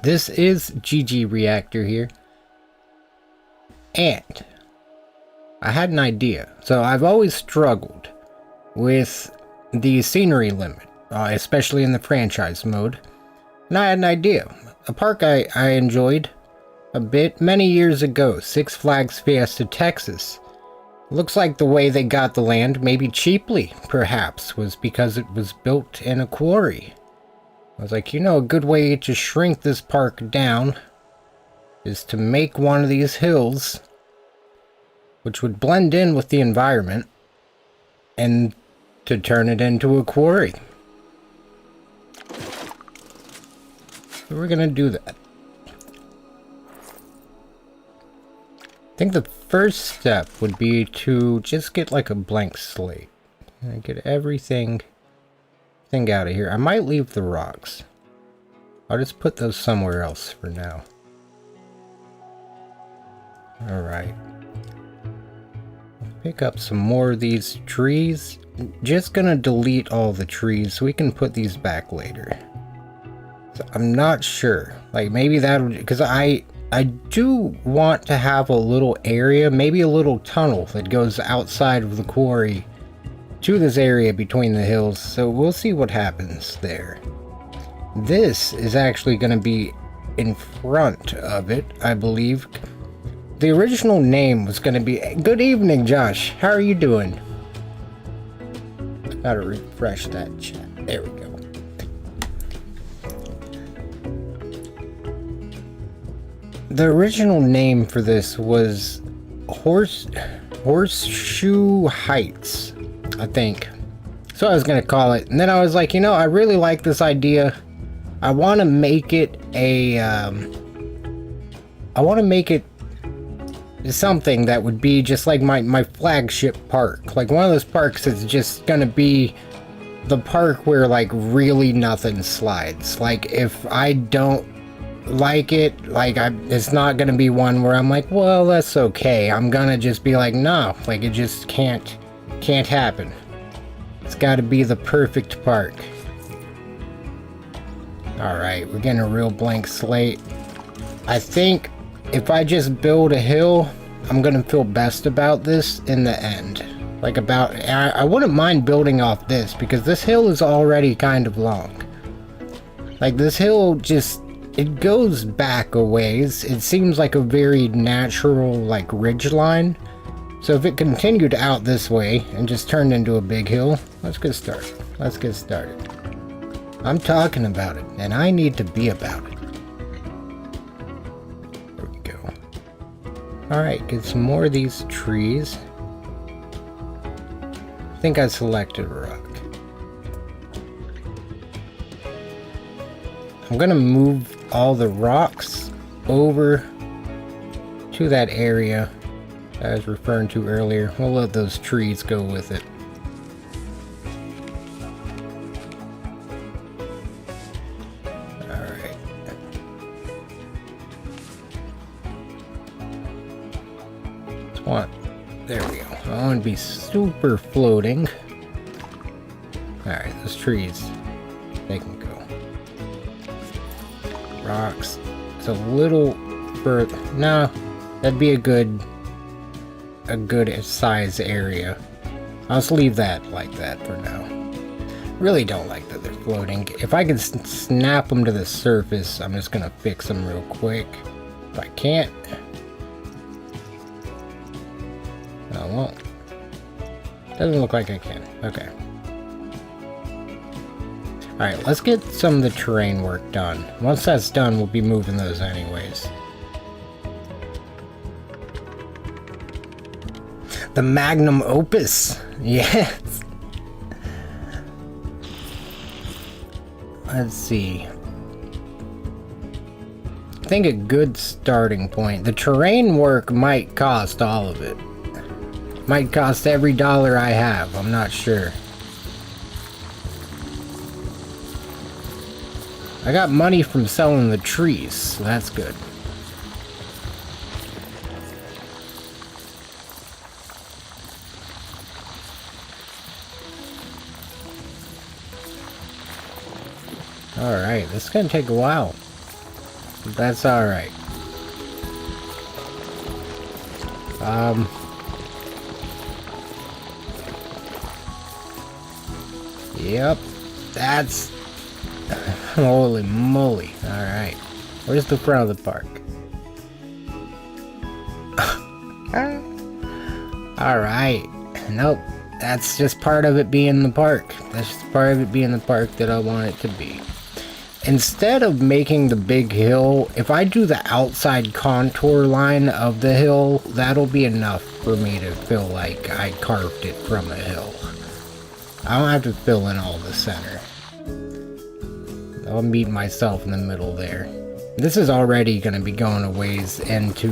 this is GG Reactor here, and I had an idea. So I've always struggled with the scenery limit, especially in the franchise mode, and I had an idea. A park I enjoyed a bit many years ago, Six Flags Fiesta, Texas. Looks like the way they got the land, maybe cheaply, perhaps, was because it was built in a quarry. I was like, you know, a good way to shrink this park down is to make one of these hills, which would blend in with the environment, and to turn it into a quarry. So we're gonna do that. I think the first step would be to just get like a blank slate. And get everything out of here. I might leave the rocks. I'll just put those somewhere else for now. Alright. Pick up some more of these trees. Just gonna delete all the trees so we can put these back later. So I'm not sure. Like maybe that would, because I do want to have a little area, maybe a little tunnel that goes outside of the quarry to this area between the hills, so we'll see what happens there. This is actually going to be in front of it, I believe. The original name was going to be... Good evening, Josh. How are you doing? Gotta refresh that chat. There we go. The original name for this was Horseshoe Heights, I think. So I was gonna call it, and then I was like, you know, I really like this idea. I want to make it a, I want to make it something that would be just like my flagship park, like one of those parks that's just gonna be the park where like really nothing slides. Like if I don't like it, like it's not gonna be one where I'm like, well, that's okay. I'm gonna just be like, no, like it just can't happen. It's got to be the perfect park. Alright, we're getting a real blank slate. I think if I just build a hill, I'm gonna feel best about this in the end. Like I wouldn't mind building off this, because this hill is already kind of long. Like this hill just, it goes back a ways. It seems like a very natural like ridge line. So if it continued out this way and just turned into a big hill, let's get started. Let's get started. I'm talking about it, and I need to be about it. There we go. Alright, get some more of these trees. I think I selected a rock. I'm gonna move all the rocks over to that area I was referring to earlier. We'll let those trees go with it. Alright. There we go. I want to be super floating. Alright, those trees, they can go. Rocks. It's a little further. No, that'd be a good size area. I'll just leave that like that for now. Really don't like that they're floating. If I can snap them to the surface, I'm just gonna fix them real quick. If I can't, I won't. Doesn't look like I can. Okay. Alright, let's get some of the terrain work done. Once that's done, we'll be moving those anyways. The magnum opus. Yes. Let's see. I think a good starting point. The terrain work might cost all of it. Might cost every dollar I have. I'm not sure. I got money from selling the trees, so that's good. Alright, this is gonna take a while. That's alright. Yep. That's... Holy moly. Alright. Where's the front of the park? Alright. Nope. That's just part of it being the park. That's just part of it being the park that I want it to be. Instead of making the big hill, if I do the outside contour line of the hill, that'll be enough for me to feel like I carved it from a hill. I don't have to fill in all the center. I'll meet myself in the middle there. This is already going to be going a ways into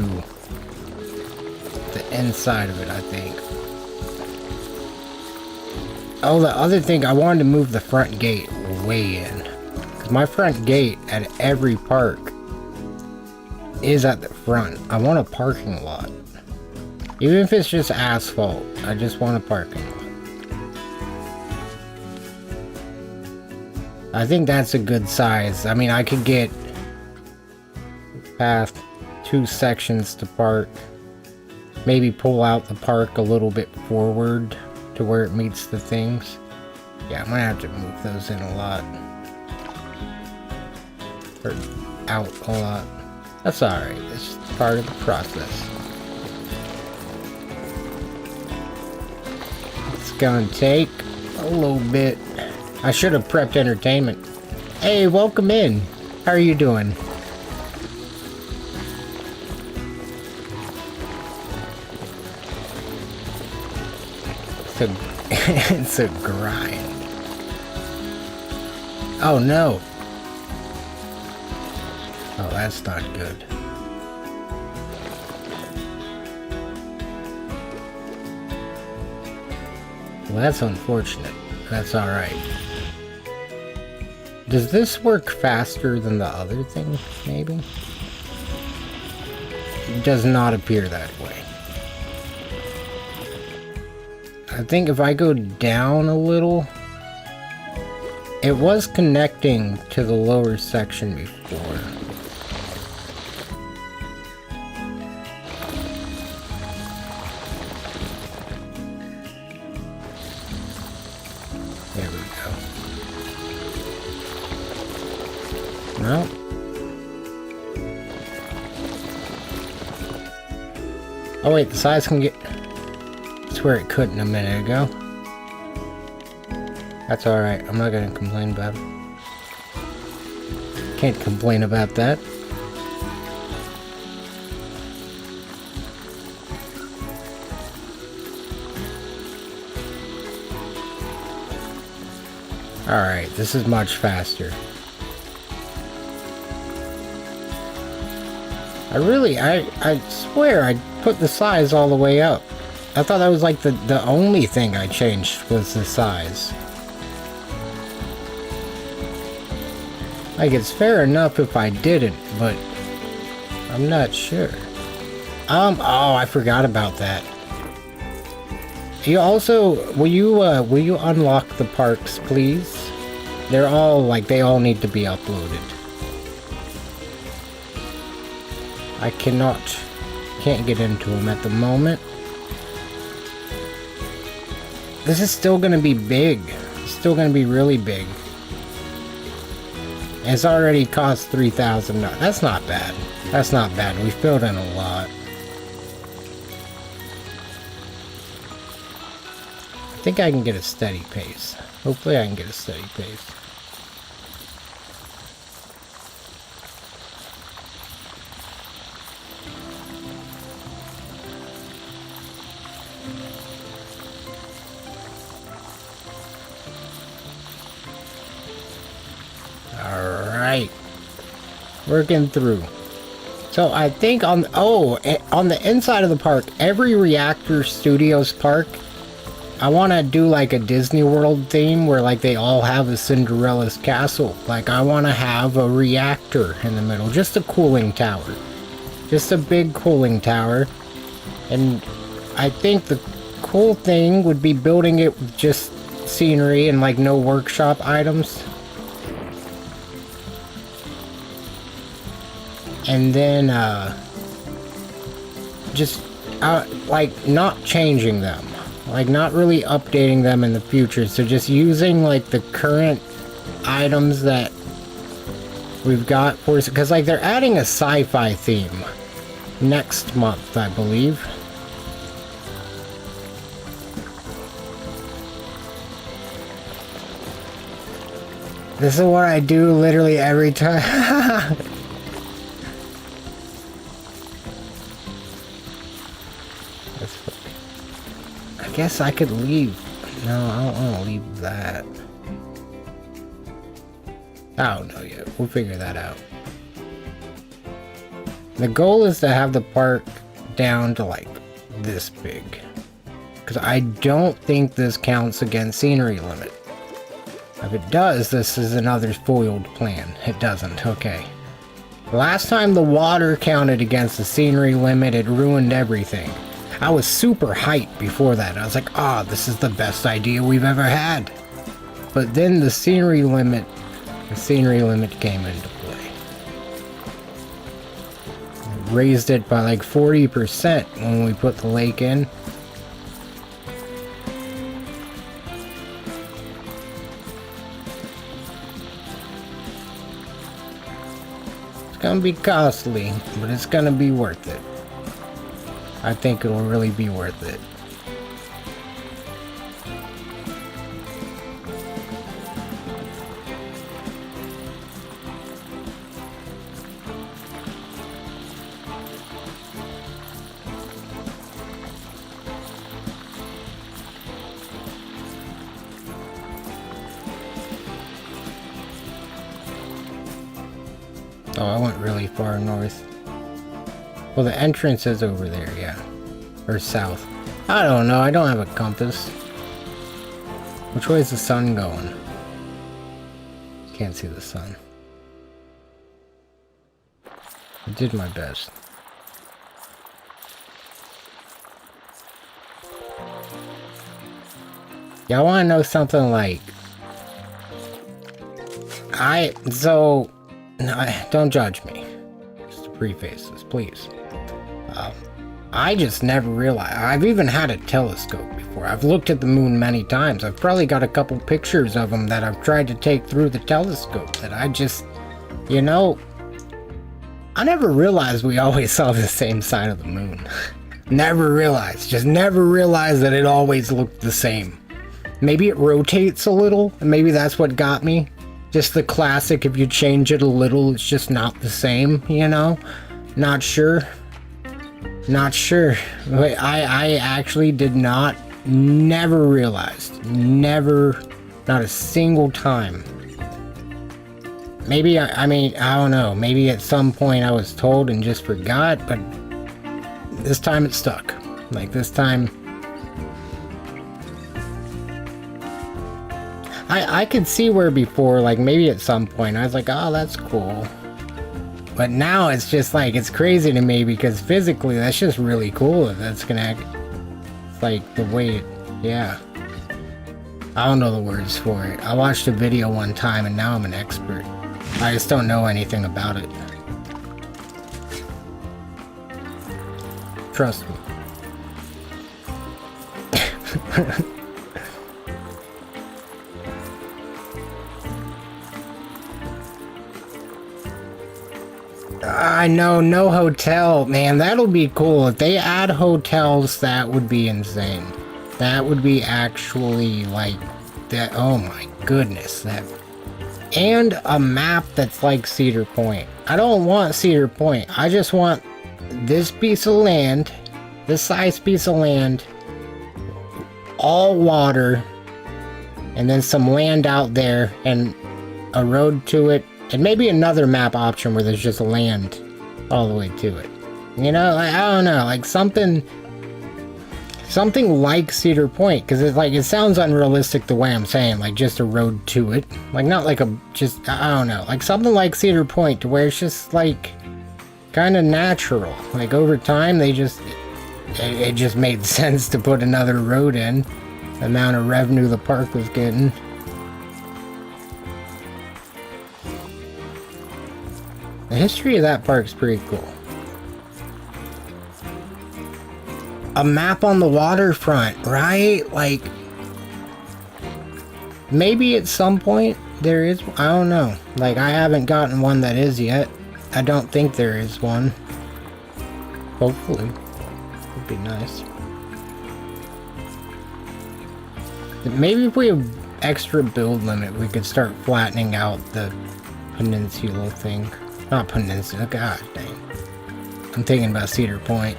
the inside of it, I think. Oh, the other thing, I wanted to move the front gate way in. Because my front gate at every park is at the front. I want a parking lot. Even if it's just asphalt, I just want a parking lot. I think that's a good size. I mean, I could get past 2 sections to park. Maybe pull out the park a little bit forward to where it meets the things. Yeah, I'm gonna have to move those in a lot. Or out a lot. That's alright, it's just part of the process. It's gonna take a little bit. I should have prepped entertainment. Hey, welcome in. How are you doing? It's a grind. Oh no. Oh, that's not good. Well, that's unfortunate. That's alright. Does this work faster than the other thing, maybe? It does not appear that way. I think if I go down a little, it was connecting to the lower section before. There we go. No. Oh wait, the size can get... where it couldn't a minute ago. That's alright, I'm not gonna complain about it. Can't complain about that. Alright, this is much faster. I swear I put the size all the way up. I thought that was like the only thing I changed was the size. Like, it's fair enough if I didn't, but I'm not sure. Oh, I forgot about that. You also, will you unlock the parks, please? They're all, like, they all need to be uploaded. I can't get into them at the moment. This is still gonna be big. It's still gonna be really big. And it's already cost $3,000. That's not bad. That's not bad. We filled in a lot. I think I can get a steady pace. Hopefully I can get a steady pace. Alright. Working through. So I think on the inside of the park, every Reactor Studios park, I want to do like a Disney World theme where like they all have a Cinderella's castle. Like I want to have a reactor in the middle. Just a cooling tower. Just a big cooling tower. And I think the cool thing would be building it with just scenery and like no workshop items. and then just like not changing them, like not really updating them in the future. So just using like the current items that we've got for us, because like they're adding a sci-fi theme next month, I believe. This is what I do literally every time. That's funny. I guess I could leave. No, I don't want to leave that. I don't know yet. We'll figure that out. The goal is to have the park down to like this big. Because I don't think this counts against scenery limit. If it does, this is another foiled plan. It doesn't. Okay. Last time the water counted against the scenery limit, it ruined everything. I was super hyped before that. I was like, ah, this is the best idea we've ever had. But then the scenery limit came into play. It raised it by like 40% when we put the lake in. It's gonna be costly, but it's gonna be worth it. I think it'll really be worth it. Oh, I went really far north. Well, the entrance is over there, yeah. Or south. I don't know, I don't have a compass. Which way is the sun going? Can't see the sun. I did my best. Y'all wanna know something like... don't judge me. Just to preface this, please. I just never realized. I've even had a telescope before. I've looked at the moon many times. I've probably got a couple pictures of them that I've tried to take through the telescope that I just, you know, I never realized we always saw the same side of the moon. Never realized. Just never realized that it always looked the same. Maybe it rotates a little, and maybe that's what got me. Just the classic, if you change it a little, it's just not the same, you know? Not sure. Not sure. Wait, I actually did not, never realized. Never, not a single time. Maybe, I mean, I don't know. Maybe at some point I was told and just forgot, but this time it stuck. Like this time, I could see where before, like maybe at some point I was like, oh, that's cool. But now it's just like, it's crazy to me because physically that's just really cool. That's gonna act like the way it, yeah. I don't know the words for it. I watched a video one time and now I'm an expert. I just don't know anything about it. Trust me. I know, no hotel. Man, that'll be cool. If they add hotels, that would be insane. That would be actually like that. Oh my goodness. That. And a map that's like Cedar Point. I don't want Cedar Point. I just want this piece of land, this size piece of land, all water, and then some land out there and a road to it. And maybe another map option where there's just land all the way to it. You know, like, I don't know, like something like Cedar Point, because it's like, it sounds unrealistic the way I'm saying, like just a road to it. Like not like a, just, I don't know, like something like Cedar Point to where it's just like kind of natural. Like over time, they just, it just made sense to put another road in. The amount of revenue the park was getting. The history of that park's pretty cool. A map on the waterfront, right? Like, maybe at some point there is, I don't know. Like, I haven't gotten one that is yet. I don't think there is one. Hopefully. Would be nice. Maybe if we have extra build limit, we could start flattening out the peninsula thing. Not peninsula, god dang. I'm thinking about Cedar Point.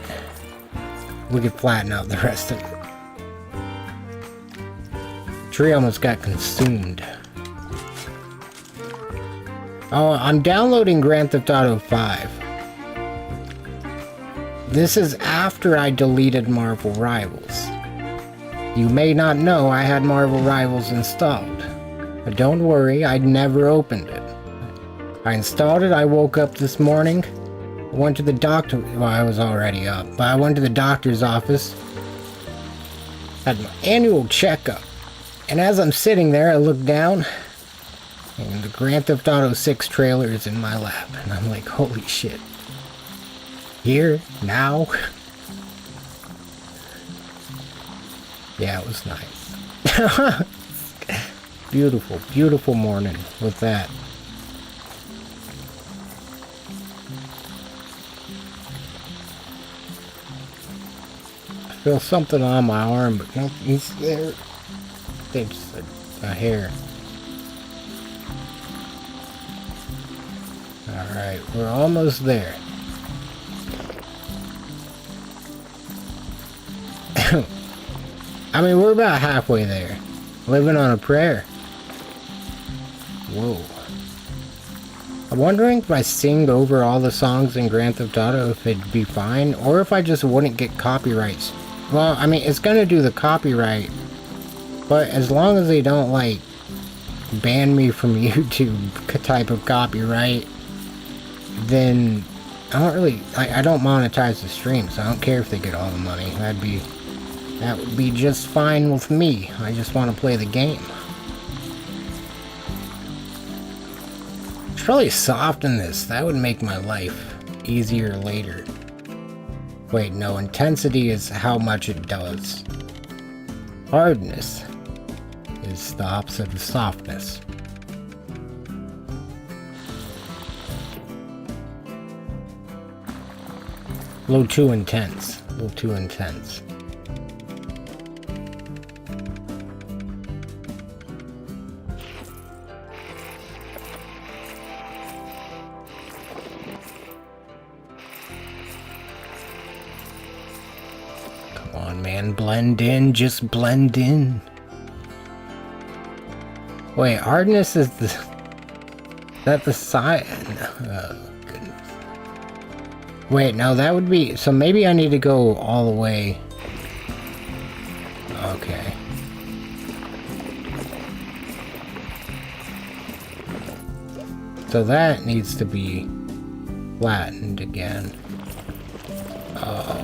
We could flatten out the rest of it. Tree almost got consumed. Oh, I'm downloading Grand Theft Auto 5. This is after I deleted Marvel Rivals. You may not know I had Marvel Rivals installed. But don't worry, I never opened it. I installed it, I woke up this morning, I went to the doctor, well, I was already up, but I went to the doctor's office, had my annual checkup, and as I'm sitting there, I look down, and the Grand Theft Auto 6 trailer is in my lap, and I'm like, holy shit. Here? Now? Yeah, it was nice. Beautiful, beautiful morning with that. I feel something on my arm, but nothing's there. I think it's a hair. Alright, we're almost there. I mean, we're about halfway there. Living on a prayer. Whoa. I'm wondering if I sing over all the songs in Grand Theft Auto if it'd be fine, or if I just wouldn't get copyrights. Well, I mean, it's gonna do the copyright, but as long as they don't, like, ban me from YouTube type of copyright, then I don't really, I don't monetize the stream, so I don't care if they get all the money. That would be just fine with me. I just want to play the game. It's probably soft in this. That would make my life easier later. Wait, no. Intensity is how much it does. Hardness is the opposite of softness. A little too intense. A little too intense. Man, blend in, just blend in. Wait, hardness is that the side? Oh, goodness. Wait, no, that would be, so maybe I need to go all the way. Okay. So that needs to be flattened again.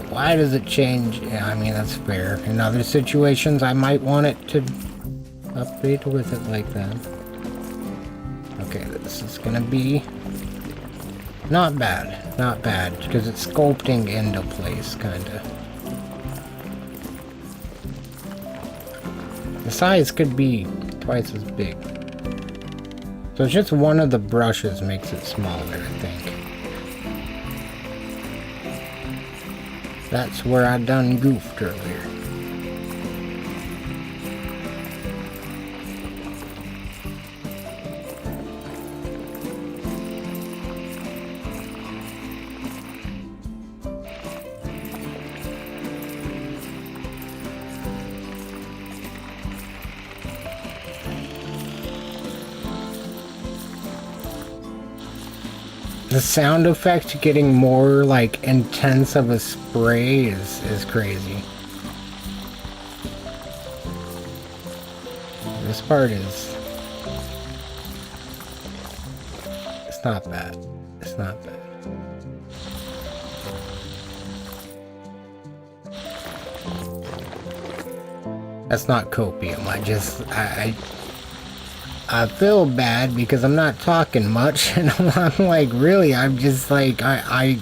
Why does it change? Yeah, I mean, that's fair. In other situations, I might want it to update with it like that. Okay, this is gonna be not bad. Not bad, because it's sculpting into place, kinda. The size could be twice as big. So it's just one of the brushes makes it smaller, I think. That's where I done goofed earlier. The sound effect getting more, like, intense of a spray is crazy. This part is... It's not bad. It's not bad. That's not copium. I feel bad because I'm not talking much, and I'm like, really, I'm just like, I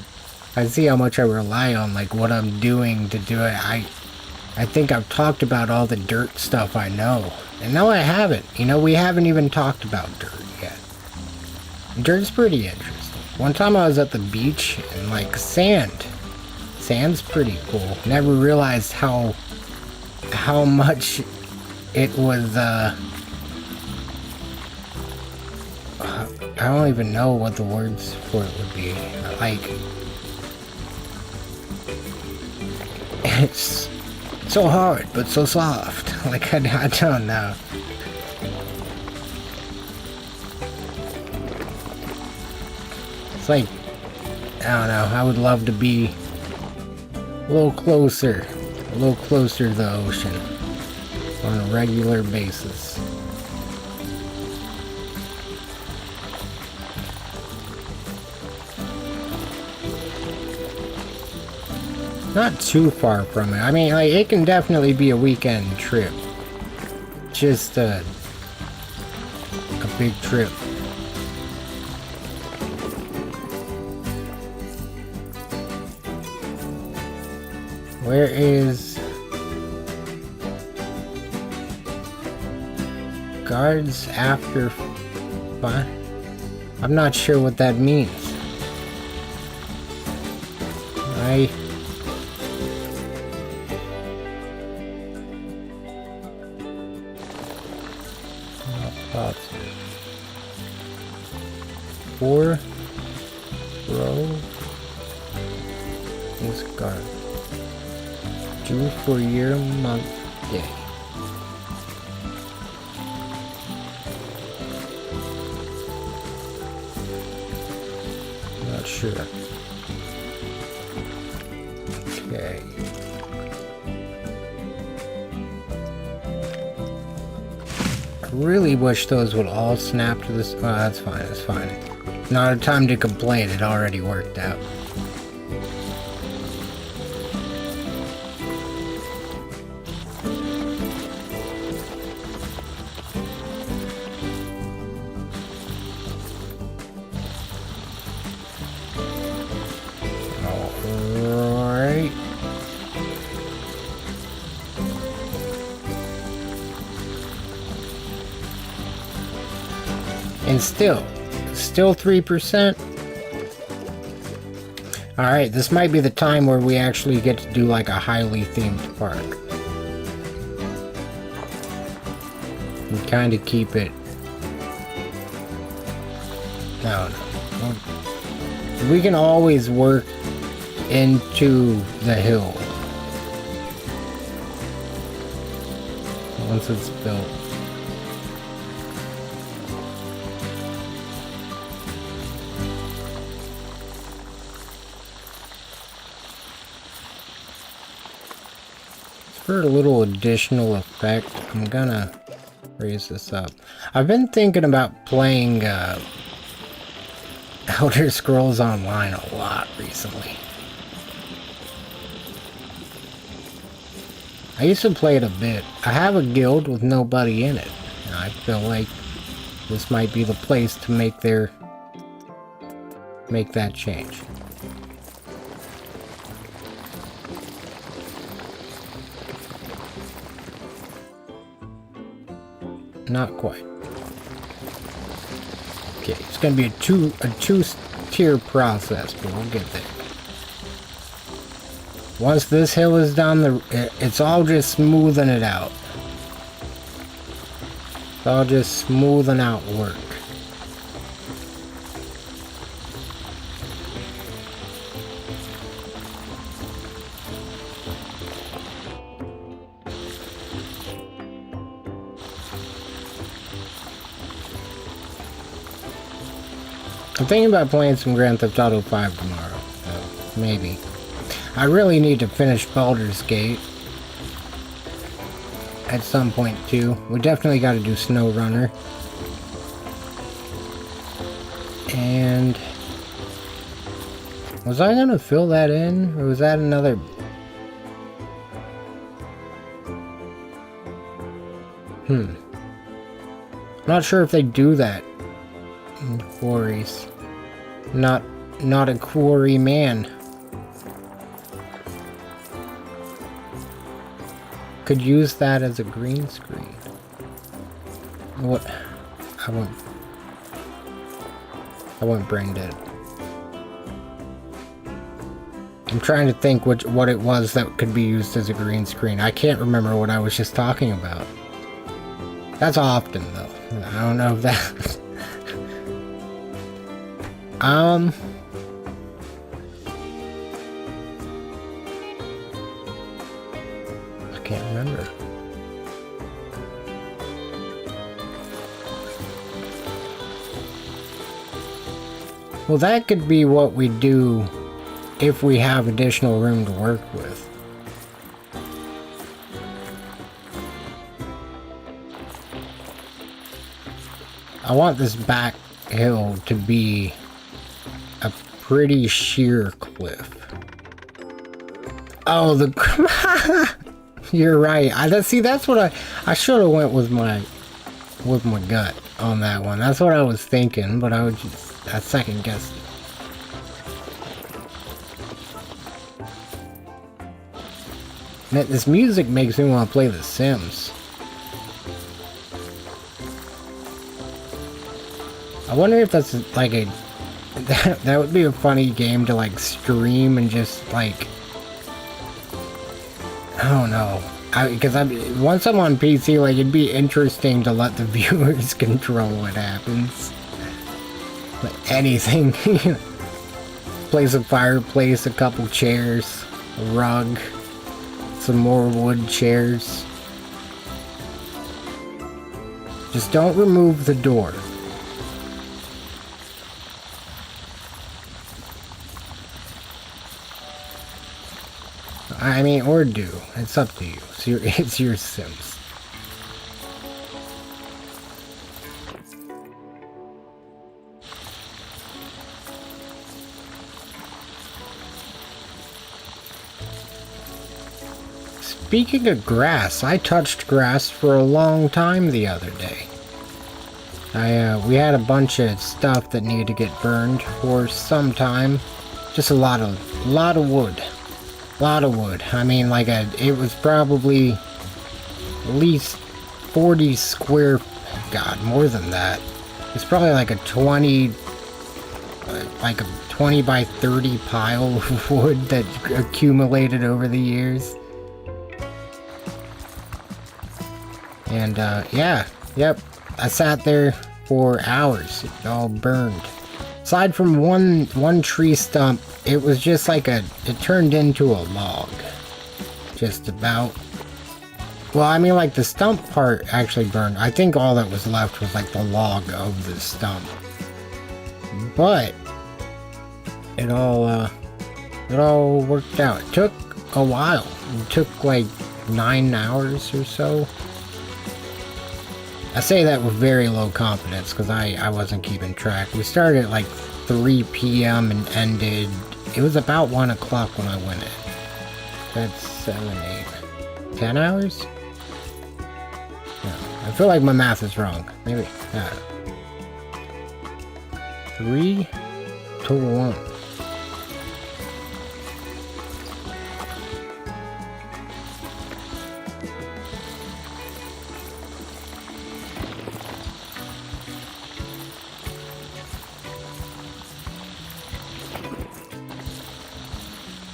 see how much I rely on, like, what I'm doing to do it. I think I've talked about all the dirt stuff I know. And no, I haven't. You know, we haven't even talked about dirt yet. Dirt's pretty interesting. One time I was at the beach, and, like, sand's pretty cool. Never realized how much it was, I don't even know what the words for it would be. Like, it's so hard, but so soft. Like, I don't know. It's like, I don't know, I would love to be a little closer to the ocean on a regular basis. Not too far from it. I mean, like, it can definitely be a weekend trip. Just a big trip. Where is guards after fun? I'm not sure what that means. Four row is guard. Due for year, month, day. Not sure. Okay. I really wish those would all snap to this. Oh, that's fine, that's fine. Not a time to complain, it already worked out. Alright. And still 3%. Alright, this might be the time where we actually get to do like a highly themed park. And kind of keep it... No. We can always work into the hill once it's built. For a little additional effect, I'm gonna raise this up. I've been thinking about playing Elder Scrolls Online a lot recently. I used to play it a bit. I have a guild with nobody in it, and I feel like this might be the place to make that change. Not quite. Okay, it's gonna be a two-tier process, but we'll get there. Once this hill is done, it's all just smoothing it out. It's all just smoothing out work. I'm thinking about playing some Grand Theft Auto 5 tomorrow, so maybe. I really need to finish Baldur's Gate at some point too. We definitely got to do SnowRunner. And was I gonna fill that in, or was that another? not sure if they do that in quarries. Not a quarry man. Could use that as a green screen. What? I went brain dead. I'm trying to think what it was that could be used as a green screen. I can't remember what I was just talking about. That's often though. I don't know if that. I can't remember. Well, that could be what we do if we have additional room to work with. I want this back hill to be a pretty sheer cliff. Oh, you're right. See, that's what I should have went with my gut on that one. That's what I was thinking, but I second guessed it. Man, this music makes me want to play The Sims. I wonder if that's like that would be a funny game to like stream and just like, I don't know. Because once I'm on PC, like it'd be interesting to let the viewers control what happens. Like anything. Place a fireplace, a couple chairs, a rug, some more wood chairs. Just don't remove the door. I mean, or do. It's up to you. It's your Sims. Speaking of grass, I touched grass for a long time the other day. We had a bunch of stuff that needed to get burned for some time. Just a lot of wood. Lot of wood. I mean, like it was probably at least 40 square. God, more than that. It's probably like a 20 by 30 pile of wood that accumulated over the years. And yeah, yep. I sat there for hours. It all burned. Aside from one tree stump, it was just like it turned into a log. Just about. Well, I mean, like the stump part actually burned. I think all that was left was like the log of the stump. But it all worked out. It took a while. It took like 9 hours or so. I say that with very low confidence because I wasn't keeping track. We started at like 3 p.m. and ended. It was about 1 o'clock when I went in. That's 7, 8, 10 hours? No, I feel like my math is wrong. Maybe. 3 to 1.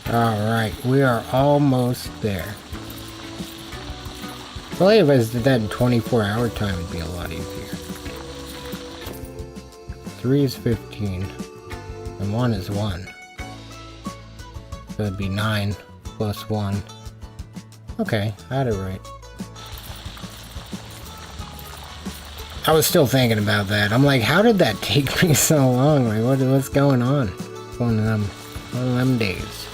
Alright, we are almost there. Well, if I did that in 24-hour time, it'd be a lot easier. 3 is 15, and 1 is 1. So it'd be 9 plus 1. Okay, I had it right. I was still thinking about that. I'm like, how did that take me so long? Like, what's going on? One of them days.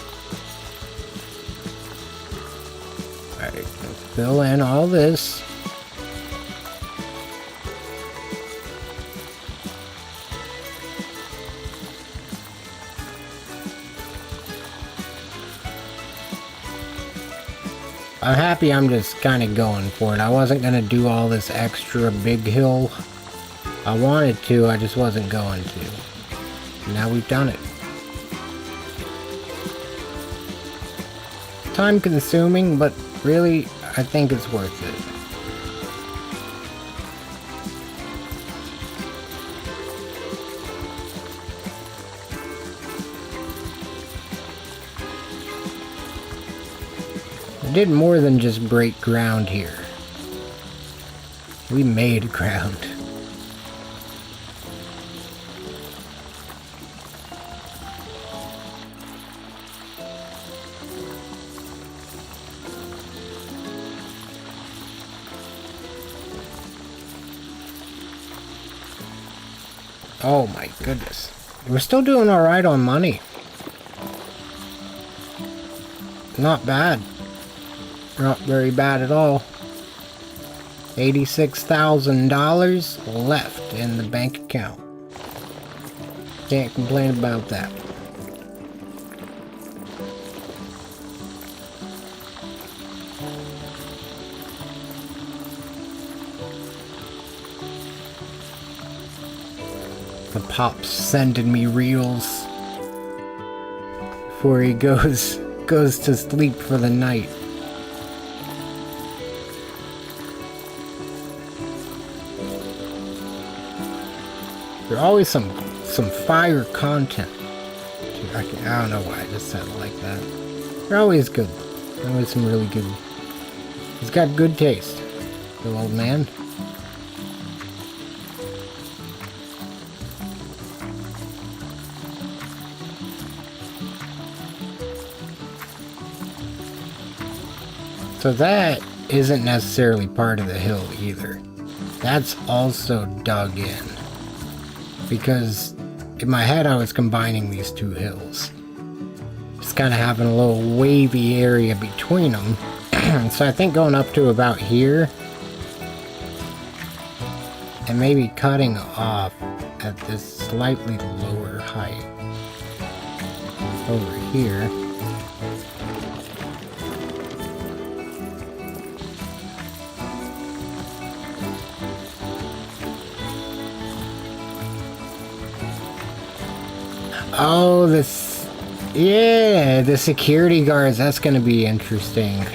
Alright, let's fill in all this. I'm happy I'm just kind of going for it. I wasn't going to do all this extra big hill I wanted to, I just wasn't going to. Now we've done it. Time consuming, but really, I think it's worth it. We did more than just break ground here. We made ground. Oh my goodness. We're still doing alright on money. Not bad. Not very bad at all. $86,000 left in the bank account. Can't complain about that. The Pop's sending me reels before he goes to sleep for the night. There's always some fire content. Dude, I don't know why I just said it like that. They're always good. Always some really good. He's got good taste, the old man. So that isn't necessarily part of the hill either. That's also dug in. Because in my head I was combining these two hills. Just kind of having a little wavy area between them. So I think going up to about here. And maybe cutting off at this slightly lower height. Over here. Oh, the security guards, that's gonna be interesting.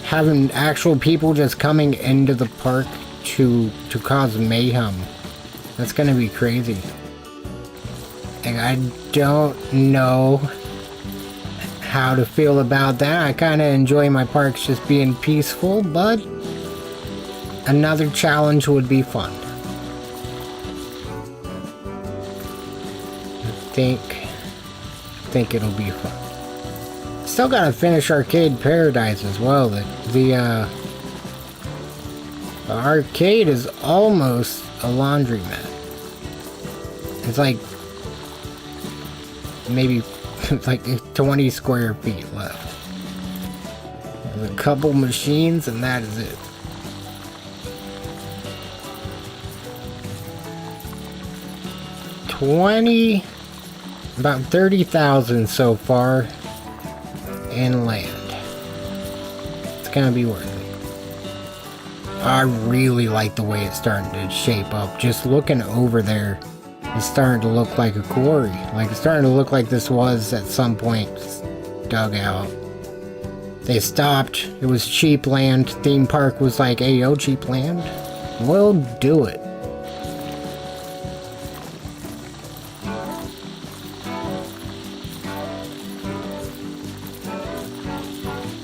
Having actual people just coming into the park to cause mayhem. That's gonna be crazy. And I don't know how to feel about that. I kinda enjoy my parks just being peaceful, but another challenge would be fun. I think it'll be fun. Still gotta finish Arcade Paradise as well. The arcade is almost a laundromat. It's like maybe like 20 square feet left. There's a couple machines and that is it. About 30,000 so far in land. It's gonna be worth it. I really like the way it's starting to shape up. Just looking over there, it's starting to look like a quarry. Like it's starting to look like this was at some point dug out. They stopped. It was cheap land. Theme park was like, hey, yo, cheap land. We'll do it.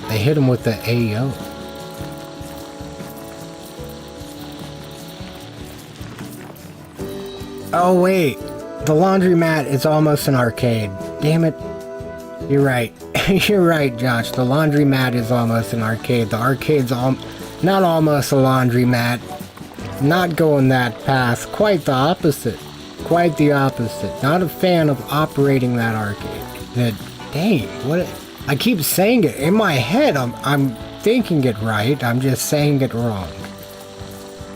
They hit him with the AO. Oh wait, the laundromat is almost an arcade. Damn it. You're right. You're right, Josh. The laundromat is almost an arcade. The arcade's not almost a laundromat. Not going that path. Quite the opposite. Quite the opposite. Not a fan of operating that arcade. Dang, what? I keep saying it in my head. I'm thinking it right. I'm just saying it wrong.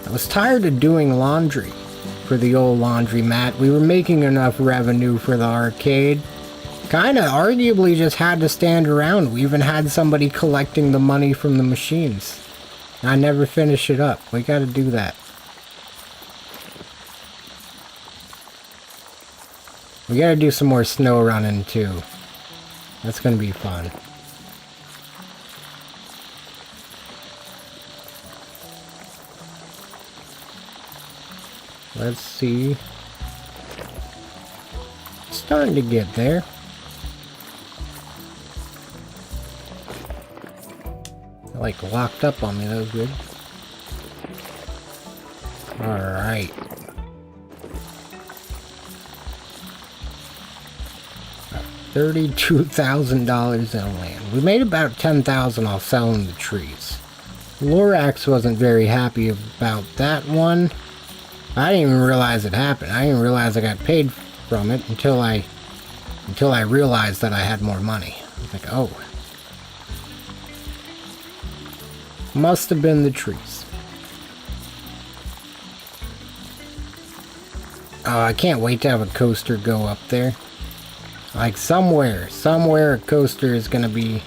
I was tired of doing laundry for the old laundromat. We were making enough revenue for the arcade. Kinda arguably just had to stand around. We even had somebody collecting the money from the machines. I never finished it up. We gotta do that. We gotta do some more snow running too. That's gonna be fun. Let's see. It's starting to get there. They're like locked up on me, that was good. Alright. $32,000 in land. We made about $10,000 off selling the trees. Lorax wasn't very happy about that one. I didn't even realize it happened. I didn't realize I got paid from it until I realized that I had more money. I was like, oh. Must have been the trees. Oh, I can't wait to have a coaster go up there. Like somewhere a coaster is gonna be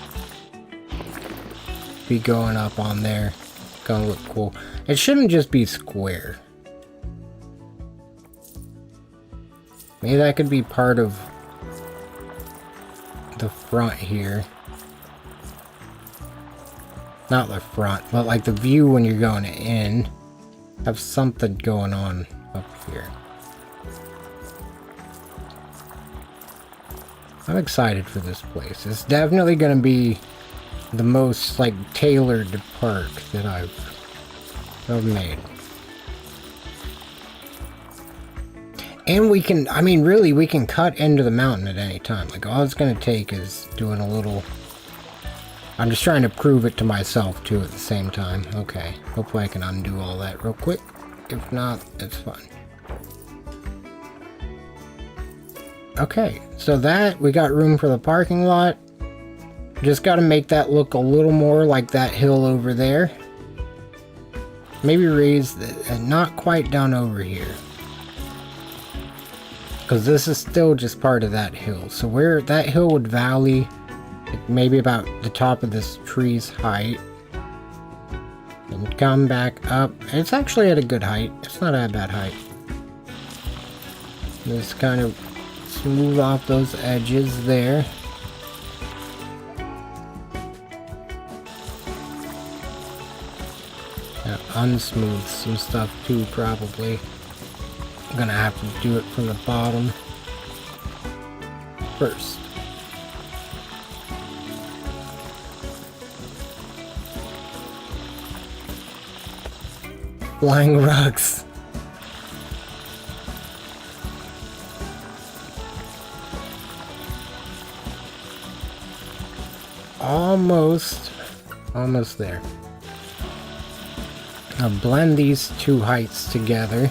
going up on there. It's gonna look cool. It shouldn't just be square. Maybe that could be part of the front here. Not the front, but like the view when you're going in. Have something going on up here. I'm excited for this place. It's definitely going to be the most like tailored park that I've made. And we can, I mean, really, we can cut into the mountain at any time. Like, all it's going to take is doing a little... I'm just trying to prove it to myself, too, at the same time. Okay. Hopefully I can undo all that real quick. If not, it's fine. Okay. So that, we got room for the parking lot. Just got to make that look a little more like that hill over there. Maybe raise the... not quite down over here. Because this is still just part of that hill. So where that hill would valley, maybe about the top of this tree's height. And come back up. It's actually at a good height. It's not at a bad height. Just kind of smooth off those edges there. Unsmooth some stuff too, probably. I'm gonna have to do it from the bottom first. Flying rugs. Almost there. I'll blend these two heights together.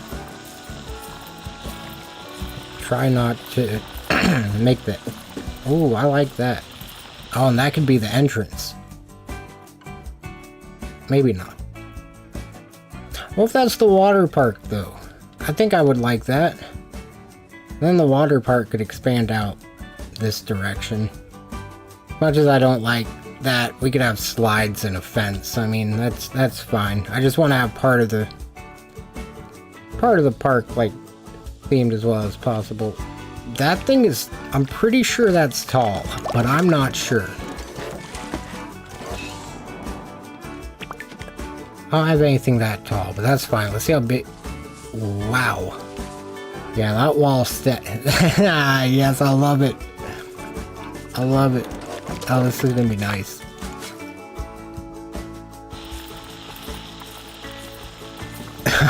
Try not to make that. Oh, I like that. Oh, and that could be the entrance. Maybe not. Well, if that's the water park, though, I think I would like that. Then the water park could expand out this direction. As much as I don't like that, we could have slides and a fence. I mean, that's fine. I just want to have part of the park like themed as well as possible. That thing is, I'm pretty sure that's tall, but I'm not sure. I don't have anything that tall, but that's fine. Let's see how big. Wow. Yeah, that wall yes, I love it. I love it. Oh, this is gonna be nice.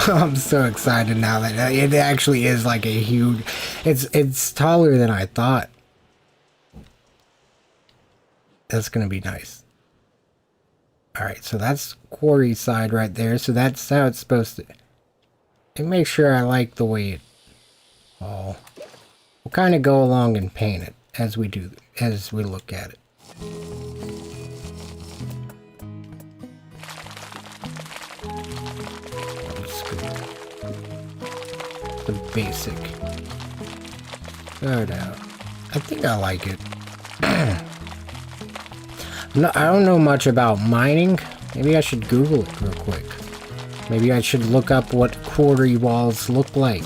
I'm so excited now that it actually is like a huge... It's taller than I thought. That's gonna be nice. Alright, so that's quarry side right there. So that's how it's supposed to... And make sure I like the way it... Oh. We'll kind of go along and paint it as we look at it. The basic. Start out. I think I like it. No, I don't know much about mining. Maybe I should Google it real quick. Maybe I should look up what quarry walls look like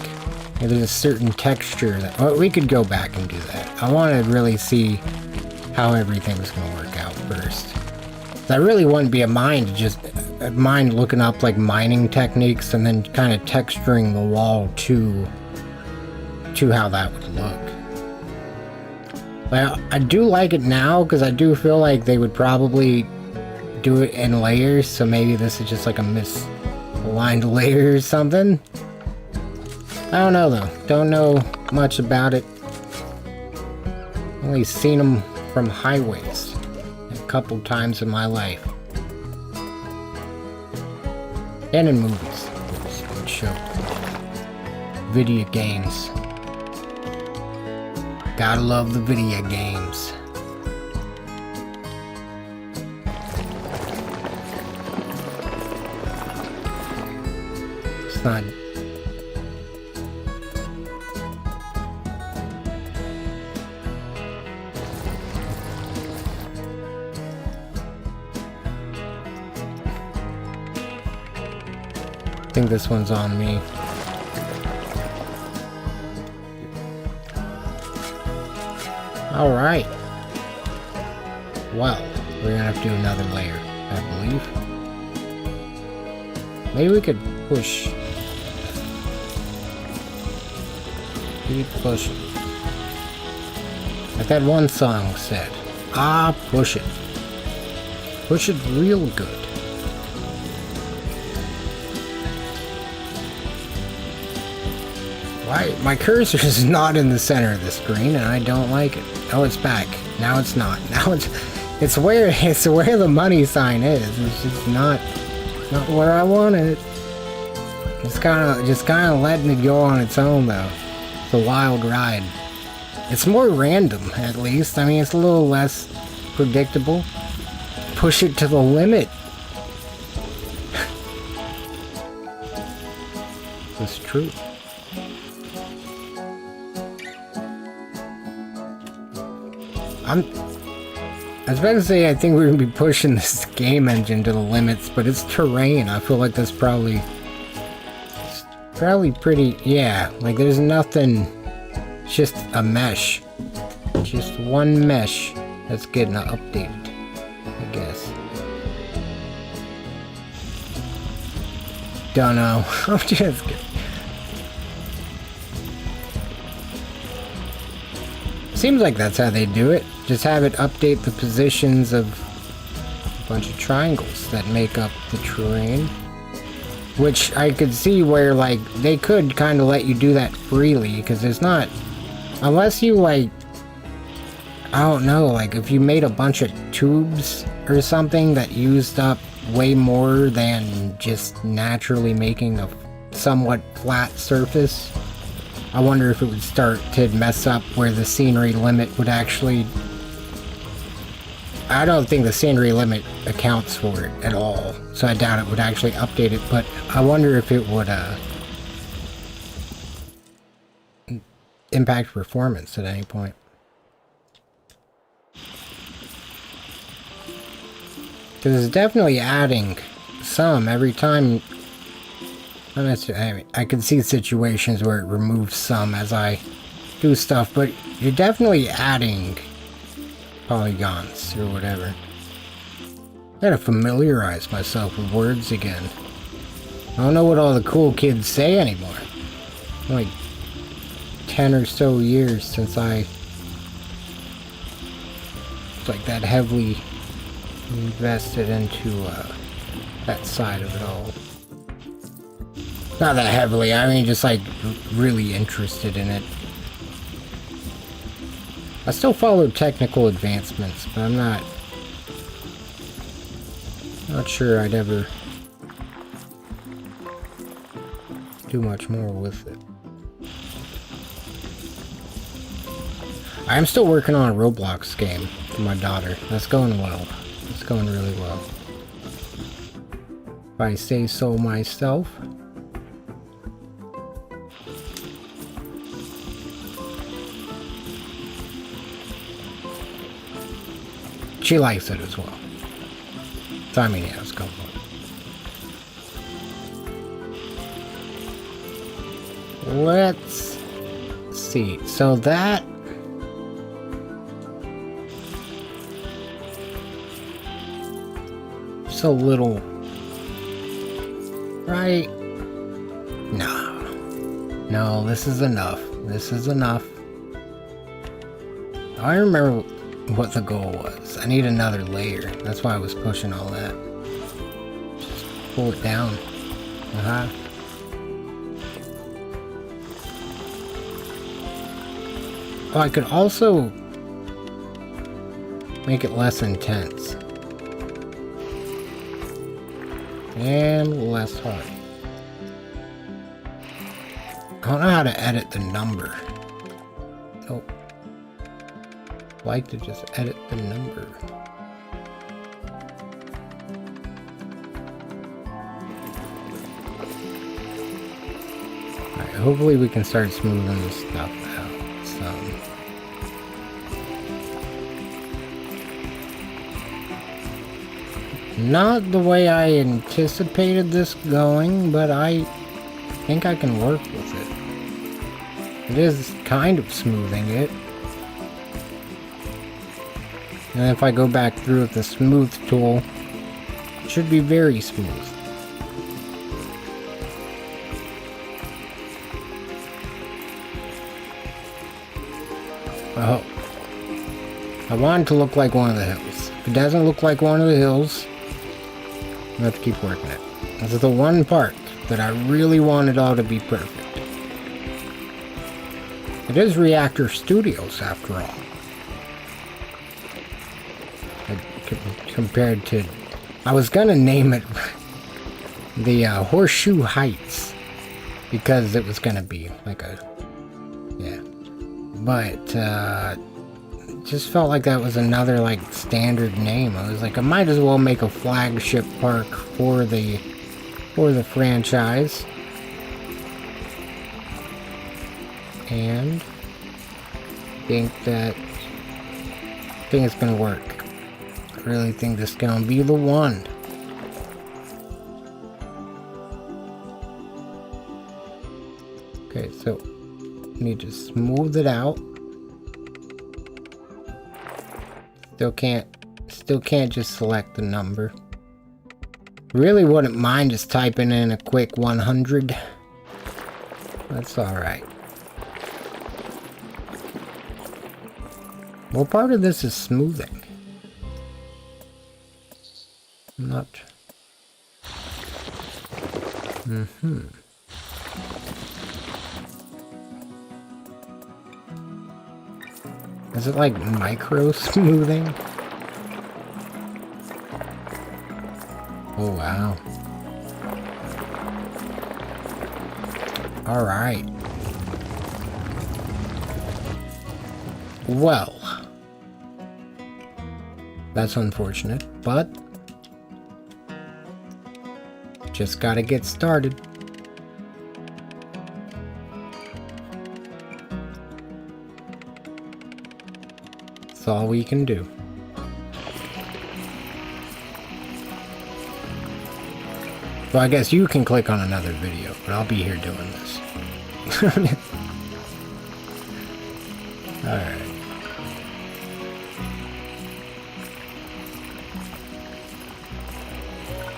There's a certain texture that... Well, we could go back and do that. I want to really see how everything's going to work out first. That really wouldn't be a mind to just... mind looking up like mining techniques and then kind of texturing the wall to how that would look. But I do like it now because I do feel like they would probably do it in layers, so maybe this is just like a misaligned layer or something. I don't know though. Don't know much about it. Only seen them from highways a couple times in my life. And in movies, of course, and show. Video games. Gotta love the video games. It's not... I think this one's on me. Alright. Well, we're gonna have to do another layer, I believe. Maybe we could push. Keep pushing. Like that one song said. Ah, push it. Push it real good. Why? My cursor is not in the center of the screen, and I don't like it. Oh, it's back. Now it's not. Now it's where the money sign is. It's just not where I want it. It's just kind of letting it go on its own though. It's a wild ride. It's more random, at least. I mean, it's a little less predictable. Push it to the limit. It's true. I was about to say I think we're going to be pushing this game engine to the limits, but it's terrain. I feel like that's probably pretty, yeah, like there's nothing, it's just a mesh. Just one mesh that's getting updated, I guess. Don't know. I'm just kidding. Seems like that's how they do it. Just have it update the positions of a bunch of triangles that make up the terrain. Which I could see where, like, they could kind of let you do that freely, because there's not... Unless you, like... I don't know, like, if you made a bunch of tubes or something that used up way more than just naturally making a somewhat flat surface, I wonder if it would start to mess up where the scenery limit would actually... I don't think the scenery limit accounts for it at all, so I doubt it would actually update it, but I wonder if it would impact performance at any point. Because it's definitely adding some every time. Not necessarily, I mean, I can see situations where it removes some as I do stuff, but you're definitely adding polygons or whatever. I gotta familiarize myself with words again. I don't know what all the cool kids say anymore. Like 10 or so years since I like that heavily invested into that side of it all. Not that heavily, I mean just like really interested in it. I still follow technical advancements, but I'm not sure I'd ever do much more with it. I'm still working on a Roblox game for my daughter. That's going well. It's going really well, if I say so myself. She likes it as well. So I mean, yeah, it's going well. let's see. So that... Just a little... Right? No. No, this is enough. This is enough. I remember what the goal was. I need another layer. That's why I was pushing all that. Just pull it down. Oh, I could also make it less intense. And less hard. I don't know how to edit the number. Oh. I like to just edit the number. Alright, hopefully we can start smoothing this stuff out some. Not the way I anticipated this going, but I think I can work with it. It is kind of smoothing it. And if I go back through with the smooth tool, it should be very smooth. Oh. I want it to look like one of the hills. If it doesn't look like one of the hills, I have to keep working it. This is the one part that I really wanted all to be perfect. It is Reactor Studios, after all. Compared to... I was gonna name it the Horseshoe Heights, because it was gonna be like a... yeah. But, just felt like that was another, like, standard name. I was like, I might as well make a flagship park for the franchise. And I think it's gonna work. I really think this is gonna be the one. Okay, so I need to smooth it out. Still can't just select the number. Really wouldn't mind just typing in a quick 100. That's alright. Well, part of this is smoothing. I'm not... Is it like micro smoothing? Oh wow. Alright. Well. That's unfortunate, but just gotta get started. That's all we can do. Well, I guess you can click on another video, but I'll be here doing this. Alright.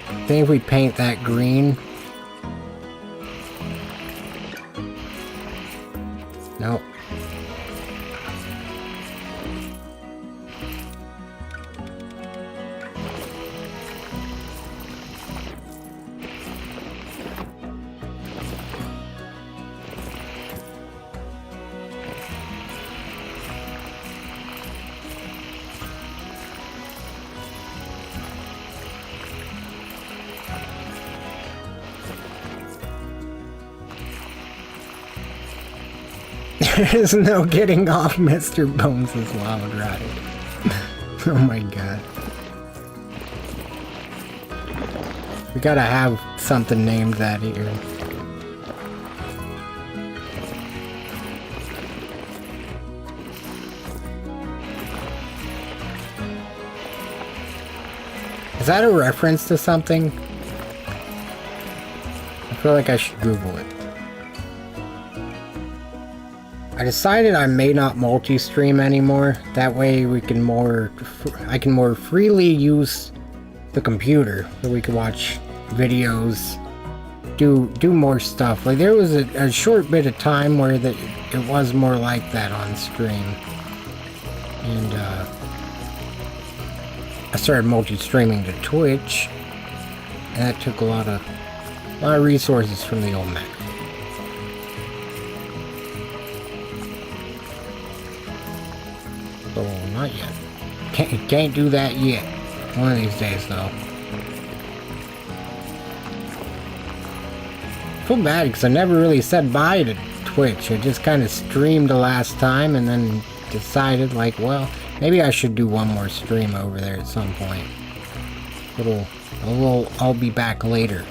I think if we paint that green... Nope. There's no getting off Mr. Bones' wild ride. Oh my god. We gotta have something named that here. Is that a reference to something? I feel like I should Google it. I decided I may not multi-stream anymore. That way I can more freely use the computer, so we can watch videos, do more stuff. Like there was a short bit of time where it was more like that on stream, and I started multi-streaming to Twitch, and that took a lot of resources from the old Mac. So not yet. Can't do that yet. One of these days, though. I feel bad because I never really said bye to Twitch. I just kind of streamed the last time and then decided, like, well, maybe I should do one more stream over there at some point. I'll be back later.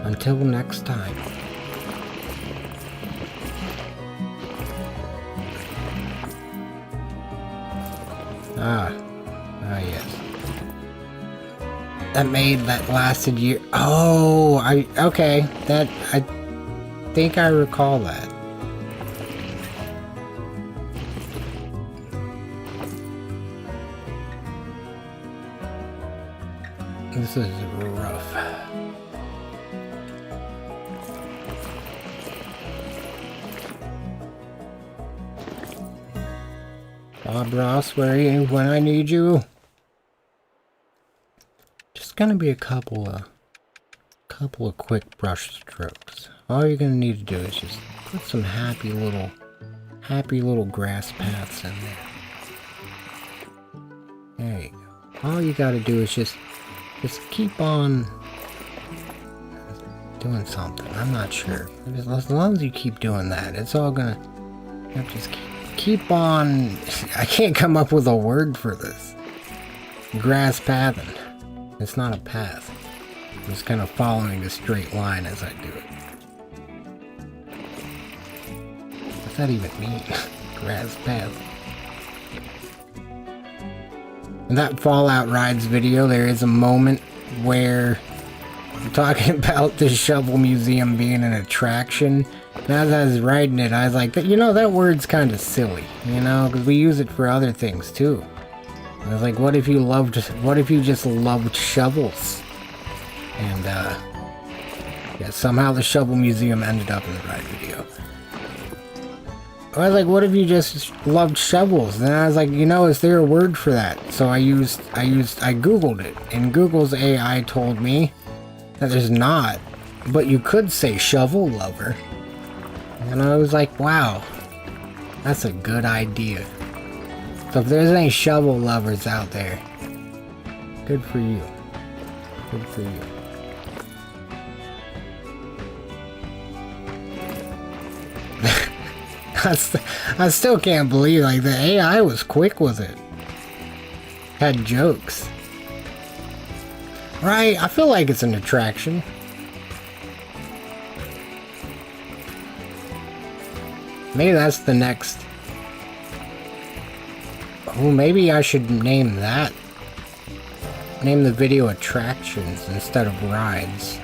Until next time. Yes. That lasted year. Oh, okay. I think I recall that. This is rough. Bob Ross, where are you when I need you? Just gonna be a couple of quick brush strokes. All you're gonna need to do is just put some happy little grass paths in there. There you go. All you gotta do is just keep on doing something. I'm not sure. As long as you keep doing that, it's all gonna just keep on. I can't come up with a word for this. Grass pathing. It's not a path. I'm just kind of following a straight line as I do it. What's that even mean? Grass path. In that Fallout Rides video, there is a moment where I'm talking about the Shovel Museum being an attraction. And as I was writing it, I was like, you know, that word's kind of silly, you know, because we use it for other things too. And I was like, what if you just loved shovels? And yeah, somehow the Shovel Museum ended up in the right video. I was like, what if you just loved shovels? Then I was like, you know, is there a word for that? So I Googled it, and Google's AI told me that there's not, but you could say shovel lover. And I was like, wow, that's a good idea. So if there's any shovel lovers out there, good for you. Good for you. I still can't believe, like, the AI was quick with it. Had jokes. Right? I feel like it's an attraction. Maybe that's the next. Oh, maybe I should name that. Name the video attractions instead of rides.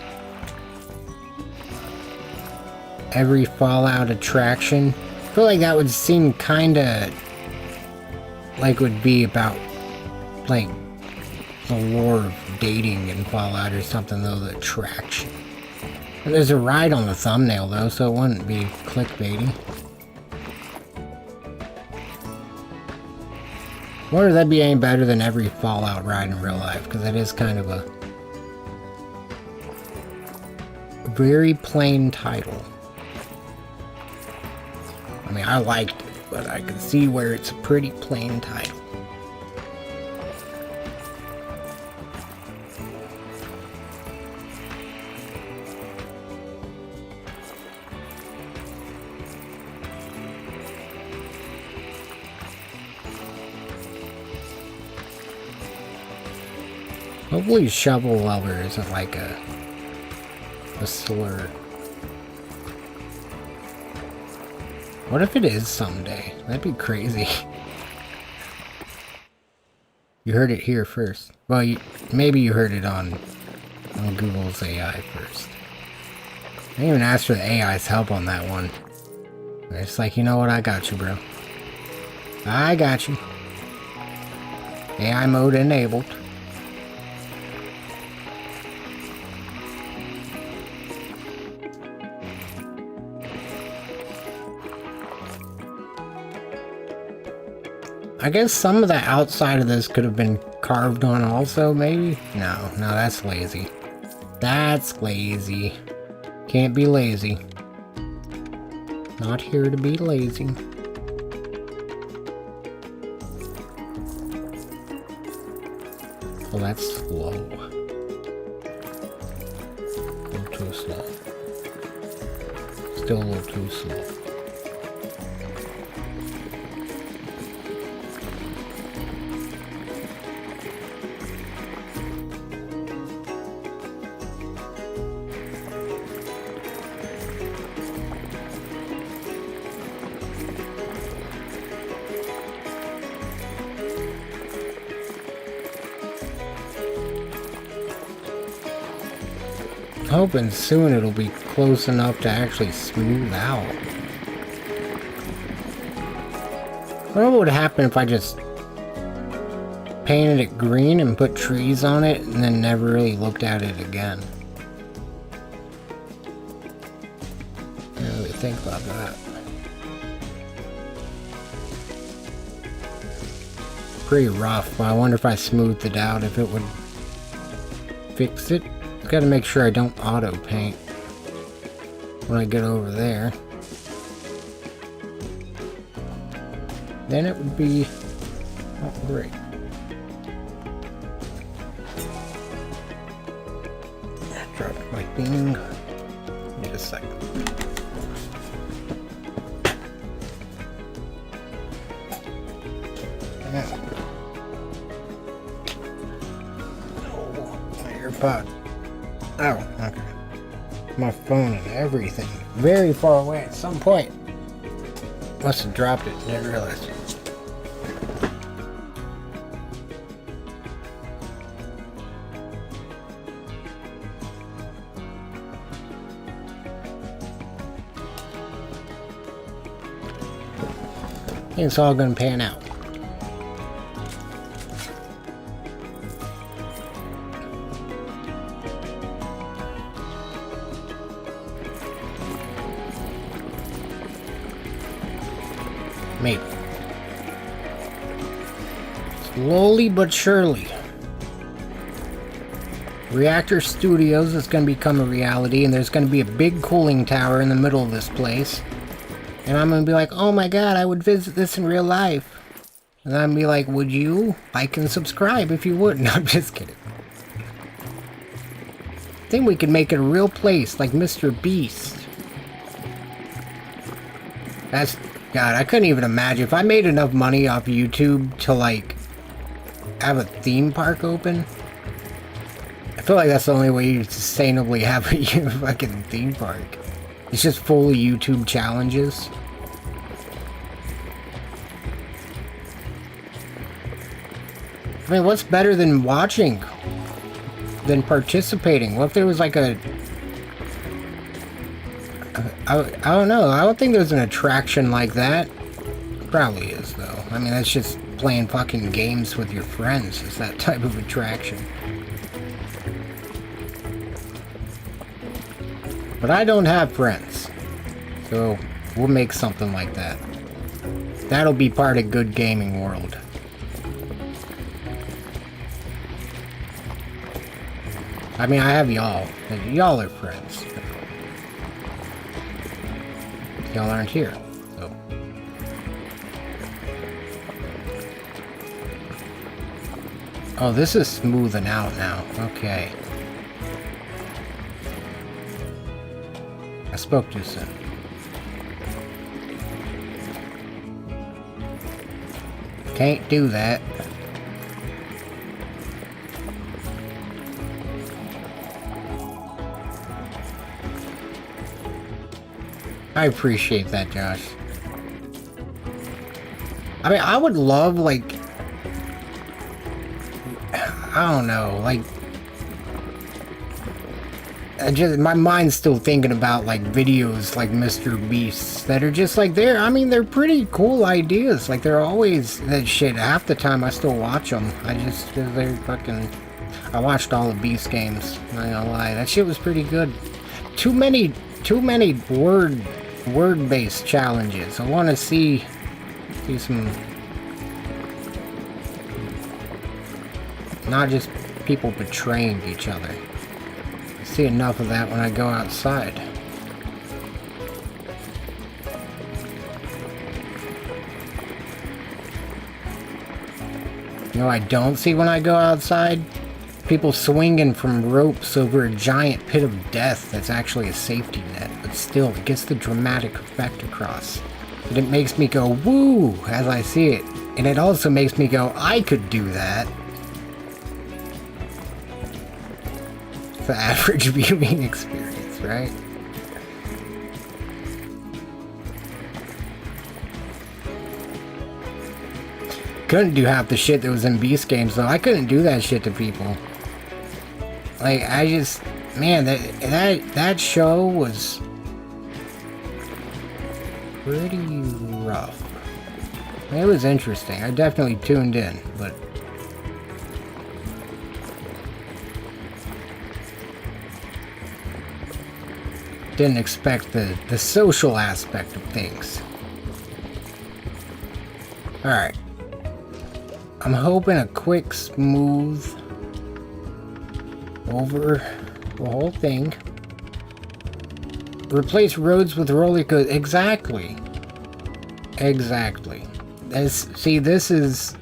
Every Fallout attraction. I feel like that would seem kinda like would be about, like, the lore of dating in Fallout or something, though, the attraction. And there's a ride on the thumbnail, though, so it wouldn't be clickbaity. I wonder if that'd be any better than every Fallout ride in real life, because that is kind of a very plain title. I mean, I liked it, but I can see where it's a pretty plain title. Hopefully shovel lover isn't like a slur. What if it is someday? That'd be crazy. You heard it here first. Well, maybe you heard it on on Google's AI first. I didn't even ask for the AI's help on that one. It's like, you know what, I got you, bro. I got you. AI mode enabled. I guess some of the outside of this could have been carved on also, maybe? No, that's lazy. That's lazy. Can't be lazy. Not here to be lazy. Well, that's slow. A little too slow. Still a little too slow. Hoping soon it'll be close enough to actually smooth out. I wonder what would happen if I just painted it green and put trees on it and then never really looked at it again. I didn't really think about that. Pretty rough, but I wonder if I smoothed it out if it would fix it. Gotta make sure I don't auto paint when I get over there. Then it would be great. Drop my thing. Wait a second. Yeah. Oh, my AirPod. Oh, okay. My phone and everything. Very far away at some point. Must have dropped it, didn't realize. I think it's all gonna pan out. Maybe. Slowly but surely. Reactor Studios is going to become a reality, and there's going to be a big cooling tower in the middle of this place. And I'm going to be like, oh my god, I would visit this in real life. And I'm going to be like, would you? Like and subscribe if you would. No, I'm just kidding. I think we could make it a real place, like Mr. Beast. That's... God, I couldn't even imagine if I made enough money off YouTube to, like, have a theme park open. I feel like that's the only way you sustainably have a fucking theme park. It's just full of YouTube challenges. I mean, what's better than watching than participating? What if there was like a... I don't know. I don't think there's an attraction like that. Probably is, though. I mean, that's just playing fucking games with your friends. It's that type of attraction. But I don't have friends. So, we'll make something like that. That'll be part of Good Gaming World. I mean, I have y'all. Y'all are friends. Y'all aren't here, so. Oh, this is smoothing out now. Okay. I spoke too soon. Can't do that. I appreciate that, Josh. I mean, I would love, like... I don't know, like... my mind's still thinking about like videos like Mr. Beast's that are just like I mean, they're pretty cool ideas. Like they're always that shit. Half the time I still watch them. They're fucking. I watched all the Beast games. I'm not gonna lie, that shit was pretty good. Too many word-based challenges. I want to see some, not just people betraying each other. I see enough of that when I go outside. You know, I don't see when I go outside. People swinging from ropes over a giant pit of death that's actually a safety net, but still, it gets the dramatic effect across. And it makes me go, woo, as I see it. And it also makes me go, I could do that. It's the average viewing experience, right? Couldn't do half the shit that was in Beast games, though. I couldn't do that shit to people. Like, I just, man, that show was pretty rough. It was interesting. I definitely tuned in, but didn't expect the social aspect of things. Alright. I'm hoping a quick, smooth over the whole thing. Replace roads with roller coasters. Exactly. Exactly. See, this is...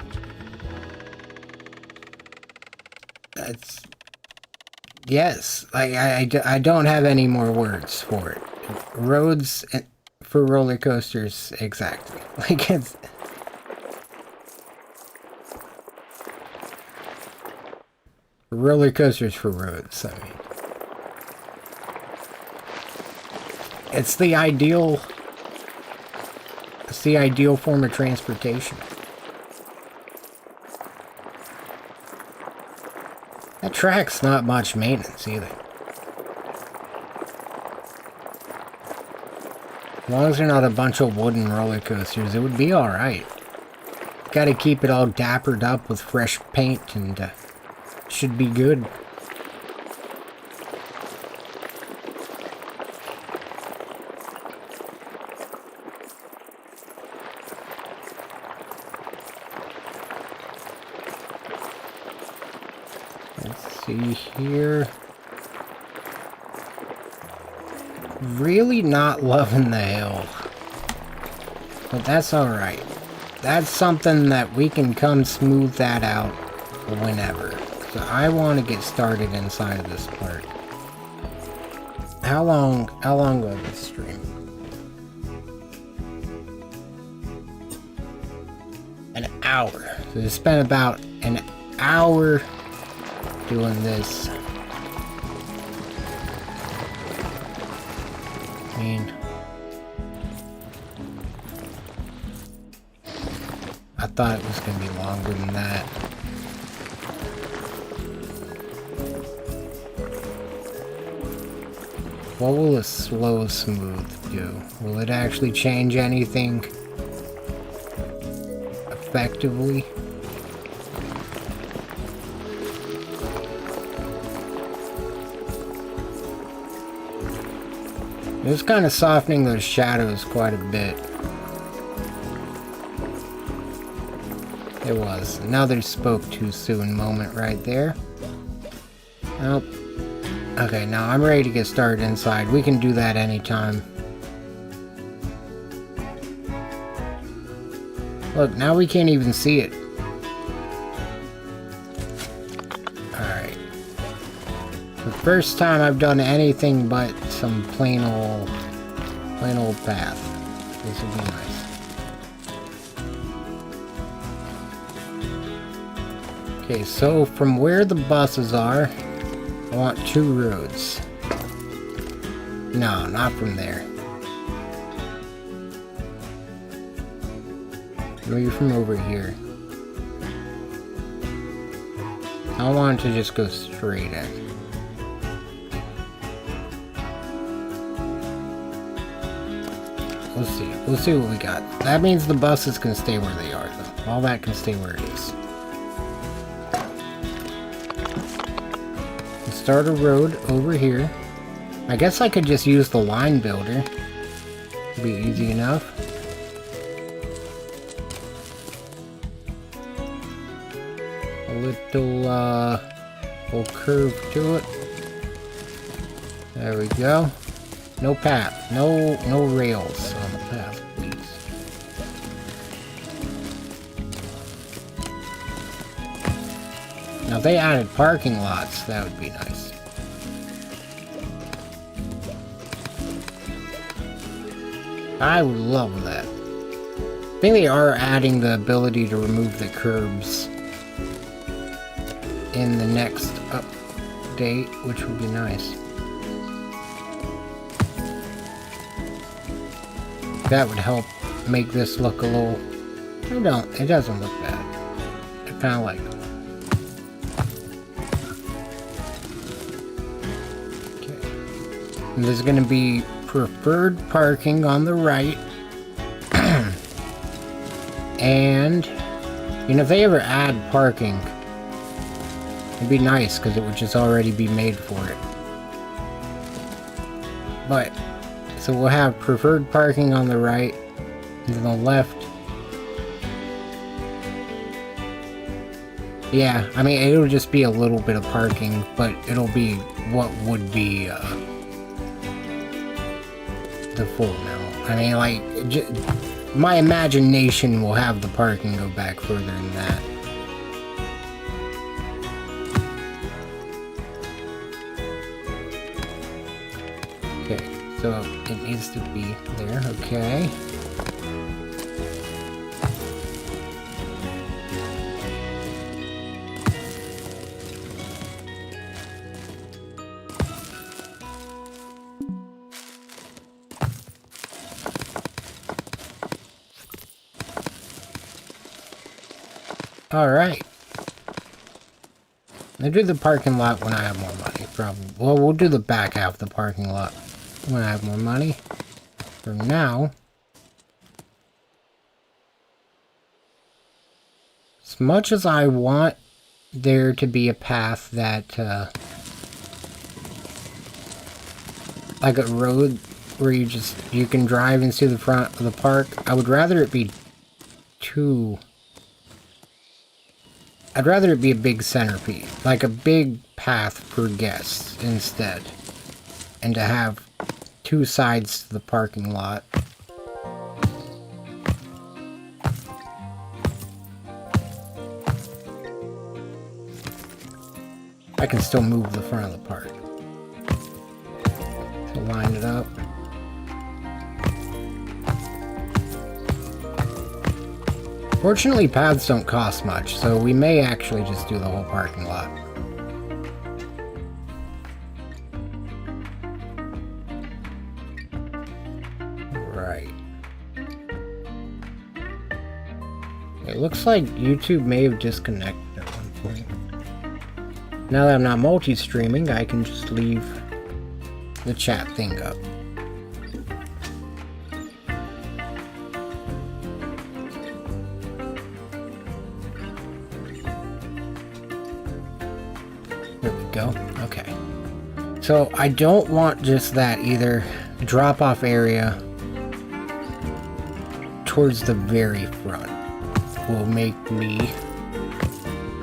That's... Yes. I don't have any more words for it. Roads for roller coasters. Exactly. Like, it's... Roller coasters for roads, I mean. It's the ideal form of transportation. That track's not much maintenance either. As long as they're not a bunch of wooden roller coasters, it would be alright. Gotta keep it all dappered up with fresh paint and should be good. Let's see here. Really not loving the hill. But that's alright. That's something that we can come smooth that out whenever. So I want to get started inside of this part. How long will this stream? An hour. So we spent about an hour doing this. I mean, I thought it was going to be longer than that. What will a slow smooth do? Will it actually change anything effectively? It was kind of softening those shadows quite a bit. It was. Another spoke too soon moment right there. Nope. Okay, now I'm ready to get started inside. We can do that anytime. Look, now we can't even see it. Alright. The first time I've done anything but some plain old path. This will be nice. Okay, so from where the buses are, I want 2 roads. No, not from there. Maybe from over here. I want to just go straight in. Let's see. We'll see what we got. That means the buses can stay where they are, though. All that can stay where it is. Let's start a road over here. I guess I could just use the line builder. It'd be easy enough. A little curve to it. There we go. No path. No rails on the path, please. Now if they added parking lots, that would be nice. I would love that. I think they are adding the ability to remove the curbs in the next update, which would be nice. That would help make this look a little... It doesn't look bad. I kind of like it. Okay. And there's going to be preferred parking on the right. And, you know, if they ever add parking, it'd be nice because it would just already be made for it. But, so we'll have preferred parking on the right, and on the left. Yeah, I mean, it'll just be a little bit of parking, but it'll be what would be the full amount. I mean, like, my imagination will have the parking go back further than that. Okay, so it needs to be there, okay. Alright. I'll do the parking lot when I have more money, probably. Well, we'll do the back half of the parking lot when I have more money. For now, as much as I want there to be a path that, like a road where you can drive into the front of the park, I would rather it be I'd rather it be a big centerpiece, like a big path per guest instead, and to have two sides to the parking lot. I can still move the front of the park. So line it up. Fortunately, paths don't cost much, so we may actually just do the whole parking lot. Right. It looks like YouTube may have disconnected at one point. Now that I'm not multi-streaming, I can just leave the chat thing up. There we go. Okay. So I don't want just that either. Drop-off area towards the very front will make me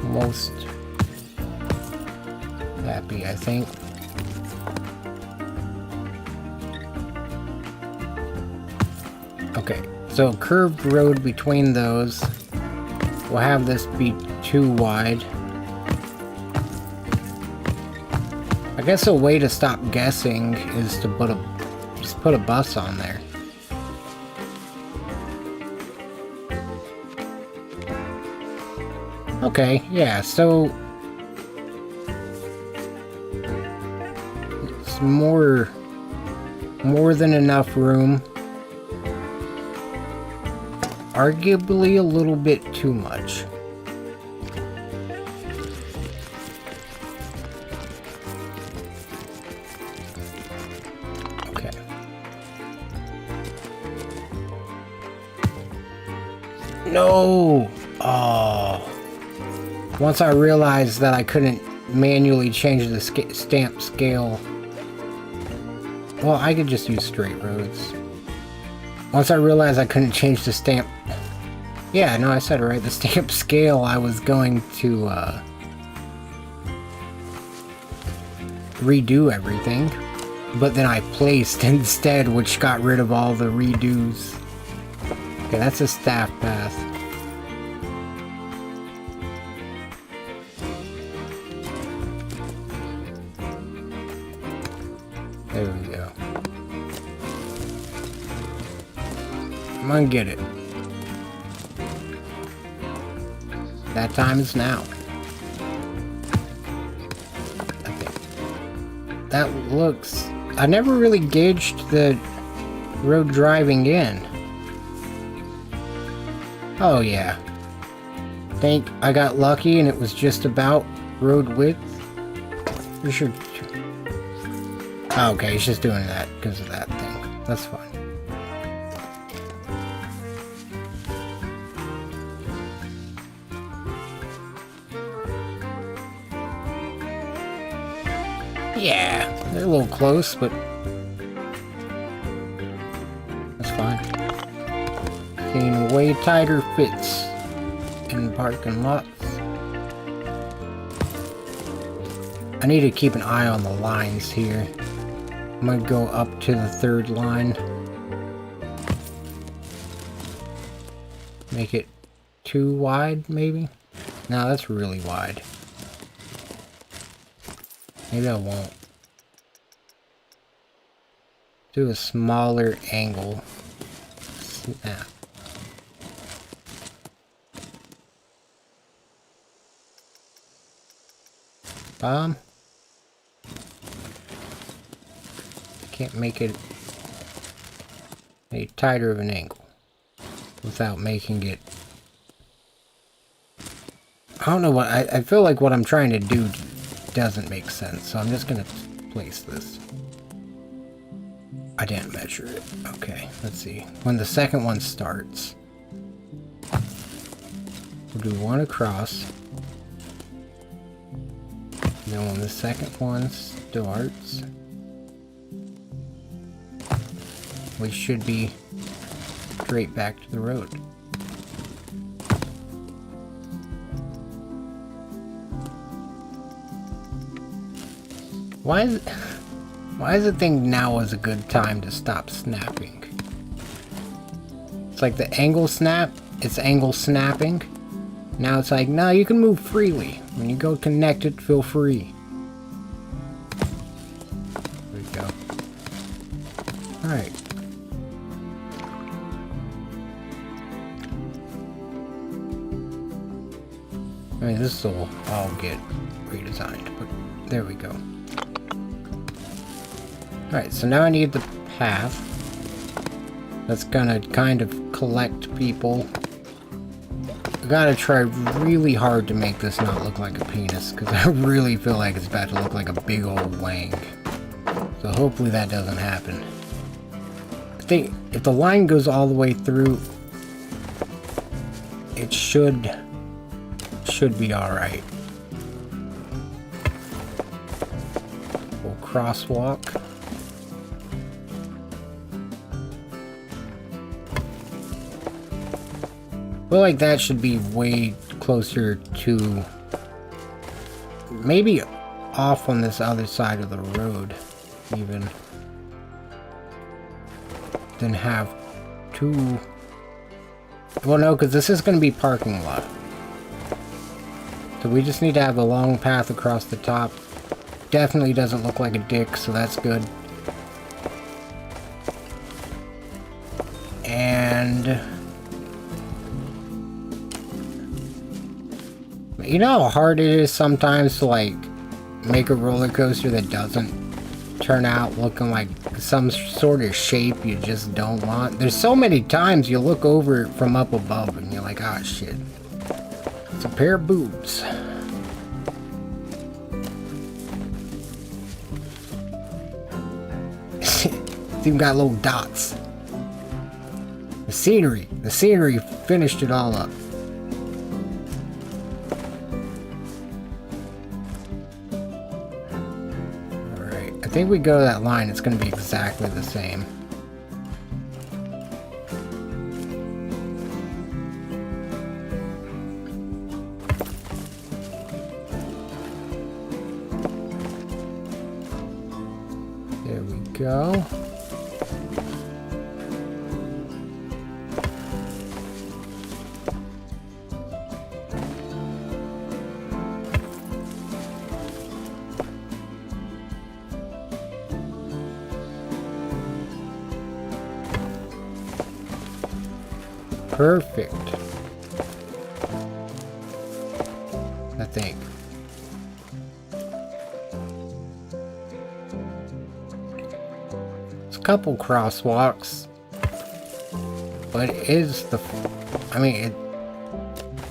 most happy, I think. Okay, so curved road between those. We'll have this be too wide. I guess a way to stop guessing is to just put a bus on there. Okay, yeah, so it's more than enough room. Arguably a little bit too much. No! Oh. Once I realized that I couldn't manually change the stamp scale. Well, I could just use straight roads. Once I realized I couldn't change the stamp... Yeah, no, I said it right. The stamp scale, I was going to redo everything. But then I placed instead, which got rid of all the redos. Okay, that's a staff path. There we go. I'm gonna get it. That time is now. I think. That looks... I never really gauged the road driving in. Oh yeah. Think I got lucky and it was just about road width. We should... Oh, okay, he's just doing that because of that thing. That's fine. Yeah, they're a little close, but that's fine. Seeing way tighter fits in parking lots. I need to keep an eye on the lines here. I'm gonna go up to the third line. Make it too wide, maybe? No, that's really wide. Maybe I won't. Do a smaller angle. Snap. Can't make it a tighter of an angle without making it... I don't know what... I feel like what I'm trying to do doesn't make sense, so I'm just gonna place this. I didn't measure it. Okay, let's see. When the second one starts, we'll do one across. Then when the second one starts, we should be straight back to the road. Why is it think now is a good time to stop snapping? It's like the angle snap, it's angle snapping. Now it's like, no, you can move freely. When you go connected, feel free. There we go. Alright. I mean, this will all get redesigned, but there we go. Alright, so now I need the path that's gonna kind of collect people. I gotta try really hard to make this not look like a penis, because I really feel like it's about to look like a big old wang. So hopefully that doesn't happen. I think if the line goes all the way through, it should be alright. We'll crosswalk. I feel like that should be way closer to... maybe off on this other side of the road, even. Then have two... Well, no, because this is going to be parking lot. So we just need to have a long path across the top. Definitely doesn't look like a dick, so that's good. And... you know how hard it is sometimes to, like, make a roller coaster that doesn't turn out looking like some sort of shape you just don't want? There's so many times you look over it from up above and you're like, ah, shit. It's a pair of boobs. It's even got little dots. The scenery finished it all up. Alright, I think we go to that line, it's gonna be exactly the same. There we go. Perfect. I think. There's a couple crosswalks, but it is the... I mean,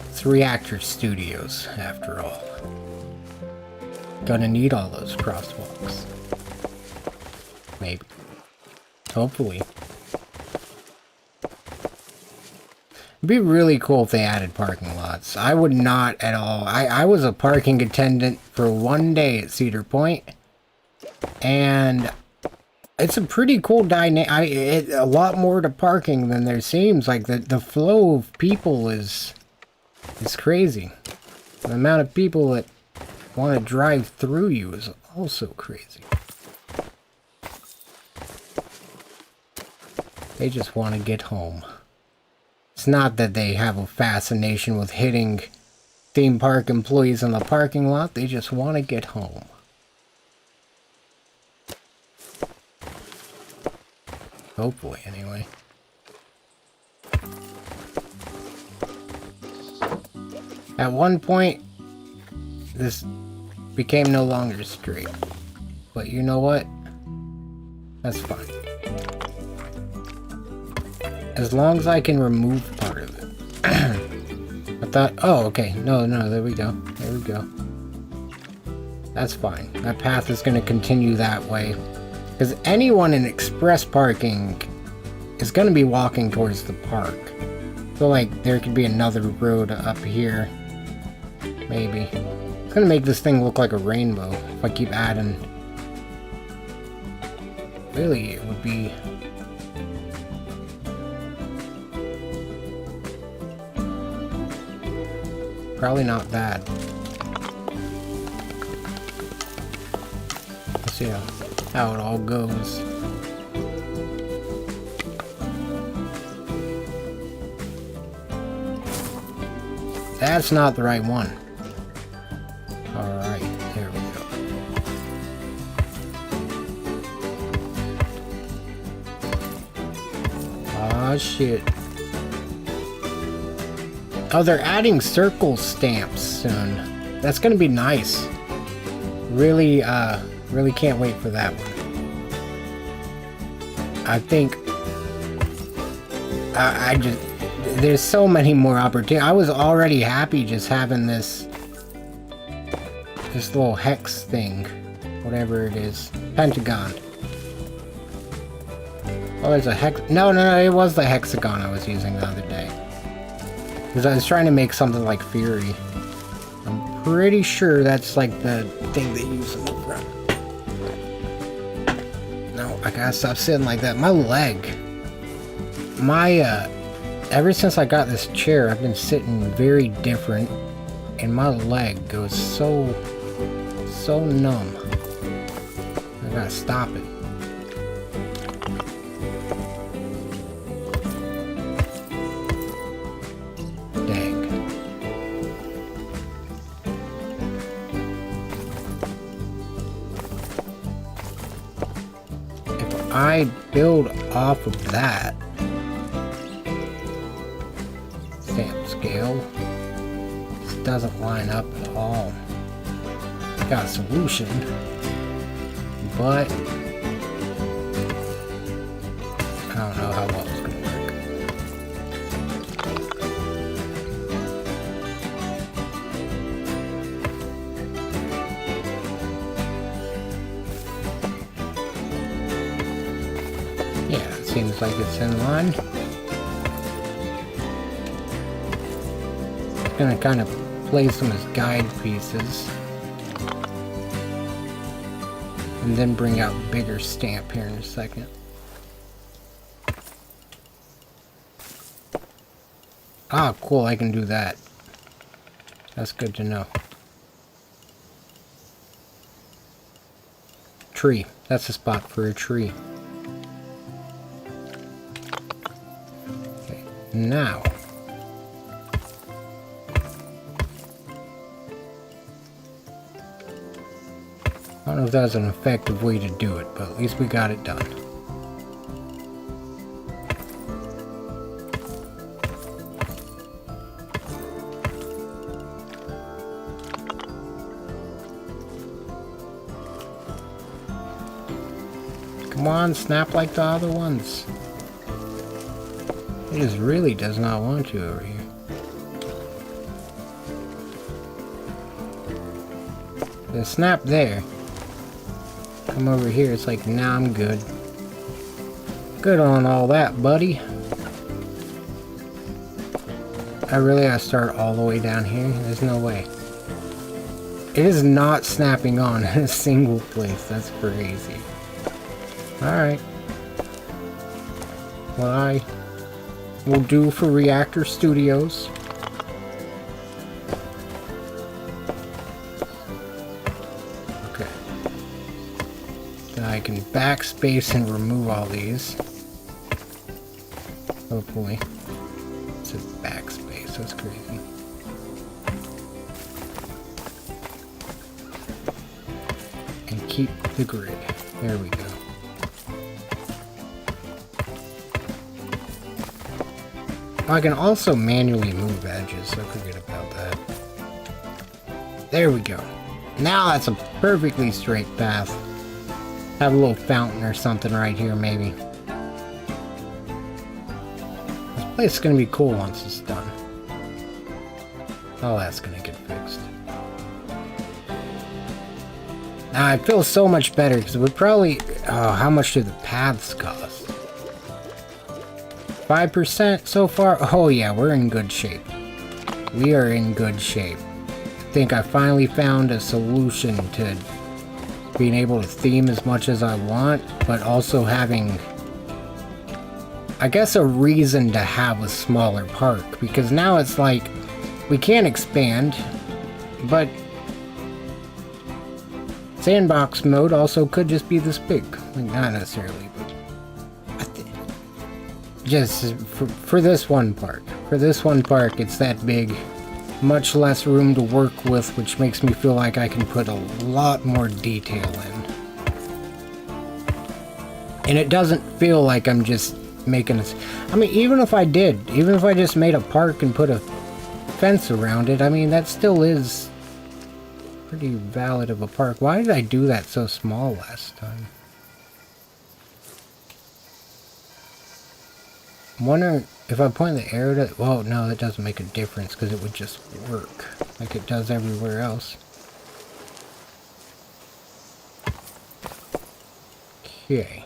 it's Reactor Studios, after all. Gonna need all those crosswalks. Maybe. Hopefully. It'd be really cool if they added parking lots. I would not at all. I was a parking attendant for one day at Cedar Point, and it's a pretty cool dynamic. A lot more to parking than there seems. Like the flow of people is crazy. The amount of people that want to drive through you is also crazy. They just want to get home. It's not that they have a fascination with hitting theme park employees in the parking lot. They just want to get home. Hopefully, anyway. At one point, this became no longer straight. But you know what? That's fine. As long as I can remove part of it. I thought, oh, okay. No, there we go. There we go. That's fine. That path is going to continue that way. Because anyone in express parking is going to be walking towards the park. So, like, there could be another road up here. Maybe. It's going to make this thing look like a rainbow if I keep adding. Really, it would be... probably not bad. Let's see how it all goes. That's not the right one. Alright, there we go. Aw, shit. Oh, they're adding circle stamps soon. That's gonna be nice. Really, really can't wait for that one. I think... I just... there's so many more opportunities. I was already happy just having this little hex thing. Whatever it is. Pentagon. Oh, there's a hex... No, it was the hexagon I was using the other day. Because I was trying to make something like Fury. I'm pretty sure that's like the thing they use in the front. No, I gotta stop sitting like that. My leg. Ever since I got this chair, I've been sitting very different. And my leg goes so numb. I gotta stop it. I build off of that stamp scale. This doesn't line up at all. Got a solution, but I don't know how well it's gonna work. Yeah, it seems like it's in line. gonna kind of place them as guide pieces. And then bring out bigger stamp here in a second. Ah, cool, I can do that. That's good to know. Tree. That's the spot for a tree. Okay, now. I don't know if that's an effective way to do it, but at least we got it done. Come on, snap like the other ones. It just really does not want to over here. The snap there. Come over here, it's like, nah, I'm good. Good on all that, buddy. I really gotta start all the way down here? There's no way. It is not snapping on in a single place. That's crazy. Alright. What I will do for Reactor Studios. Okay. Then I can backspace and remove all these. Hopefully. It's a backspace. That's crazy. And keep the grid. There we go. I can also manually move edges, so forget about that. There we go. Now that's a perfectly straight path. Have a little fountain or something right here, maybe. This place is gonna be cool once it's done. Oh, that's gonna get fixed. Now I feel so much better because it would probably... Oh, how much do the paths cost? 5% so far? Oh yeah, we're in good shape. We are in good shape. I think I finally found a solution to being able to theme as much as I want, but also having, I guess, a reason to have a smaller park. Because now it's like, we can't expand, but sandbox mode also could just be this big. Like, not necessarily, but just for this one park. For this one park, it's that big. Much less room to work with, which makes me feel like I can put a lot more detail in. And it doesn't feel like I'm just making a... I mean, even if I just made a park and put a fence around it, I mean, that still is pretty valid of a park. Why did I do that so small last time? I'm wondering if I point the arrow to... Well, no, that doesn't make a difference because it would just work like it does everywhere else. Okay.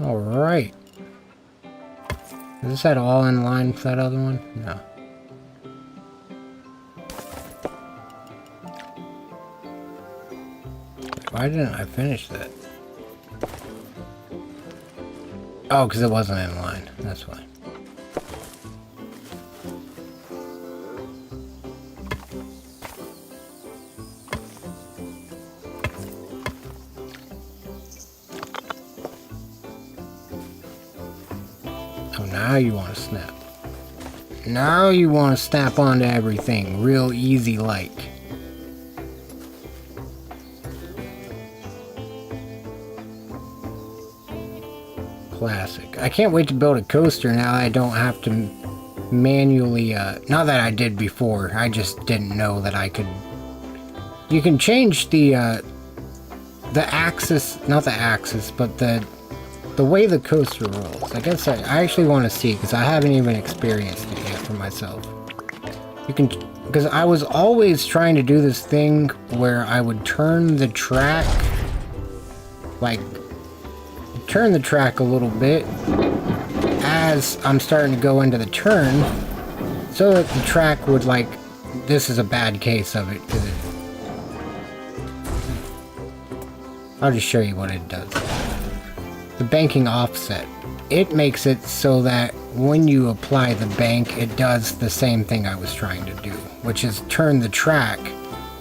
Alright. Is this at all in line with that other one? No. Why didn't I finish that? Oh, because it wasn't in line. That's why. Oh, now you want to snap. Now you want to snap onto everything. Real easy like. Classic. I can't wait to build a coaster now that I don't have to manually, not that I did before, I just didn't know that I could. You can change the axis, not the axis, but the way the coaster rolls. I guess I actually want to see, because I haven't even experienced it yet for myself. You can, because I was always trying to do this thing where I would turn the track, like, turn the track a little bit as I'm starting to go into the turn, so that the track would, like, this is a bad case of it, because I'll just show you what it does. The banking offset. It makes it so that when you apply the bank, it does the same thing I was trying to do, which is turn the track,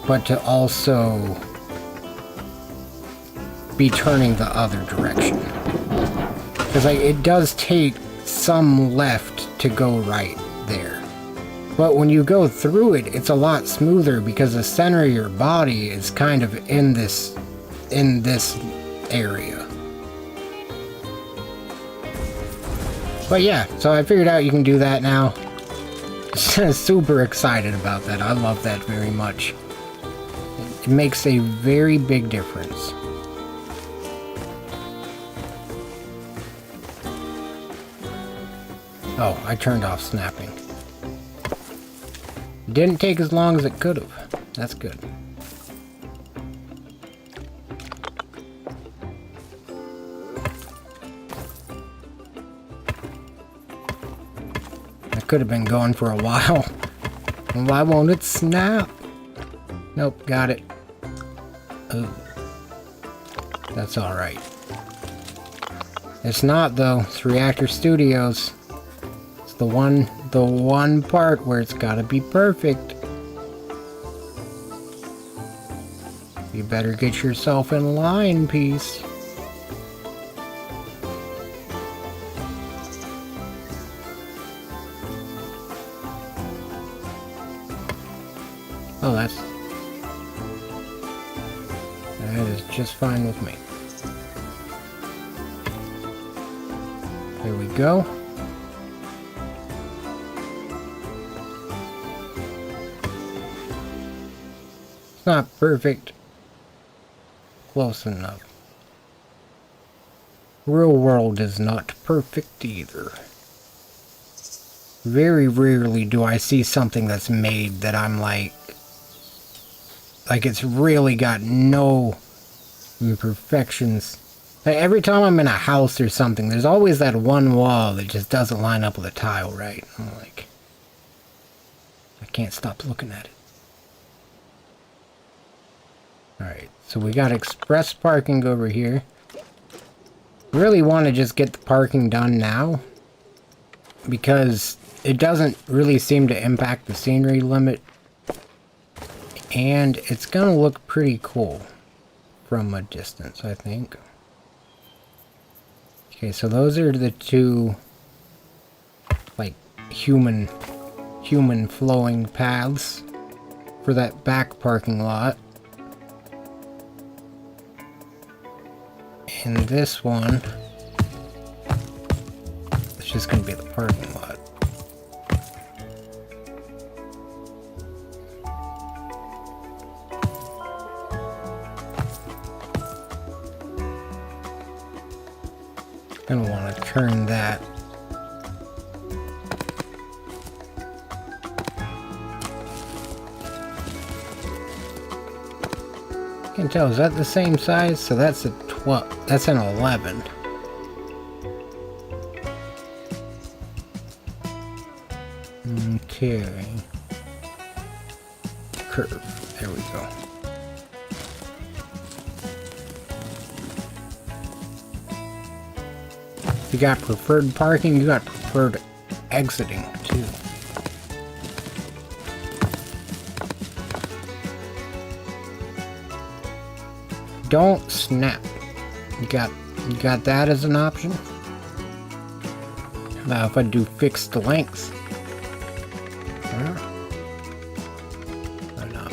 but to also be turning the other direction. Because like, it does take some left to go right there. But when you go through it, it's a lot smoother because the center of your body is kind of in this area. But yeah, so I figured out you can do that now. Super excited about that. I love that very much. It makes a very big difference. Oh, I turned off snapping. Didn't take as long as it could have. That's good. Could have been going for a while. Why won't it snap? Nope, got it. Oh, that's all right. It's not though. It's Reactor Studios. It's the one part where it's got to be perfect. You better get yourself in line, piece. Oh, that is just fine with me. There we go. It's not perfect. Close enough. Real world is not perfect either. Very rarely do I see something that's made that I'm like it's really got no imperfections. Like every time I'm in a house or something, there's always that one wall that just doesn't line up with a tile right. I'm like, I can't stop looking at it. Alright, so we got express parking over here. Really want to just get the parking done now, because it doesn't really seem to impact the scenery limit. And it's gonna look pretty cool from a distance, I think. Okay, so those are the two, like, human flowing paths for that back parking lot. And this one, it's just gonna be the parking lot. Gonna want to turn that. Can't tell, is that the same size? So that's a 12, that's an 11. Okay. Curve, there we go. You got preferred parking, you got preferred exiting too. Don't snap. You got that as an option. Now if I do fixed length. Or not.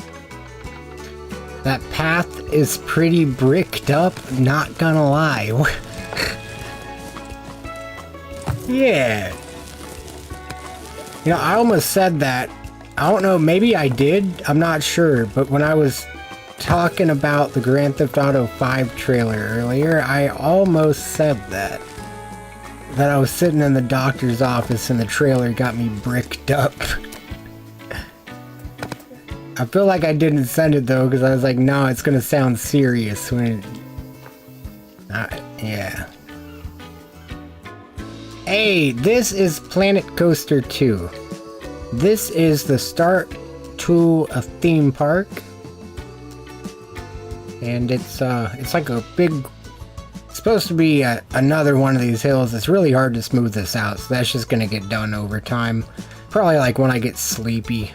That path is pretty bricked up, not gonna lie. Yeah. You know, I almost said that. I don't know, maybe I did. I'm not sure. But when I was talking about the Grand Theft Auto 5 trailer earlier, I almost said that. That I was sitting in the doctor's office and the trailer got me bricked up. I feel like I didn't send it though, because I was like, no, it's gonna sound serious when it... yeah. Hey, this is Planet Coaster 2. This is the start to a theme park. And it's like a big... It's supposed to be another one of these hills. It's really hard to smooth this out, so that's just gonna get done over time. Probably like when I get sleepy.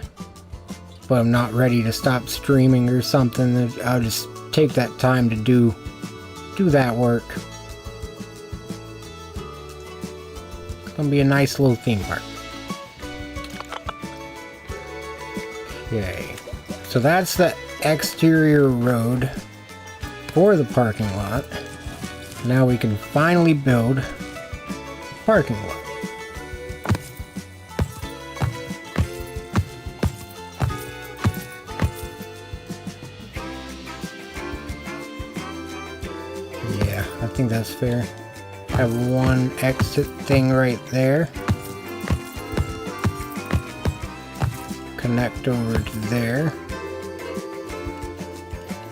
But I'm not ready to stop streaming or something. I'll just take that time to do that work. It's gonna be a nice little theme park. Okay, so that's the exterior road for the parking lot. Now we can finally build a parking lot. Yeah, I think that's fair. Have one exit thing right there. Connect over to there.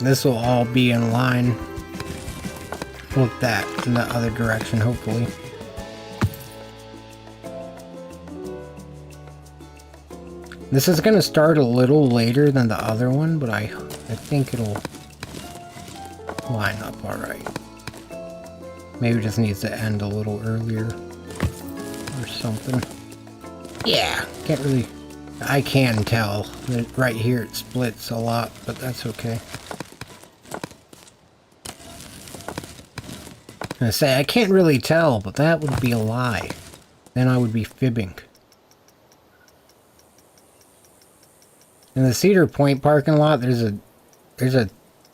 This will all be in line with that in the other direction, hopefully. This is going to start a little later than the other one, but I think it'll line up alright. Maybe it just needs to end a little earlier or something. Yeah, can't really... I can tell that right here it splits a lot, but that's okay. I say I can't really tell, but that would be a lie. Then I would be fibbing. In the Cedar Point parking lot, there's a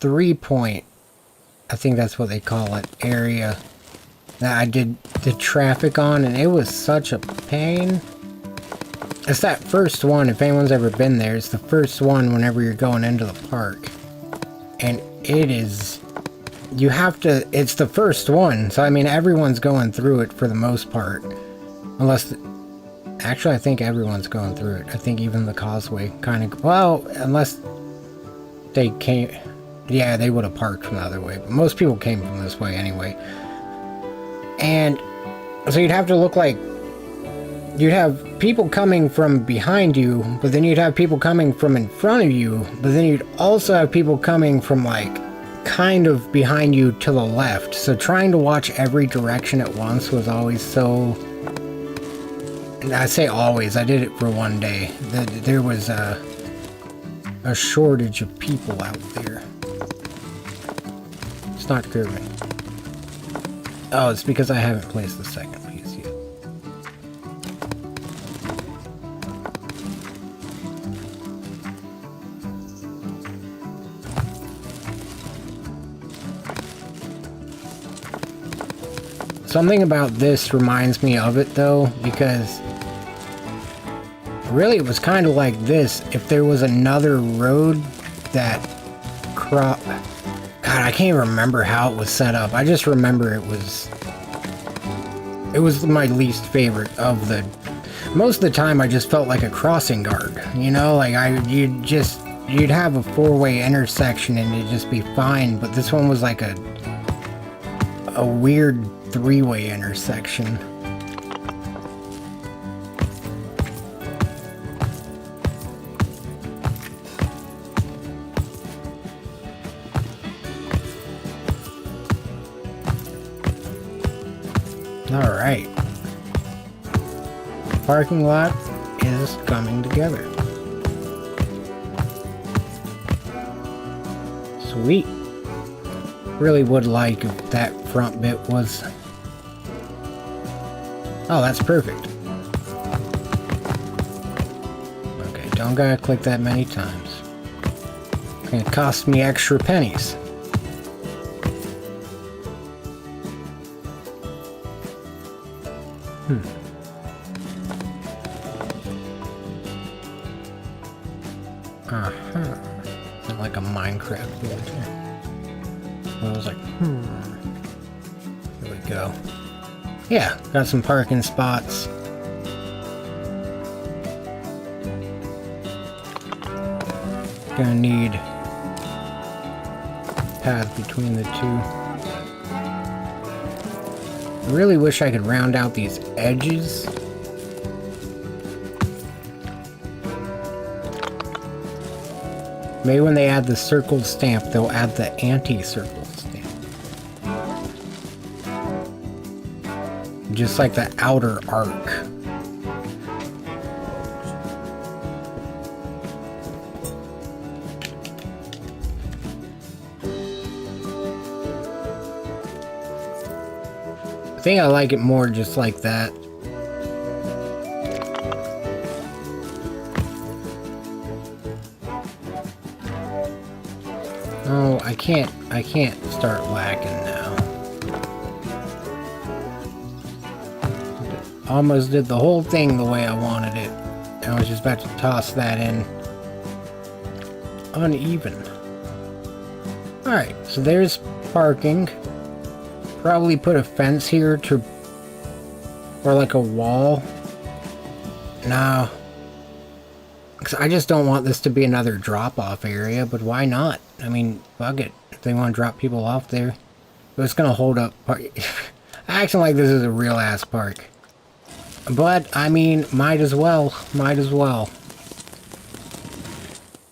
3-point, I think that's what they call it, area that I did the traffic on, and it was such a pain. It's that first one, if anyone's ever been there, it's the first one whenever you're going into the park. And it is... You have to... It's the first one, so I mean everyone's going through it for the most part. Unless... Actually, I think everyone's going through it. I think even the causeway kind of... Well, unless they came... Yeah, they would have parked from the other way. But most people came from this way anyway. And so you'd have to look like... You'd have people coming from behind you, but then you'd have people coming from in front of you, but then you'd also have people coming from, like, kind of behind you to the left. So trying to watch every direction at once was always so... And I say always, I did it for one day. There was a shortage of people out there. It's not curving. Oh, it's because I haven't placed the second piece yet. Something about this reminds me of it though, because really it was kind of like this if there was another road that God, I can't remember how it was set up. I just remember it was my least favorite of the... Most of the time I just felt like a crossing guard, you know, like you'd have a 4-way intersection and it'd just be fine, but this one was like a weird 3-way intersection. Alright. Parking lot is coming together. Sweet. Really would like if that front bit was... Oh, that's perfect. Okay, don't gotta click that many times. It's gonna cost me extra pennies. Like a Minecraft villager. I was like, Here we go. Yeah, got some parking spots. Gonna need path between the two. I really wish I could round out these edges. Maybe when they add the circle stamp, they'll add the anti-circle stamp. Just like the outer arc. I think I like it more just like that. Oh, I can't start whacking now. Almost did the whole thing the way I wanted it. I was just about to toss that in. Uneven. Alright, so there's parking. Probably put a fence here to, or like a wall. No. Because I just don't want this to be another drop-off area, but why not? I mean, fuck it. If they want to drop people off there. But it's going to hold up. Acting like this is a real-ass park. But, I mean, might as well. Might as well.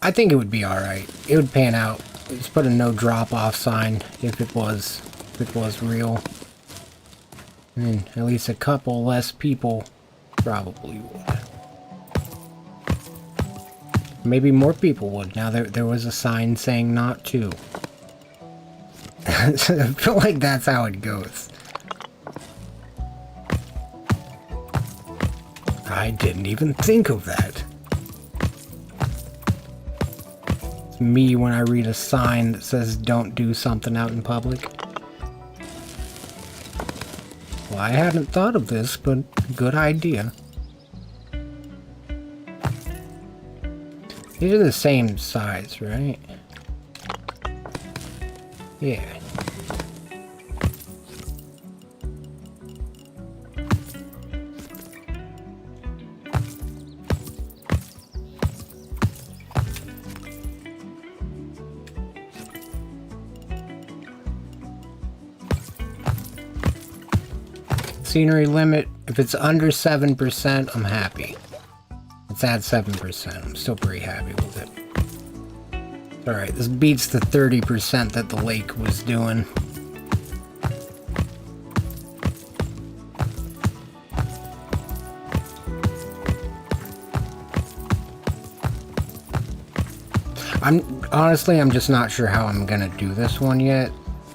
I think it would be alright. It would pan out. Just put a no drop-off sign if it was real. And at least a couple less people probably would. Maybe more people would. Now there was a sign saying not to. I feel like that's how it goes. I didn't even think of that. It's me when I read a sign that says don't do something out in public. Well, I hadn't thought of this, but good idea. These are the same size, right? Yeah. Scenery limit, if it's under 7%, I'm happy. Let's add 7%. I'm still pretty happy with it. Alright, this beats the 30% that the lake was doing. I'm just not sure how I'm gonna do this one yet.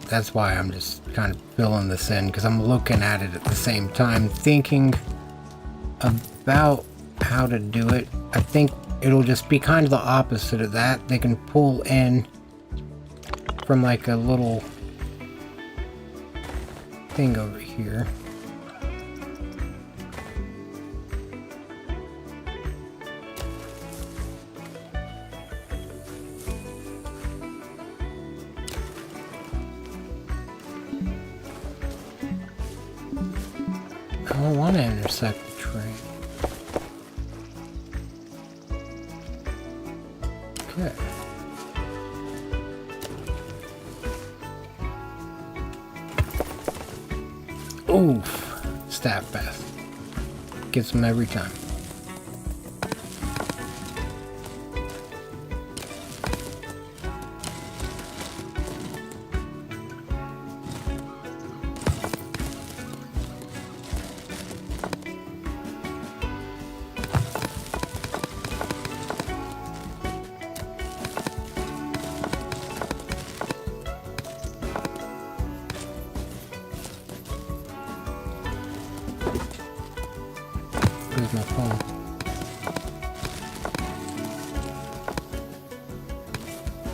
That's why I'm just kind of filling this in, because I'm looking at it at the same time, thinking about how to do it. I think it'll just be kind of the opposite of that. They can pull in from like a little thing over here. I don't want to intersect the train. Okay. Oof. Staff bath. Gets them every time. Where's my phone?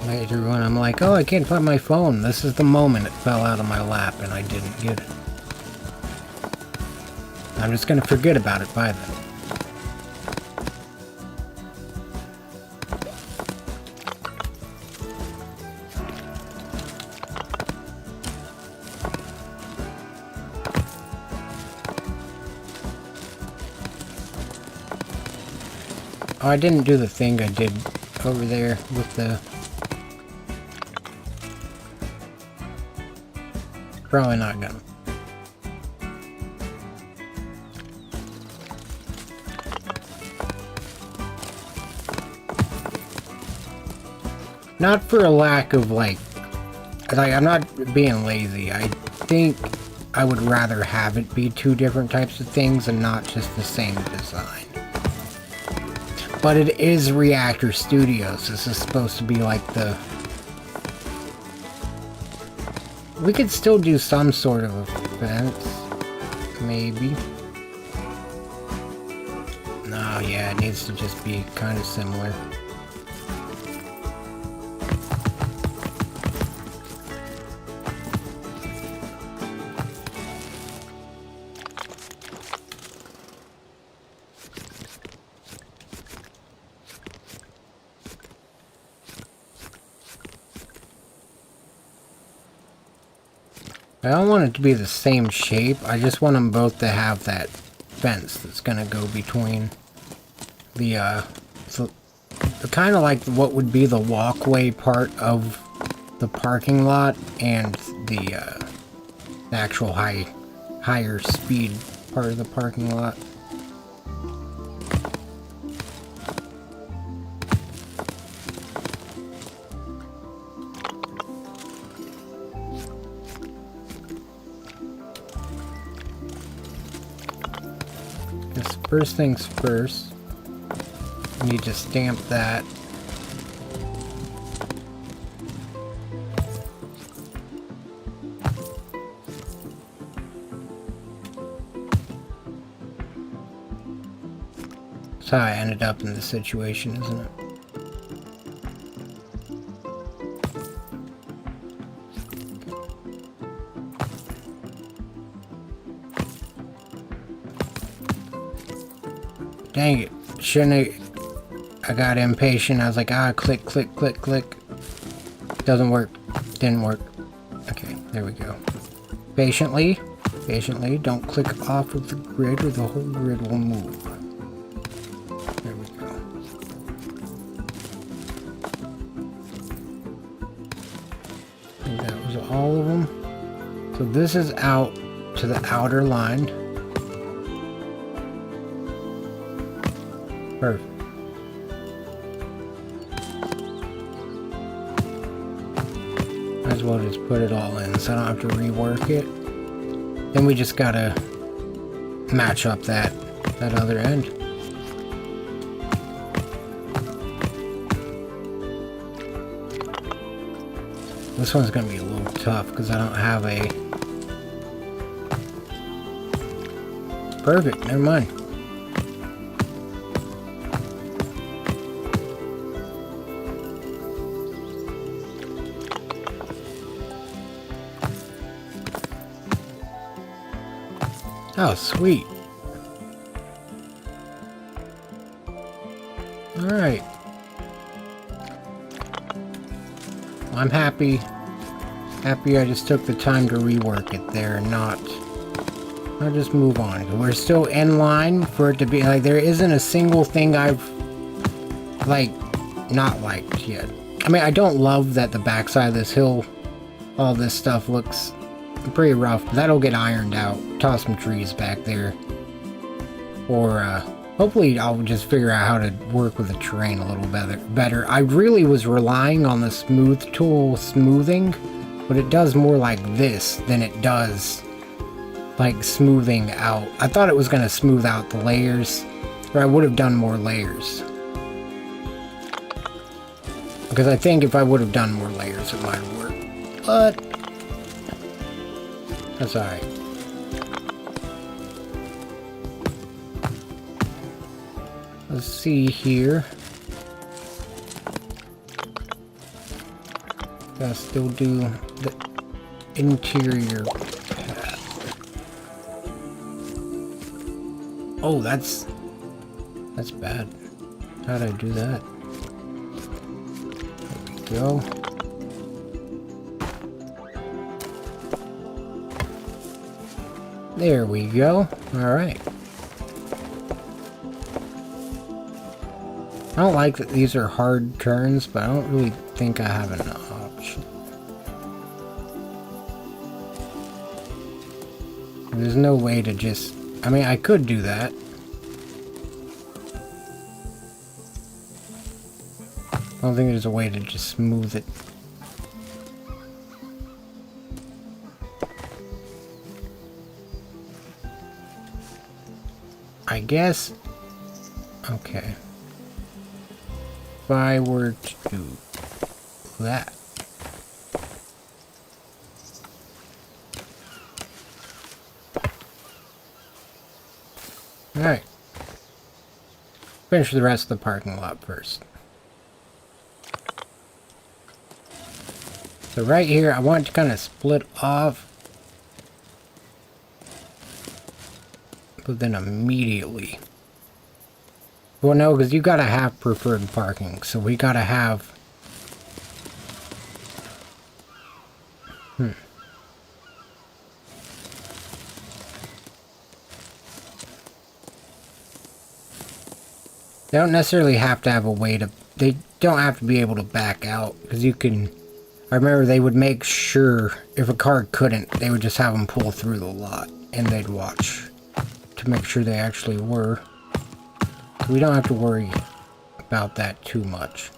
Later on, I'm like, oh, I can't find my phone. This is the moment it fell out of my lap and I didn't get it. I'm just gonna forget about it by then. Oh, I didn't do the thing I did over there with the... Probably not gonna. Not for a lack of like I'm not being lazy. I think I would rather have it be two different types of things and not just the same design. But it is Reactor Studios. This is supposed to be like the... We could still do some sort of a fence. Maybe. No, yeah, it needs to just be kind of similar. I don't want it to be the same shape. I just want them both to have that fence that's gonna go between the kind of like what would be the walkway part of the parking lot and the actual higher speed part of the parking lot. First things first, you need to stamp that. That's how I ended up in this situation, isn't it? Dang it. Shouldn't I got impatient. I was like, click, click, click, click. Doesn't work. Didn't work. Okay, there we go. Patiently. Patiently. Don't click off of the grid or the whole grid will move. There we go. I think that was all of them. So this is out to the outer line. Perfect. Might as well just put it all in so I don't have to rework it. Then we just gotta match up that other end. This one's gonna be a little tough because I don't have a... Perfect, never mind. Oh, sweet. Alright. Well, I'm happy. Happy I just took the time to rework it there and not just move on. We're still in line for it to be like there isn't a single thing I've like not liked yet. I mean, I don't love that the backside of this hill, all this stuff looks pretty rough. That'll get ironed out. Toss some trees back there. Or hopefully I'll just figure out how to work with the terrain a little better. I really was relying on the smooth tool smoothing, but it does more like this than it does like smoothing out. I thought it was going to smooth out the layers, or I would have done more layers. Because I think if I would have done more layers it might have worked. But that's alright. Let's see here. Gotta still do the interior path. Oh, that's bad. How'd I do that? There we go. There we go. Alright. I don't like that these are hard turns, but I don't really think I have an option. There's no way to just... I mean, I could do that. I don't think there's a way to just smooth it. I guess... Okay. If I were to do that. Alright. Finish the rest of the parking lot first. So right here, I want it to kind of split off. But then immediately. Well, no, because you gotta have preferred parking. So we gotta have... They don't necessarily have to have a way to... They don't have to be able to back out. Because you can... I remember they would make sure if a car couldn't, they would just have them pull through the lot. And they'd watch to make sure they actually were. We don't have to worry about that too much.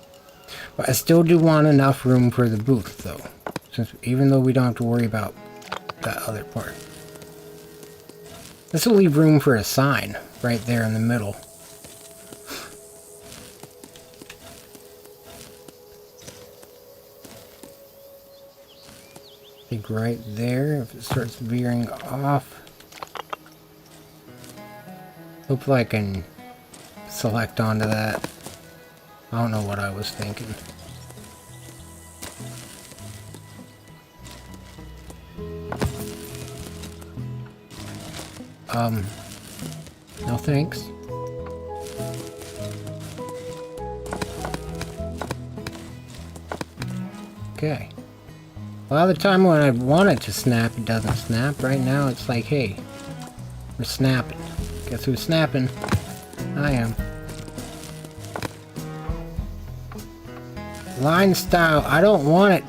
But I still do want enough room for the booth, though. Since even though we don't have to worry about that other part. This will leave room for a sign right there in the middle. I think right there, if it starts veering off. Hopefully I can select onto that. I don't know what I was thinking. No thanks. Okay. A lot of the time when I want it to snap, it doesn't snap. Right now it's like, hey, we're snapping. Guess who's snapping? I am. Line style. I don't want it.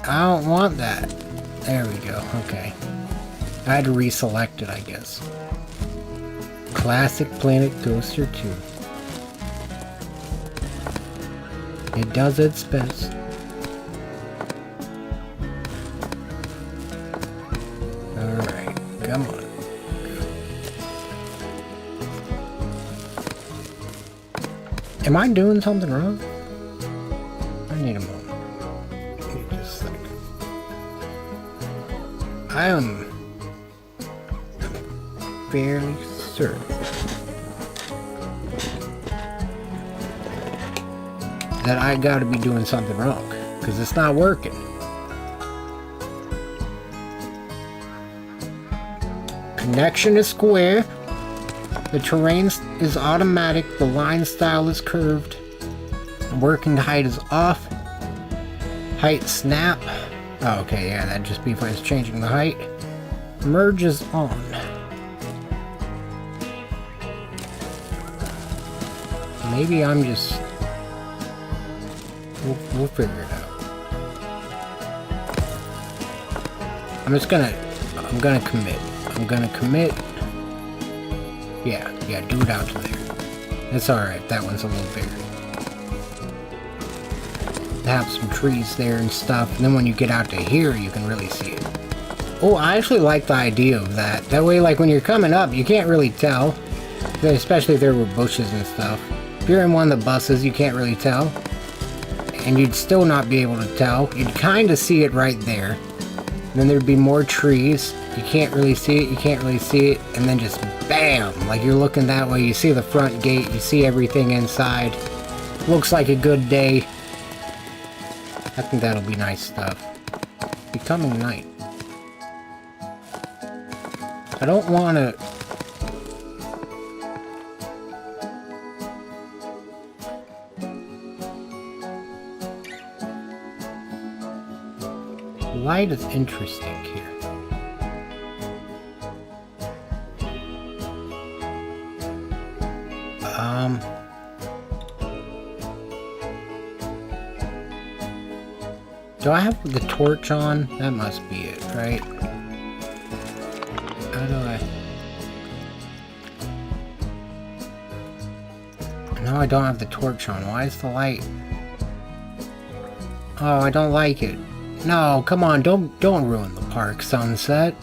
I don't want that. There we go. Okay. I had to reselect it, I guess. Classic Planet Coaster 2. It does its best. Alright, come on. Am I doing something wrong? I need a moment. Give me just a second. I am fairly certain that I gotta be doing something wrong, because it's not working. Connection is square. The terrain is automatic. The line style is curved. Working height is off. Height snap. Oh, okay, yeah, that'd just be if I was changing the height. Merge is on. Maybe I'm just... We'll figure it out. I'm gonna commit. I'm gonna commit. Yeah, do it out to there. It's alright, that one's a little bigger. Have some trees there and stuff, and then when you get out to here, you can really see it. Oh, I actually like the idea of that. That way, like, when you're coming up, you can't really tell. Especially if there were bushes and stuff. If you're in one of the buses, you can't really tell. And you'd still not be able to tell. You'd kind of see it right there. And then there'd be more trees. You can't really see it, you can't really see it. And then just BAM! Like you're looking that way, you see the front gate, you see everything inside. Looks like a good day. I think that'll be nice stuff. Becoming night. I don't want to... Light is interesting here. Do I have the torch on? That must be it, right? How do I... No, I don't have the torch on. Why is the light... Oh, I don't like it. No, come on, don't ruin the park, Sunset.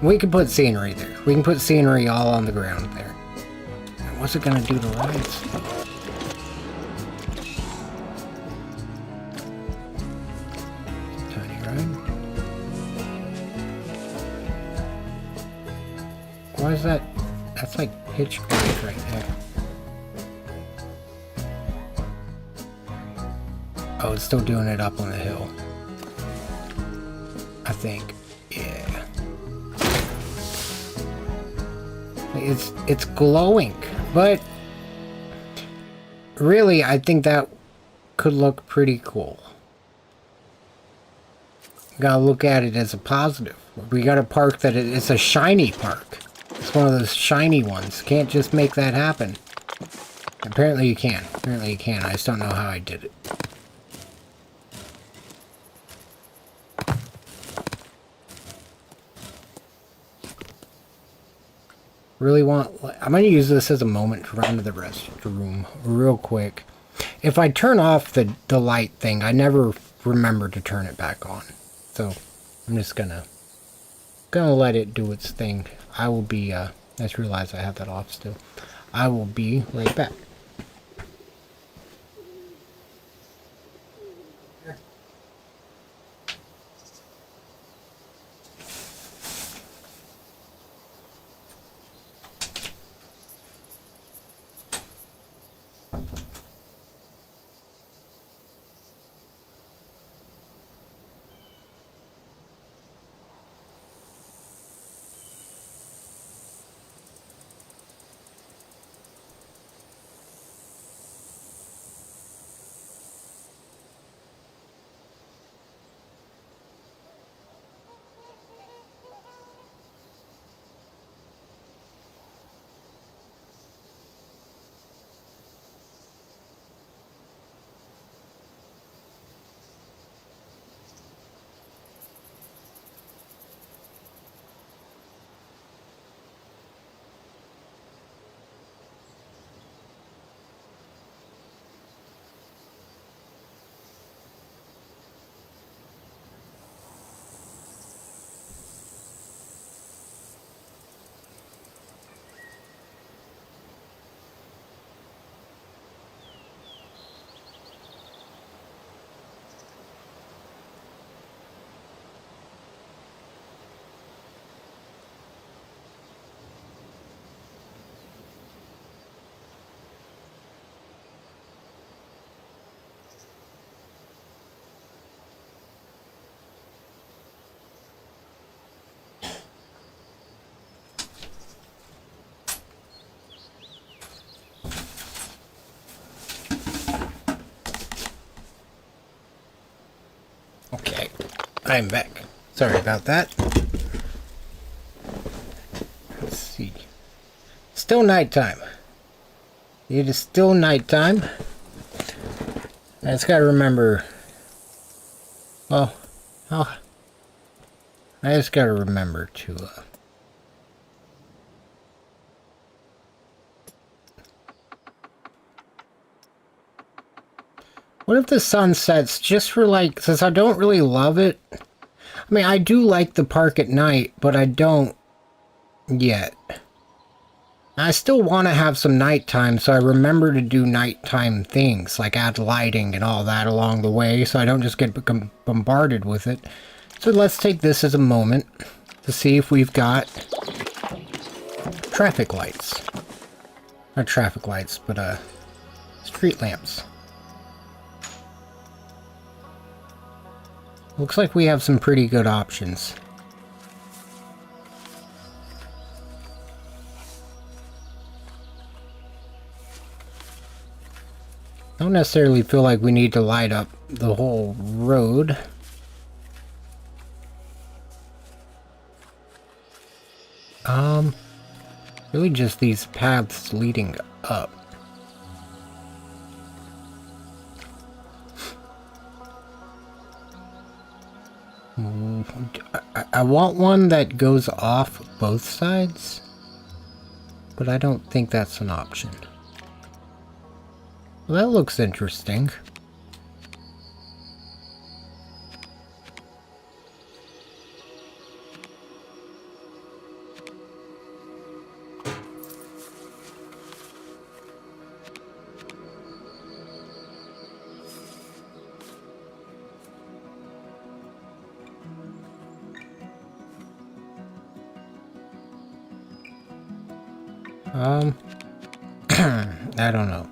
We can put scenery there. We can put scenery all on the ground there. What's it gonna do to lights? Tiny ride. Why is that? That's like pitch black right there. Oh, it's still doing it up on the hill. I think. Yeah. It's glowing, but really I think that could look pretty cool. Gotta look at it as a positive. We got a park that it's a shiny park. It's one of those shiny ones. Can't just make that happen. Apparently you can. Apparently you can. I just don't know how I did it. Really want... I'm going to use this as a moment to run to the restroom real quick. If I turn off the light thing, I never remember to turn it back on. So, I'm just gonna let it do its thing. I will be... I just realized I have that off still. I will be right back. Okay, I'm back. Sorry about that. Let's see. Still nighttime. It is still nighttime. I just gotta remember. Well, I just gotta remember to. What if the sun sets just for like, since I don't really love it. I mean, I do like the park at night, but I don't yet. I still want to have some nighttime, so I remember to do nighttime things, like add lighting and all that along the way, so I don't just get bombarded with it. So let's take this as a moment to see if we've got traffic lights. Not traffic lights, but street lamps. Looks like we have some pretty good options. Don't necessarily feel like we need to light up the whole road. Really just these paths leading up. I want one that goes off both sides, but I don't think that's an option. Well, that looks interesting. I don't know.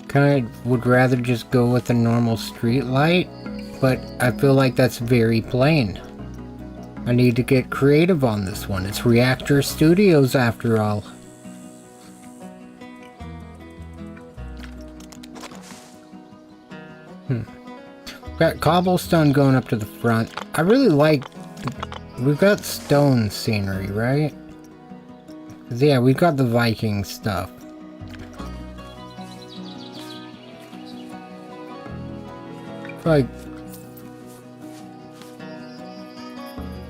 Kinda would rather just go with a normal street light, but I feel like that's very plain. I need to get creative on this one. It's Reactor Studios after all. Got cobblestone going up to the front. I really like... We've got stone scenery, right? Yeah, we've got the Viking stuff. Like...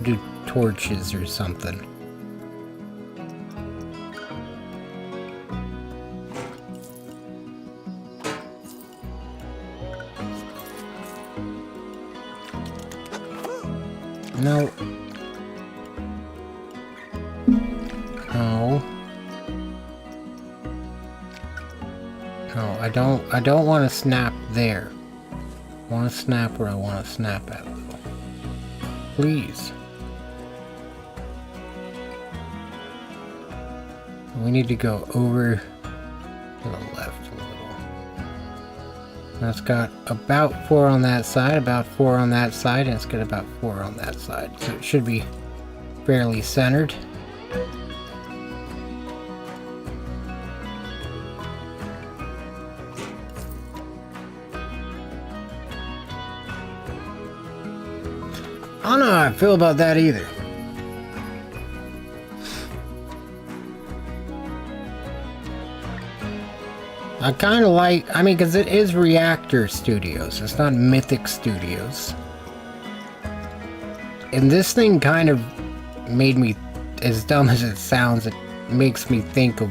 do torches or something. No. No. No, I don't want to snap there. I want to snap where I want to snap at. Please. We need to go over to the left a little. That's got about 4 on that side, about 4 on that side, and it's got about 4 on that side. So it should be fairly centered. I don't know how I feel about that either. I kind of like, I mean, because it is Reactor Studios, it's not Mythic Studios. And this thing kind of made me, as dumb as it sounds, it makes me think of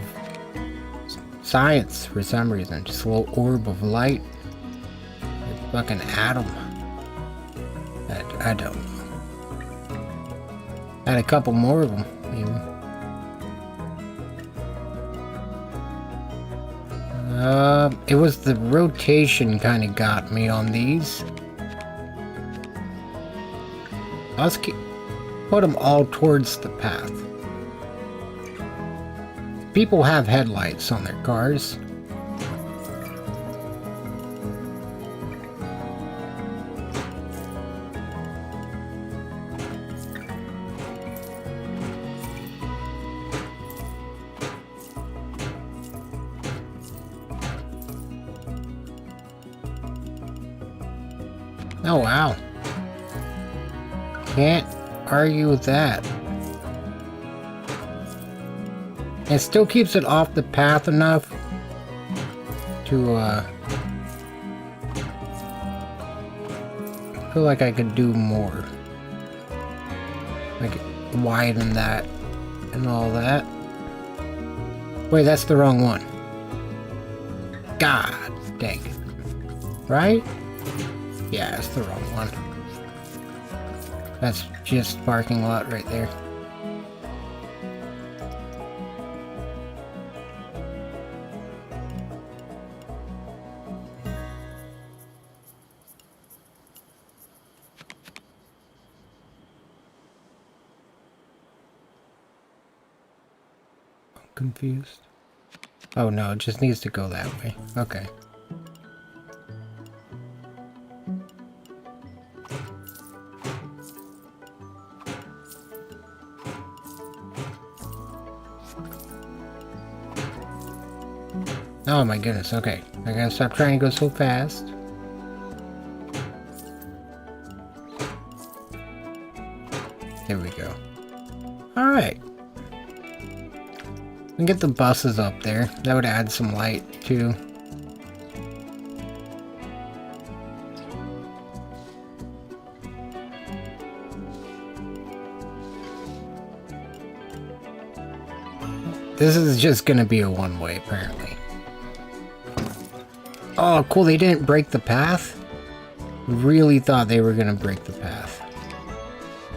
science for some reason. Just a little orb of light. A fucking atom. I don't know. Had a couple more of them, maybe. It was the rotation kind of got me on these. Let's put them all towards the path. People have headlights on their cars. Oh, wow. Can't argue with that. It still keeps it off the path enough to, feel like I could do more. Like, widen that and all that. Wait, that's the wrong one. God dang it. Right? Yeah, that's the wrong one. That's just parking lot right there. I'm confused. Oh no, it just needs to go that way. Okay. Oh my goodness, okay. I gotta stop trying to go so fast. There we go. Alright. We can get the buses up there. That would add some light too. This is just gonna be a one-way, apparently. Oh, cool, they didn't break the path? Really thought they were gonna break the path.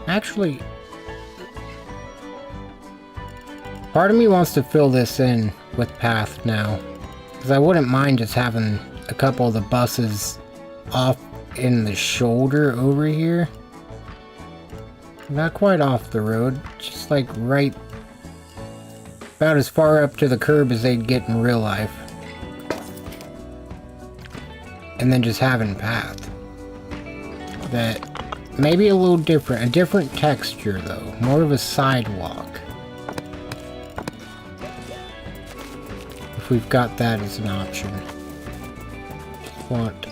Actually, part of me wants to fill this in with path now. Because I wouldn't mind just having a couple of the buses off in the shoulder over here. Not quite off the road, just like right about as far up to the curb as they'd get in real life. And then just having path. That maybe a little different, a different texture though, more of a sidewalk. If we've got that as an option. Just want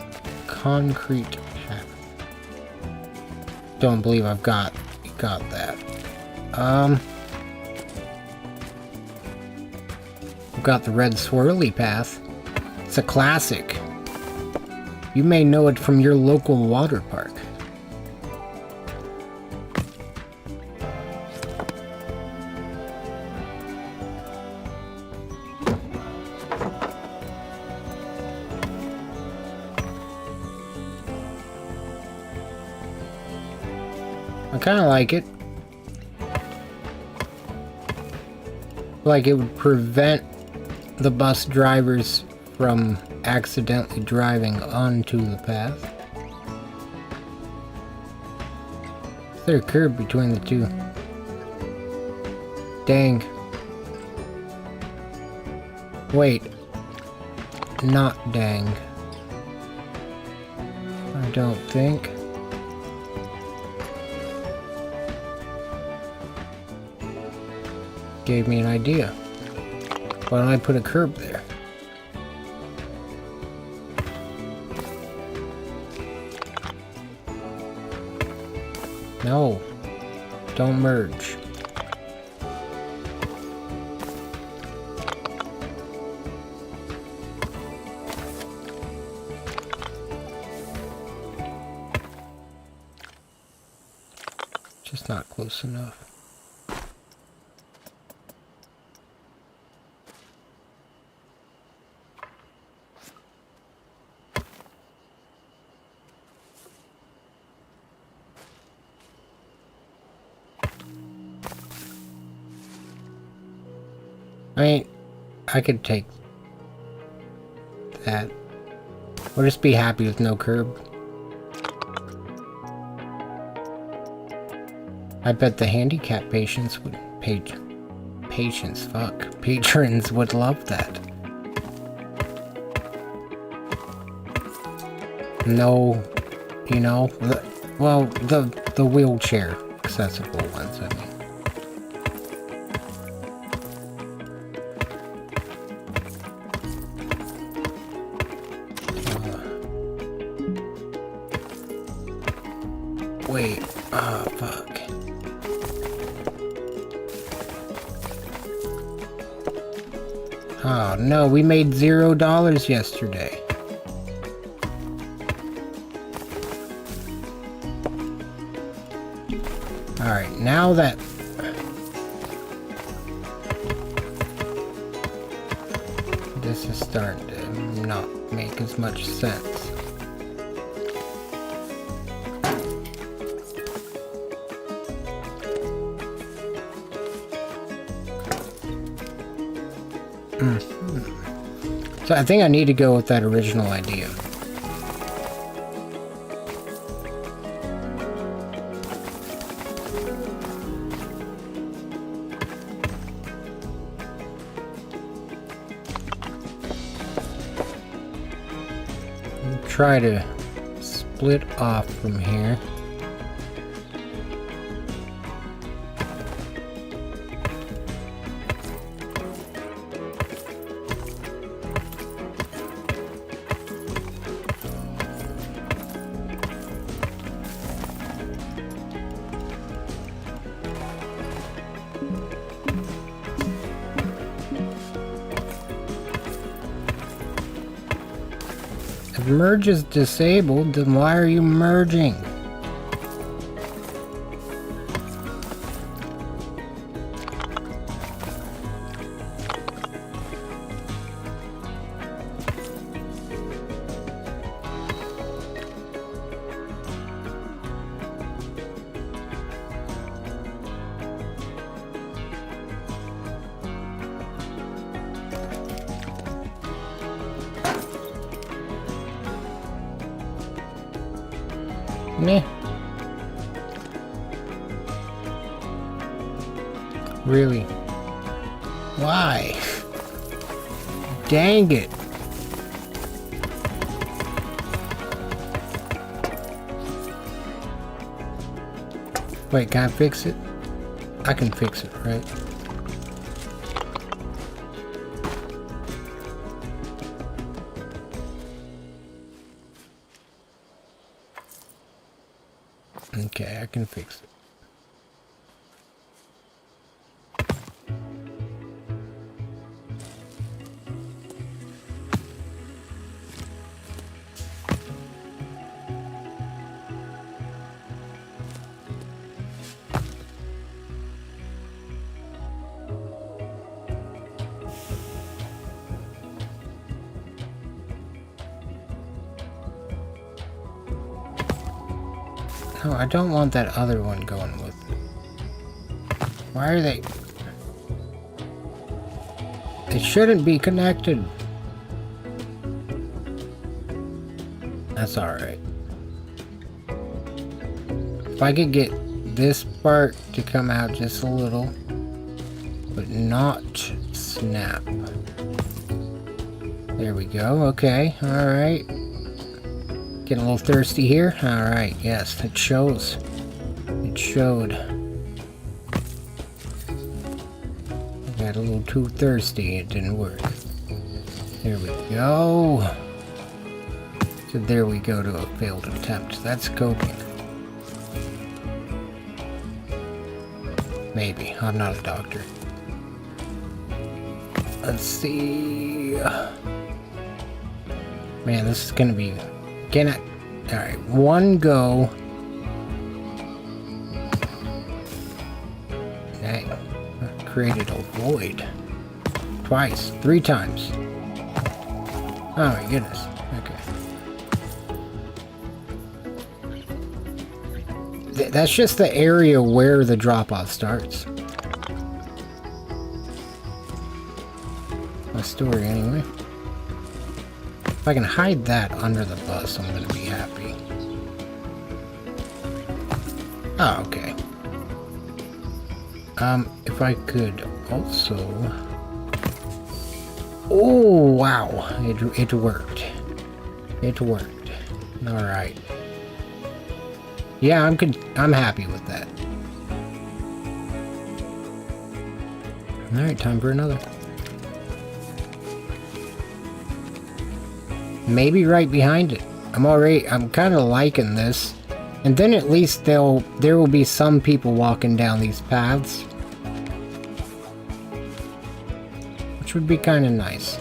concrete path. Don't believe I've got that. We've got the red swirly path. It's a classic. You may know it from your local water park. I kind of like it. Like it would prevent the bus drivers from accidentally driving onto the path. Is there a curb between the two? Dang. Wait. Not dang. I don't think. Gave me an idea. Why don't I put a curb there? No. Don't merge. Just not close enough. I mean, I could take that. Or just be happy with no curb. I bet the handicap patrons would patrons would love that. No, you know, the wheelchair accessible ones, I mean. Wait, oh fuck. Oh no, we made $0 yesterday. Alright, now that... this is starting to not make as much sense. So I think I need to go with that original idea. Try to split off from here. If merge is disabled, then why are you merging? Meh. Really? Why? Dang it. Wait, can I fix it? I can fix it, right? Okay, I can fix it. No, I don't want that other one going with it. Why are they... They shouldn't be connected. That's alright. If I could get this part to come out just a little, but not snap. There we go. Okay. Alright. Getting a little thirsty here. Alright. Yes, it shows. It showed. I got a little too thirsty. It didn't work. There we go. So there we go to a failed attempt. That's coping. Maybe. I'm not a doctor. Let's see. Man, this is gonna be... Can I... Alright, one go. Dang. I created a void. Twice. 3 times. Oh my goodness. Okay. That's just the area where the drop-off starts. My story, anyway. If I can hide that under the bus, I'm gonna be happy. Oh, okay. If I could also... Oh, wow. It worked. It worked. Alright. Yeah, I'm happy with that. Alright, time for another. Maybe right behind it. I'm kind of liking this. And then at least there will be some people walking down these paths. Which would be kind of nice.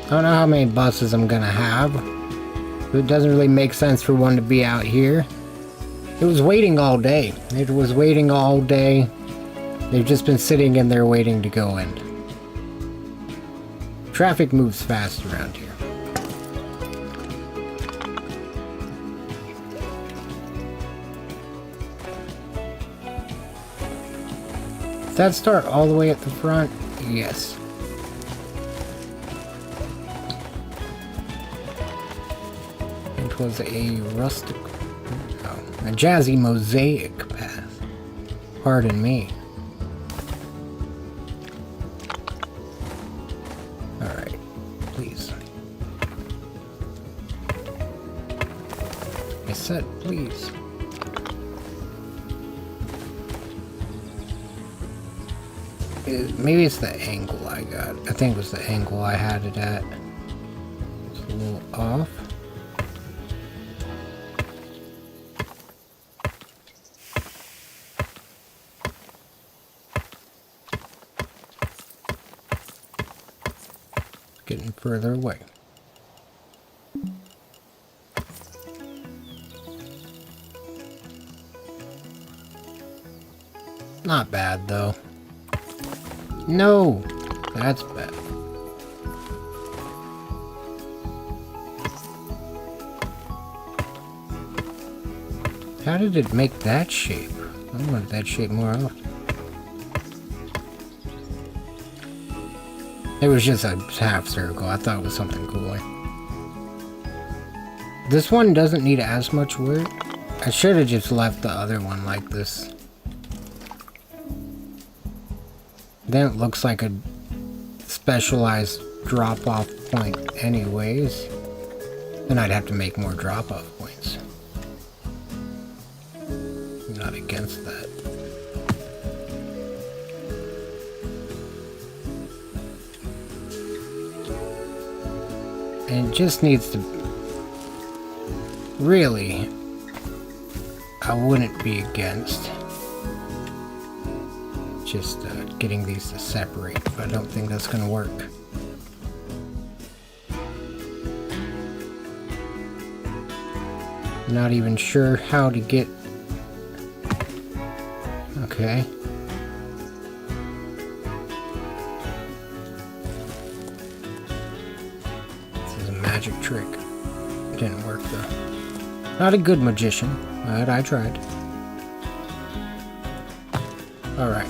I don't know how many buses I'm gonna have. It doesn't really make sense for one to be out here. It was waiting all day. It was waiting all day. They've just been sitting in there waiting to go in. Traffic moves fast around here. Does that start all the way at the front? Yes. It was a rustic... Oh, a jazzy mosaic path. Pardon me. Please. Maybe it's the angle I got. I think it was the angle I had it at. It's a little off. Getting further away. Not bad, though. No! That's bad. How did it make that shape? I wanted that shape more often. It was just a half circle. I thought it was something cooler. This one doesn't need as much work. I should have just left the other one like this. Then it looks like a specialized drop-off point anyways. Then I'd have to make more drop-off points. I'm not against that. And it just needs to... Really, I wouldn't be against just getting these to separate, but I don't think that's going to work. Not even sure how to get... Okay. This is a magic trick. Didn't work though. Not a good magician, but I tried. Alright.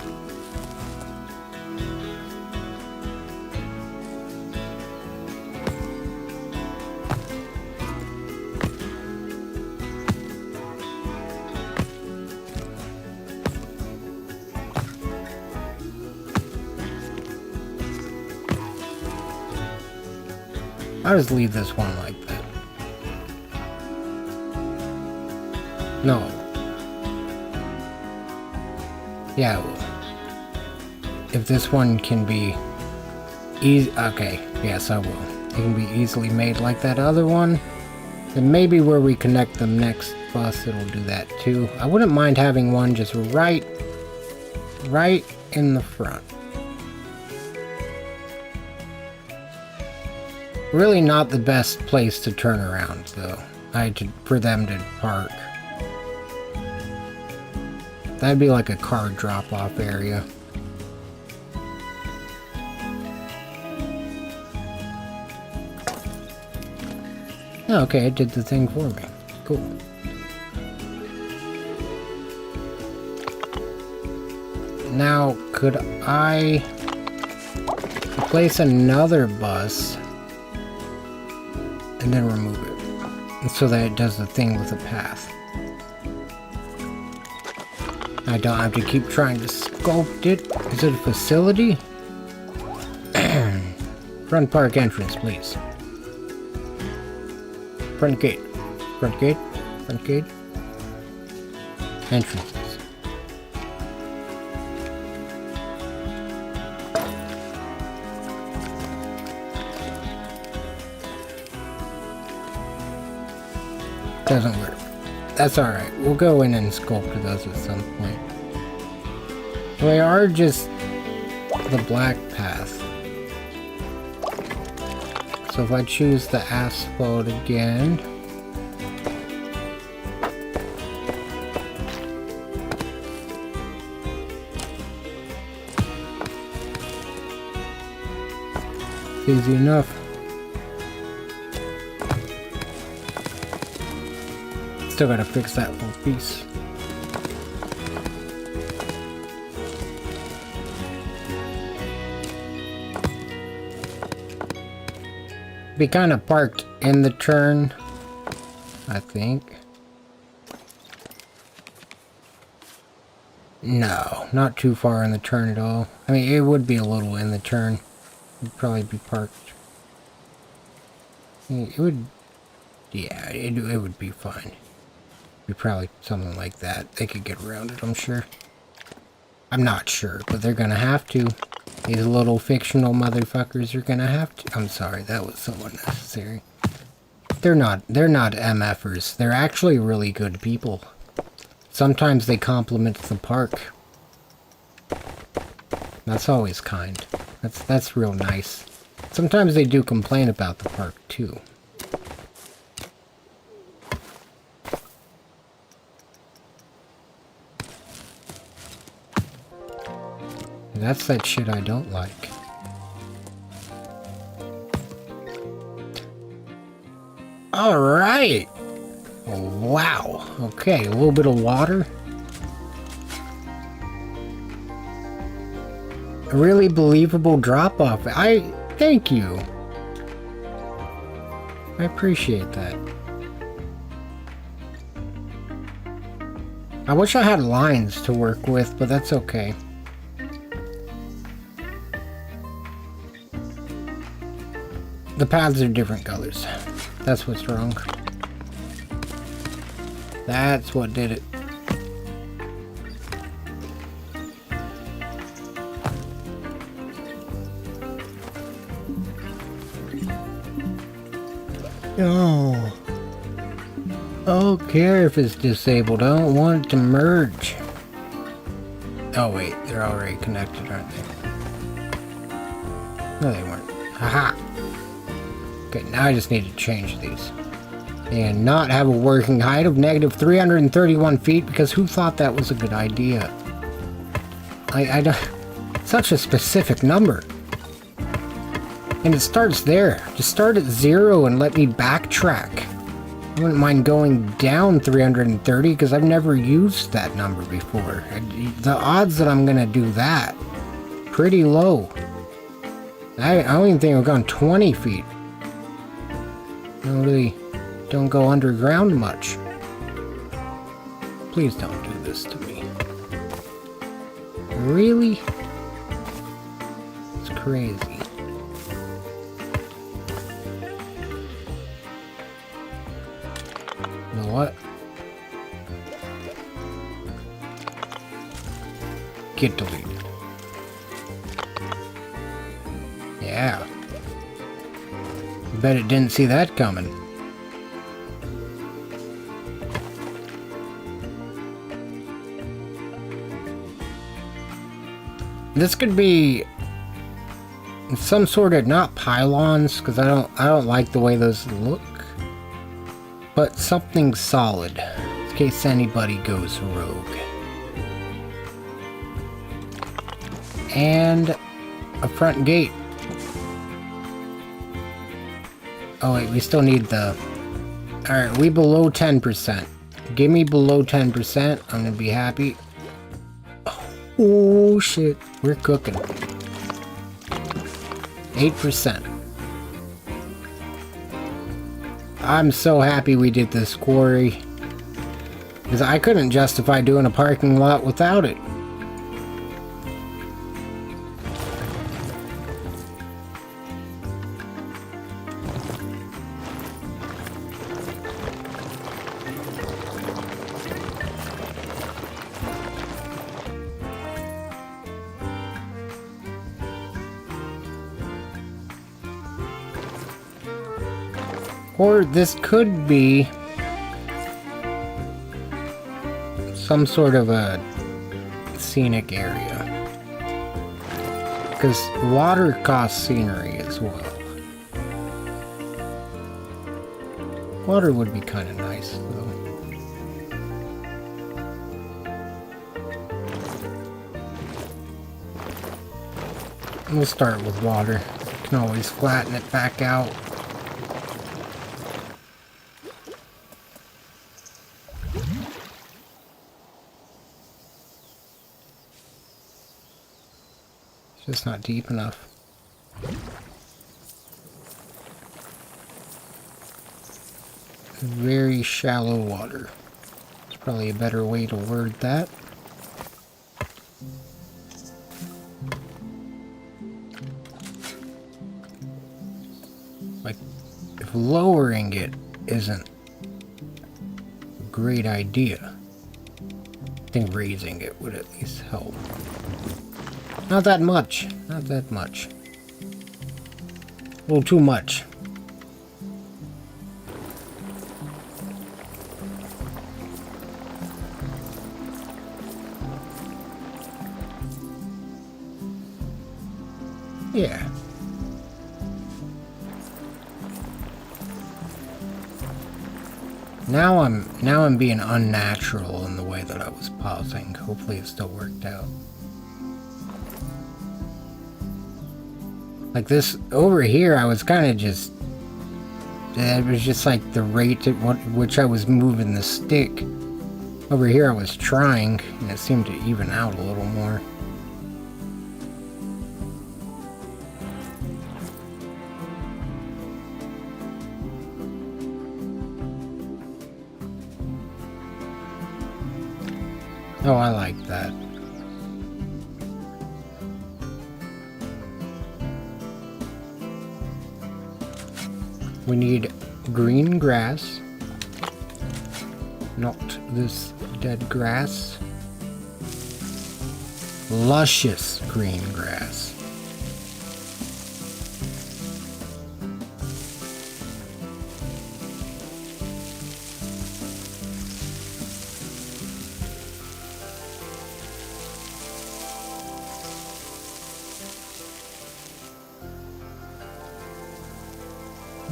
I'll just leave this one like that. No. Yeah. If this one can be easy... Okay, yes, I will. It can be easily made like that other one. Then maybe where we connect the next bus, it'll do that too. I wouldn't mind having one just right in the front. Really not the best place to turn around, though. For them to park. That'd be like a car drop-off area. Okay, it did the thing for me. Cool. Now, could I place another bus and then remove it so that it does the thing with the path? I don't have to keep trying to sculpt it. Is it a facility? Front park entrance, please. Front gate. Front gate. Front gate. Entrances. Doesn't work. That's alright. We'll go in and sculpt those at some point. They are just the black path. So if I choose the asphalt again... Easy enough. Still gotta fix that whole piece. Be kind of parked in the turn, I think. No, not too far in the turn at all. I mean, it would be a little in the turn. It'd probably be parked. It would, yeah, it would be fine. Be probably something like that. They could get around it, I'm sure. I'm not sure, but they're gonna have to. These little fictional motherfuckers are gonna have to. I'm sorry, that was so unnecessary. They're not MFers. They're actually really good people. Sometimes they compliment the park. That's always kind. That's real nice. Sometimes they do complain about the park too. That's that shit I don't like. Alright! Wow. Okay, a little bit of water. a really believable drop-off. Thank you. I appreciate that. I wish I had lines to work with, but that's okay. The paths are different colors. That's what's wrong. That's what did it. Oh. I don't care if it's disabled. I don't want it to merge. Oh wait, they're already connected, aren't they? No, they weren't. Haha. Okay, now I just need to change these. And not have a working height of negative 331 feet, because who thought that was a good idea? I don't... Such a specific number. And it starts there. Just start at 0 and let me backtrack. I wouldn't mind going down 330 because I've never used that number before. The odds that I'm gonna do that, pretty low. I don't even think I've gone 20 feet. I don't go underground much. Please don't do this to me. Really? It's crazy. You know what? Get deleted. Yeah. Bet it didn't see that coming. This could be some sort of, not pylons, because I don't like the way those look, but something solid in case anybody goes rogue. And a front gate. Oh wait, we still need the... Alright, we below 10%. Give me below 10%, I'm gonna be happy. Oh shit, we're cooking. 8%. I'm so happy we did this quarry, because I couldn't justify doing a parking lot without it. Or this could be some sort of a scenic area, because water costs scenery as well. Water would be kind of nice though. We'll start with water. Can always flatten it back out. It's not deep enough. Very shallow water. It's probably a better way to word that. Like, if lowering it isn't a great idea, I think raising it would at least help. Not that much. Not that much. A little too much. Yeah. Now I'm being unnatural in the way that I was pausing. Hopefully it still worked out. Like this, over here, I was kind of just... It was just like the rate at which I was moving the stick. Over here I was trying, and it seemed to even out a little more. Oh, I like that. We need green grass. Not this dead grass. Luscious green grass.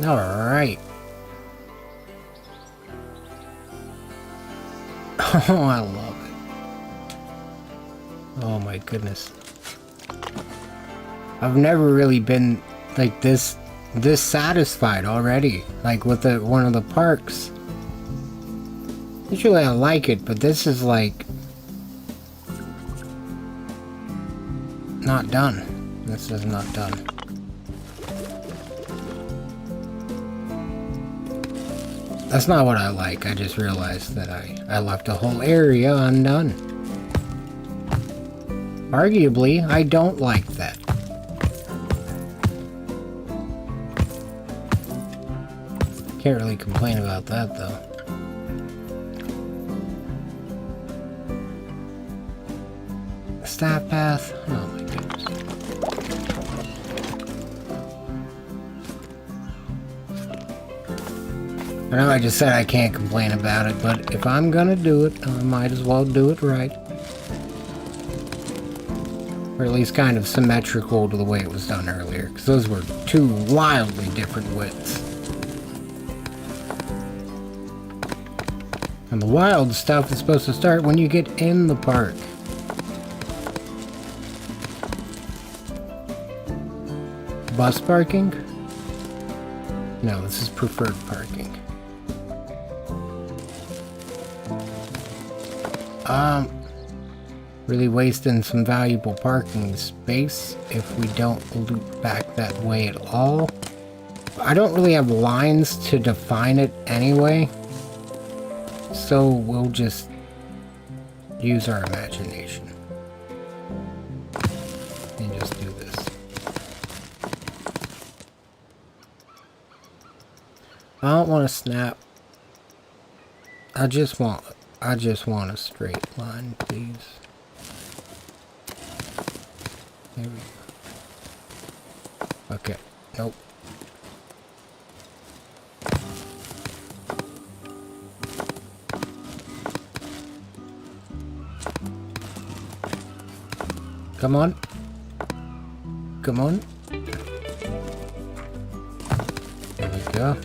All right. Oh, I love it. Oh my goodness. I've never really been like this satisfied already. Like with one of the parks. Usually I like it, but this is like not done. This is not done. That's not what I like. I just realized that I left a whole area undone. Arguably, I don't like that. Can't really complain about that, though. Staff path? Oh my goodness. I know I just said I can't complain about it, but if I'm gonna do it, I might as well do it right. Or at least kind of symmetrical to the way it was done earlier, because those were two wildly different widths. And the wild stuff is supposed to start when you get in the park. Bus parking? No, this is preferred parking. Really wasting some valuable parking space if we don't loop back that way at all. I don't really have lines to define it anyway, so we'll just use our imagination and just do this. I don't want to snap. I just want a straight line, please. There we go. Okay. Nope. Come on. Come on. There we go.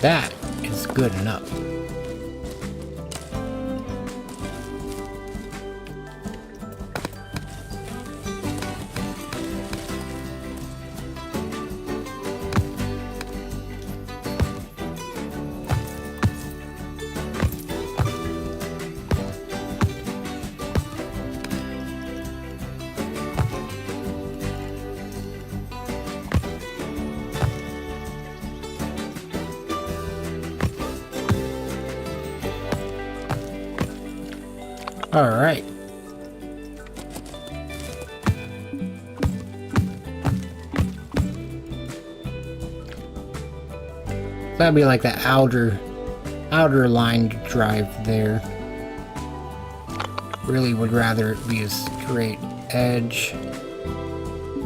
That is good enough. All right. That'd be like the outer line to drive there. Really would rather it be a straight edge.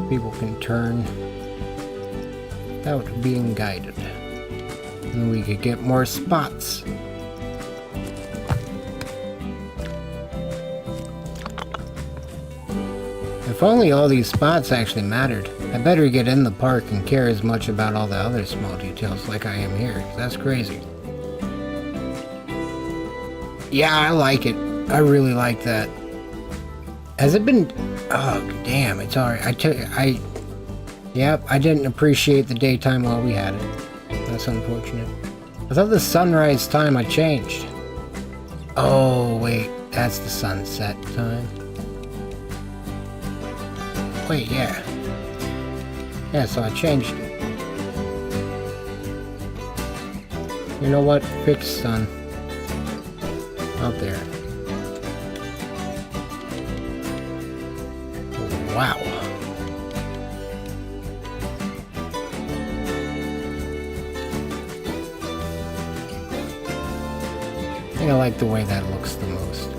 People can turn without being guided. And we could get more spots. If only all these spots actually mattered. I better get in the park and care as much about all the other small details like I am here. That's crazy. Yeah, I like it. I really like that. Has it been... Oh, damn, it's alright. Yep, I didn't appreciate the daytime while we had it. That's unfortunate. I thought the sunrise time I changed. Oh, wait. That's the sunset time. Wait, yeah. Yeah, so I changed it. You know what? Fix sun. Out there. Wow. I think I like the way that looks the most.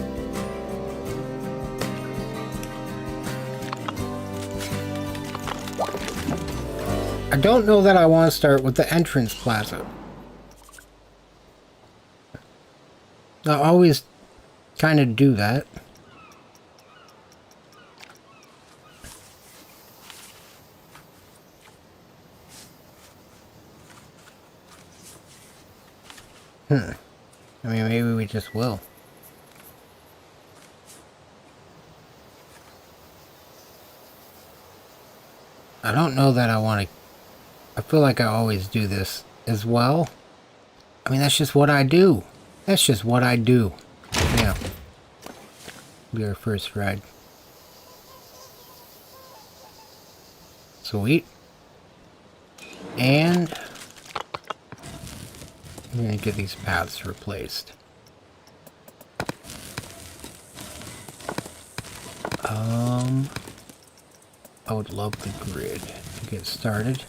I don't know that I want to start with the entrance plaza. I always kind of do that. I mean, maybe we just will. I don't know that I want to... I feel like I always do this as well. I mean, that's just what I do. That's just what I do. Yeah. Be our first ride. Sweet. And... I'm gonna get these paths replaced. I would love the grid to get started.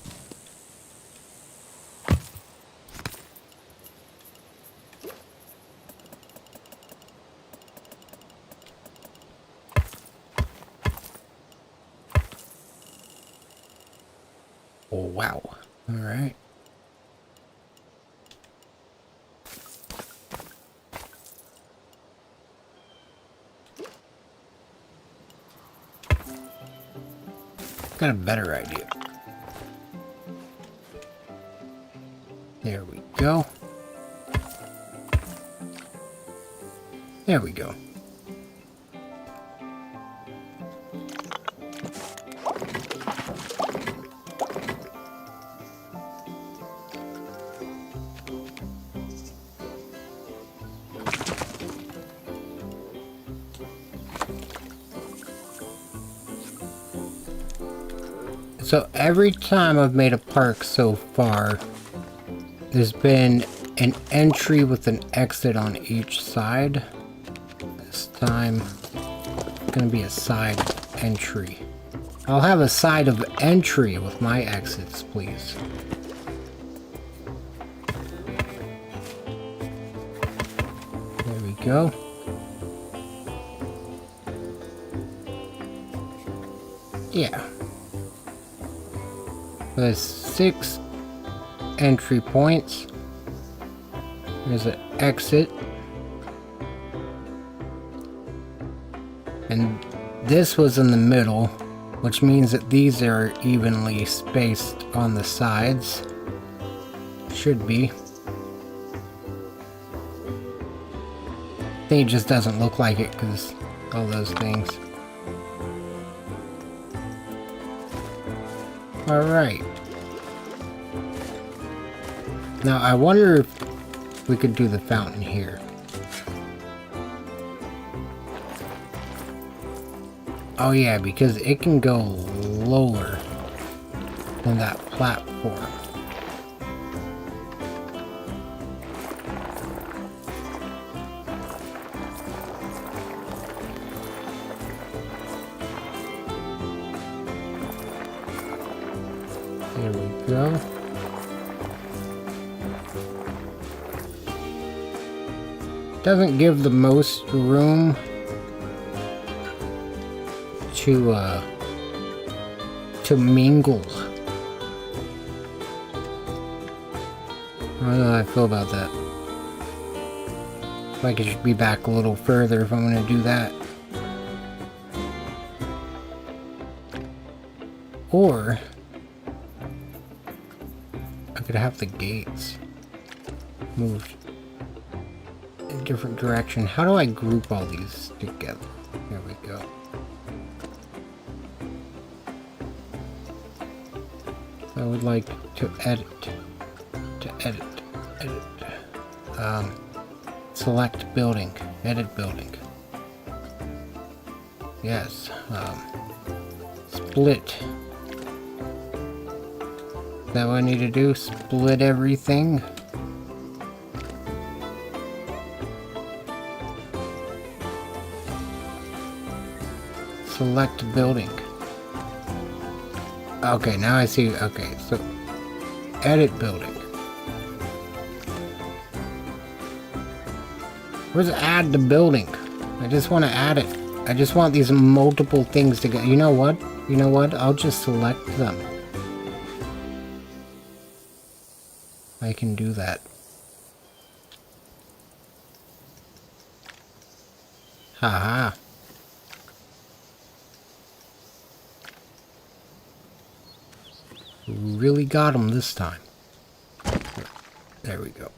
Oh, wow. All right. Got a better idea. There we go. There we go. So every time I've made a park so far, there's been an entry with an exit on each side. This time, it's gonna be a side entry. I'll have a side of entry with my exits, please. There we go. Yeah. There's 6 entry points. There's an exit. And this was in the middle, which means that these are evenly spaced on the sides. Should be. I think it just doesn't look like it because all those things. Alright. Now I wonder if we could do the fountain here. Oh yeah, because it can go lower than that platform. There we go. Doesn't give the most room to mingle. I don't know how I feel about that. If I could just be back a little further if I'm gonna do that. Or I could have the gates moved in a different direction. How do I group all these together? There we go. I would like to edit. Select building. Edit building. Yes. Split. Is that what I need to do? Split everything? Select building. Okay, now I see. Okay, so edit building. Where's add the building? I just want to add it. I just want these multiple things to go. You know what? You know what? I'll just select them. I can do that. Haha. Really got him this time. There we go.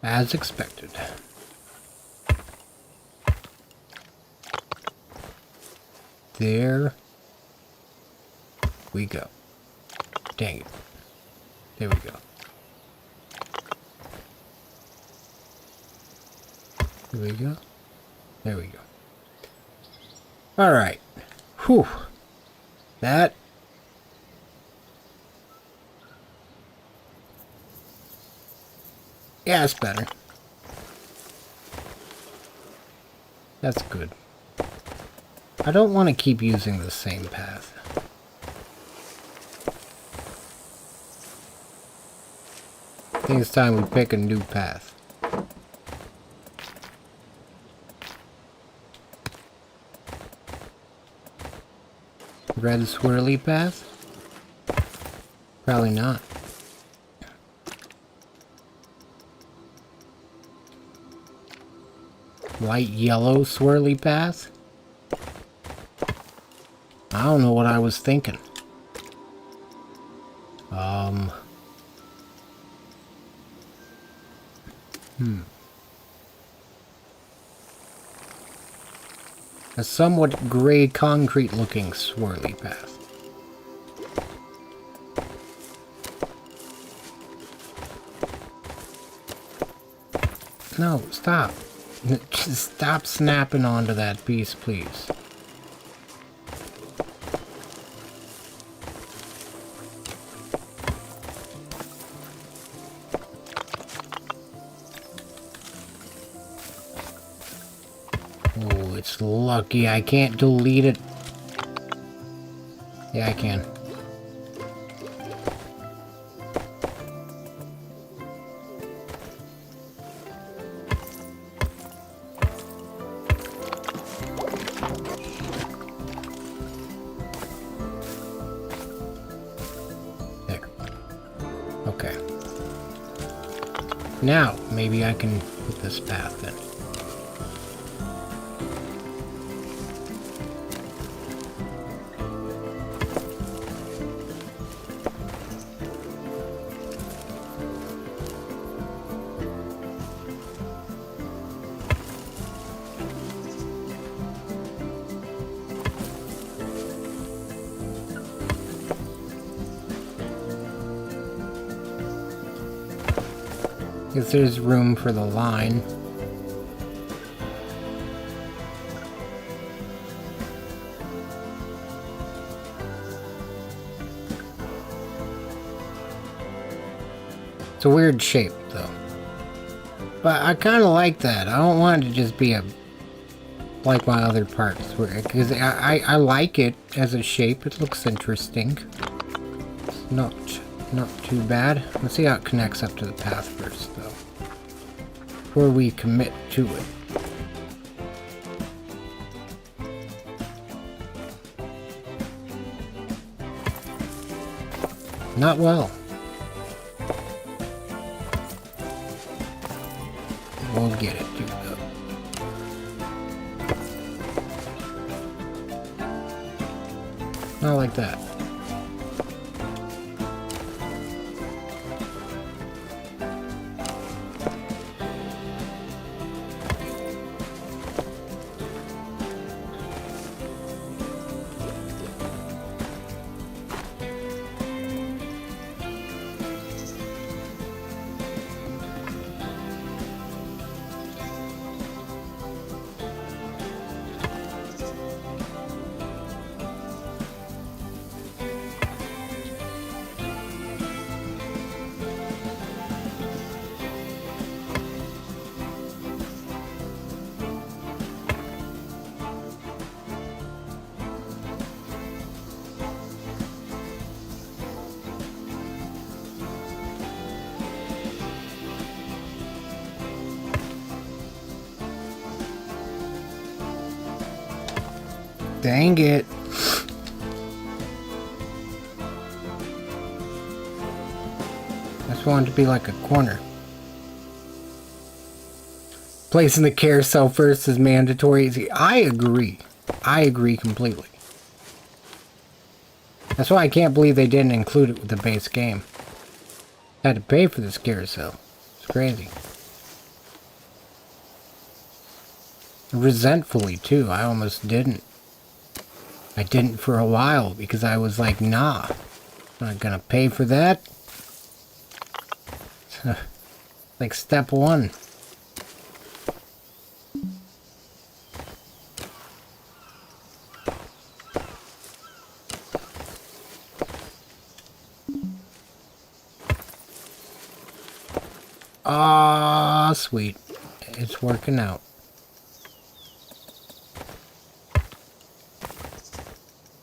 As expected. There we go. Dang it. There we go. There we go. There we go. Alright. Whew. That. Yeah, it's better. That's good. I don't want to keep using the same path. I think it's time we pick a new path. Red swirly path? Probably not. Light yellow swirly path? I don't know what I was thinking. A somewhat gray concrete looking swirly path. No, stop. Just stop snapping onto that piece, please. Oh, it's lucky I can't delete it. Yeah, I can. Okay. Now, maybe I can put this path in. Because there's room for the line. It's a weird shape, though. But I kind of like that. I don't want it to just be like my other parts. Because I like it as a shape. It looks interesting. It's not too bad. Let's see how it connects up to the path first, though. Before we commit to it. Not well. We'll get it, dude. Not like that. Dang it. I just want it to be like a corner. Placing the carousel first is mandatory. See, I agree. I agree completely. That's why I can't believe they didn't include it with the base game. I had to pay for this carousel. It's crazy. Resentfully, too. I almost didn't. I didn't for a while because I was like, nah, I'm not gonna pay for that. Like step one. Ah, sweet. It's working out.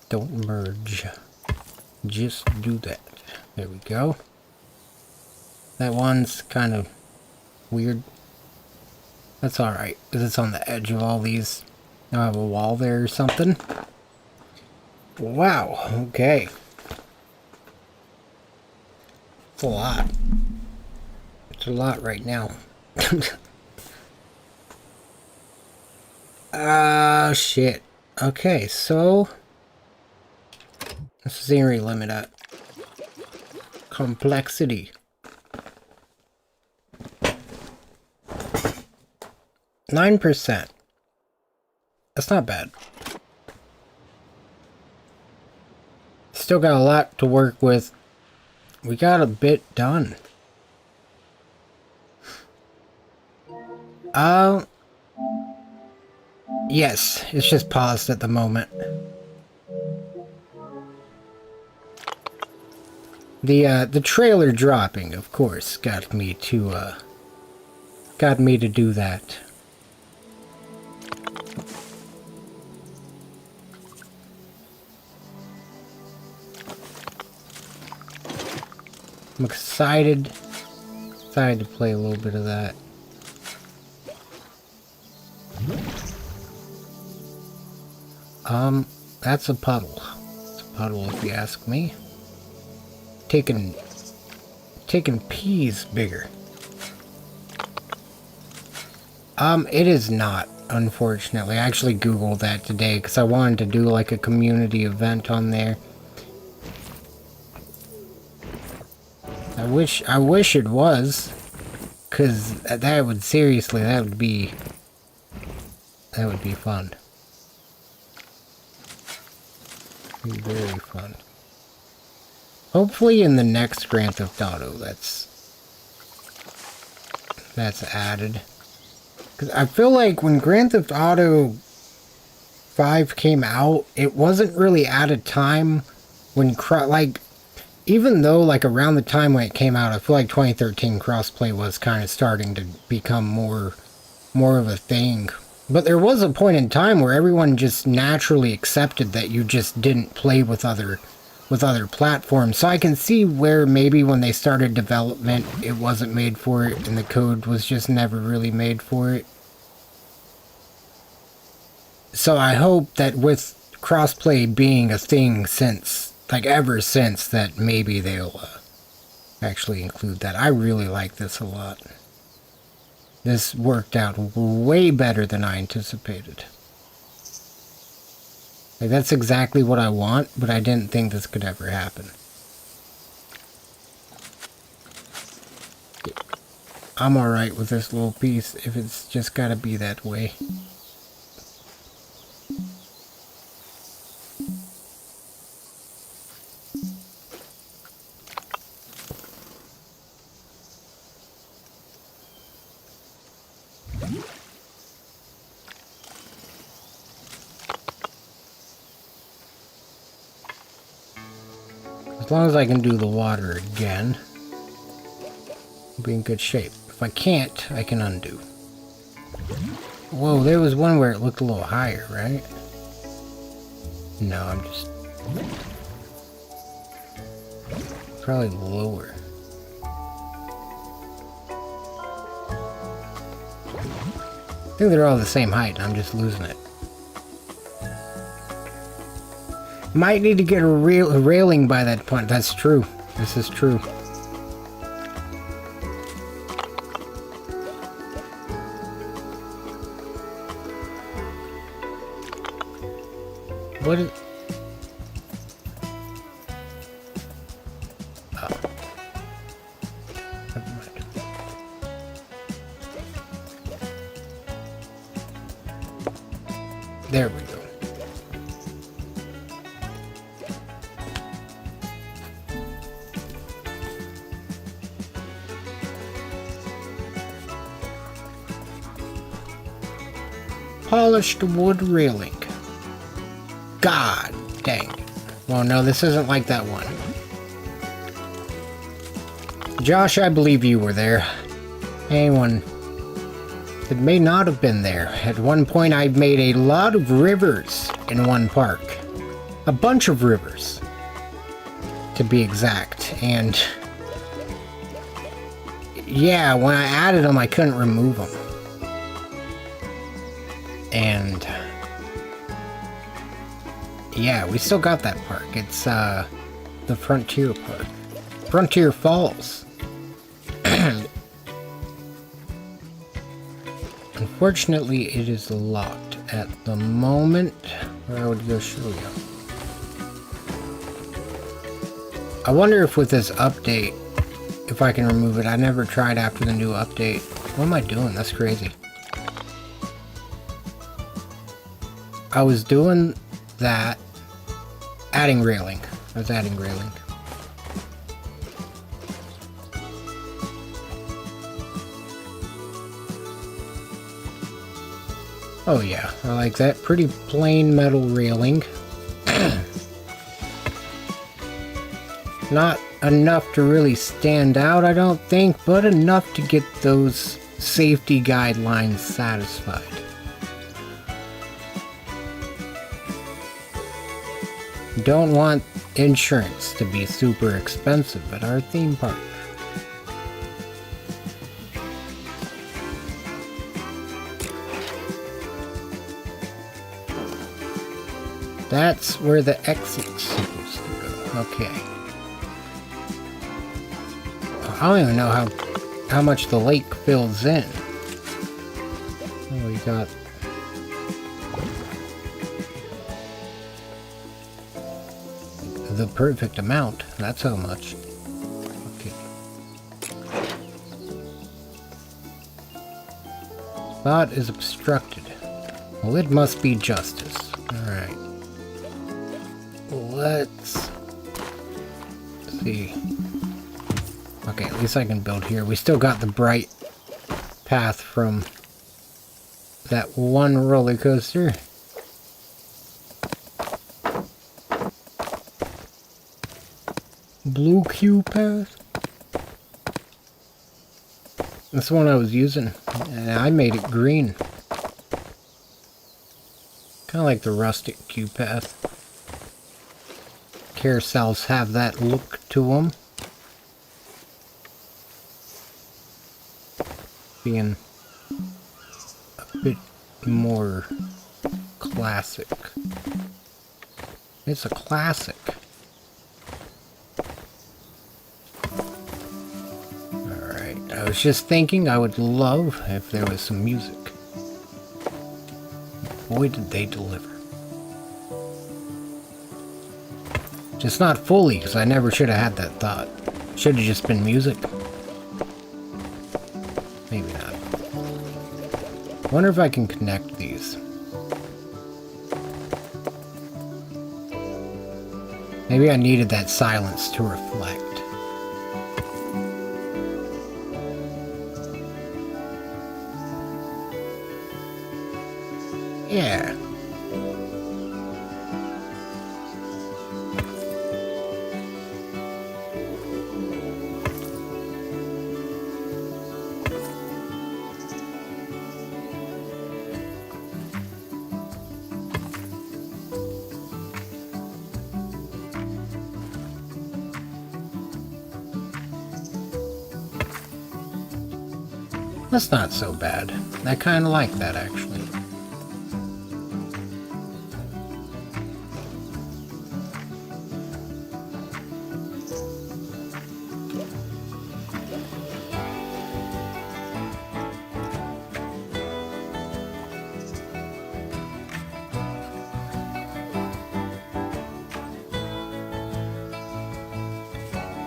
Don't merge. Just do that. There we go. That one's kind of weird. That's alright, because it's on the edge of all these. Now I have a wall there or something. Wow, okay. It's a lot. It's a lot right now. Ah, shit. Okay, so... what's the scenery limit at? Complexity. 9%. That's not bad. Still got a lot to work with. We got a bit done. Yes, it's just paused at the moment. The trailer dropping, of course, got me to do that. I'm excited to play a little bit of that. That's a puddle. It's a puddle if you ask me. Taking peas bigger. It is not, unfortunately. I actually Googled that today because I wanted to do like a community event on there. I wish it was, because that would seriously, that would be fun. Be very fun. Hopefully in the next Grand Theft Auto that's added. Because I feel like when Grand Theft Auto 5 came out, it wasn't really at a time when like, even though like around the time when it came out, I feel like 2013 crossplay was kind of starting to become more of a thing. But there was a point in time where everyone just naturally accepted that you just didn't play with other platforms. So I can see where maybe when they started development, it wasn't made for it, and the code was just never really made for it. So I hope that with crossplay being a thing since, like ever since, that maybe they'll actually include that. I really like this a lot. This worked out way better than I anticipated. Like, that's exactly what I want, but I didn't think this could ever happen. I'm alright with this little piece if it's just gotta be that way. As long as I can do the water again, I'll be in good shape. If I can't, I can undo. Whoa, there was one where it looked a little higher, right? No, I'm just... probably lower. I think they're all the same height, and I'm just losing it. Might need to get a railing by that point. That's true. This is true. What is... oh. Never mind. There we go. Polished wood railing. God dang it. Well, no, this isn't like that one. Josh, I believe you were there. Anyone that may not have been there. At one point, I made a lot of rivers in one park. A bunch of rivers, to be exact. And yeah, when I added them, I couldn't remove them. And yeah, we still got that park. It's the Frontier Park. Frontier Falls. Unfortunately, it is locked at the moment. Where I would go show you. I wonder if with this update, if I can remove it. I never tried after the new update. What am I doing? That's crazy. I was doing that. Adding railing. I was adding railing. Oh yeah, I like that. Pretty plain metal railing. Not enough to really stand out, I don't think, but enough to get those safety guidelines satisfied. Don't want insurance to be super expensive at our theme park. That's where the exit's supposed to go. Okay. I don't even know how much the lake fills in. Oh, we got... the perfect amount. That's how much. Okay. Spot is obstructed. Well, it must be justice. Alright. Let's see. Okay, at least I can build here. We still got the bright path from that one roller coaster. Blue Q path. That's the one I was using, and I made it green. Kind of like the rustic Q path. Carousels have that look to them. Being a bit more classic. It's a classic. Alright, I was just thinking I would love if there was some music. Boy, did they deliver. Just not fully, because I never should have had that thought. Should have just been music. Maybe not. I wonder if I can connect these. Maybe I needed that silence to reflect. Yeah. That's not so bad. I kind of like that, actually.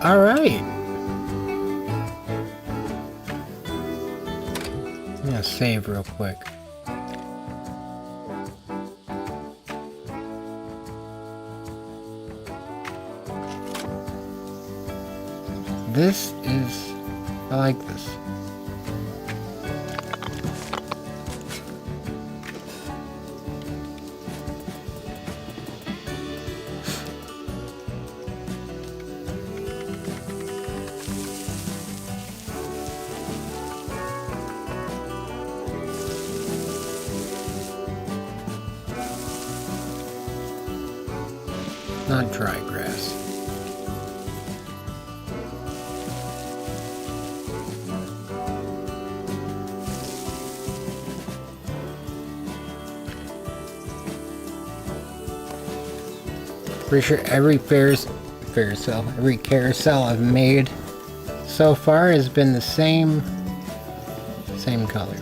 All right. I'm gonna save real quick. This is... I like this. Not dry grass. Pretty sure every every carousel I've made so far has been the same color.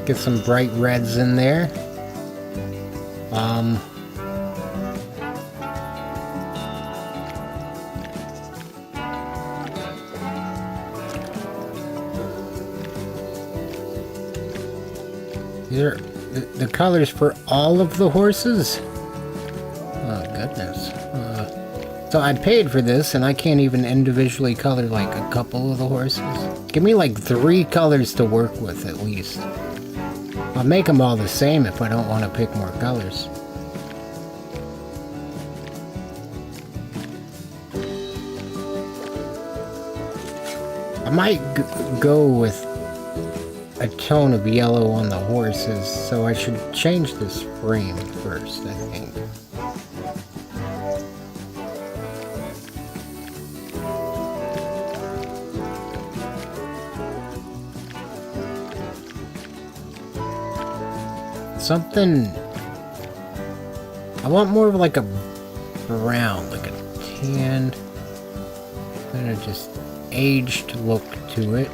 Get some bright reds in there. These are the colors for all of the horses? Oh, goodness. So I paid for this, and I can't even individually color, like, a couple of the horses. Give me, like, 3 colors to work with, at least. I'll make them all the same if I don't want to pick more colors. I might go with a tone of yellow on the horses, so I should change this frame first, I think. Something... I want more of like a brown, like a tan, kind of just aged look to it.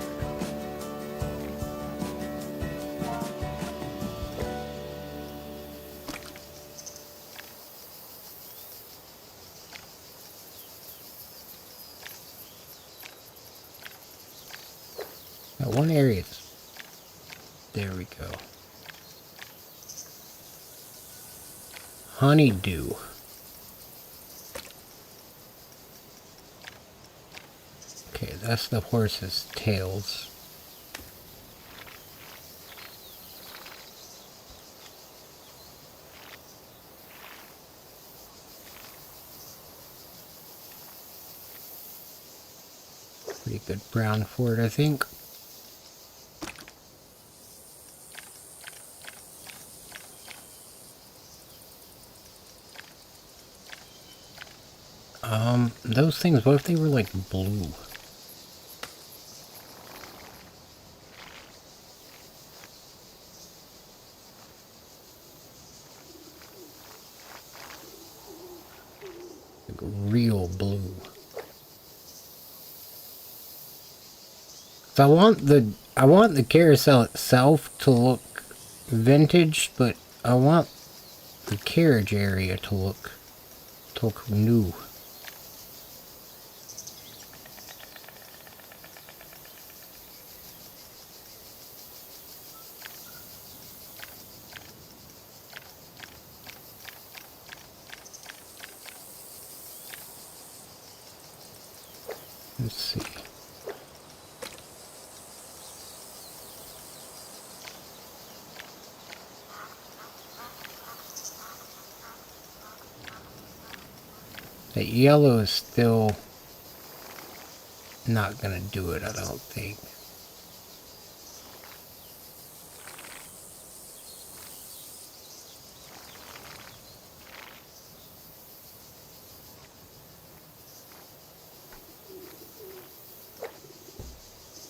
That one area. There we go. Honeydew. Okay, that's the horse's tails. Pretty good brown for it, I think. Those things, what if they were like blue? Like real blue. So I want the carousel itself to look vintage, but I want the carriage area to look new. Let's see. That yellow is still not gonna do it, I don't think.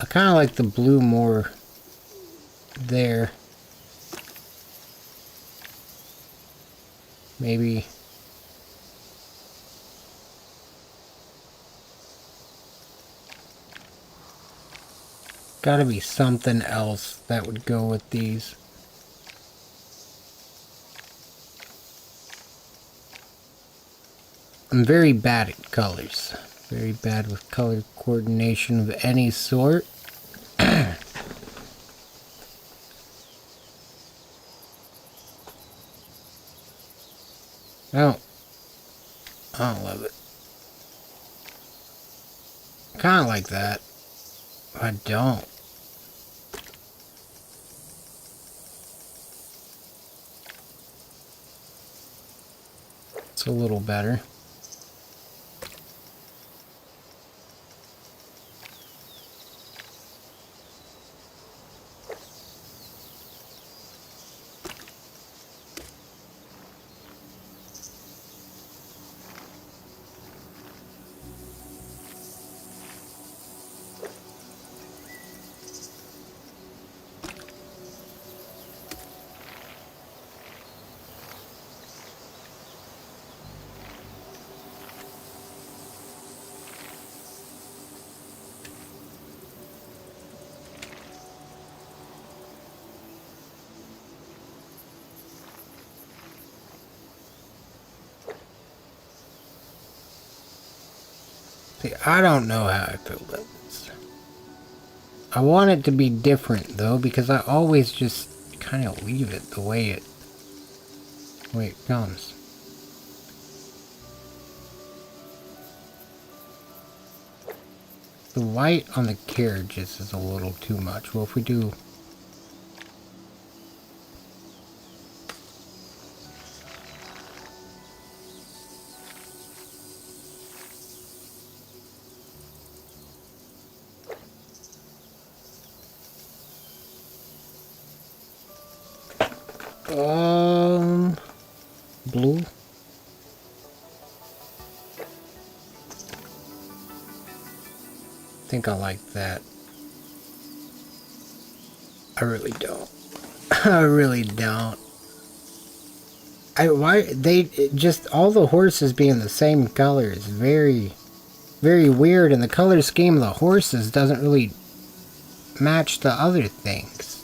I kind of like the blue more there. Maybe. Gotta be something else that would go with these. I'm very bad at colors. Very bad with color coordination of any sort. I don't love it. Kind of like that. I don't. It's a little better. See, I don't know how I feel about this. I want it to be different though, because I always just kind of leave it the way it comes. The white on the carriages is a little too much. Well, if we do blue. I think I like that. I really don't. I really don't. Just all the horses being the same color is very, very weird, and the color scheme of the horses doesn't really match the other things.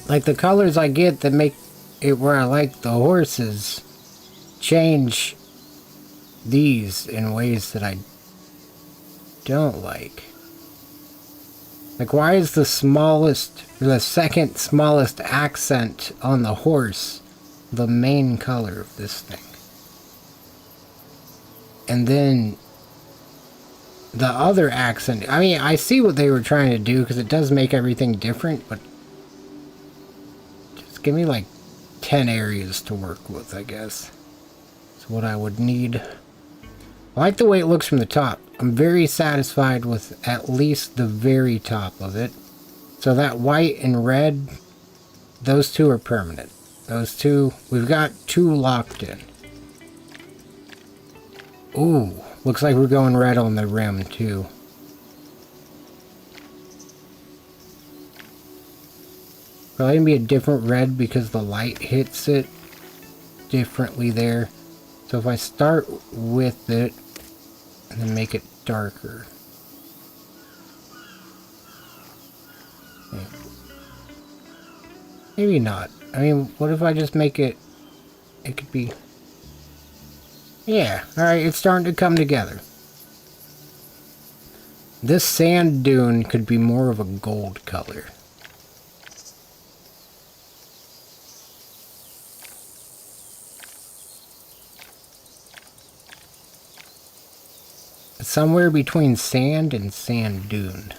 Like the colors I get that make it where I like the horses change these in ways that I don't like. Like, why is the second smallest accent on the horse the main color of this thing? And then the other accent, I mean, I see what they were trying to do because it does make everything different, but just give me like 10 areas to work with, I guess. That's what I would need. I like the way it looks from the top. I'm very satisfied with at least the very top of it. So that white and red, those two are permanent. Those two, we've got two locked in. Ooh, looks like we're going red on the rim too. Probably gonna be a different red because the light hits it differently there. So if I start with it and then make it darker. Yeah. Maybe not. I mean, what if I just make it... It could be... Yeah, alright, it's starting to come together. This sand dune could be more of a gold color. Somewhere between sand and sand dune.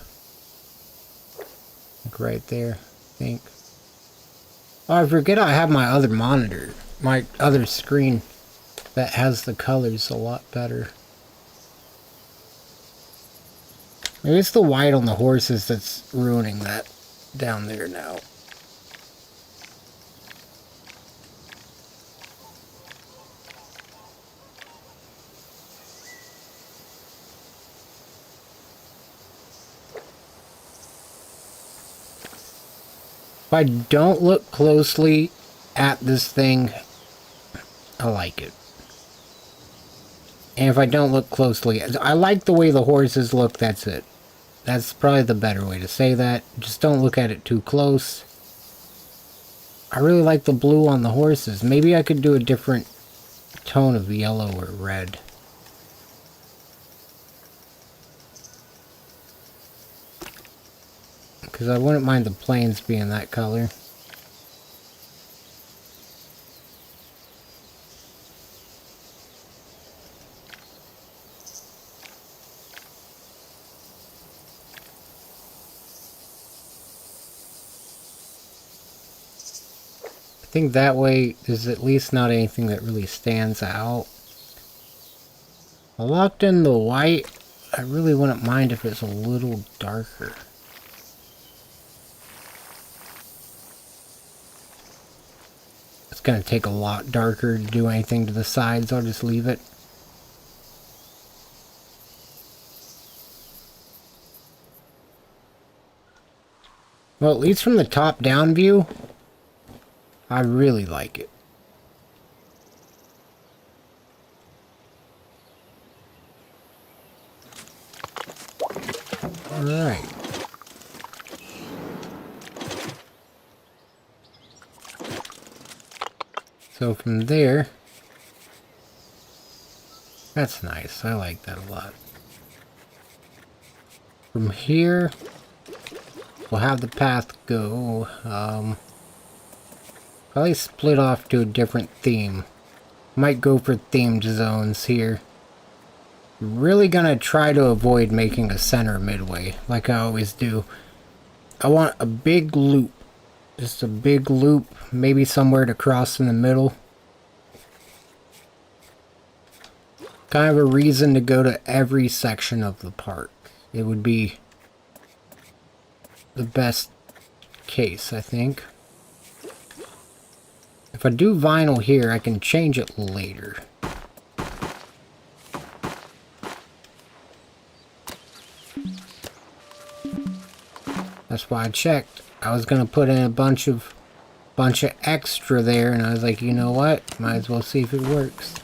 Like right there, I think. Oh, I forget I have my other monitor. My other screen that has the colors a lot better. Maybe it's the white on the horses that's ruining that down there now. If I don't look closely at this thing, I like it. And if I don't look closely, I like the way the horses look, that's it. That's probably the better way to say that. Just don't look at it too close. I really like the blue on the horses. Maybe I could do a different tone of yellow or red. Because I wouldn't mind the plains being that color. I think that way there's at least not anything that really stands out. I locked in the white. I really wouldn't mind if it's a little darker. It's going to take a lot darker to do anything to the sides. I'll just leave it. Well, at least from the top-down view, I really like it. Alright. So from there, that's nice. I like that a lot. From here, we'll have the path go, probably split off to a different theme. Might go for themed zones here. Really gonna try to avoid making a center midway, like I always do. I want a big loop. Just a big loop, maybe somewhere to cross in the middle. Kind of a reason to go to every section of the park. It would be the best case, I think. If I do vinyl here, I can change it later. That's why I checked. I was gonna put in a bunch of extra there, and I was like, you know what? Might as well see if it works.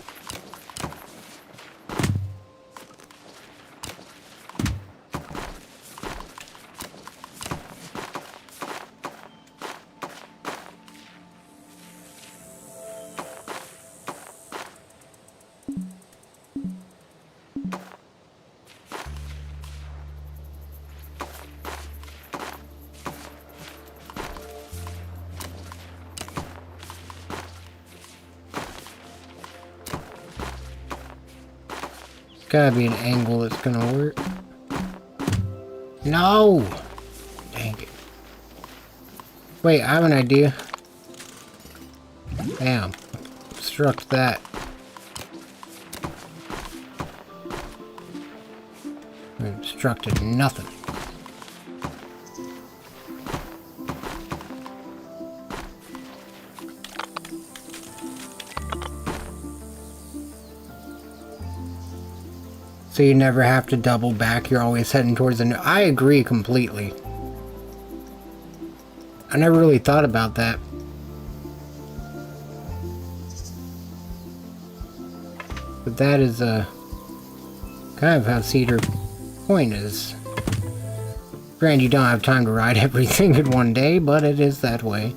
Gotta be an angle that's gonna work. No! Dang it. Wait, I have an idea. Damn. Obstruct that. I obstructed nothing. So you never have to double back, you're always heading towards the new... I agree completely. I never really thought about that. But that is kind of how Cedar Point is. Granted, you don't have time to ride everything in one day, but it is that way.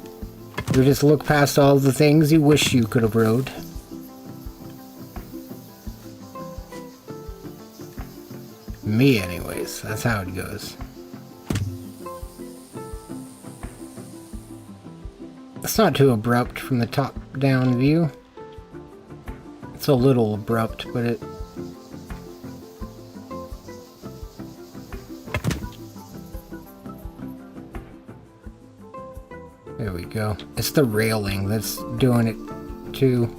You just look past all the things you wish you could have rode. Me, anyways. That's how it goes. It's not too abrupt from the top-down view. It's a little abrupt, but it... There we go. It's the railing that's doing it, too.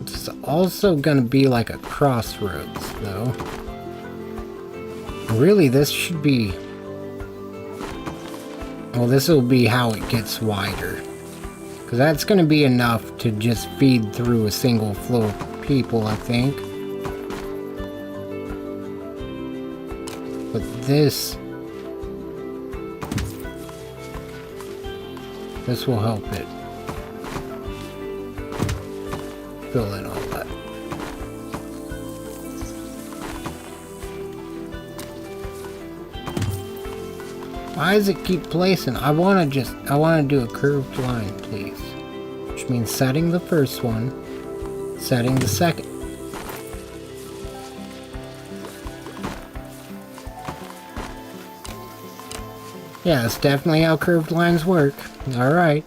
It's also gonna be like a crossroads, though. Really, this should be... Well, this will be how it gets wider. Because that's going to be enough to just feed through a single flow of people, I think. But this will help it fill in all that. Why does it keep placing? I want to do a curved line, please. Which means setting the first one, setting the second. Yeah, that's definitely how curved lines work. Alright.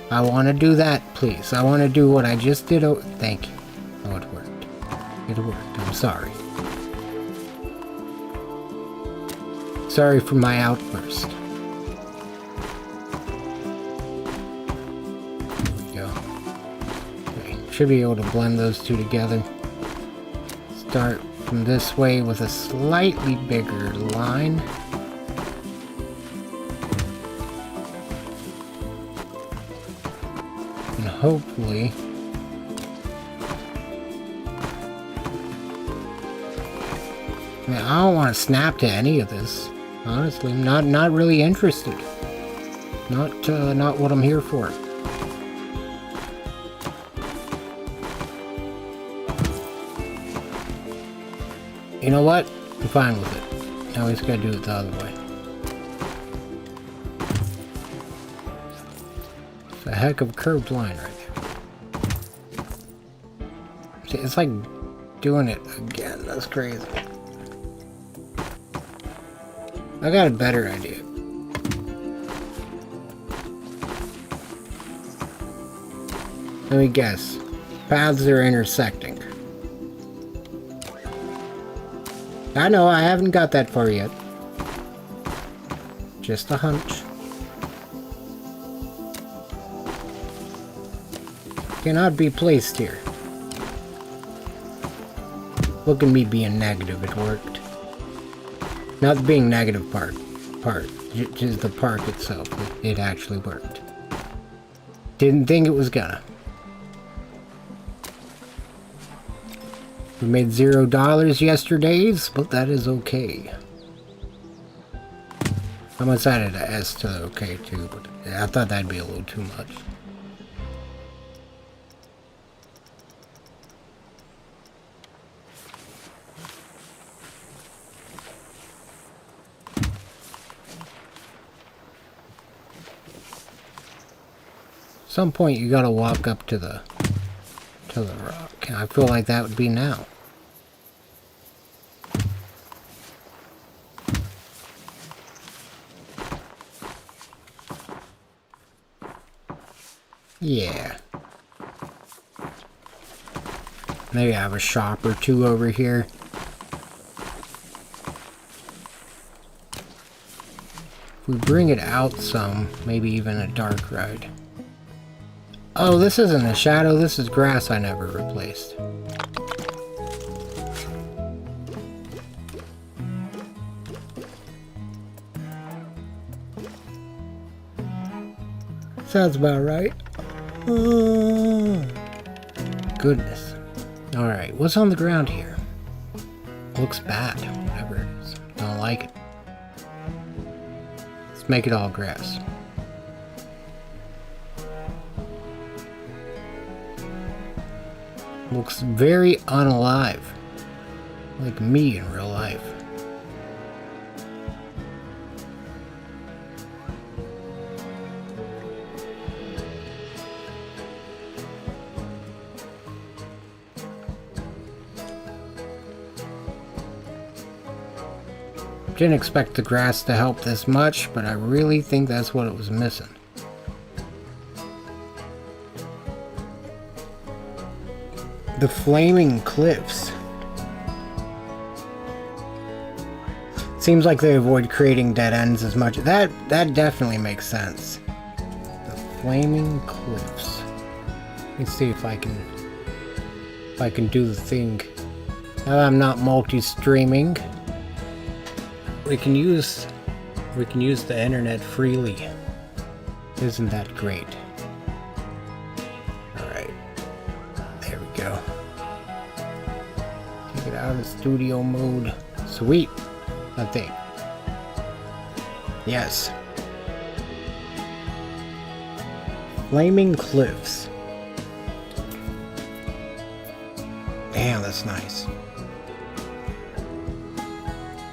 I want to do that, please. I want to do what I just did. Oh, thank you. Oh, it worked. It worked. I'm sorry. Sorry for my outburst. There we go. Okay, should be able to blend those two together. Start from this way with a slightly bigger line. And hopefully... I mean, I don't want to snap to any of this. Honestly, I'm not really interested. Not what I'm here for. You know what? I'm fine with it. Now we just gotta do it the other way. It's a heck of a curved line right there. See, it's like doing it again. That's crazy. I got a better idea. Let me guess. Paths are intersecting. I know, I haven't got that far yet. Just a hunch. Cannot be placed here. Look at me being negative, it worked. Not the being negative part, just the park itself. It actually worked. Didn't think it was gonna. We made $0 yesterdays, but that is okay. I'm excited to S to okay too, but I thought that'd be a little too much. At some point you gotta walk up to the rock. I feel like that would be now. Yeah. Maybe I have a shop or two over here. If we bring it out some, maybe even a dark ride. Oh, this isn't a shadow, this is grass I never replaced. Sounds about right. Goodness. Alright, what's on the ground here? Looks bad, whatever it is. Don't like it. Let's make it all grass. Looks very unalive. like me in real life. Didn't expect the grass to help this much, but I really think that's what it was missing. The flaming cliffs. Seems like they avoid creating dead ends as much. That definitely makes sense. The flaming cliffs. Let's see if I can do the thing. Now that I'm not multi-streaming, we can use the internet freely. Isn't that great? Go. Take it out of studio mode. Sweet. I think. Yes. Flaming cliffs. Damn, that's nice.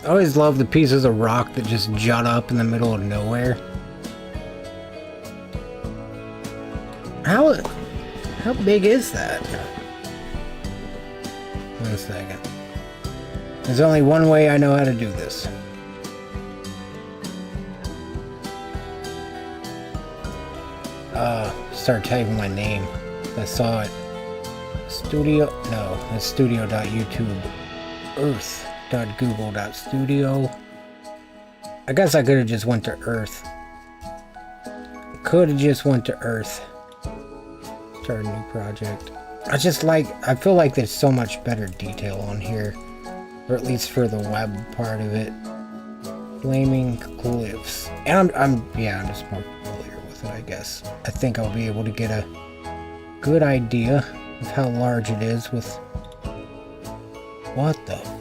I always love the pieces of rock that just jut up in the middle of nowhere. How big is that? One second. There's only one way I know how to do this. Start typing my name. I saw it. That's studio.youtube. Earth.google.studio. I guess I could have just went to Earth. Start a new project. I feel like there's so much better detail on here, or at least for the web part of it. Flaming cliffs, and I'm just more familiar with it, I guess. I think I'll be able to get a good idea of how large it is with. What the fuck?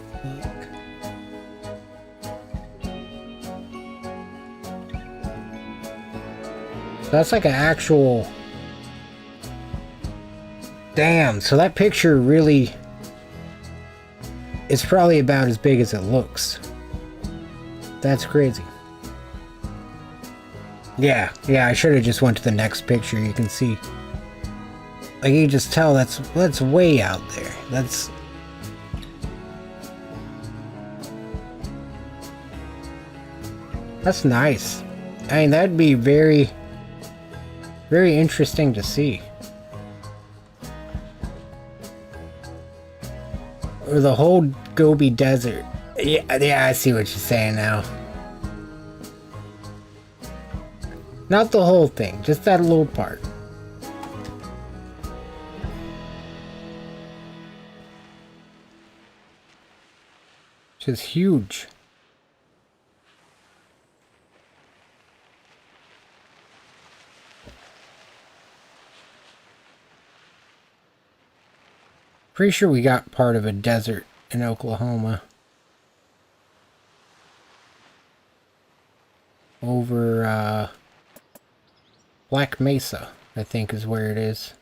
So that's like an actual. Damn, so that picture really is probably about as big as it looks. That's crazy. Yeah, I should have just went to the next picture. You can see, like, you can just tell that's way out there. That's nice. I mean, that'd be very, very interesting to see. Or the whole Gobi Desert. Yeah, I see what you're saying now. Not the whole thing, just that little part. Which is huge. Pretty sure we got part of a desert in Oklahoma. Over, Black Mesa, I think is where it is.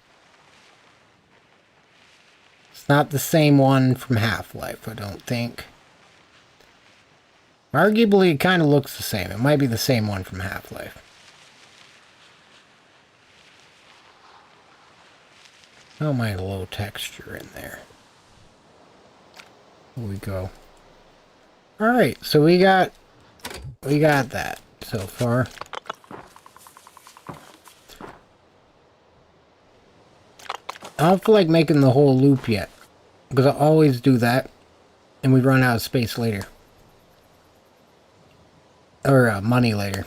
It's not the same one from Half-Life, I don't think. Arguably, it kind of looks the same. It might be the same one from Half-Life. I don't mind a little texture in there. Here we go. Alright, so we got that so far. I don't feel like making the whole loop yet, because I always do that, and we run out of space later. Or money later.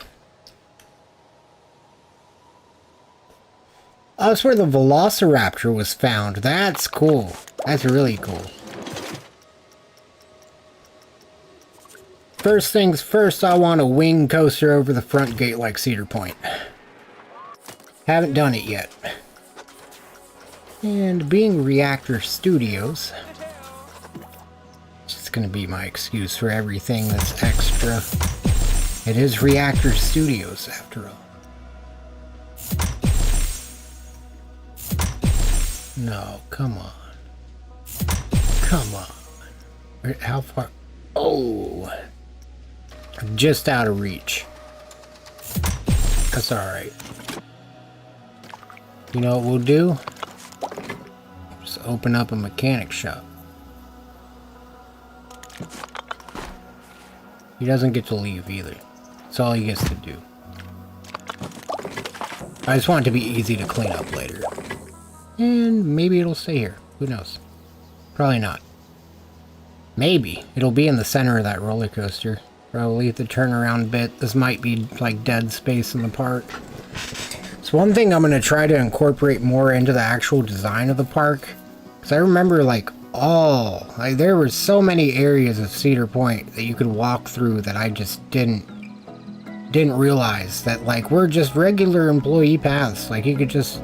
Oh, that's where the Velociraptor was found. That's cool. That's really cool. First things first, I want a wing coaster over the front gate like Cedar Point. Haven't done it yet. And being Reactor Studios, it's just gonna be my excuse for everything that's extra. It is Reactor Studios, after all. No, come on. Come on. How far? Oh, just out of reach. That's alright. You know what we'll do? Just open up a mechanic shop. He doesn't get to leave either. That's all he gets to do. I just want it to be easy to clean up later. And maybe it'll stay here. Who knows? Probably not. Maybe. It'll be in the center of that roller coaster. Probably the turnaround bit. This might be like dead space in the park. So one thing I'm going to try to incorporate more into the actual design of the park. Because I remember there were so many areas of Cedar Point that you could walk through that I just didn't realize that were just regular employee paths. You could just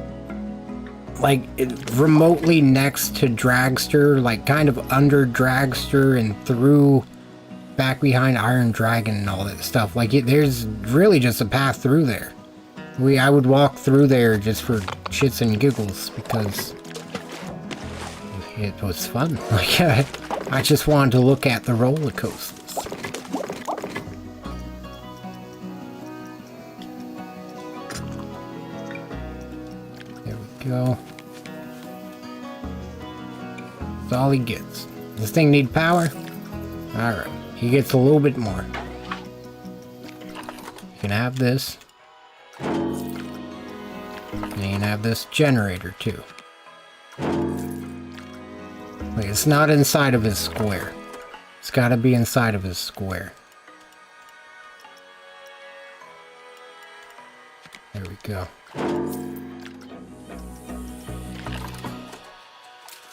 remotely next to Dragster, kind of under Dragster and through back behind Iron Dragon and all that stuff. There's really just a path through there. I would walk through there just for shits and giggles because it was fun. I just wanted to look at the roller coasters. There we go. That's all he gets. This thing need power? Alright. He gets a little bit more. You can have this. And you can have this generator too. Wait, it's not inside of his square. It's gotta be inside of his square. There we go.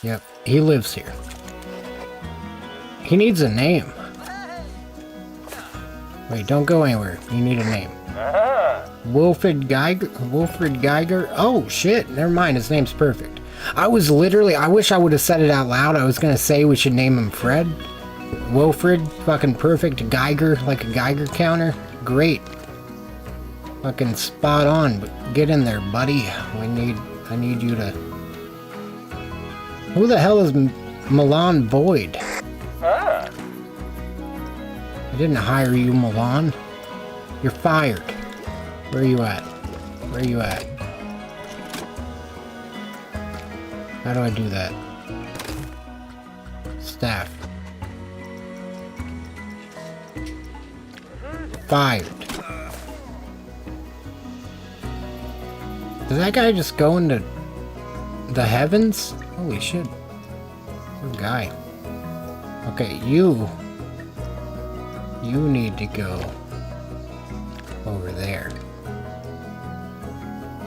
Yep, he lives here. He needs a name. Wait, don't go anywhere. You need a name. Wilfred Geiger? Wilfred Geiger? Oh, shit. Never mind. His name's perfect. I wish I would have said it out loud. I was going to say we should name him Fred. Wilfred, fucking perfect. Geiger, like a Geiger counter. Great. Fucking spot on. But get in there, buddy. I need you to... Who the hell is Milan Boyd? I didn't hire you, Milan. You're fired. Where are you at? Where are you at? How do I do that? Staff. Fired. Does that guy just go into the heavens? Holy shit. Poor guy. Okay, you need to go over there.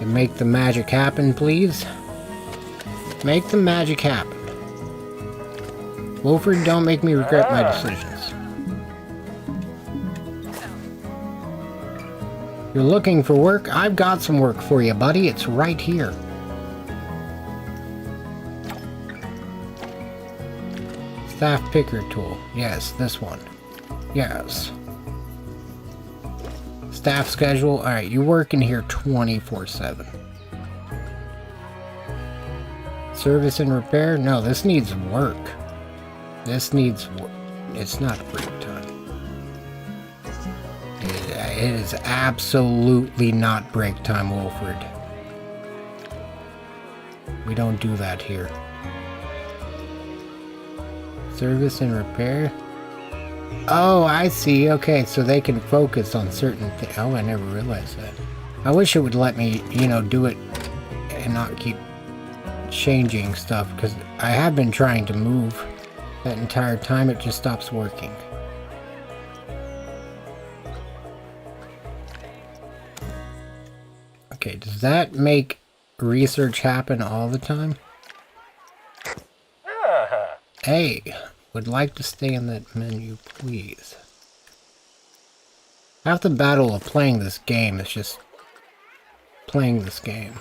And make the magic happen, please. Make the magic happen. Wilfred, don't make me regret my decisions. You're looking for work? I've got some work for you, buddy. It's right here. Staff picker tool. Yes, this one. Yes. Staff schedule. Alright, you work in here 24/7. Service and repair? No, this needs work. This needs work. It's not break time. It is absolutely not break time, Wilfred. We don't do that here. Service and repair? Oh, I see. Okay, so they can focus on certain things. Oh, I never realized that. I wish it would let me, do it and not keep changing stuff, because I have been trying to move that entire time. It just stops working. Okay, does that make research happen all the time? Hey, would like to stay in that menu, please. Half the battle of playing this game is just playing this game.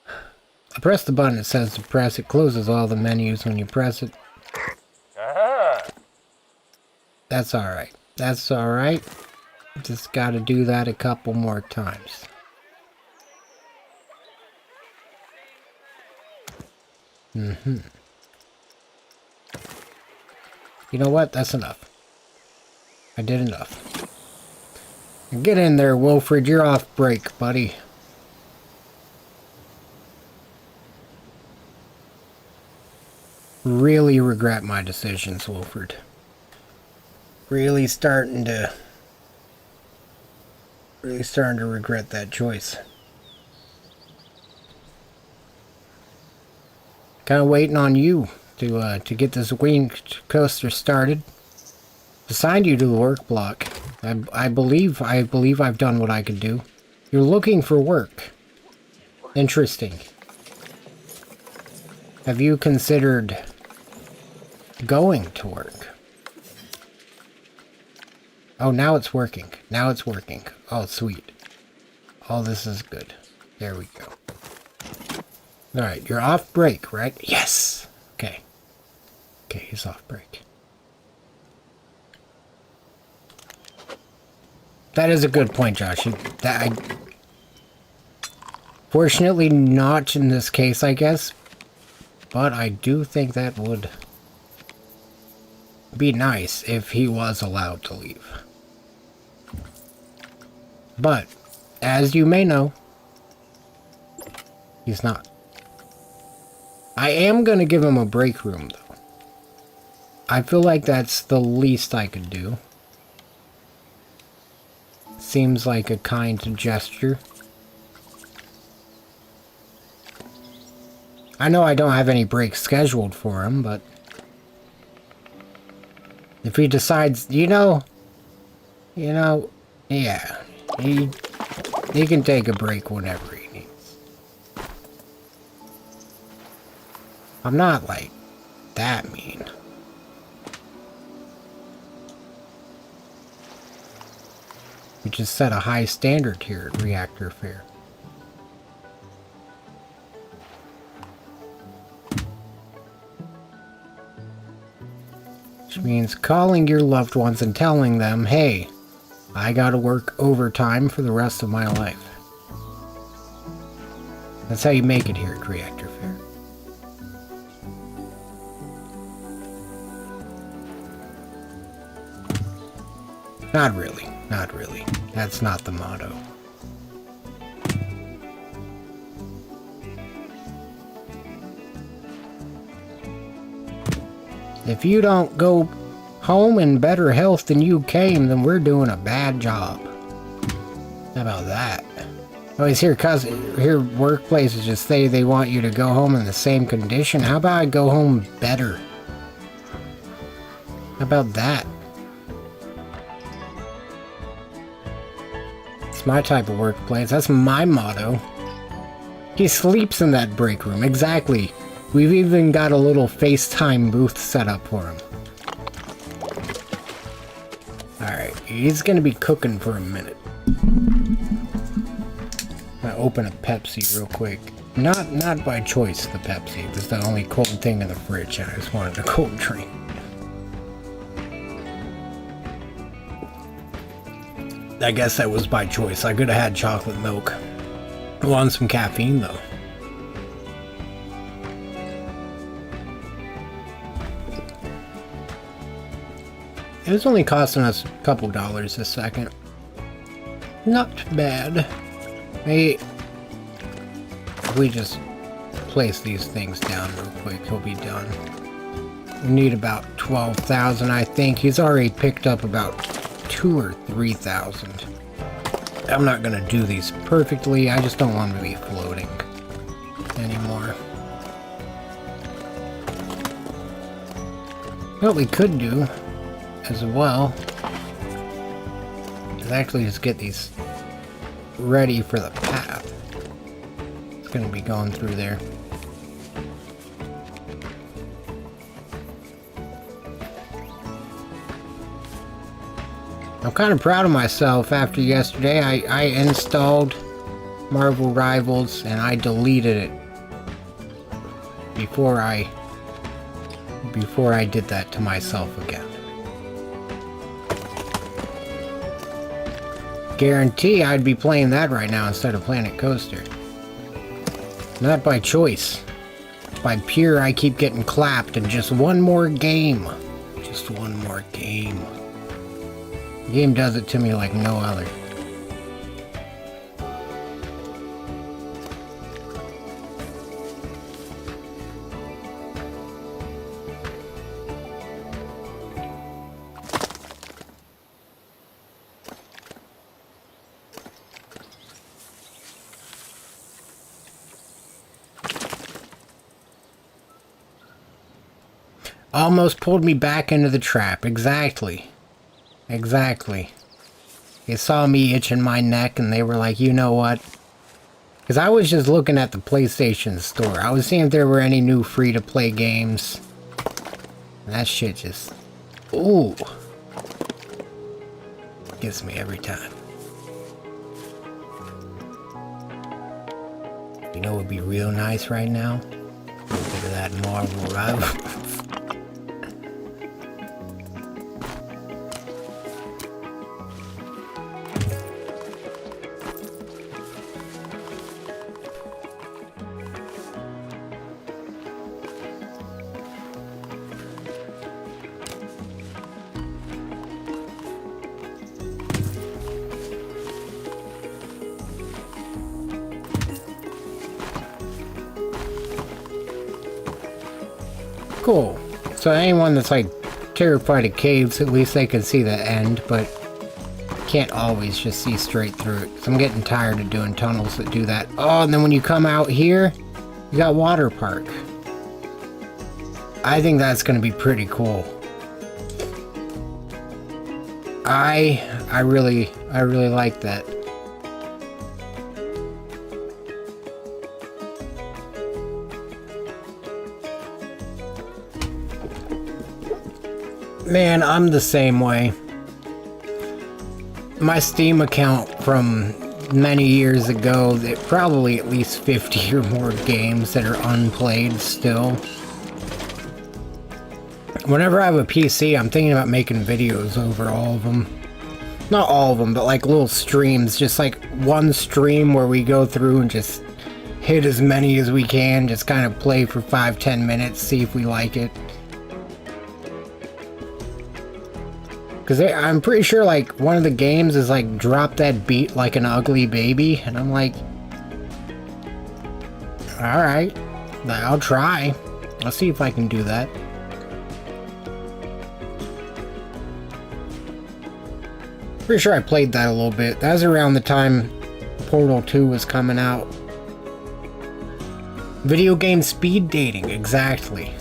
I press the button it says to press. It closes all the menus when you press it. That's alright. That's alright. Just gotta do that a couple more times. You know what? That's enough. I did enough. Get in there, Wilfred. You're off break, buddy. Really regret my decisions, Wilfred. Really starting to regret that choice. Kind of waiting on you to get this winged coaster started. Assigned you to the work block. I believe I've done what I could do. You're looking for work. Interesting. Have you considered going to work? Oh, now it's working. Now it's working. Oh, sweet. Oh, this is good. There we go. Alright, you're off break, right? Yes! Okay. Okay, he's off break. That is a good point, Josh. Fortunately, not in this case, I guess. But I do think that would be nice if he was allowed to leave. But, as you may know, he's not. I am going to give him a break room, though. I feel like that's the least I could do. Seems like a kind gesture. I know I don't have any breaks scheduled for him, but if he decides, yeah, he can take a break whenever he needs. I'm not like that mean. We just set a high standard here at Reactor Fair. Which means calling your loved ones and telling them, hey, I gotta work overtime for the rest of my life. That's how you make it here at Reactor Fair. Not really. Not really. That's not the motto. If you don't go home in better health than you came, then we're doing a bad job. How about that? Always hear workplaces just say they want you to go home in the same condition. How about I go home better? How about that? It's my type of workplace. That's my motto. He sleeps in that break room. Exactly. We've even got a little FaceTime booth set up for him. Alright, he's gonna be cooking for a minute. I'm gonna open a Pepsi real quick. Not by choice, the Pepsi. It was the only cold thing in the fridge, and I just wanted a cold drink. I guess that was by choice. I could have had chocolate milk. I want some caffeine, though. It was only costing us a couple dollars a second. Not bad. Hey, if we just place these things down real quick, he'll be done. We need about 12,000, I think. He's already picked up about 2,000 or 3,000. I'm not gonna do these perfectly. I just don't want to be floating anymore. What we could do as well is actually just get these ready for the path. It's gonna be going through there. I'm kind of proud of myself after yesterday. I installed Marvel Rivals and I deleted it before I did that to myself again. Guarantee I'd be playing that right now instead of Planet Coaster. Not by choice. By pure, I keep getting clapped in just one more game. Just one more game. The game does it to me like no other. Almost pulled me back into the trap. Exactly. Exactly. They saw me itching my neck and they were like, you know what? Because I was just looking at the PlayStation Store. I was seeing if there were any new free-to-play games. And that shit just... Ooh. Gets me every time. You know what would be real nice right now? A little bit of that Marvel rival. Cool. So anyone that's like terrified of caves, at least they can see the end, but can't always just see straight through it. So I'm getting tired of doing tunnels that do that. Oh, and then when you come out here, you got water park. I think that's going to be pretty cool. I really like that. Man, I'm the same way. My Steam account from many years ago, that probably at least 50 or more games that are unplayed still. Whenever I have a PC, I'm thinking about making videos over all of them. Not all of them, but like little streams. Just like one stream where we go through and just hit as many as we can. Just kind of play for 5-10 minutes, see if we like it. Because I'm pretty sure, like, one of the games is, like, drop that beat like an ugly baby. And I'm like, alright, I'll try. I'll see if I can do that. Pretty sure I played that a little bit. That was around the time Portal 2 was coming out. Video game speed dating, exactly.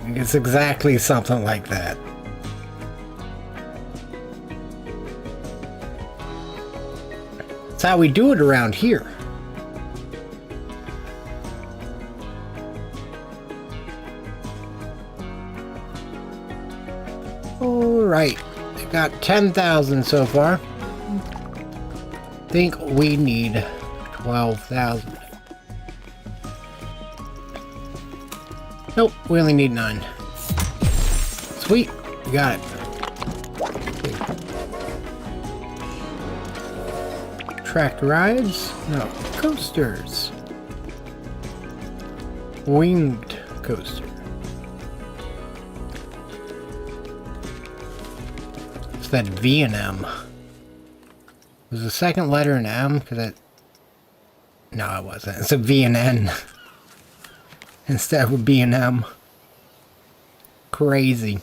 It's exactly something like that. That's how we do it around here. Alright, we got 10,000 so far. Think we need 12,000. Nope, we only need 9. Sweet, we got it. Tracked rides? No, coasters. Winged coaster. It's that V and M. Was the second letter an M? Cause it... No, it wasn't. It's a V and N. Instead of a B and M. Crazy.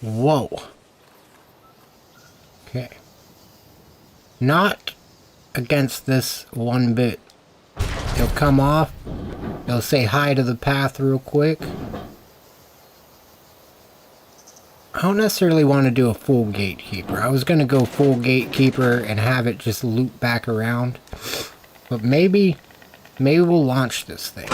Whoa. Okay. Not against this one bit. They'll come off. They'll say hi to the path real quick. I don't necessarily want to do a full gatekeeper. I was going to go full gatekeeper and have it just loop back around. But maybe we'll launch this thing.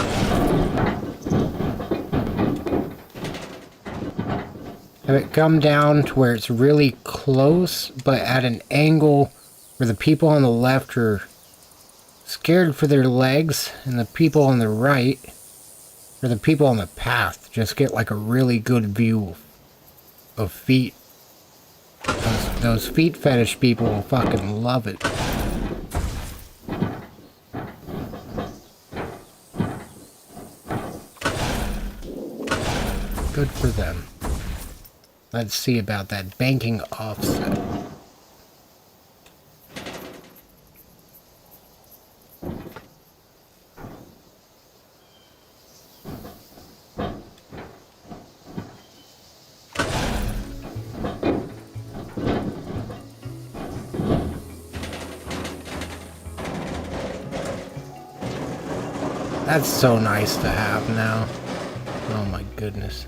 Have it come down to where it's really close, but at an angle where the people on the left are scared for their legs, and the people on the right, or the people on the path, just get like a really good view of feet. Those feet fetish people will fucking love it. Good for them. Let's see about that banking offset. That's so nice to have now. Oh my goodness.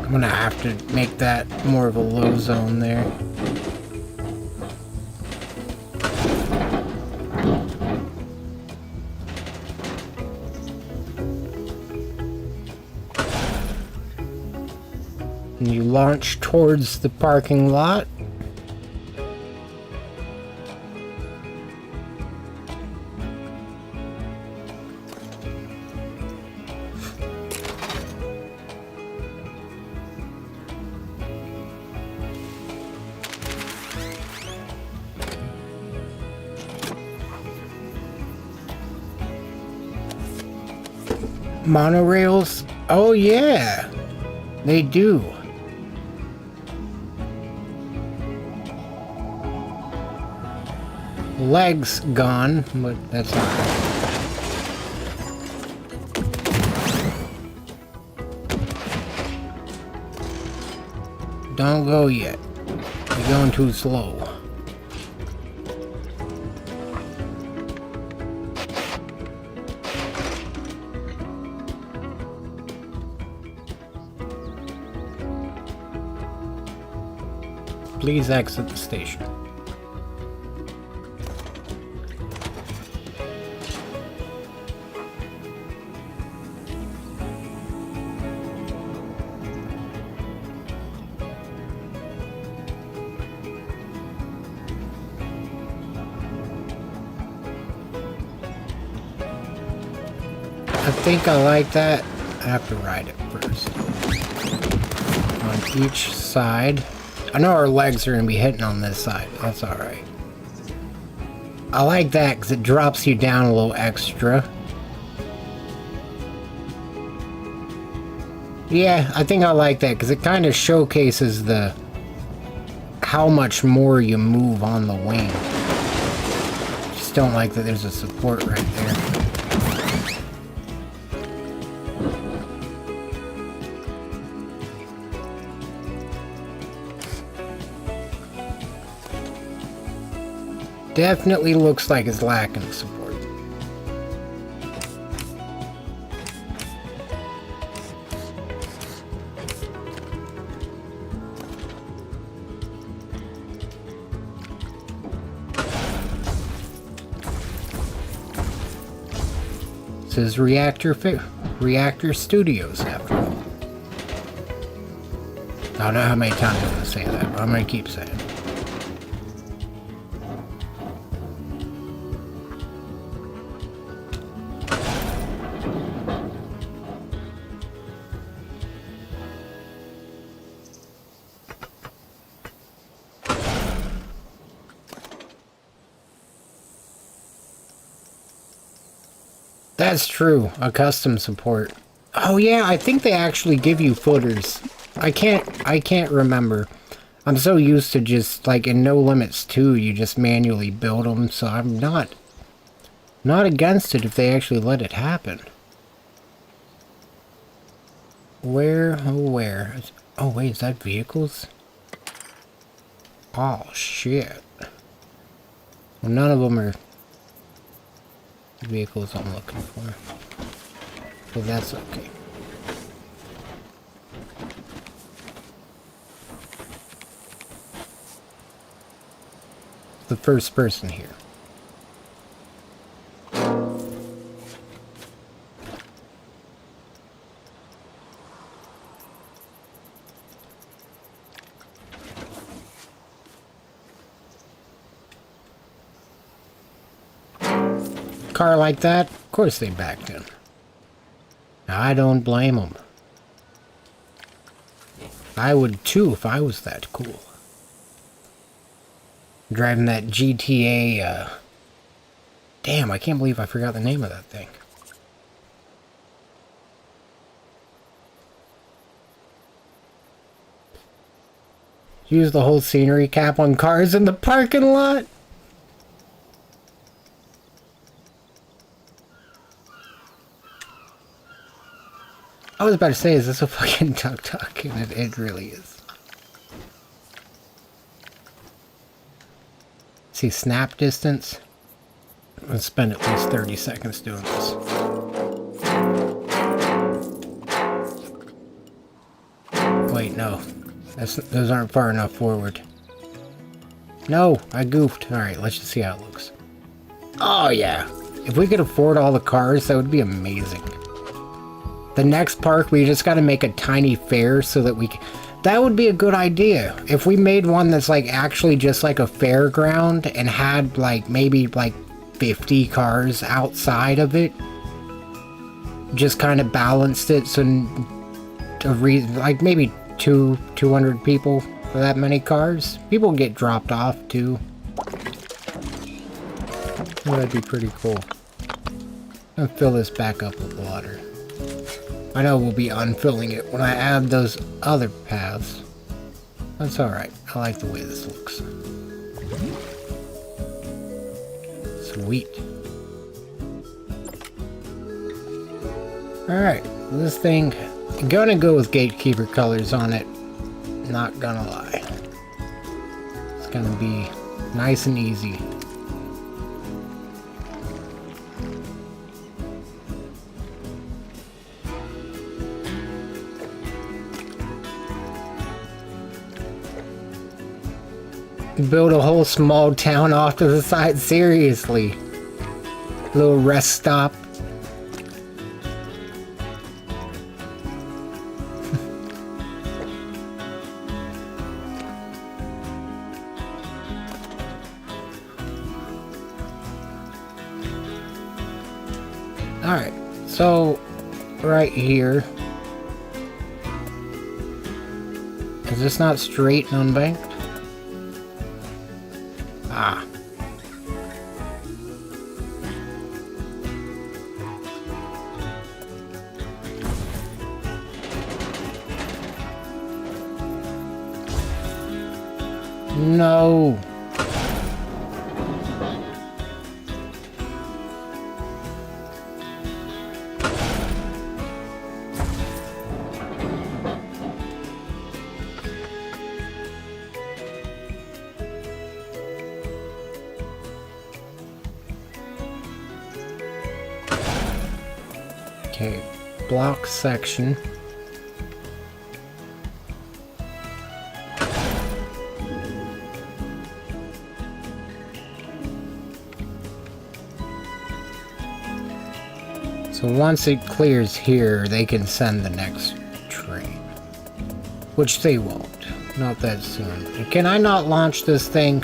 I'm gonna have to make that more of a low zone there. And you launch towards the parking lot. Monorails? Oh yeah, they do. Legs gone, but that's not right. Don't go yet. You're going too slow. Please exit the station. I think I like that. I have to ride it first. On each side. I know our legs are going to be hitting on this side. That's alright. I like that because it drops you down a little extra. Yeah, I think I like that because it kind of showcases the how much more you move on the wing. Just don't like that there's a support right there. Definitely looks like it's lacking support. This is Reactor Studios after all. I don't know how many times I'm going to say that, but I'm going to keep saying it. That's true. A custom support. Oh yeah, I think they actually give you footers. I can't remember. I'm so used to just like in No Limits 2, you just manually build them, so I'm not against it if they actually let it happen. Where? Oh, where? Oh wait, is that vehicles? Oh shit. Well, none of them are vehicles I'm looking for. But that's okay. The first person here. car like that, of course they backed in. I don't blame them. I would too if I was that cool. Driving that GTA, damn, I can't believe I forgot the name of that thing. Use the whole scenery cap on cars in the parking lot? I was about to say, is this a fucking tuk-tuk? And it really is. See, snap distance. Let's spend at least 30 seconds doing this. Wait, no. Those aren't far enough forward. No, I goofed. Alright, let's just see how it looks. Oh, yeah. If we could afford all the cars, that would be amazing. The next park, we just gotta make a tiny fair so that we can... That would be a good idea. If we made one that's like actually just like a fairground and had like maybe like 50 cars outside of it. Just kind of balanced it so like maybe 200 people for that many cars. People get dropped off too. Oh, that'd be pretty cool. I'll fill this back up with water. I know we'll be unfilling it when I add those other paths. That's alright. I like the way this looks. Sweet. Alright. This thing... I'm gonna go with gatekeeper colors on it. Not gonna lie. It's gonna be nice and easy. Build a whole small town off to the side, seriously. Little rest stop. Alright, so right here. Is this not straight and unbanked? Ah. No. Okay, block section. So once it clears here, they can send the next train. Which they won't. Not that soon. Can I not launch this thing?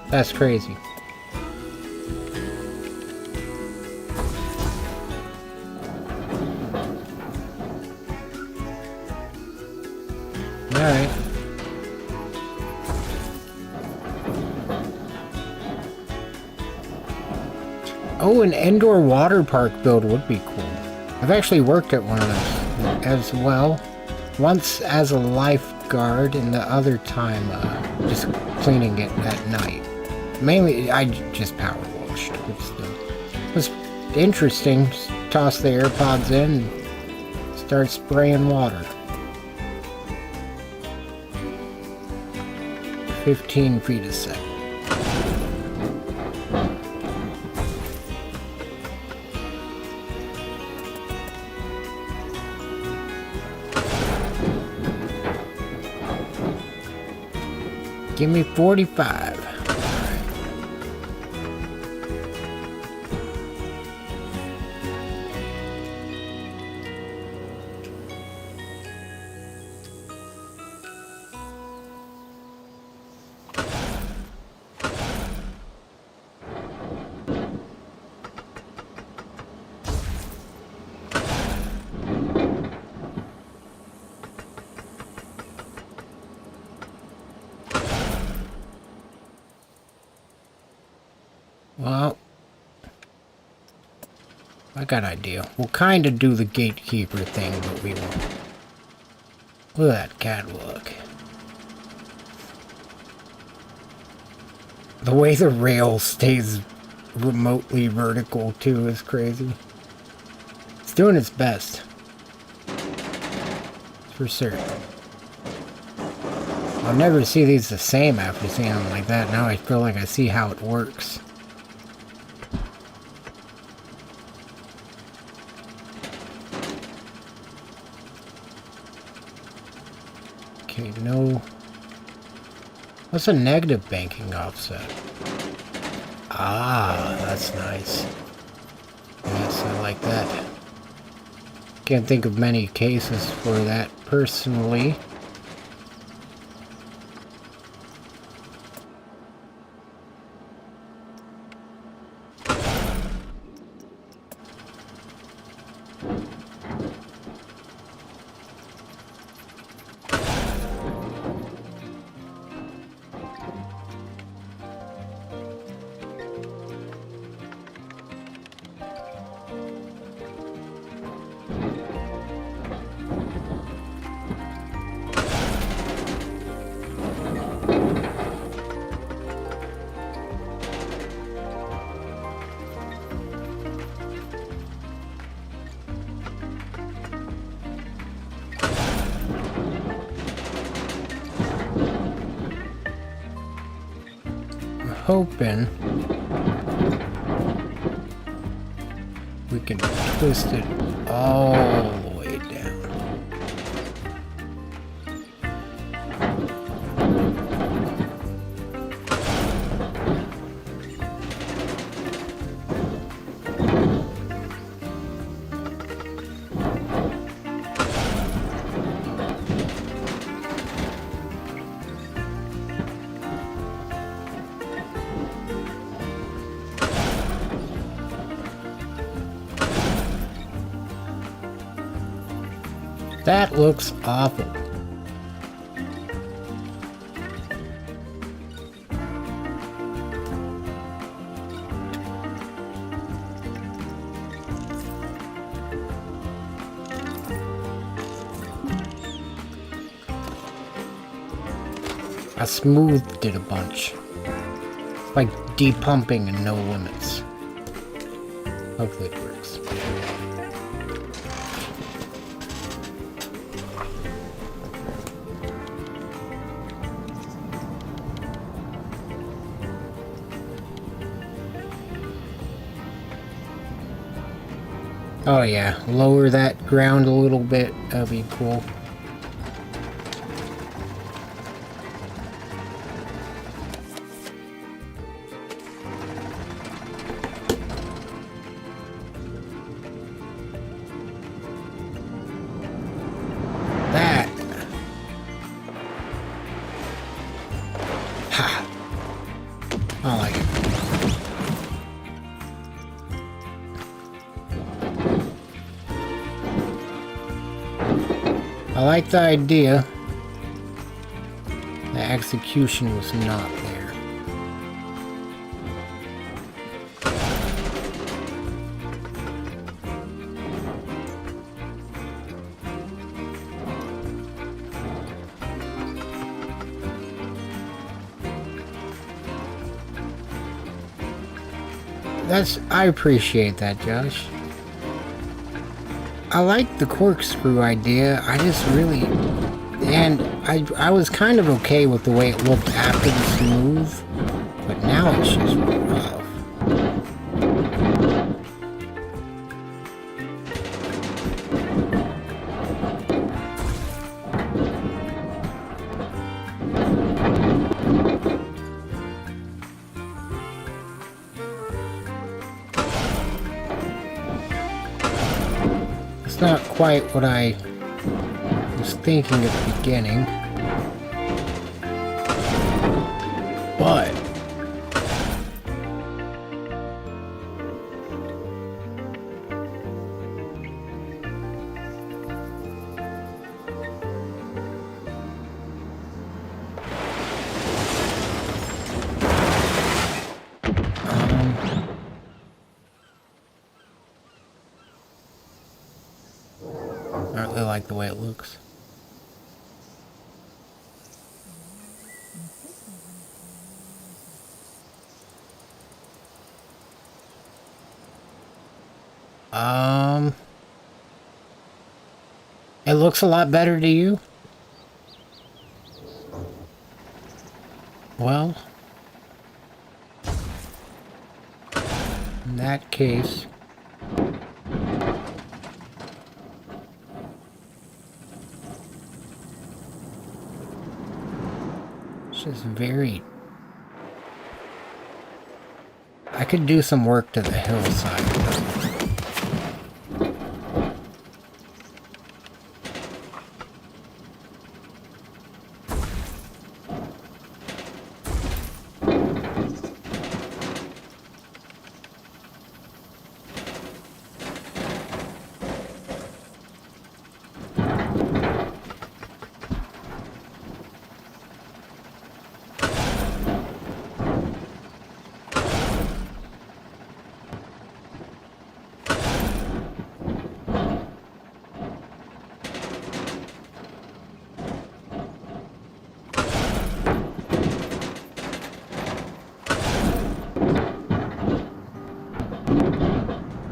That's crazy. Alright. Oh, an indoor water park build would be cool. I've actually worked at one of those as well. Once as a lifeguard and the other time just cleaning it at night. Mainly, I just power washed. It was interesting. Just toss the AirPods in and start spraying water. 15 feet a second. Give me 45. Well, I got an idea. We'll kind of do the gatekeeper thing, but we won't. Look at that catwalk. The way the rail stays remotely vertical, too, is crazy. It's doing its best. For certain. I'll never see these the same after seeing them like that. Now I feel like I see how it works. Okay, no. What's a negative banking offset? Ah, that's nice. Yes, I like that. Can't think of many cases for that personally. Hoping we can twist it all the way down. That looks awful. I smoothed it a bunch. It's like depumping and no limits. Hopefully it works. Oh yeah, lower that ground a little bit, that'd be cool. That. Ha. I like it. I like the idea. The execution was not there. I appreciate that, Josh. I like the corkscrew idea, I just really... And I was kind of okay with the way it looked after the smooth, but now it's just rough. It's not quite what I was thinking at the beginning, but like the way it looks. It looks a lot better to you? Well, in that case, it's just very... I could do some work to the hillside.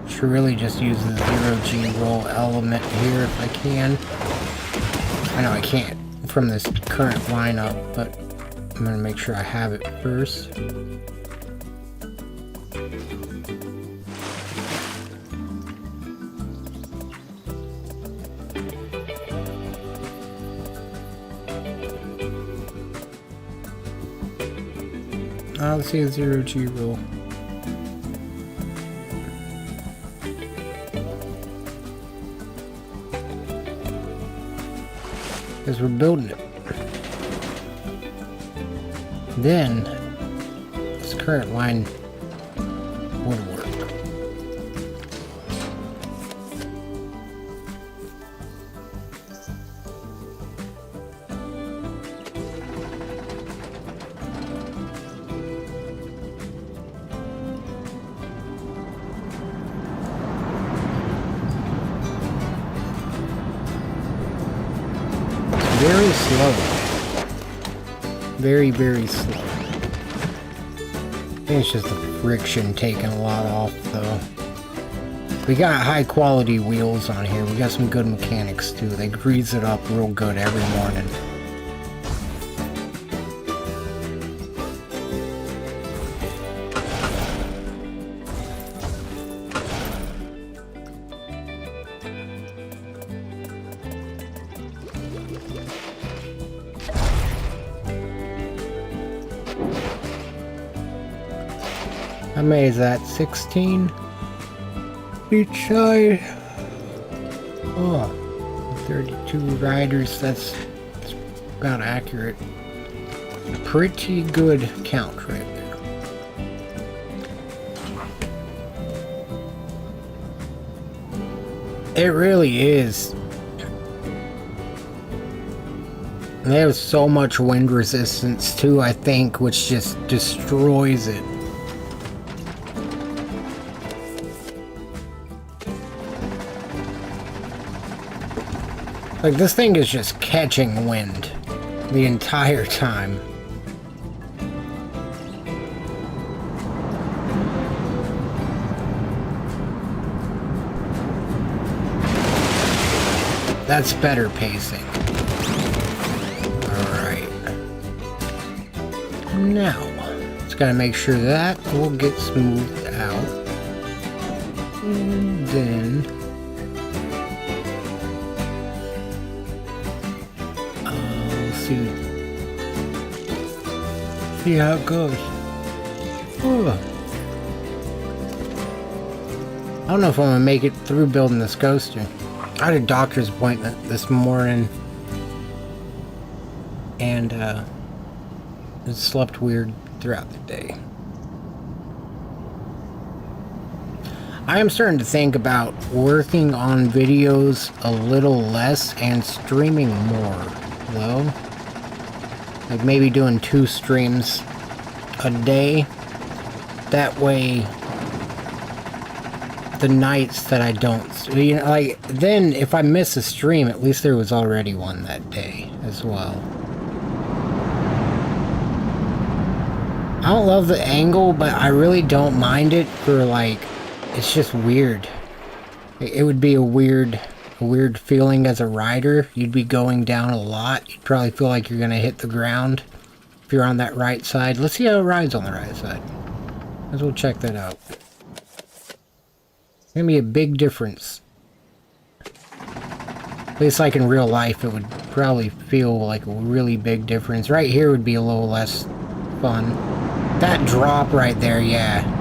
Should really just use the 0G roll element here if I can. I know I can't from this current lineup, but I'm gonna make sure I have it first. Let's see a 0G roll. Because we're building it. Then this current line would work. Very slow. Very, very slow. I think it's just the friction taking a lot off, though. We got high quality wheels on here. We got some good mechanics, too. They grease it up real good every morning. How many is that? 16? Each side. Oh, 32 riders. That's about accurate. Pretty good count right there. It really is. They have so much wind resistance too, I think, which just destroys it. Like, this thing is just catching wind the entire time. That's better pacing. Alright. Now, just gotta make sure that will get smoothed out. And then... see how it goes. Ooh. I don't know if I'm gonna make it through building this coaster. I had a doctor's appointment this morning and it slept weird throughout the day. I am starting to think about working on videos a little less and streaming more, though. Like maybe doing 2 streams a day. That way the nights that I don't, you know, like, then if I miss a stream, at least there was already one that day as well. I don't love the angle, but I really don't mind it for, like, it's just weird. It would be a weird feeling as a rider. You'd be going down a lot. You'd probably feel like you're gonna hit the ground if you're on that right side. Let's see how it rides on the right side. Let's go check that out. It's gonna be a big difference. At least like in real life, it would probably feel like a really big difference. Right here would be a little less fun. That drop right there, yeah.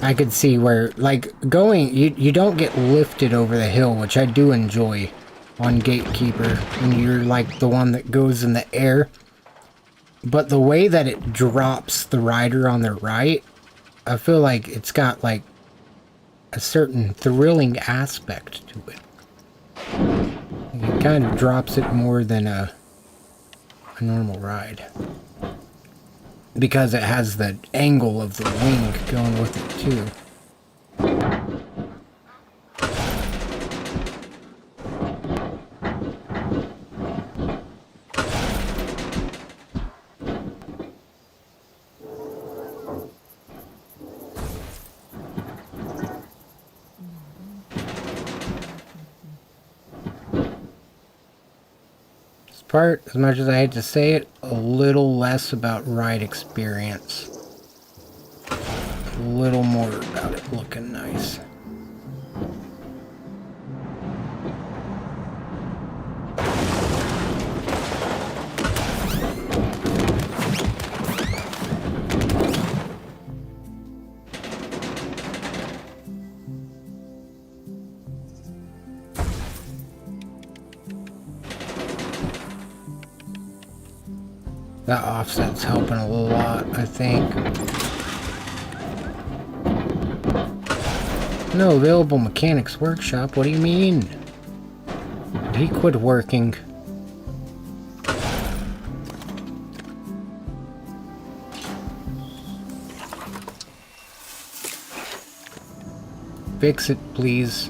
I could see where, like, going, you don't get lifted over the hill, which I do enjoy on Gatekeeper, when you're, like, the one that goes in the air. But the way that it drops the rider on the right, I feel like it's got, like, a certain thrilling aspect to it. It kind of drops it more than a normal ride. Because it has the angle of the wing going with it too. This part, as much as I hate to say it, a little less about ride experience. A little more about it looking nice. That offset's helping a lot, I think. No available mechanics workshop, what do you mean? Did he quit working? Fix it, please.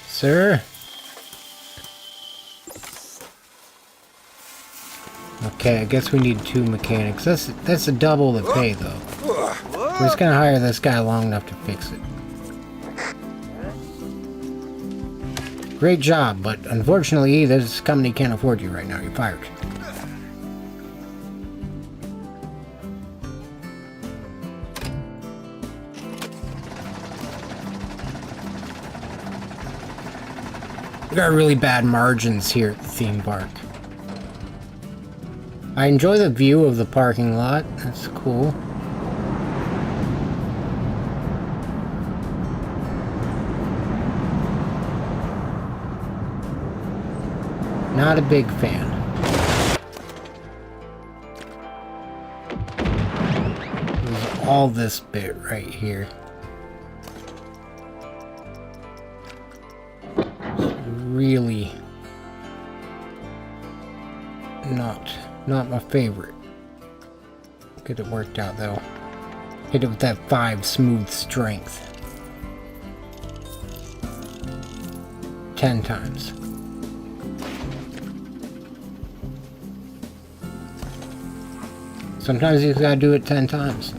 Sir? Okay, I guess we need 2 mechanics. That's a double the pay, though. We're just gonna hire this guy long enough to fix it. Great job, but unfortunately, this company can't afford you right now. You're fired. We got really bad margins here at the theme park. I enjoy the view of the parking lot. That's cool. Not a big fan. There's all this bit right here. It's really not my favorite. Get it worked out though. Hit it with that 5 smooth strength. 10 times. Sometimes you just gotta do it 10 times.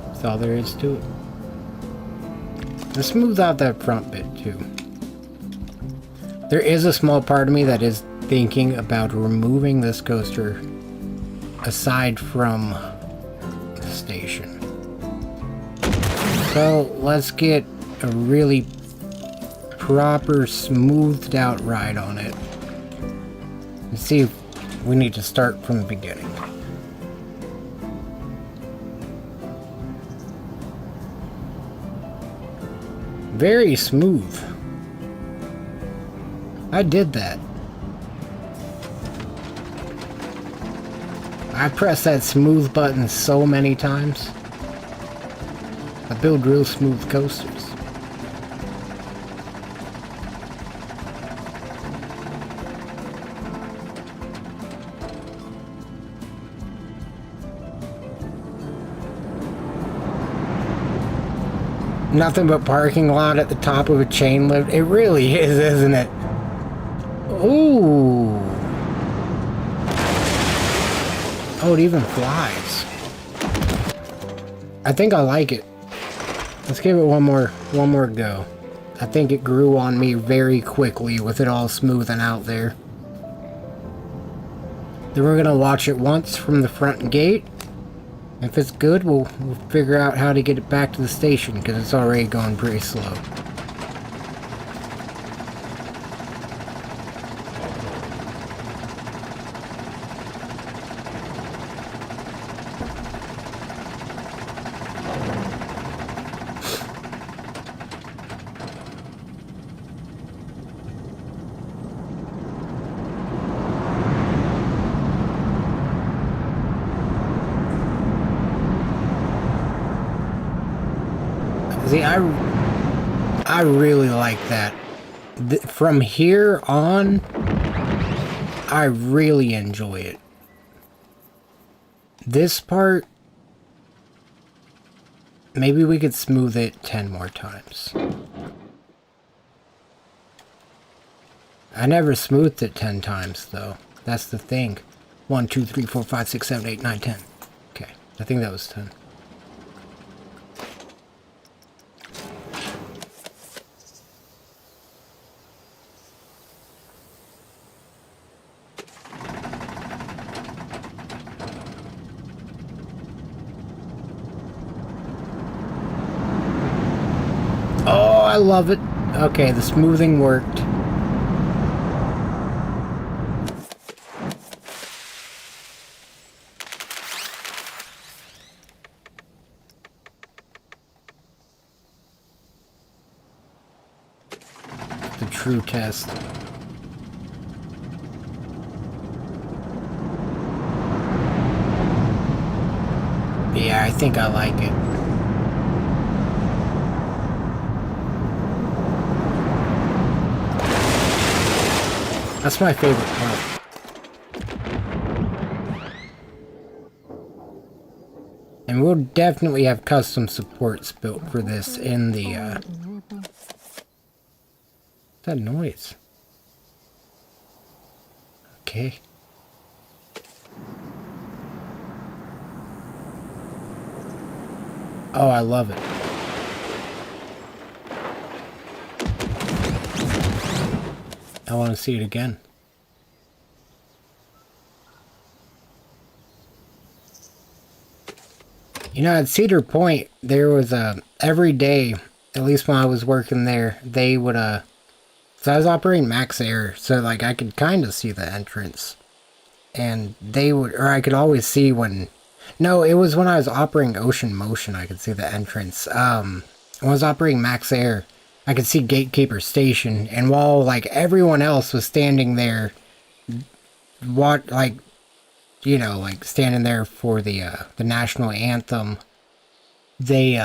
That's all there is to it. Let's smooth out that front bit too. There is a small part of me that is thinking about removing this coaster aside from the station. So let's get a really proper smoothed out ride on it and see if we need to start from the beginning. Very smooth. I did that. I pressed that smooth button so many times. I build real smooth coasters. Nothing but parking lot at the top of a chain lift. It really is, isn't it? Ooh. Oh, it even flies. I think I like it. Let's give it one more go. I think it grew on me very quickly with it all smoothing out there. Then we're gonna watch it once from the front gate. If it's good, we'll figure out how to get it back to the station, because it's already going pretty slow. See, I really like that. From here on, I really enjoy it. This part, maybe we could smooth it 10 more times. I never smoothed it 10 times, though. That's the thing. 1, 2, 3, 4, 5, 6, 7, 8, 9, 10. Okay, I think that was 10. I love it. Okay, the smoothing worked. The true test. Yeah, I think I like it. That's my favorite part. And we'll definitely have custom supports built for this in the, What's that noise? Okay. Oh, I love it. I want to see it again. You know, at Cedar Point, there was every day, at least when I was working there, they would, so I was operating max air, so like I could kind of see the entrance. And they would, or I could always see when, no, it was when I was operating ocean motion, I could see the entrance. When I was operating max air, I could see Gatekeeper Station, and while, like, everyone else was standing there, like, you know, like, standing there for the national anthem, they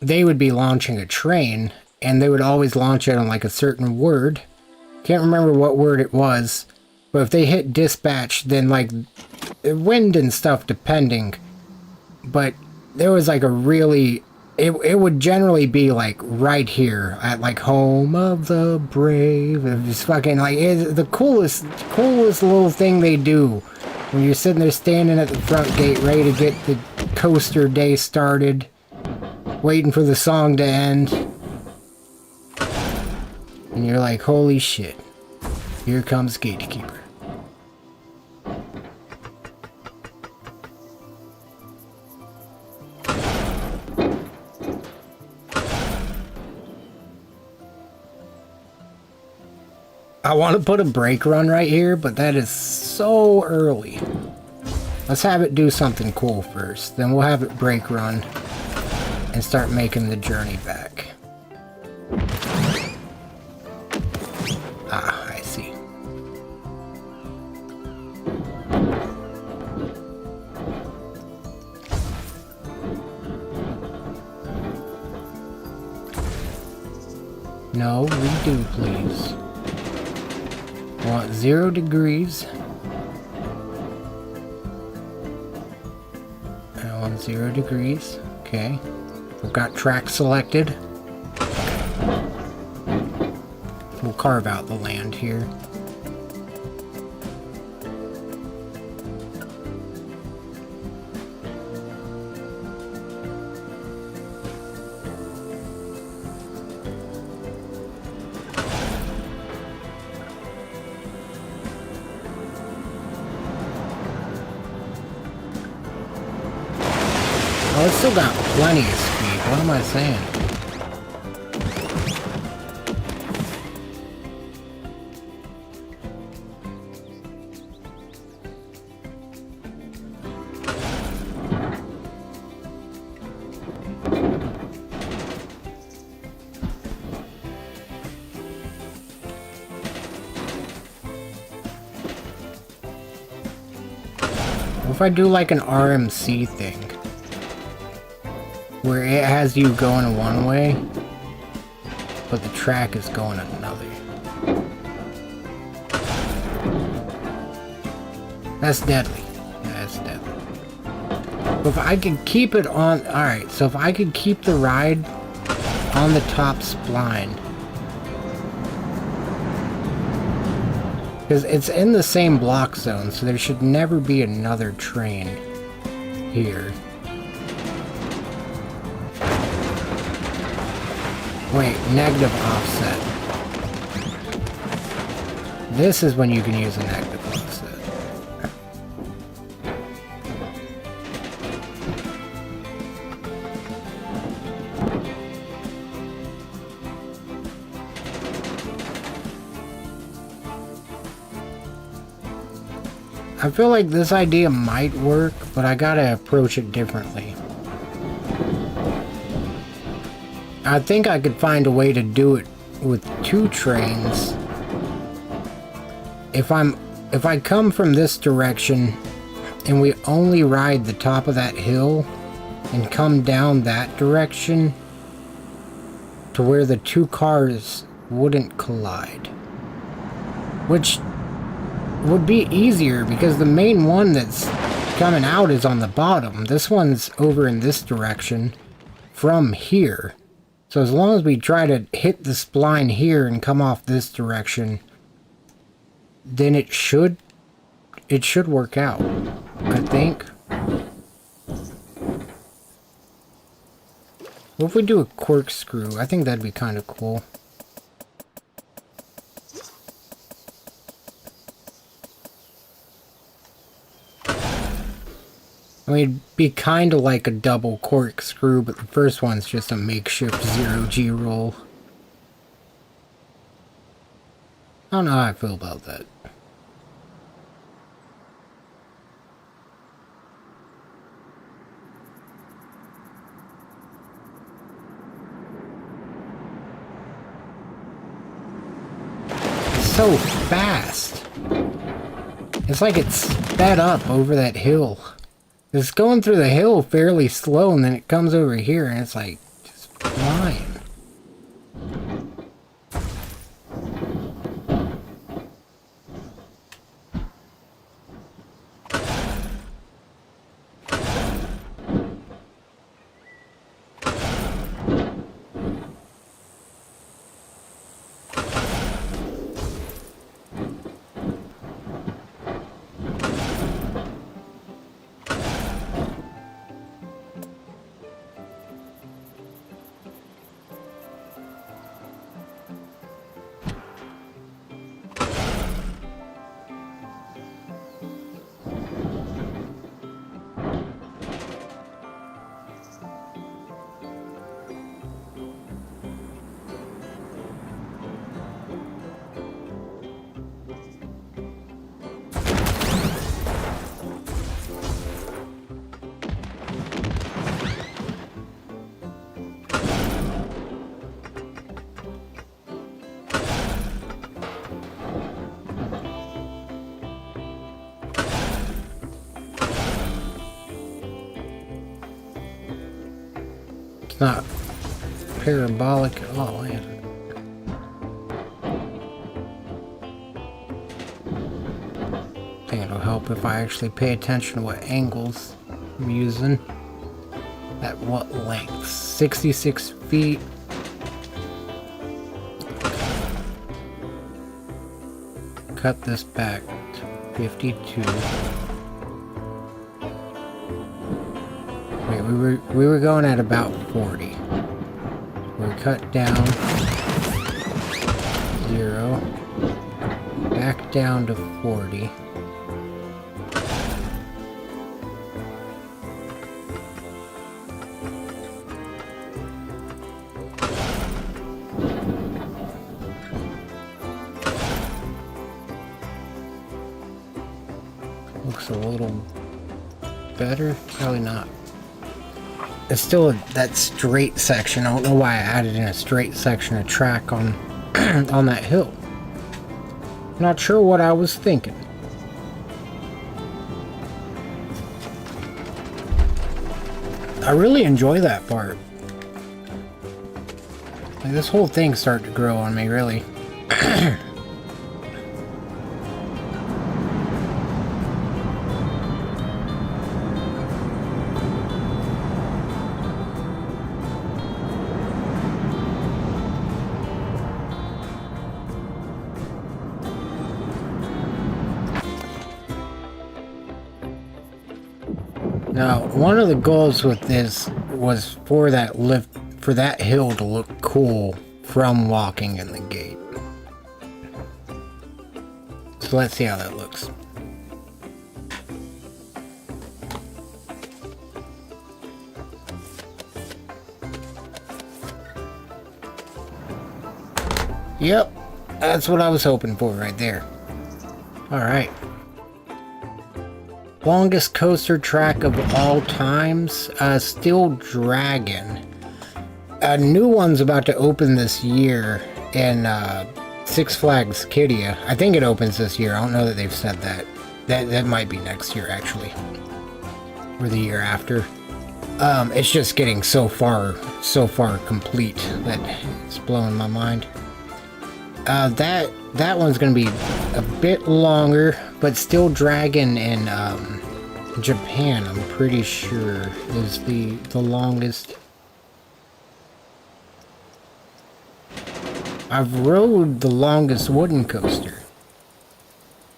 would be launching a train, and they would always launch it on, like, a certain word. Can't remember what word it was, but if they hit dispatch, then, like, wind and stuff, depending, but there was, like, a really... It would generally be, like, right here at, like, home of the brave. It was fucking, like, it's the coolest little thing they do when you're sitting there standing at the front gate ready to get the coaster day started, waiting for the song to end. And you're like, holy shit, here comes Gatekeeper. I want to put a brake run right here, but that is so early. Let's have it do something cool first. Then we'll have it brake run and start making the journey back. Ah, I see. No, redo, please. I want 0 degrees. I want 0 degrees. Okay. We've got track selected. We'll carve out the land here. Oh, it's still got plenty of speed. What am I saying? What if I do like an RMC thing? Where it has you going one way, but the track is going another. That's deadly. That's deadly. But if I could keep it on... Alright, so if I could keep the ride on the top spline. Because it's in the same block zone, so there should never be another train here. Wait, negative offset. This is when you can use a negative offset. I feel like this idea might work, but I gotta approach it differently. I think I could find a way to do it with two trains. If I come from this direction and we only ride the top of that hill and come down that direction to where the two cars wouldn't collide. Which would be easier because the main one that's coming out is on the bottom. This one's over in this direction from here. So as long as we try to hit the spline here and come off this direction, then it should work out, I think. What if we do a corkscrew? I think that'd be kind of cool. I mean, it'd be kind of like a double corkscrew, but the first one's just a makeshift 0G roll. I don't know how I feel about that. It's so fast. It's like it's sped up over that hill. It's going through the hill fairly slow, and then it comes over here, and it's like, just flying. It's not parabolic at all, is it? I think it'll help if I actually pay attention to what angles I'm using. At what length? 66 feet. Cut this back to 52. Wait, we were going at about 40. We cut down 0. Back down to 40. Looks a little better. Probably not. It's still that straight section. I don't know why I added in a straight section of track on on that hill. Not sure what I was thinking. I really enjoy that part. Like, this whole thing's starting to grow on me, really. Now, one of the goals with this was for that lift, for that hill to look cool from walking in the gate. So let's see how that looks. Yep, that's what I was hoping for right there. Alright. Longest coaster track of all times, Steel Dragon. A new one's about to open this year in Six Flags Kidia. I think it opens this year. I don't know that they've said that. That might be next year, actually. Or the year after. It's just getting so far complete that it's blowing my mind. That one's gonna be a bit longer, but Steel Dragon in Japan, I'm pretty sure, is the longest. I've rode the longest wooden coaster,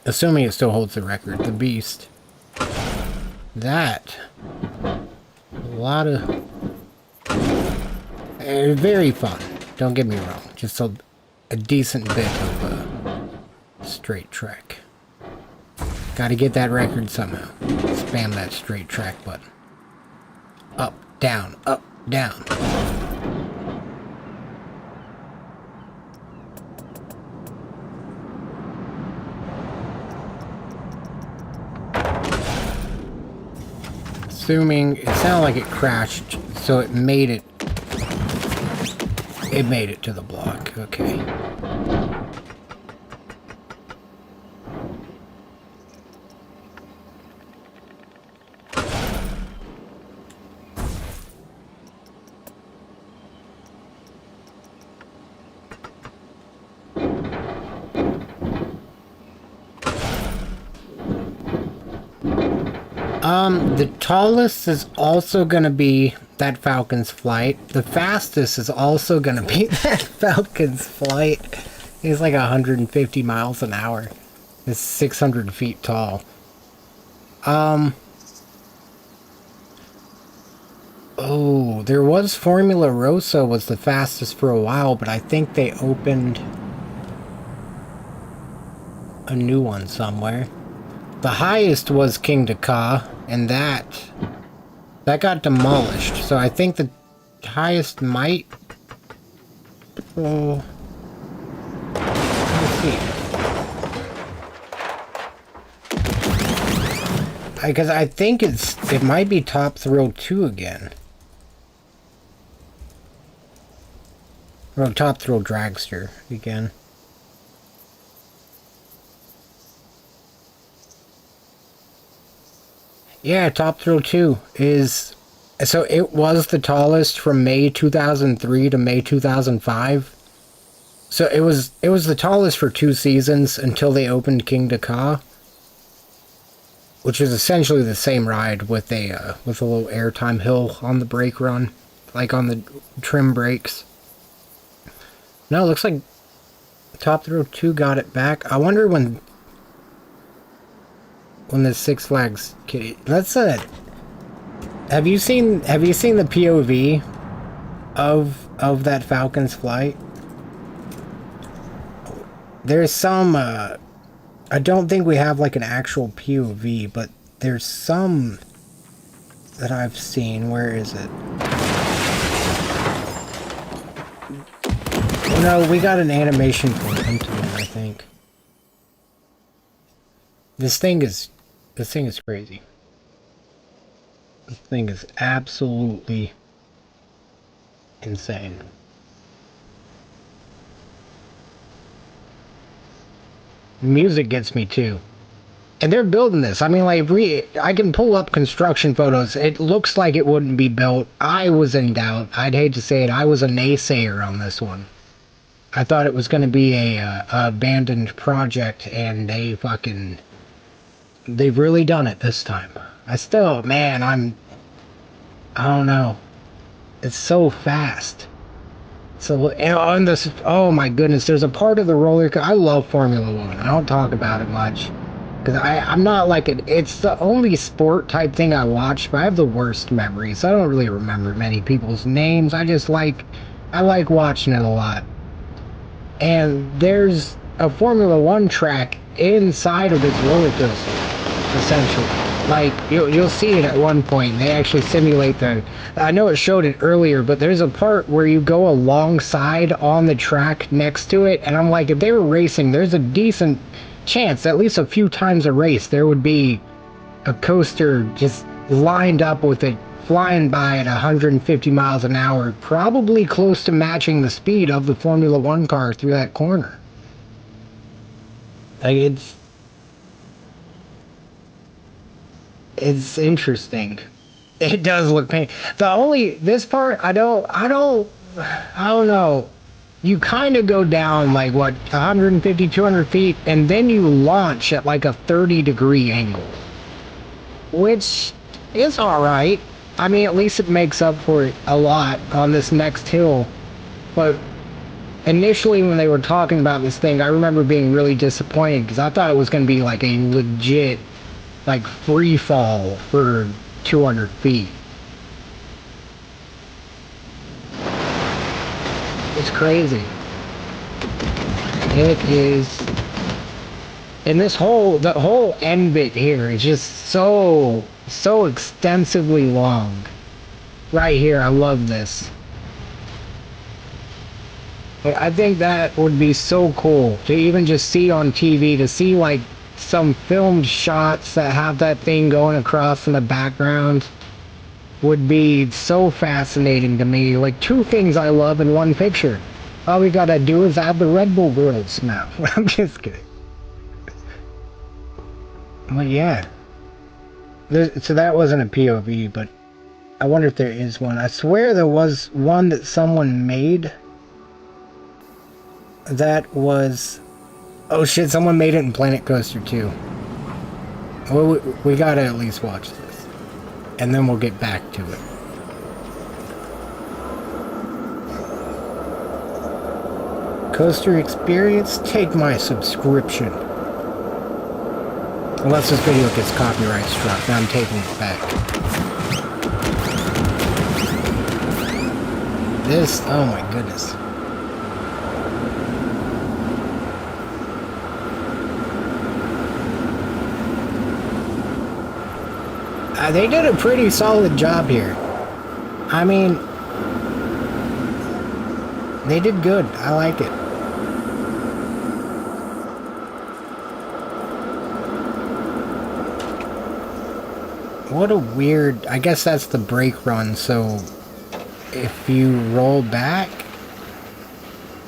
assuming it still holds the record, the Beast. That, a lot of, very fun, don't get me wrong, just a decent bit of straight track. Gotta get that record somehow. Spam that straight track button. Up, down, up, down. Assuming it sounded like it crashed, so it made it to the block. Okay. The tallest is also going to be that Falcon's Flight. The fastest is also going to be that Falcon's Flight. It's like 150 miles an hour. It's 600 feet tall. Oh, there was Formula Rossa was the fastest for a while, but I think they opened a new one somewhere. The highest was King Ka, and that got demolished. So I think the highest might. Let's see. Because I think it might be Top Thrill 2 again. Or Top Thrill Dragster again. Yeah, Top Thrill 2 is... So it was the tallest from May 2003 to May 2005. So it was the tallest for 2 seasons until they opened King Ka. which is essentially the same ride with a little airtime hill on the brake run, like on the trim brakes. No, it looks like Top Thrill 2 got it back. I wonder when the Six Flags kitty. Let's have you seen the POV of that Falcon's flight? There's some I don't think we have like an actual POV, but there's some that I've seen. Where is it? No, we got an animation from Intimate, I think. This thing is crazy. This thing is absolutely insane. Music gets me too. And they're building this. I mean, like, I can pull up construction photos. It looks like it wouldn't be built. I was in doubt. I'd hate to say it. I was a naysayer on this one. I thought it was going to be a abandoned project, and they've really done it this time. Man, I don't know. It's so fast. So, and on this, oh my goodness, there's a part of the roller coaster. I love Formula One. I don't talk about it much. Because I'm not like it. It's the only sport type thing I watch, but I have the worst memories. I don't really remember many people's names. I like watching it a lot. And there's a Formula One track inside of this roller coaster, essentially. Like, you'll see it at one point. They actually simulate I know it showed it earlier, but there's a part where you go alongside on the track next to it, and I'm like, if they were racing, there's a decent chance, at least a few times a race, there would be a coaster just lined up with it flying by at 150 miles an hour, probably close to matching the speed of the Formula One car through that corner. Like, it's interesting. It does look pain. This part, I don't know. You kind of go down like what, 150, 200 feet, and then you launch at like a 30-degree angle, which is all right. I mean, at least it makes up for it a lot on this next hill. But initially, when they were talking about this thing, I remember being really disappointed because I thought it was going to be like a legit, like, free fall for 200 feet. It's crazy. It is. And the whole end bit here is just so extensively long. Right here, I love this. I think that would be so cool to even just see on TV, to see like some filmed shots that have that thing going across in the background would be so fascinating to me. Like, two things I love in one picture. All we gotta do is add the Red Bull girls now. I'm just kidding. But yeah. So that wasn't a POV, but I wonder if there is one. I swear there was one that someone made that was... Oh shit, someone made it in Planet Coaster 2. Well, we gotta at least watch this. And then we'll get back to it. Coaster experience? Take my subscription. Unless this video gets copyright struck, then I'm taking it back. This, oh my goodness. They did a pretty solid job here. I mean, they did good. I like it. What a weird... I guess that's the brake run, so if you roll back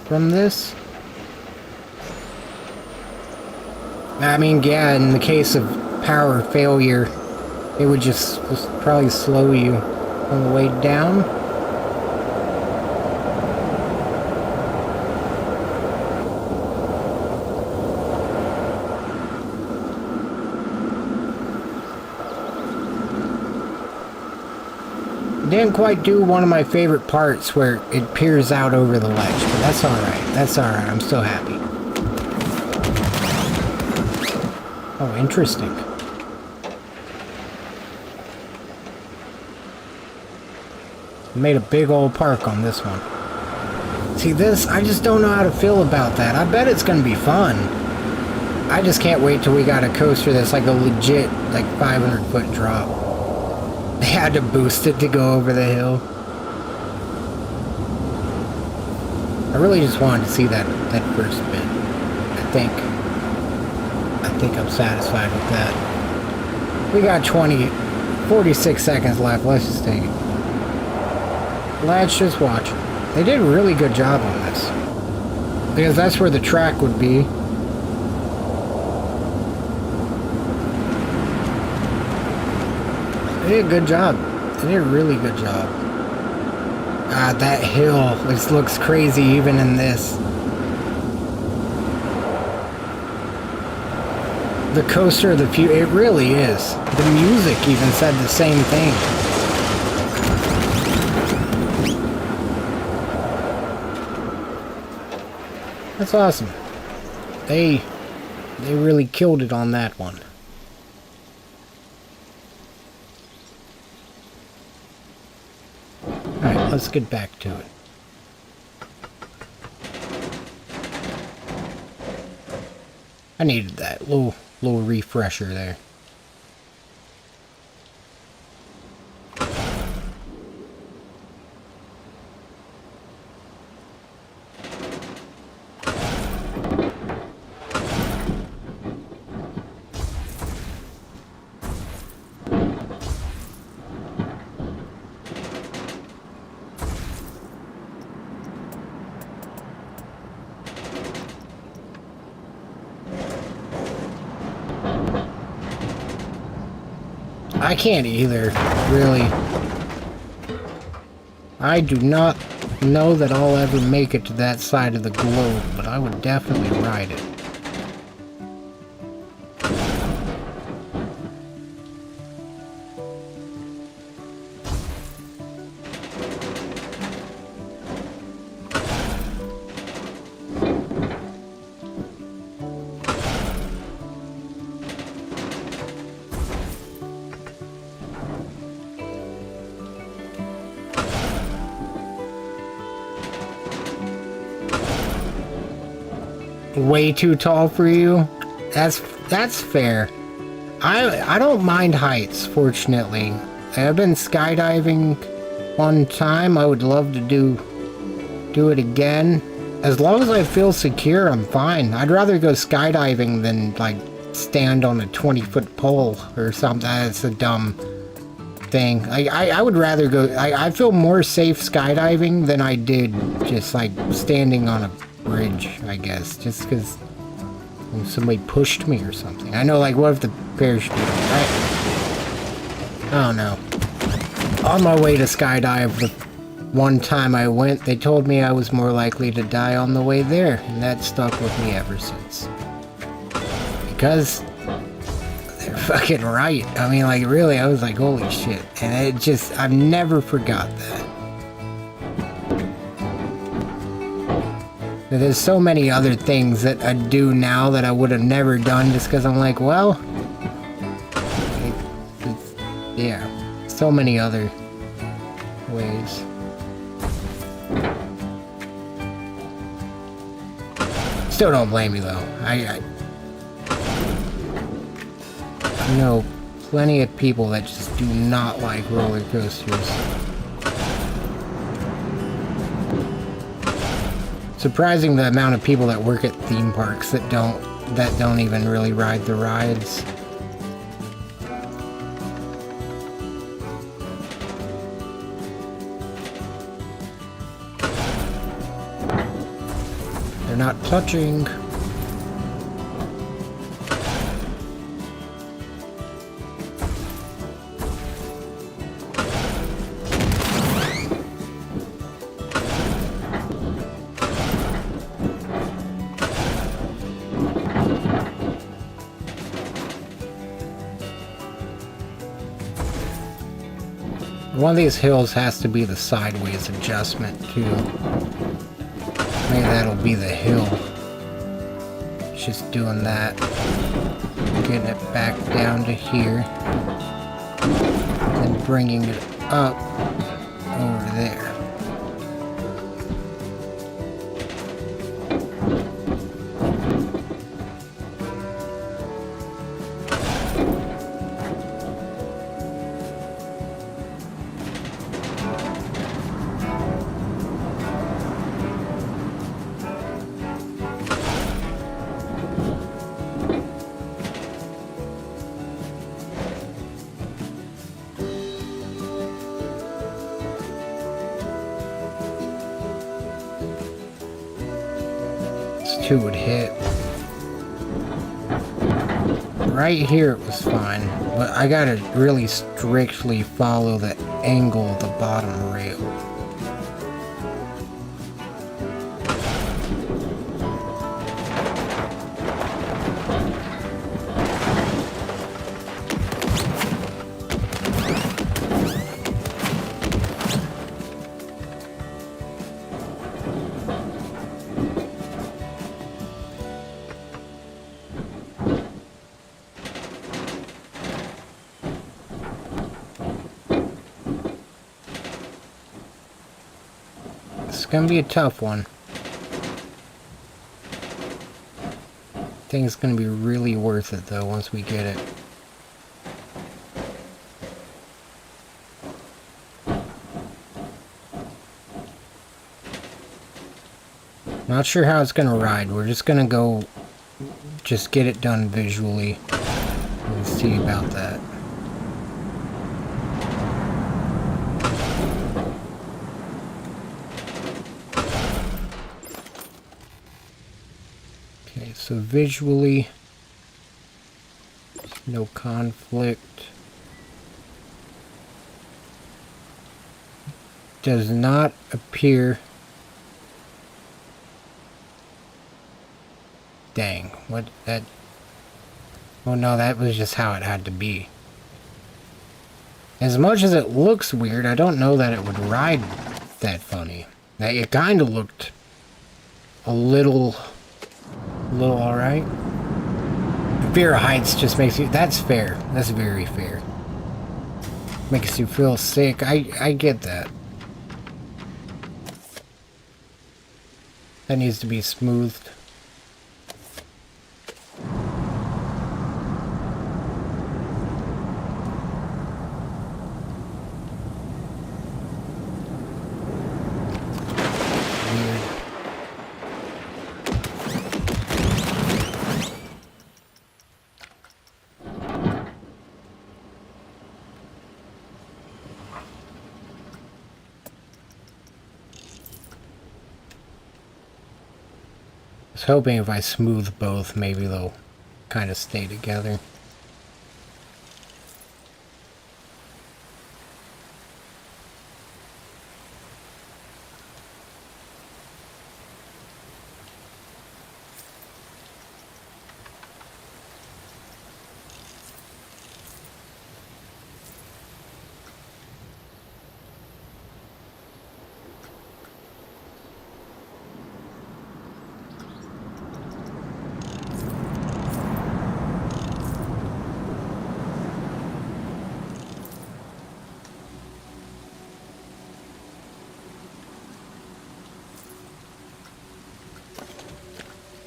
from this... I mean, yeah, in the case of power failure, it would just probably slow you on the way down. didn't quite do one of my favorite parts where it peers out over the ledge, but that's alright. That's alright. I'm still happy. Oh, interesting. Made a big old park on this one. See this? I just don't know how to feel about that. I bet it's gonna be fun. I just can't wait till we got a coaster that's like a legit, like 500-foot drop. They had to boost it to go over the hill. I really just wanted to see that first bit. I think I'm satisfied with that. We got 46 seconds left. Let's just take it. Let's just watch. They did a really good job on this. Because that's where the track would be. They did a good job. They did a really good job. God, that hill. This looks crazy even in this. The coaster of the future. It really is. The music even said the same thing. That's awesome. They really killed it on that one. Alright, let's get back to it. I needed that little refresher there. I can't either, really. I do not know that I'll ever make it to that side of the globe, but I would definitely ride it. Way too tall for you? That's fair. I don't mind heights, fortunately. I've been skydiving one time. I would love to do it again. As long as I feel secure, I'm fine. I'd rather go skydiving than like stand on a 20-foot pole or something. That's a dumb thing. I would rather go. I feel more safe skydiving than I did just like standing on a bridge, I guess, just because somebody pushed me or something. I know, like, what if the parachute... I don't know. On my way to skydive, the one time I went, they told me I was more likely to die on the way there, and that stuck with me ever since. Because they're fucking right. I mean, like, really, I was like, holy shit. And it just, I've never forgot that. There's so many other things that I do now that I would have never done just because I'm like, well, yeah, so many other ways. Still don't blame me though. I know plenty of people that just do not like roller coasters. Surprising the amount of people that work at theme parks that don't even really ride the rides. They're not touching. One of these hills has to be the sideways adjustment too. Maybe that'll be the hill. Just doing that. Getting it back down to here. Then bringing it up over there. Two would hit. Right here it was fine, but I gotta really strictly follow the angle of the bottom rail. It's gonna be a tough one. I think it's gonna be really worth it though once we get it. Not sure how it's gonna ride. We're just gonna go just get it done visually and see about that. Okay, so visually, no conflict. Does not appear. Dang, what that? Oh no, that was just how it had to be. As much as it looks weird, I don't know that it would ride that funny. It kind of looked a little alright. Fear of heights just makes you, that's fair. That's very fair. Makes you feel sick. I get that. That needs to be smoothed. I was hoping if I smooth both, maybe they'll kind of stay together.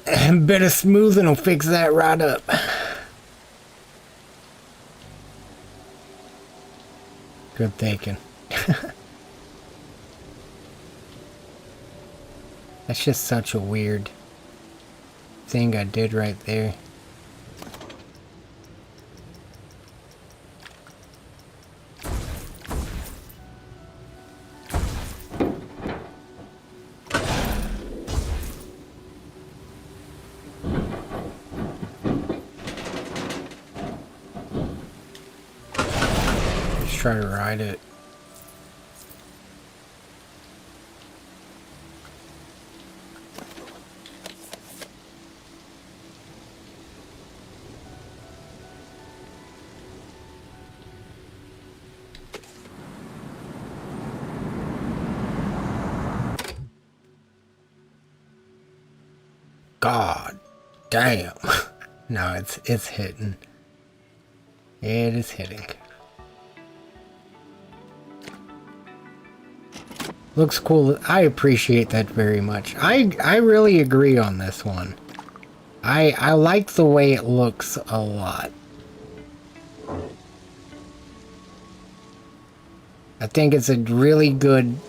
A bit of smoothing will fix that right up. Good thinking. That's just such a weird thing I did right there. Try to ride it. God damn. No, it's hitting. It is hitting. Looks cool. I appreciate that very much. I really agree on this one. I like the way it looks a lot. I think it's a really good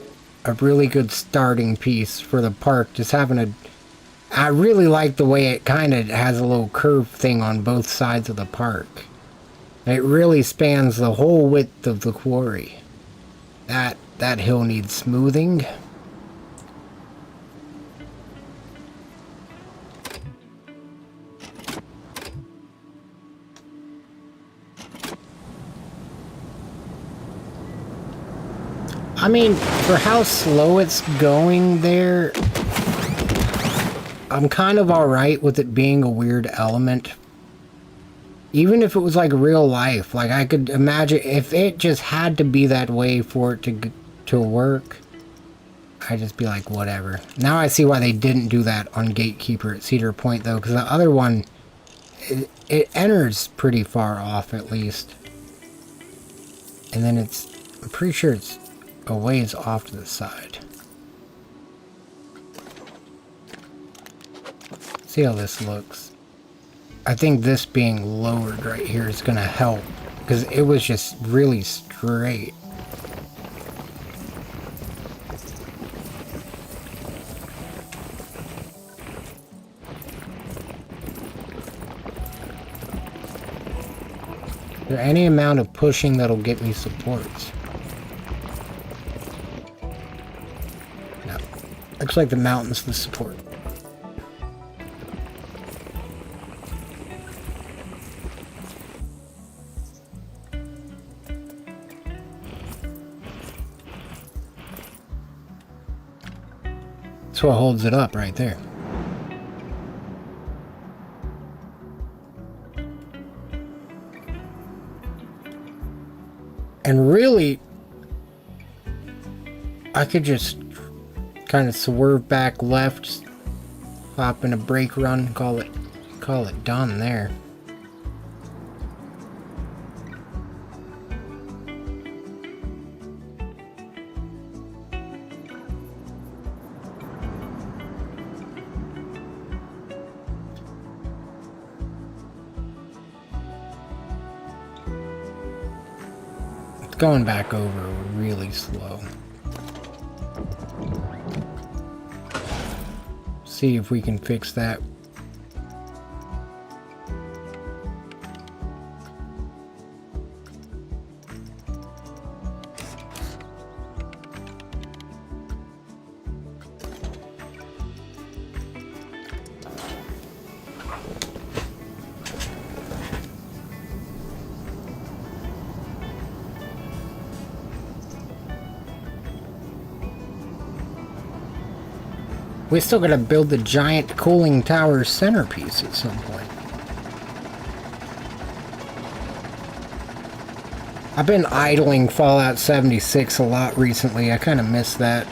starting piece for the park. Just having a... I really like the way it kind of has a little curve thing on both sides of the park. It really spans the whole width of the quarry. That hill needs smoothing. I mean, for how slow it's going there, I'm kind of alright with it being a weird element. Even if it was like real life, like I could imagine if it just had to be that way for it to work, I'd just be like, whatever. Now I see why they didn't do that on Gatekeeper at Cedar Point, though, because the other one, it enters pretty far off at least. And then I'm pretty sure it's a ways off to the side. See how this looks. I think this being lowered right here is going to help, because it was just really straight. Is there any amount of pushing that'll get me supports? No. Looks like the mountain's the support. That's what holds it up right there. And really, I could just kind of swerve back left, hop in a brake run, call it done there. Going back over really slow. See if we can fix that. We still gotta build the giant cooling tower centerpiece at some point. I've been idling Fallout 76 a lot recently. I kind of miss that.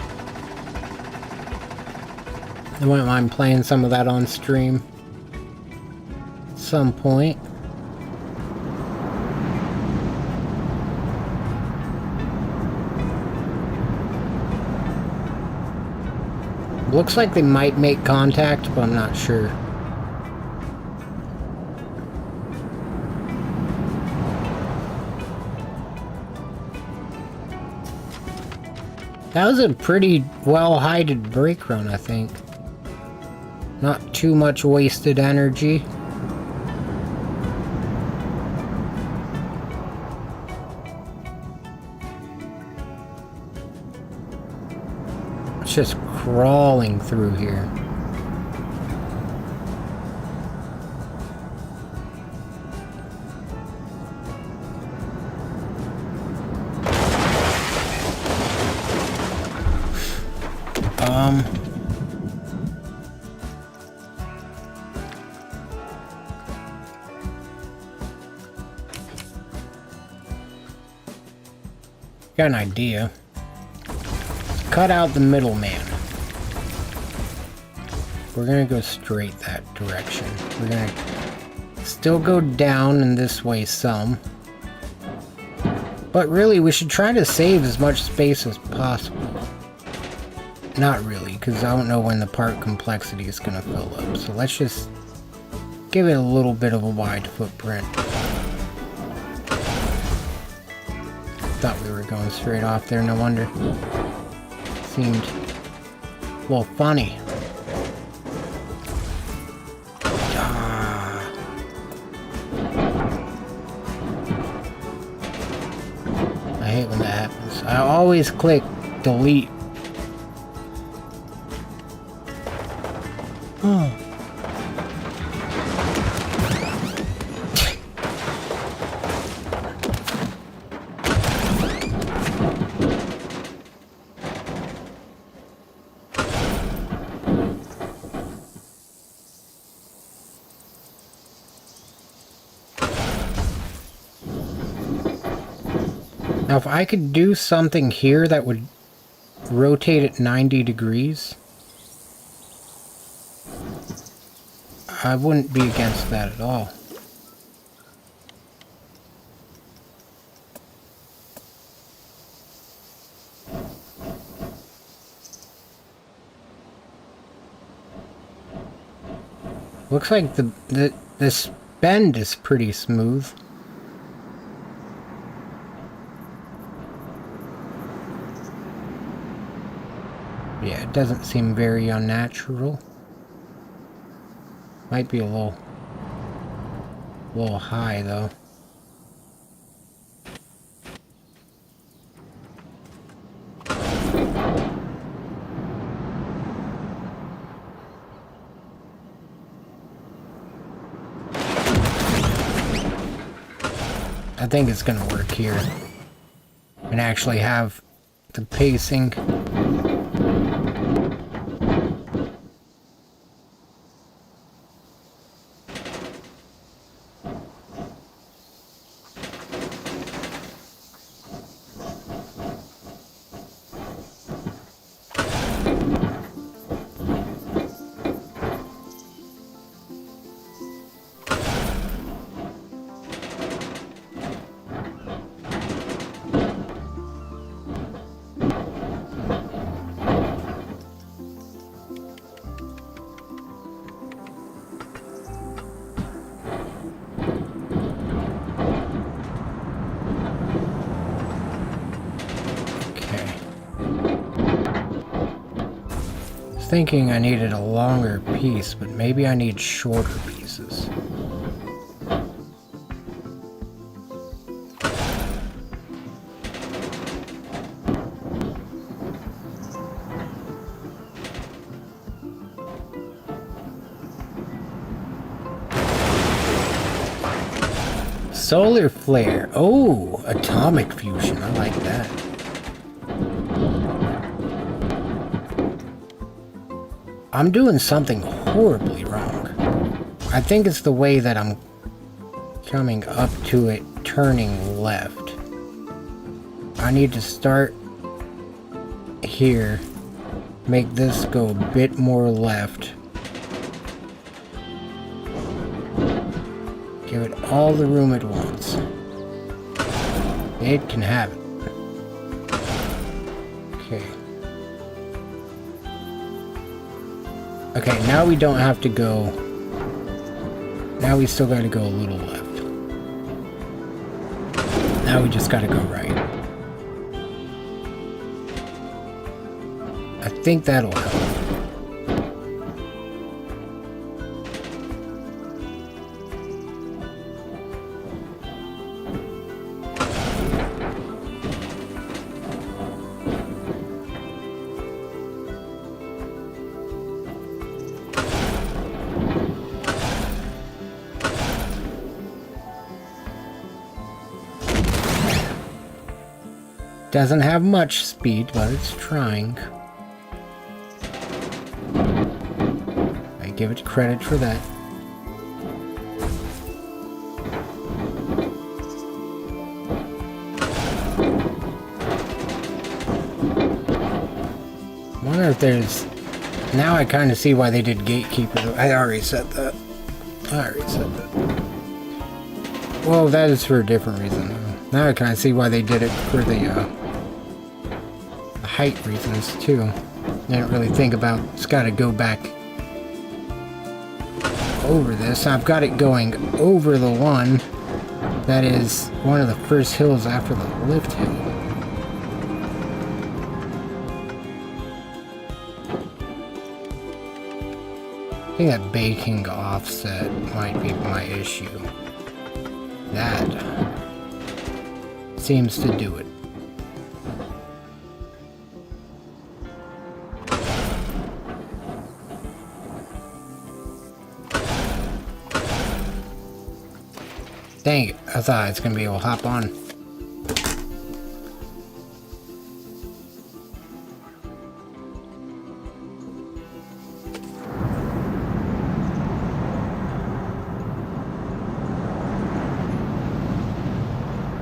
I wouldn't mind playing some of that on stream at some point. Looks like they might make contact, but I'm not sure. That was a pretty well-hided brake run, I think. Not too much wasted energy. It's just crawling through here. Got an idea. Cut out the middleman. We're gonna go straight that direction. We're gonna still go down in this way some. But really, we should try to save as much space as possible. Not really, because I don't know when the part complexity is gonna fill up. So let's just give it a little bit of a wide footprint. Thought we were going straight off there, no wonder. Seemed a little funny. I hate when that happens. I always click delete. Now, if I could do something here that would rotate it 90 degrees, I wouldn't be against that at all. Looks like this bend is pretty smooth. Yeah, it doesn't seem very unnatural. Might be a little high though. I think it's gonna work here and actually have the pacing. Thinking I needed a longer piece, but maybe I need shorter pieces. Solar flare. Oh, atomic fusion. I like that. I'm doing something horribly wrong. I think it's the way that I'm coming up to it, turning left. I need to start here, make this go a bit more left. Give it all the room it wants. It can have it. Okay. Okay, now we don't have to go. Now we still gotta go a little left. Now we just gotta go right. I think that'll help. Doesn't have much speed, but it's trying. I give it credit for that. I wonder if there's Now I kind of see why they did Gatekeeper. I already said that. Well, that is for a different reason. Now I kind of see why they did it for the height reasons too. I didn't really think about it's got to go back over this. I've got it going over the one that is one of the first hills after the lift hill. I think that baking offset might be my issue. That seems to do it. Dang it, I thought I was gonna be able to hop on.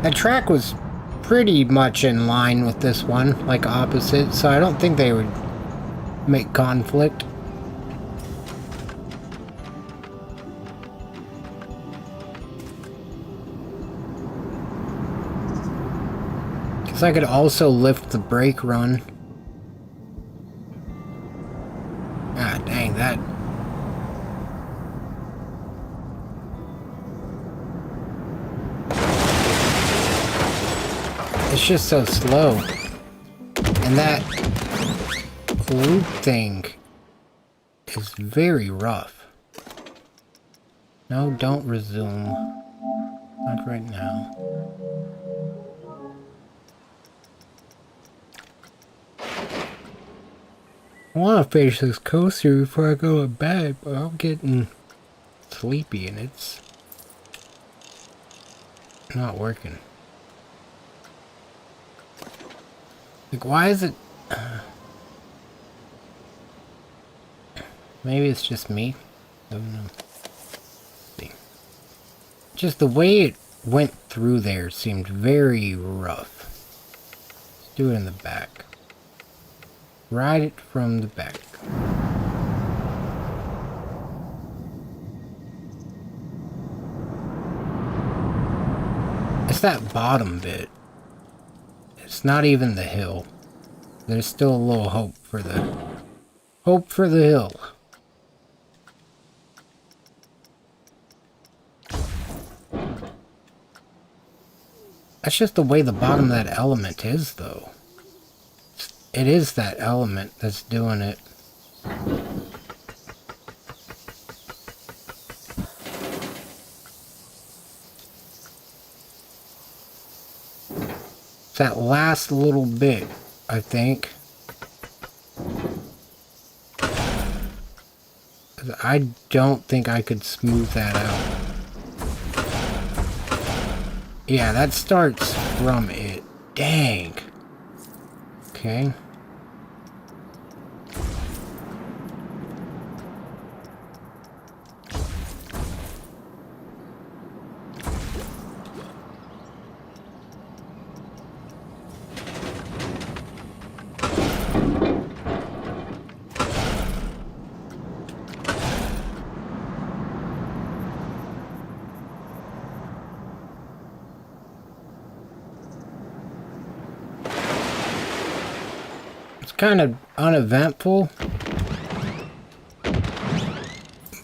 That track was pretty much in line with this one, like opposite, so I don't think they would make conflict. Because I could also lift the brake run. Ah, dang, that... It's just so slow. And that loop thing is very rough. No, don't resume. Not right now. I want to finish this coaster before I go to bed, but I'm getting sleepy and it's not working. Like, why is it... maybe it's just me? I don't know. Let's see. Just the way it went through there seemed very rough. Let's do it in the back. Ride it from the back. It's that bottom bit. It's not even the hill. There's still a little hope for the hill. That's just the way the bottom of that element is, though. It is that element that's doing it. It's that last little bit, I think. I don't think I could smooth that out. Yeah, that starts from it. Dang. Okay. Kind of uneventful,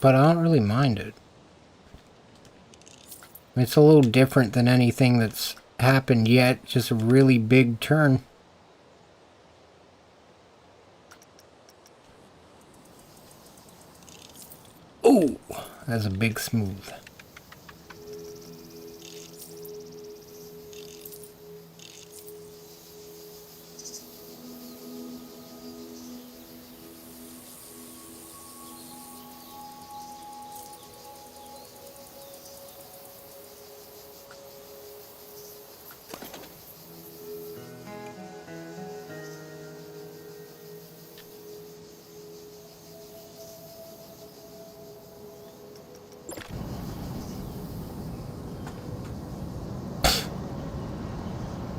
but I don't really mind it. It's a little different than anything that's happened yet, just a really big turn. Ooh, that's a big smooth.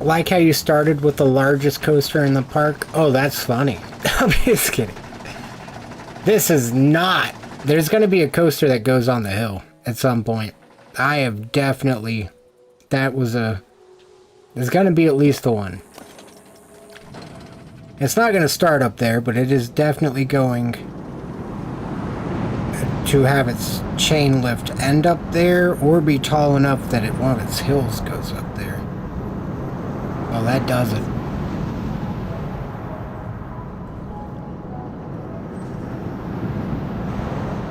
Like how you started with the largest coaster in the park? Oh, that's funny. I'm just kidding. This is not... There's going to be a coaster that goes on the hill at some point. I have definitely... That was a... There's going to be at least the one. It's not going to start up there, but it is definitely going to have its chain lift end up there, or be tall enough that one of its hills goes up there. Well, that does it.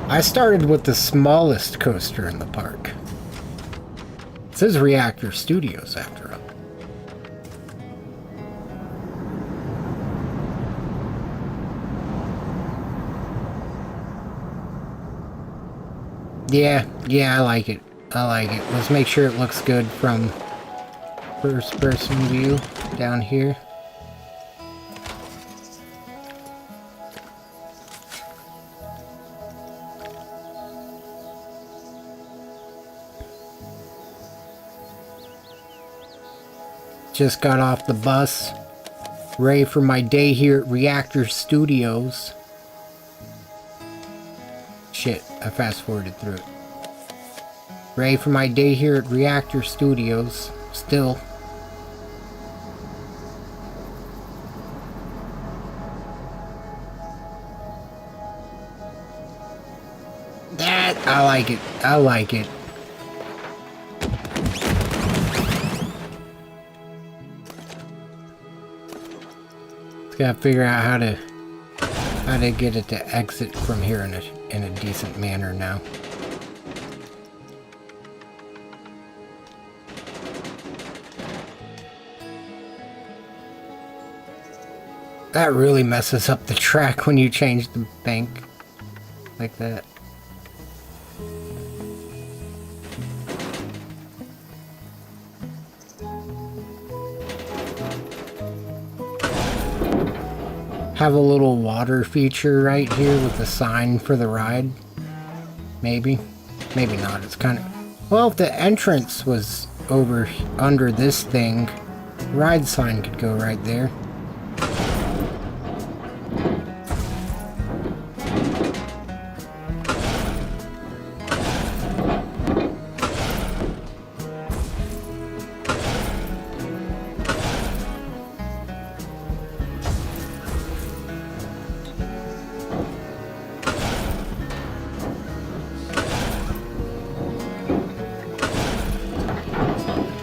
I started with the smallest coaster in the park. It says Reactor Studios after all. Yeah, I like it. I like it. Let's make sure it looks good from first person view down here. Just got off the bus. Ready for my day here at Reactor Studios. Shit, I fast forwarded through it. Ready for my day here at Reactor Studios. Still. That, I like it. I like it. Just gotta figure out how to get it to exit from here in a decent manner now. That really messes up the track when you change the bank like that. Have a little water feature right here with the sign for the ride. Maybe. Maybe not. It's kind of... Well, if the entrance was under this thing, the ride sign could go right there.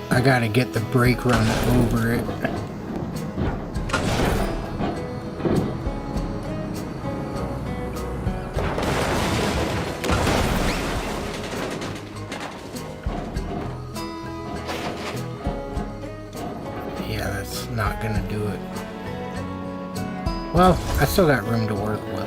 I gotta get the brake run over it. Yeah, that's not gonna do it. Well, I still got room to work with.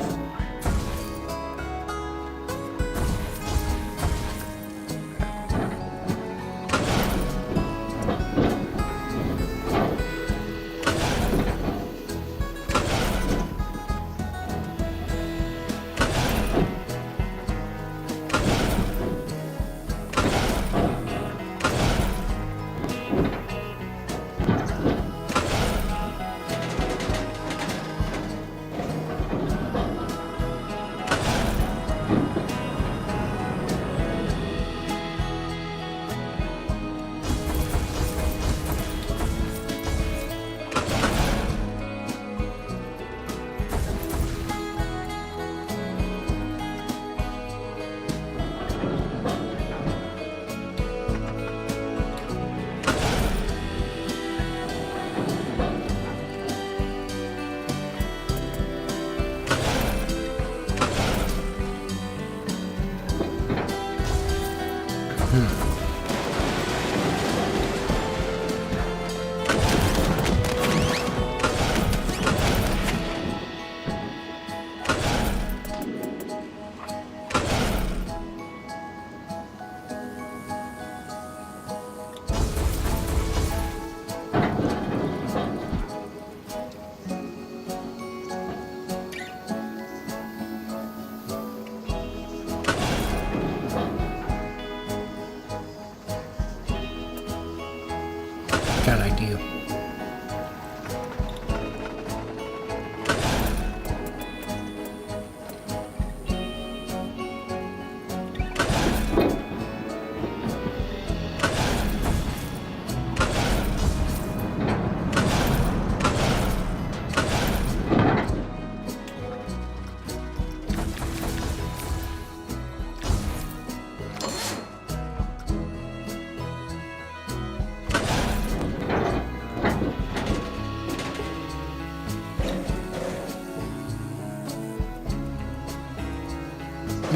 Good idea.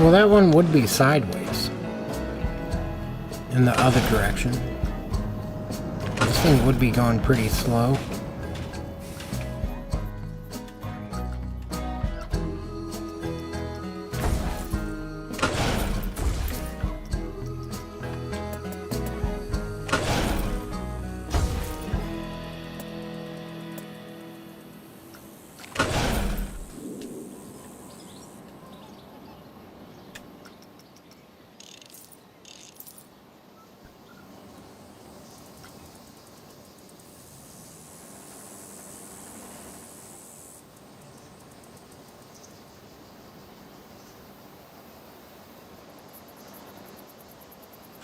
Well, that one would be sideways. In the other direction. This thing would be going pretty slow.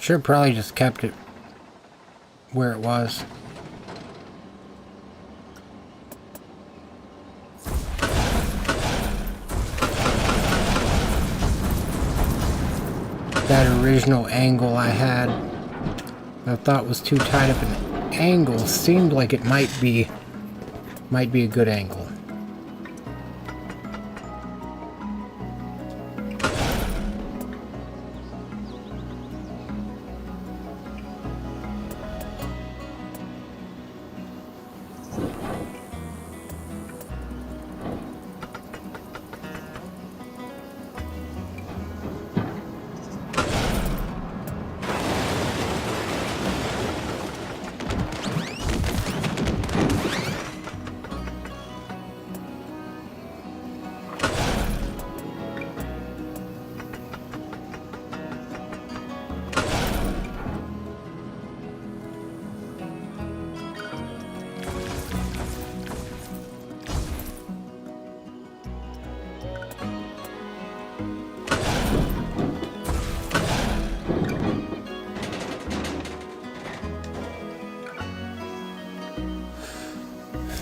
Should probably just kept it where it was. That original angle I had, I thought was too tight of an angle, seemed like it might be a good angle.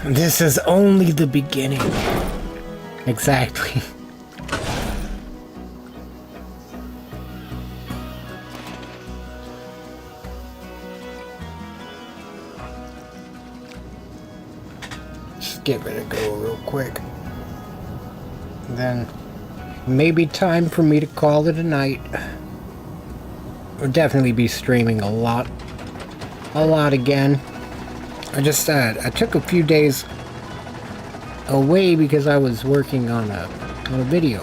This is only the beginning. Exactly. Just give it a go real quick. Then maybe time for me to call it a night. I'll definitely be streaming a lot again. I took a few days away because I was working on a video,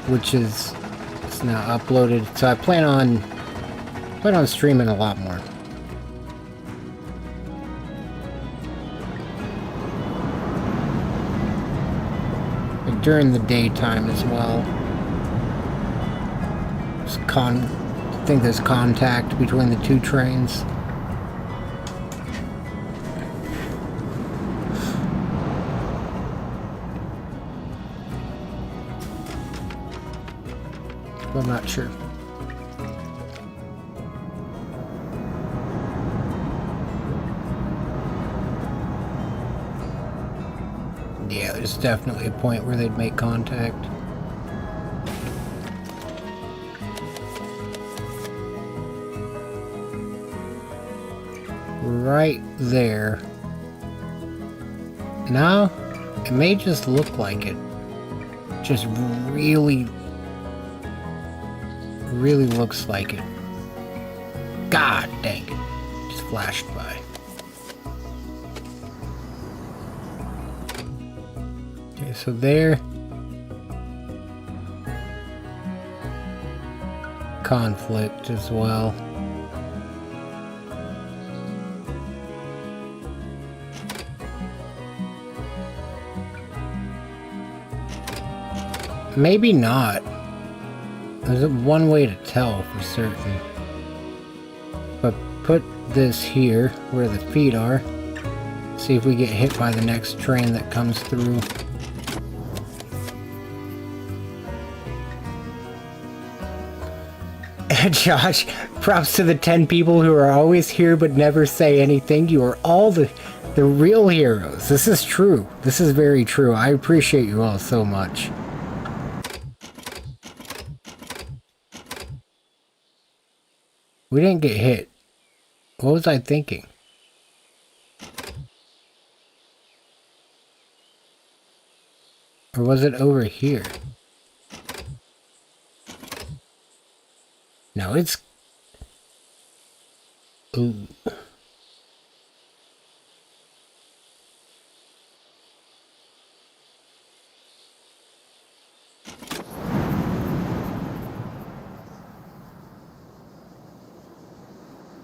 which is now uploaded. So I plan on streaming a lot more. Like during the daytime as well. I think there's contact between the two trains. I'm not sure. Yeah, there's definitely a point where they'd make contact. Right there. Now, it may just look like it. Just really looks like it. God dang it. Just flashed by. Okay, so there. Conflict as well. Maybe not. There's one way to tell for certain. But put this here where the feet are. See if we get hit by the next train that comes through. Josh, props to the 10 people who are always here but never say anything. You are all the real heroes. This is true. This is very true. I appreciate you all so much. We didn't get hit. What was I thinking? Or was it over here? No, it's... Ooh.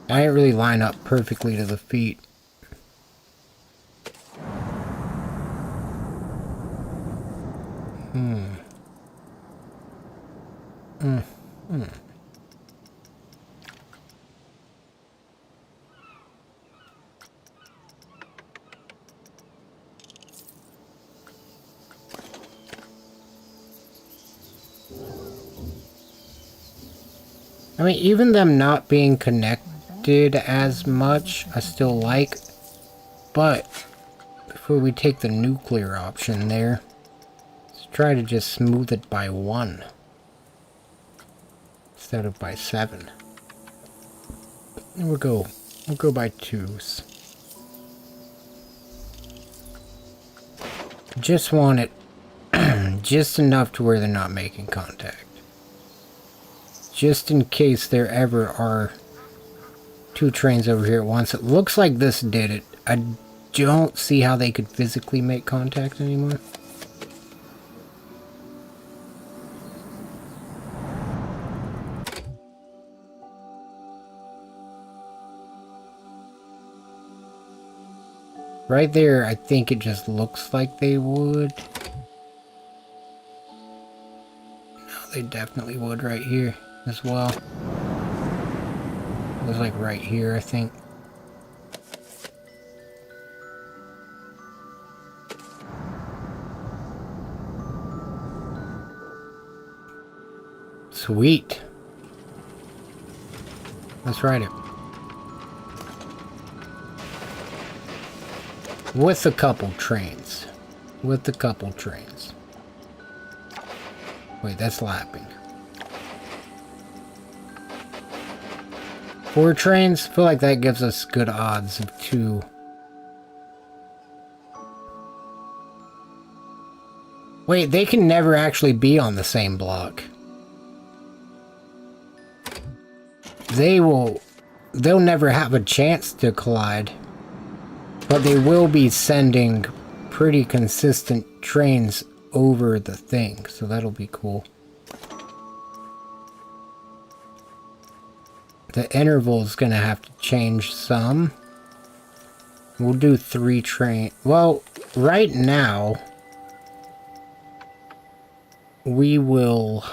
I didn't really line up perfectly to the feet. I mean, even them not being connected as much, I still like. But, before we take the nuclear option there, let's try to just smooth it by 1. Instead of by 7. And we'll go by 2s. Just want it just enough to where they're not making contact. Just in case there ever are 2 trains over here at once. It looks like this did it. I don't see how they could physically make contact anymore. Right there, I think it just looks like they would. No, they definitely would right here as well. It was like right here, I think. Sweet. Let's ride it. With a couple trains. With a couple trains. Wait, that's lapping. 4 trains? I feel like that gives us good odds of 2. Wait, they can never actually be on the same block. They'll never have a chance to collide. But they will be sending pretty consistent trains over the thing, so that'll be cool. The interval's gonna have to change some. We'll do 3 train. Well, right now, we will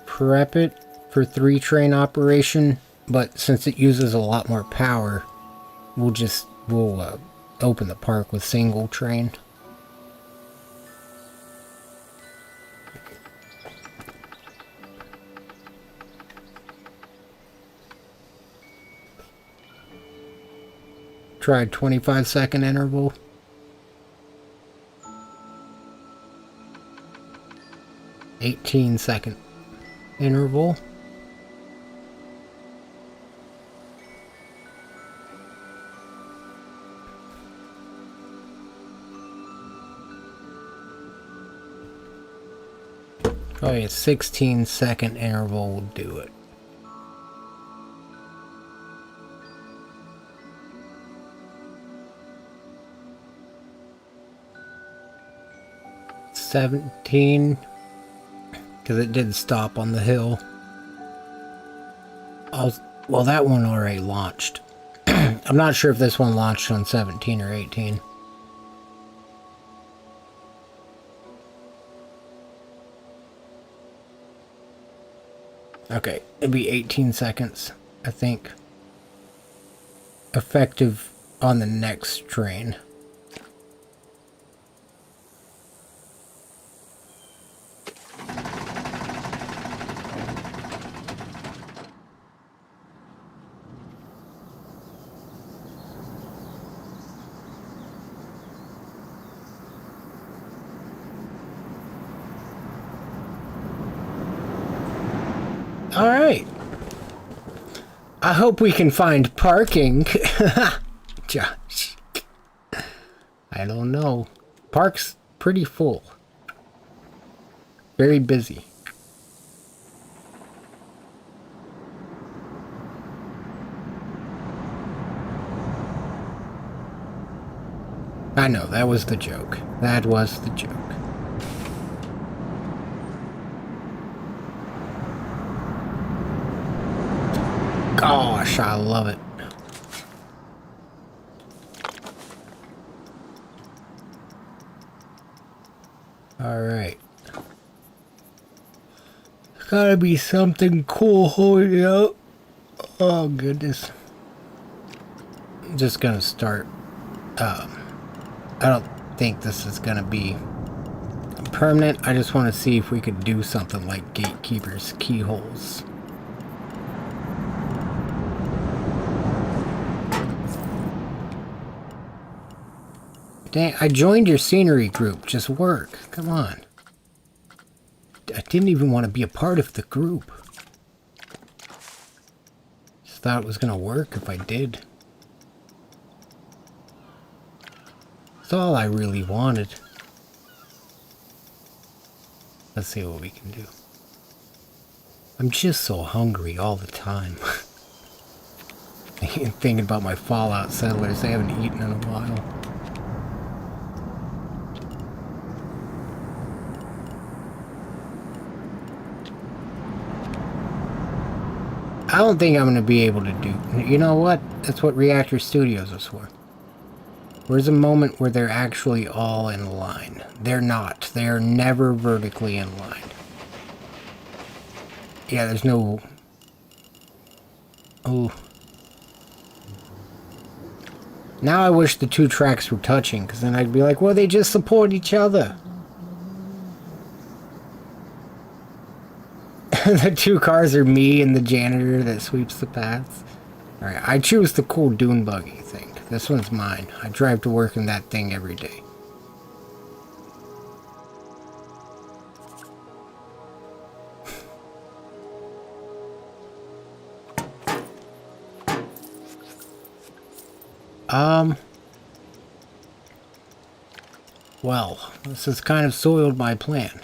prep it for 3 train operation, but since it uses a lot more power, we'll open the park with single train. Try 25-second interval. "18-second interval. Probably a 16-second interval will do it. "17, because it did stop on the hill. Well, that one already launched. I'm not sure if this one launched on 17 or 18. Okay, it'll be 18 seconds, I think. Effective on the next train. Alright. I hope we can find parking. Josh. I don't know. Park's pretty full. Very busy. I know, that was the joke. That was the joke. Gosh, I love it. Alright. Gotta be something cool holding up. Oh, goodness. I'm just gonna start. I don't think this is gonna be permanent. I just want to see if we could do something like gatekeepers, keyholes. Dang, I joined your scenery group. Just work. Come on. I didn't even want to be a part of the group. Just thought it was gonna work if I did. That's all I really wanted. Let's see what we can do. I'm just so hungry all the time. Thinking about my Fallout settlers. They haven't eaten in a while. I don't think I'm going to be able to do... You know what? That's what Reactor Studios is for. Where's a moment where they're actually all in line? They're not. They are never vertically in line. Yeah, there's no... Oh. Now I wish the two tracks were touching, because then I'd be like, well, they just support each other. The two cars are me and the janitor that sweeps the paths. Alright, I choose the cool dune buggy thing. This one's mine. I drive to work in that thing every day. Well, this has kind of soiled my plan.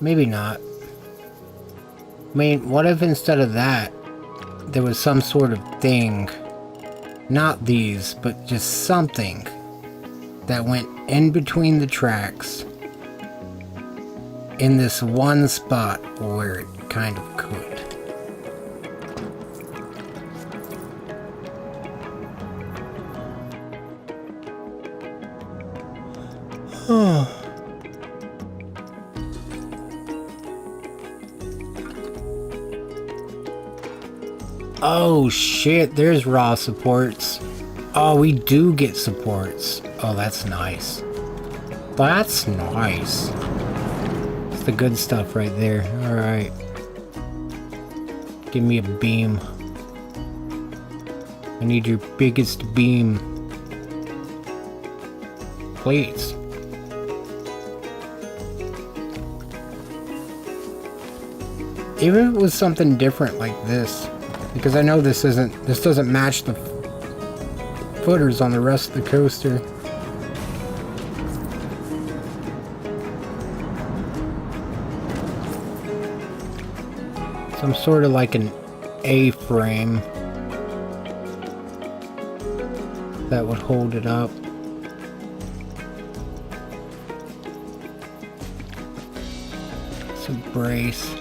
Maybe not. I mean, what if instead of that, there was some sort of thing, not these, but just something that went in between the tracks in this one spot where it kind of could. Oh shit, there's raw supports. Oh, we do get supports. Oh, that's nice. That's nice. It's the good stuff right there. Alright. Give me a beam. I need your biggest beam. Please. Even if it was something different like this. Because I know this doesn't match the footers on the rest of the coaster. Some sort of like an A-frame that would hold it up. It's a brace.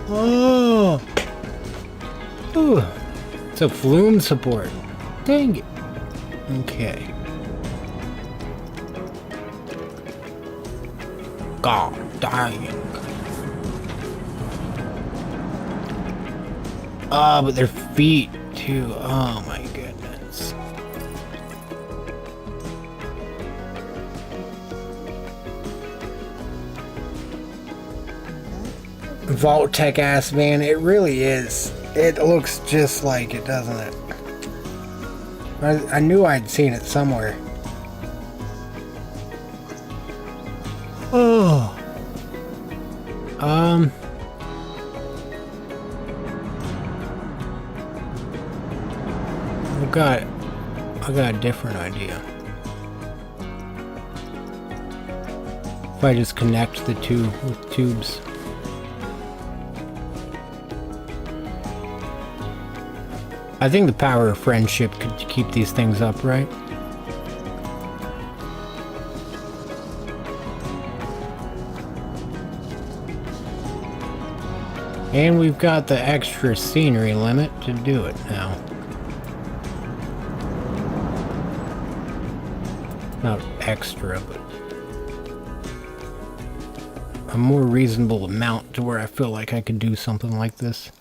Oh! Ooh, it's a flume support. Dang it. Okay. God dang. Ah, but their feet too. Oh my goodness. Vault Tech ass, man. It really is. It looks just like it, doesn't it? I knew I'd seen it somewhere. Oh. I got a different idea. If I just connect the two with tubes. I think the power of friendship could keep these things upright. And we've got the extra scenery limit to do it now. Not extra, but a more reasonable amount to where I feel like I could do something like this.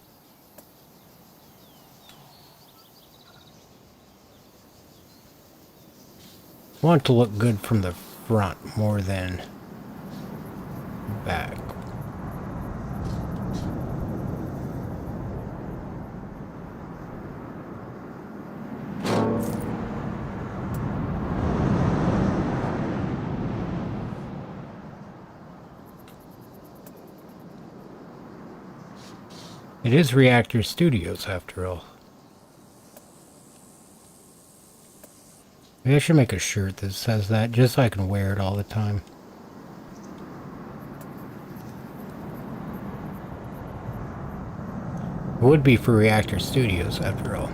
I want it to look good from the front more than back. It is Reactor Studios, after all. Maybe I should make a shirt that says that, just so I can wear it all the time. It would be for Reactor Studios, after all.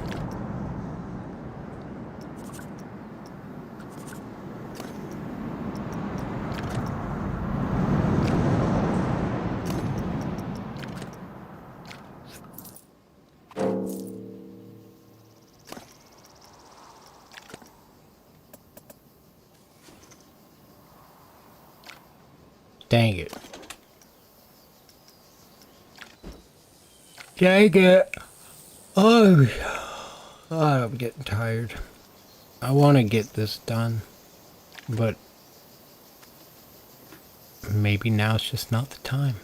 Dang it. Dang it. Oh, I'm getting tired. I want to get this done, but maybe now's just not the time.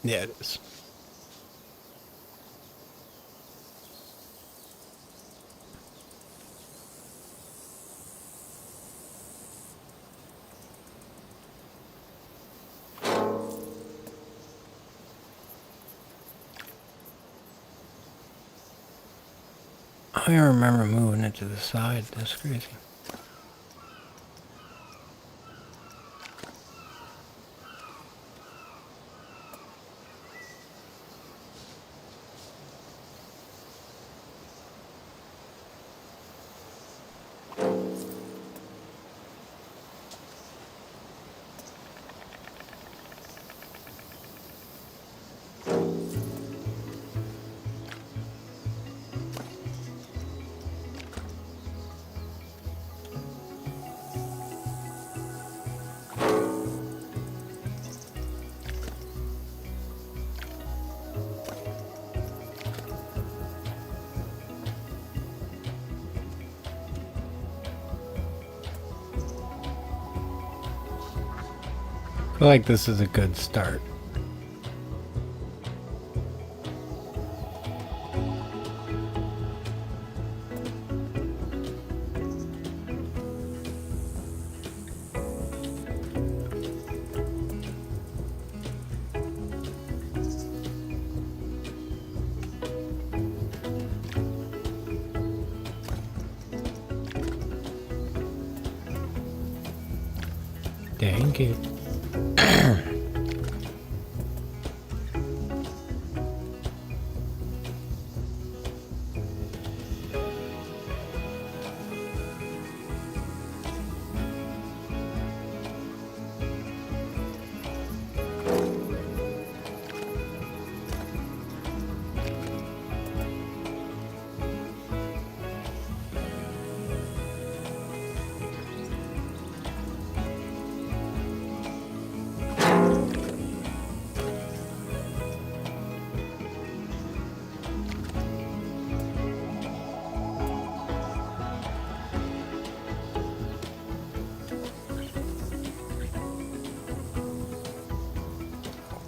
Yeah, it is. I remember moving it to the side. That's crazy. I feel like this is a good start. Dang it.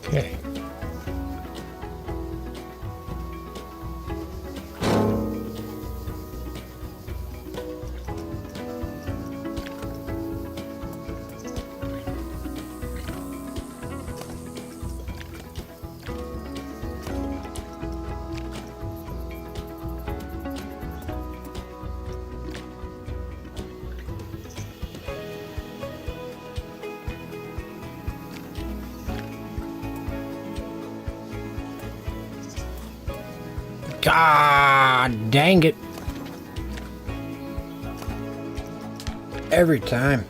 Okay. God dang it. Every time.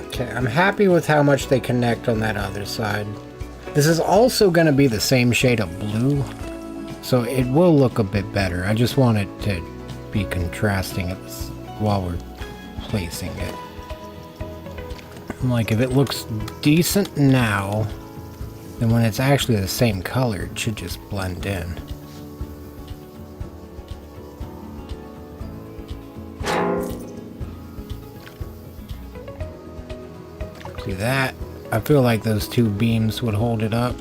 Okay, I'm happy with how much they connect on that other side. This is also going to be the same shade of blue, so it will look a bit better. I just want it to be contrasting it while we're placing it. Like, if it looks decent now, then when it's actually the same color, it should just blend in. See that? I feel like those two beams would hold it up.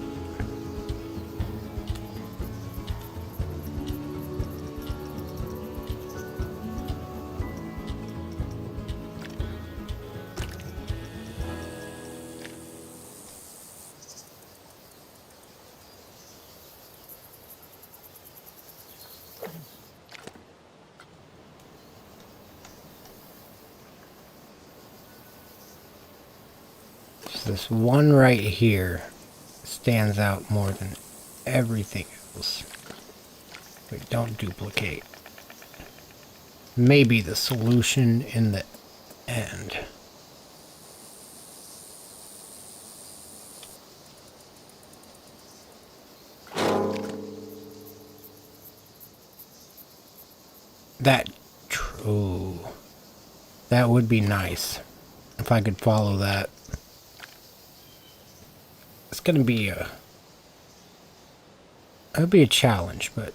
This one right here stands out more than everything else. Wait, don't duplicate. Maybe the solution in the end. That, true. That would be nice if I could follow that. It's gonna be a... It'll be a challenge, but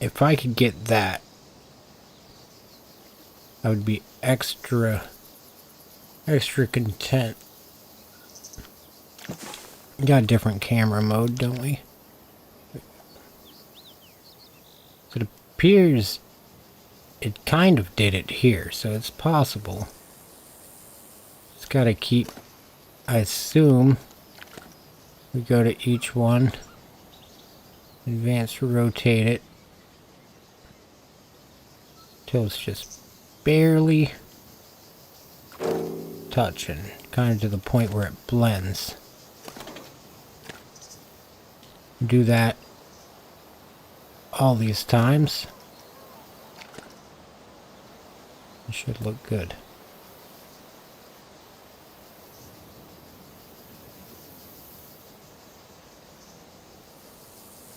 if I could get that, I would be extra content. We got a different camera mode, don't we? So it appears it kind of did it here, so it's possible. It's gotta keep, I assume, we go to each one, advance, rotate it, till it's just barely touching, kind of to the point where it blends. Do that all these times. It should look good.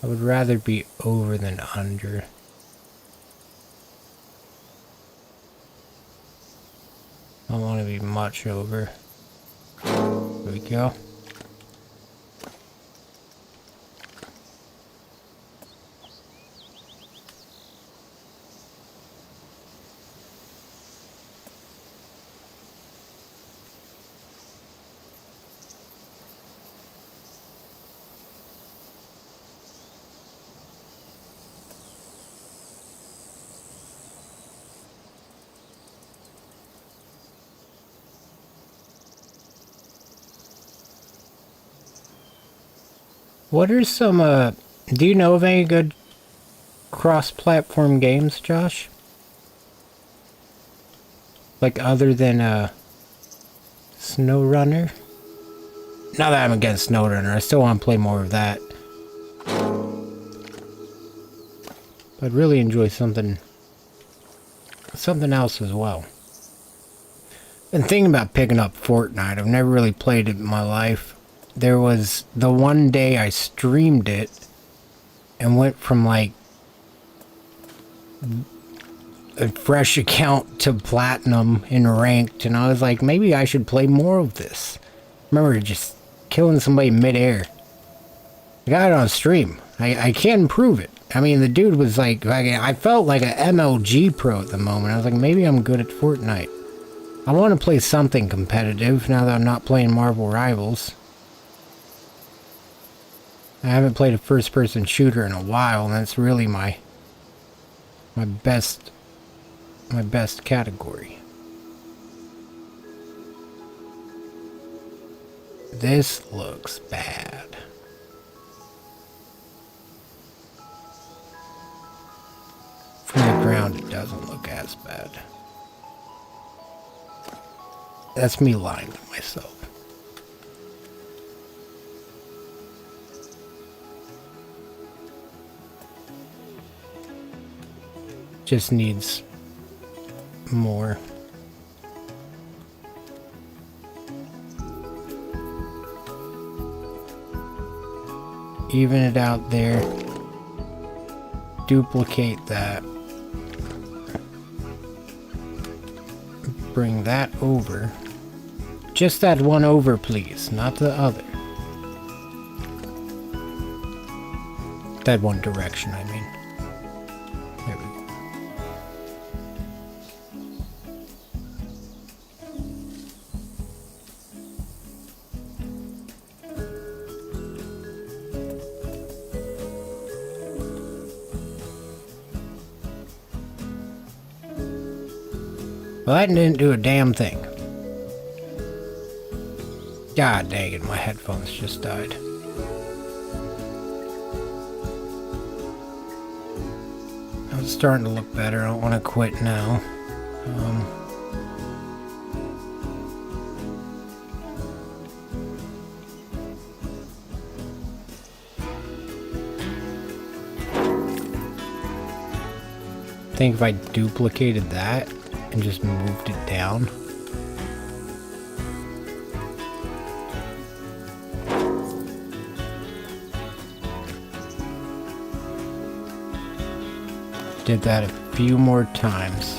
I would rather be over than under. I don't want to be much over. There we go. What are some, do you know of any good cross-platform games, Josh? Like, other than, SnowRunner? Not that I'm against SnowRunner, I still want to play more of that. But I'd really enjoy something else as well. Been thinking about picking up Fortnite. I've never really played it in my life. There was the one day I streamed it and went from like a fresh account to platinum in ranked, and I was like, maybe I should play more of this. I remember just killing somebody midair. I got it on stream. I can't prove it. I mean, the dude was like I felt like an MLG pro at the moment. I was like, maybe I'm good at Fortnite. I want to play something competitive now that I'm not playing Marvel Rivals. I haven't played a first-person shooter in a while, and that's really my best category. This looks bad. From the ground, it doesn't look as bad. That's me lying to myself. Just needs more. Even it out there. Duplicate that. Bring that over. Just that one over, please, not the other. That one direction, I mean. There we go. Well, that didn't do a damn thing. God dang it, my headphones just died. It's starting to look better. I don't want to quit now. I think if I duplicated that and just moved it down. Did that a few more times.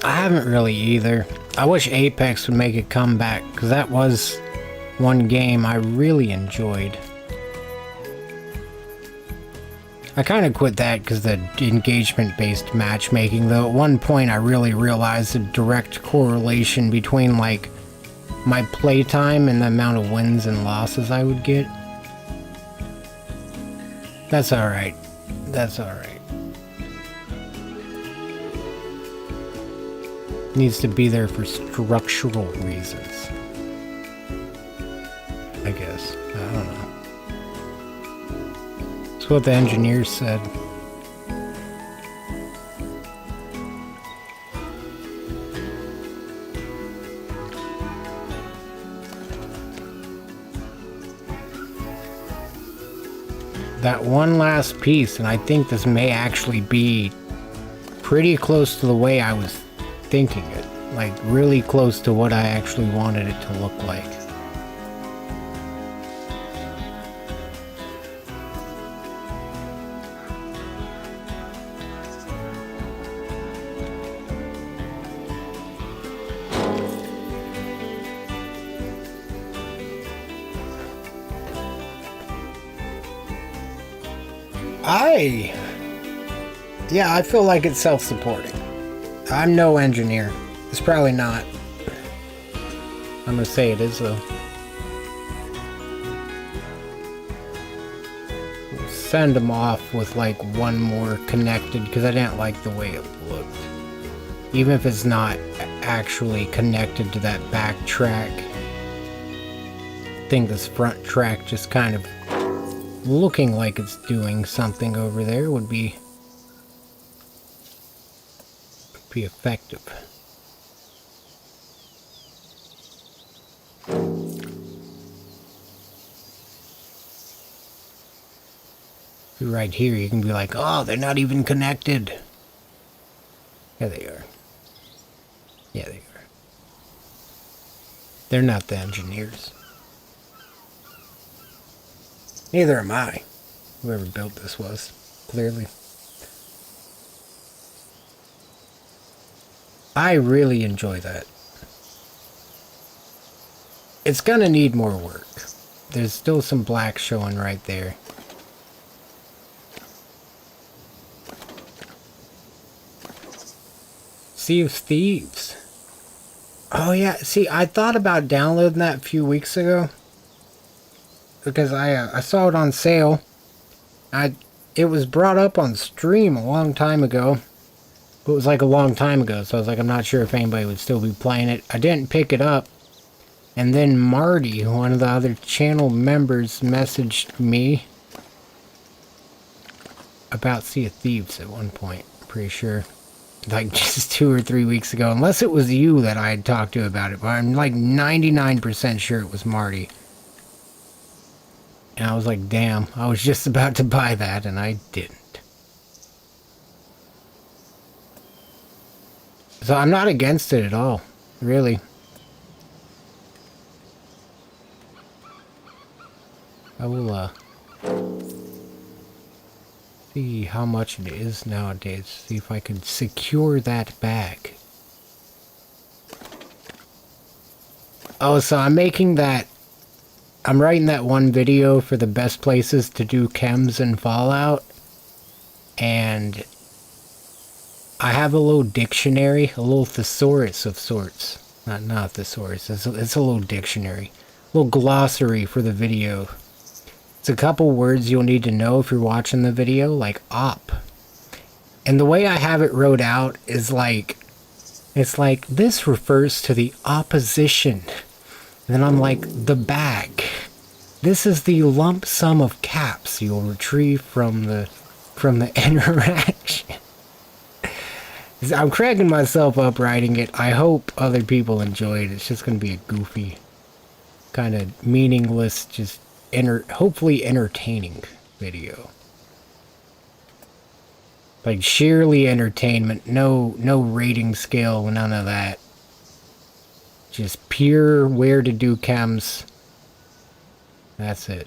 I haven't really either. I wish Apex would make a comeback, because that was one game I really enjoyed. I kind of quit that because the engagement-based matchmaking, though at one point I really realized the direct correlation between, like, my playtime and the amount of wins and losses I would get. That's alright. That's alright. Needs to be there for structural reasons. I guess. I don't know. That's what the engineers said. That one last piece, and I think this may actually be pretty close to the way I was thinking it, like really close to what I actually wanted it to look like. Yeah, I feel like it's self-supporting. I'm no engineer. It's probably not. I'm gonna say it is, though. We'll send them off with, like, one more connected, because I didn't like the way it looked. Even if it's not actually connected to that back track. I think this front track just kind of looking like it's doing something over there would be effective. Right here, you can be like, oh, they're not even connected. Yeah, they are. Yeah, they are. They're not the engineers. Neither am I. Whoever built this was, clearly. I really enjoy that. It's gonna need more work. There's still some black showing right there. Sea of Thieves. Oh yeah, see, I thought about downloading that a few weeks ago. Because I saw it on sale. It was brought up on stream a long time ago. It was like a long time ago, so I was like, I'm not sure if anybody would still be playing it. I didn't pick it up. And then Marty, one of the other channel members, messaged me about Sea of Thieves at one point. Pretty sure. Like just 2 or 3 weeks ago. Unless it was you that I had talked to about it. But I'm like 99% sure it was Marty. And I was like, damn, I was just about to buy that and I didn't. So I'm not against it at all, really. I will, see how much it is nowadays. See if I can secure that bag. Oh, so I'm making that... I'm writing that one video for the best places to do chems in Fallout. And... I have a little dictionary, a little thesaurus of sorts. Not thesaurus, it's a little dictionary. A little glossary for the video. It's a couple words you'll need to know if you're watching the video, like op. And the way I have it wrote out is like, it's like, this refers to the opposition. And then I'm like, the bag. This is the lump sum of caps you'll retrieve from the interaction. I'm cracking myself up writing it. I hope other people enjoy it. It's just going to be a goofy, kind of meaningless, just hopefully entertaining video. Like sheerly entertainment. No rating scale, none of that. Just pure where to do chems. That's it.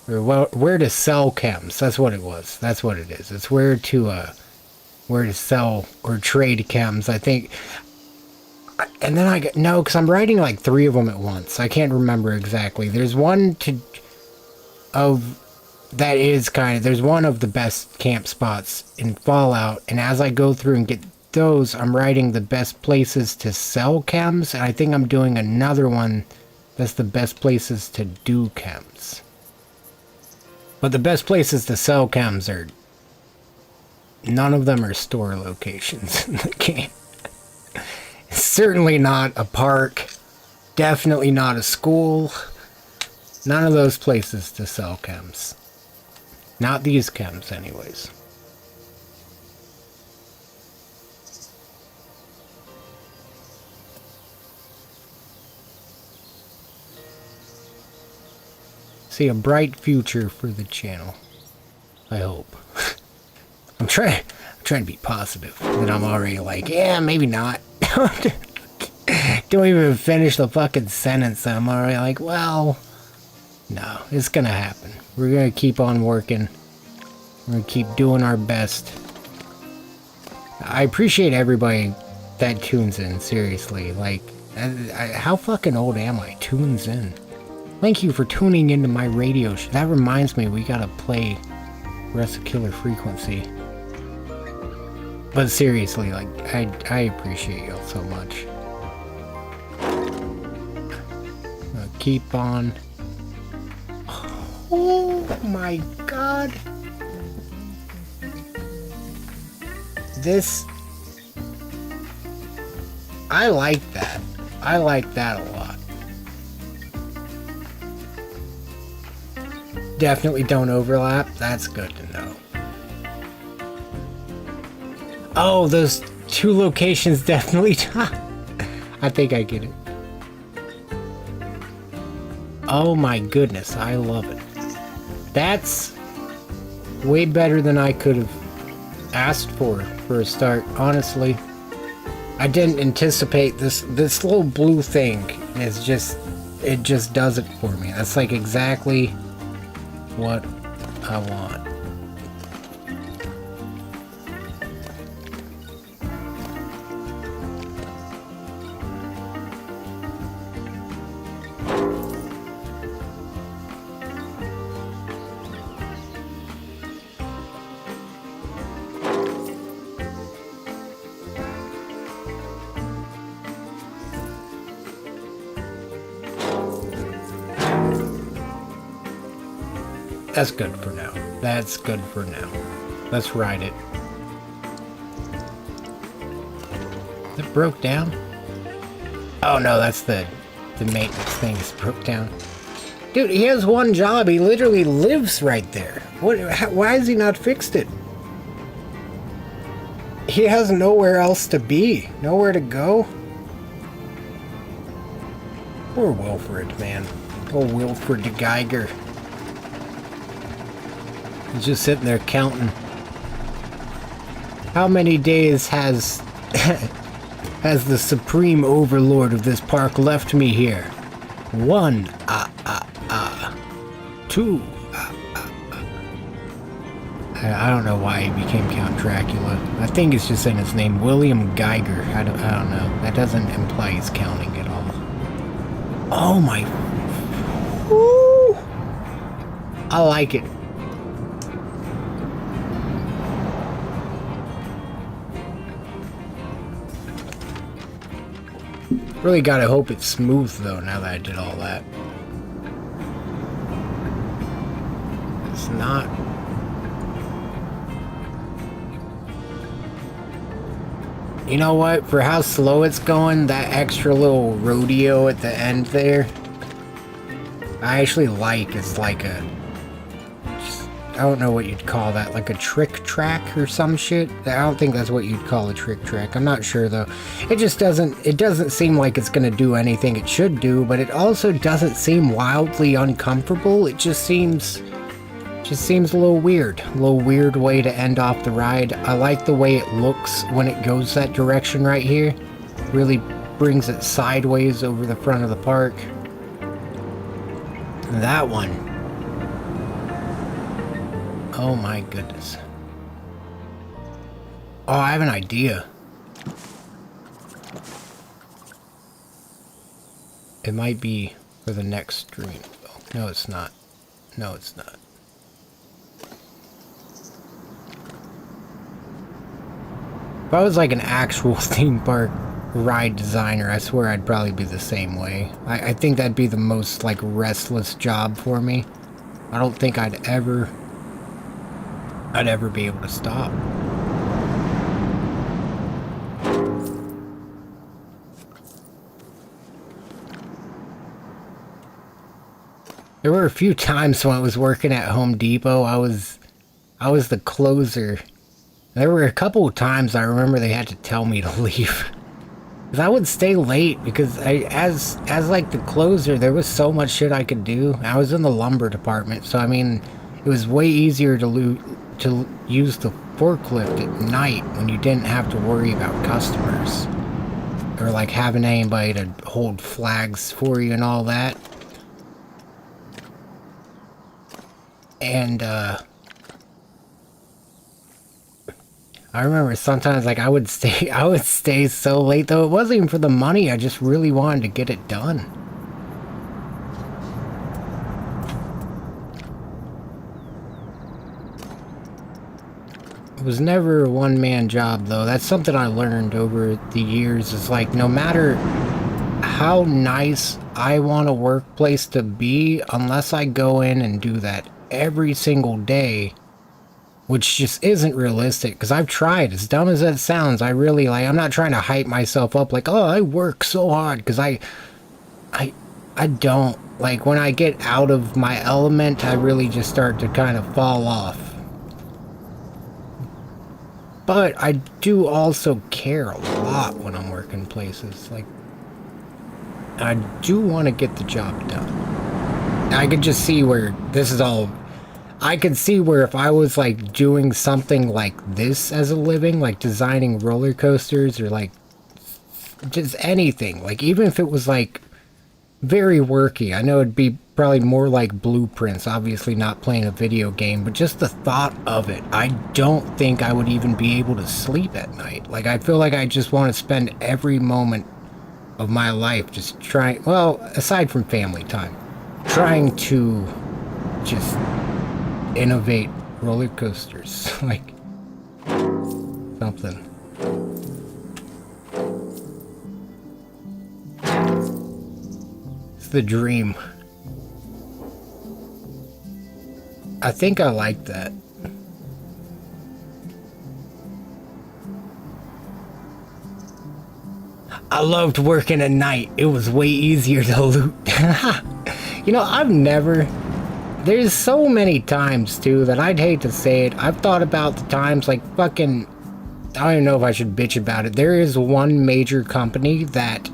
Or where to sell chems. That's what it was. That's what it is. It's where to sell or trade chems. I think. And then no, because I'm writing like 3 of them at once. I can't remember exactly. There's one there's one of the best camp spots in Fallout, and as I go through and get those, I'm writing the best places to sell chems, and I think I'm doing another one that's the best places to do chems. But the best places to sell chems are... none of them are store locations in the game. Certainly not a park. Definitely not a school. None of those places to sell chems. Not these chems, anyways. See a bright future for the channel. I hope. I'm trying to be positive. And I'm already like, yeah, maybe not. Don't even finish the fucking sentence. I'm already like, well, no, it's gonna happen. We're gonna keep on working. We're gonna keep doing our best. I appreciate everybody that tunes in, seriously. Like, how fucking old am I? Tunes in. Thank you for tuning into my radio show. That reminds me, we gotta play Rest of Killer Frequency. But seriously, like, I appreciate y'all so much. Keep on. Oh my god. This... I like that. I like that a lot. Definitely don't overlap. That's good to know. Oh, those 2 locations definitely... I think I get it. Oh my goodness, I love it. That's way better than I could have asked for a start, honestly. I didn't anticipate this little blue thing is just, it just does it for me. That's like exactly what I want. That's good for now. That's good for now. Let's ride it. It broke down? Oh no, that's the maintenance thing is broke down. Dude, he has one job. He literally lives right there. Why has he not fixed it? He has nowhere else to be. Nowhere to go. Poor Wilfred, man. Poor Wilfred de Geiger. He's just sitting there counting. How many days has has the supreme overlord of this park left me here? 1, 2, I don't know why he became Count Dracula. I think it's just in his name, William Geiger. I don't know. That doesn't imply he's counting at all. Oh my. Woo! I like it. Really gotta hope it's smooth though, now that I did all that. It's not. You know what? For how slow it's going, that extra little rodeo at the end there, I actually like. It's like a, I don't know what you'd call that, like a trick track or some shit. I don't think that's what you'd call a trick track. I'm not sure though. It just doesn't seem like it's gonna do anything it should do, but it also doesn't seem wildly uncomfortable. It just seems a little weird way to end off the ride. I like the way it looks when it goes that direction right here. Really brings it sideways over the front of the park. That one. Oh my goodness. Oh, I have an idea. It might be for the next stream. Oh, no, it's not. No, it's not. If I was like an actual theme park ride designer, I swear I'd probably be the same way. I think that'd be the most like restless job for me. I don't think I'd ever be able to stop. There were a few times when I was working at Home Depot, I was the closer. There were a couple of times I remember they had to tell me to leave. Because I would stay late because as like the closer, there was so much shit I could do. I was in the lumber department, so I mean, it was way easier to use the forklift at night when you didn't have to worry about customers. Or like having anybody to hold flags for you and all that. And I remember sometimes like I would stay so late, though it wasn't even for the money, I just really wanted to get it done. It was never a one-man job though. That's something I learned over the years, is like no matter how nice I want a workplace to be, unless I go in and do that every single day, which just isn't realistic, because I've tried, as dumb as that sounds. I really, like, I'm not trying to hype myself up like, oh, I work so hard, because I don't. Like, when I get out of my element, I really just start to kind of fall off. But I do also care a lot when I'm working places. Like, I do want to get the job done. I could just see where this is all I could see where if I was like doing something like this as a living, like designing roller coasters or like just anything, like even if it was like very worky, I know it'd be probably more like blueprints, obviously not playing a video game, but just the thought of it, I don't think I would even be able to sleep at night. Like I feel like I just want to spend every moment of my life just trying, well, aside from family time, trying to just innovate roller coasters. Like something. It's the dream. I think I like that. I loved working at night. It was way easier to loot. You know, there's so many times, too, that I'd hate to say it. I've thought about the times, like, fucking... I don't even know if I should bitch about it. There is one major company that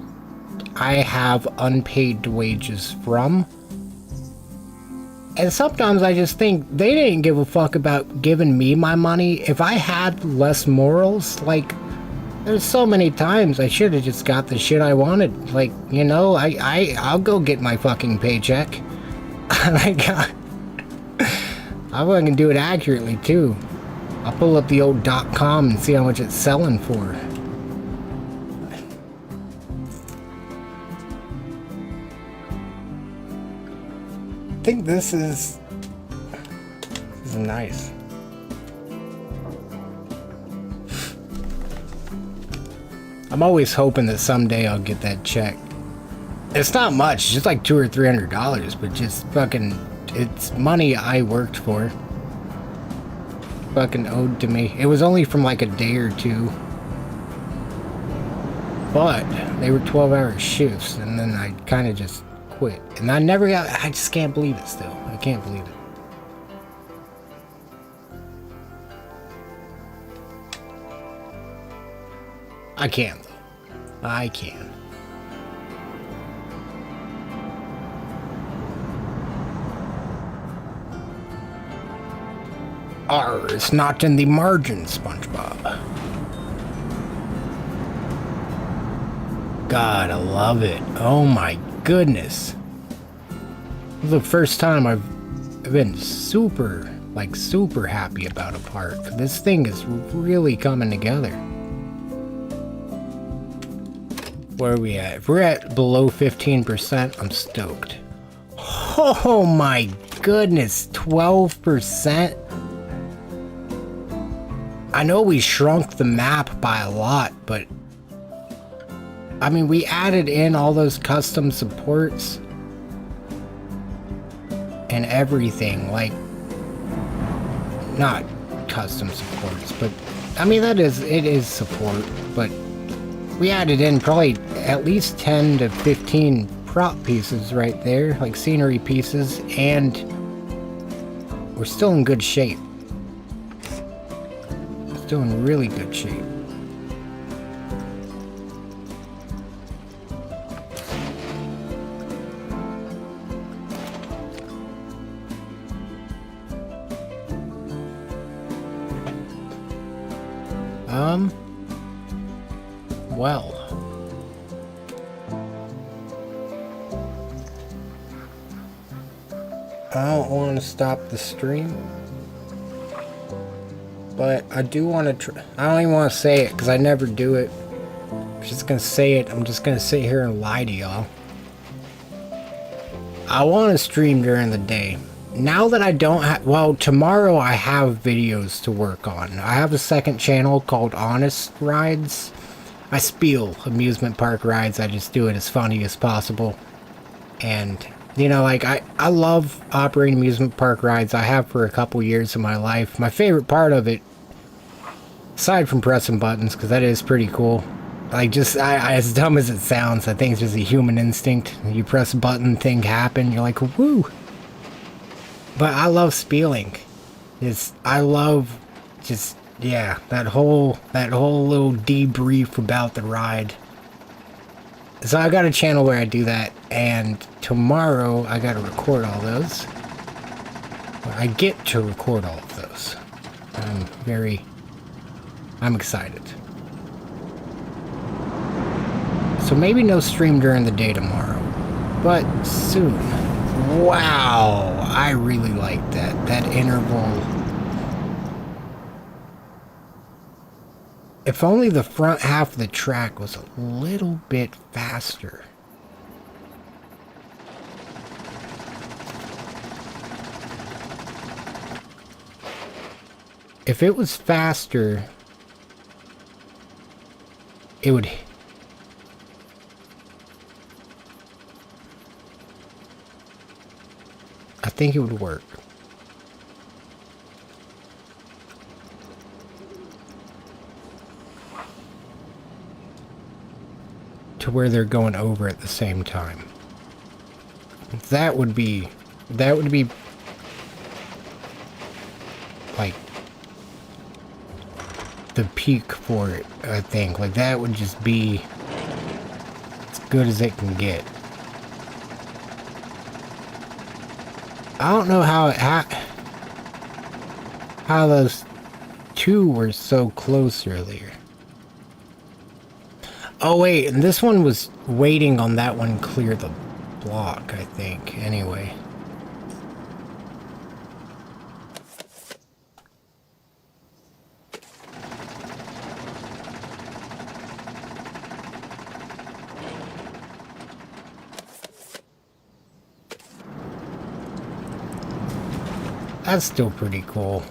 I have unpaid wages from. And sometimes I just think they didn't give a fuck about giving me my money. If I had less morals, like... There's so many times I should have just got the shit I wanted. Like, you know, I'll go get my fucking paycheck. Like, I fucking do it accurately, too. I'll pull up the old .com and see how much it's selling for. I think this is nice. I'm always hoping that someday I'll get that check. It's not much, it's just like $200 or $300, but just fucking, it's money I worked for. Fucking owed to me. It was only from like a day or two. But they were 12-hour shifts, and then I kind of just quit. And I just can't believe it still. I can't believe it. I can, though. I can. It's not in the margin, SpongeBob. God, I love it. Oh my goodness. This is the first time I've been super happy about a part. This thing is really coming together. Where are we at? If we're at below 15%, I'm stoked. Oh my goodness, 12%? I know we shrunk the map by a lot, but... I mean, we added in all those custom supports. And everything, like... Not custom supports, but... I mean, it is support, but... We added in probably at least 10 to 15 prop pieces right there, like scenery pieces, and we're still in good shape. Still in really good shape. Well. I don't want to stop the stream, but I do want to try. I don't even want to say it because I never do it. I'm just going to say it. I'm just going to sit here and lie to y'all. I want to stream during the day. Now that I don't have, well, tomorrow I have videos to work on. I have a second channel called Honest Rides. I spiel amusement park rides. I just do it as funny as possible. And, you know, like, I love operating amusement park rides. I have for a couple years of my life. My favorite part of it, aside from pressing buttons, because that is pretty cool. Like, just, as dumb as it sounds, I think it's just a human instinct. You press a button, thing happen, you're like, woo! But I love spieling. I love just, yeah, that whole little debrief about the ride. So I got a channel where I do that, and tomorrow I gotta record all those. I get to record all of those. I'm excited. So maybe no stream during the day tomorrow, but soon. Wow, I really like that. That interval. If only the front half of the track was a little bit faster. If it was faster, it would... I think it would work. To where they're going over at the same time. That would be like the peak for it, I think. Like that would just be as good as it can get. I don't know how those two were so close earlier. Oh wait, and this one was waiting on that one clear the block, I think. Anyway. That's still pretty cool.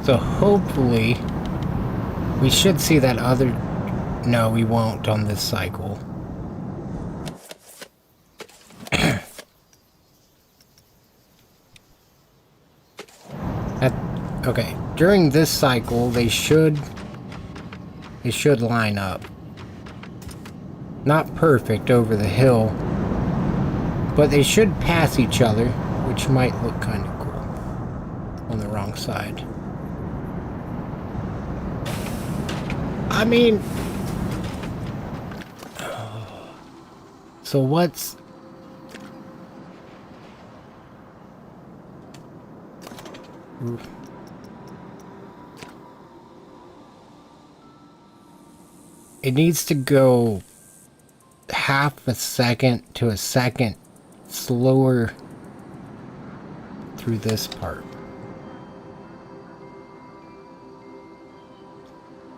So hopefully we should see that other... No, we won't on this cycle. Okay, during this cycle they should line up. Not perfect over the hill, but they should pass each other, which might look kind of cool on the wrong side. I mean, so what's... It needs to go half a second to a second slower through this part.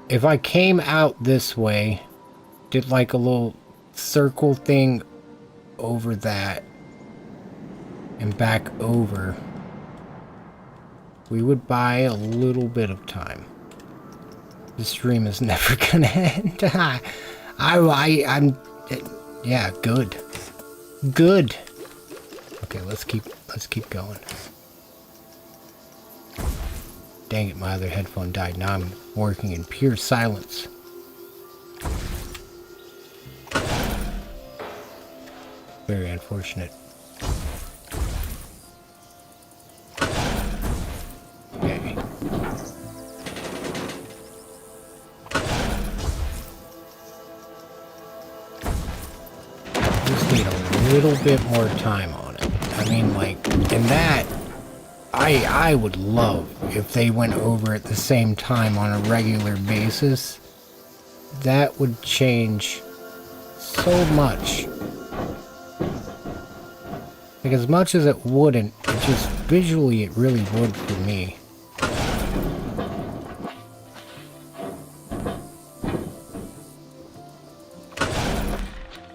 If I came out this way, did like a little circle thing over that and back over, we would buy a little bit of time. The stream is never gonna end. I'm yeah, good. Good. Okay, let's keep going. Dang it, my other headphone died. Now I'm working in pure silence. Very unfortunate. Okay. Just need a little bit more time on it. I mean, like, in that, I would love if they went over at the same time on a regular basis. That would change so much. Like, as much as it wouldn't, it just visually it really would for me.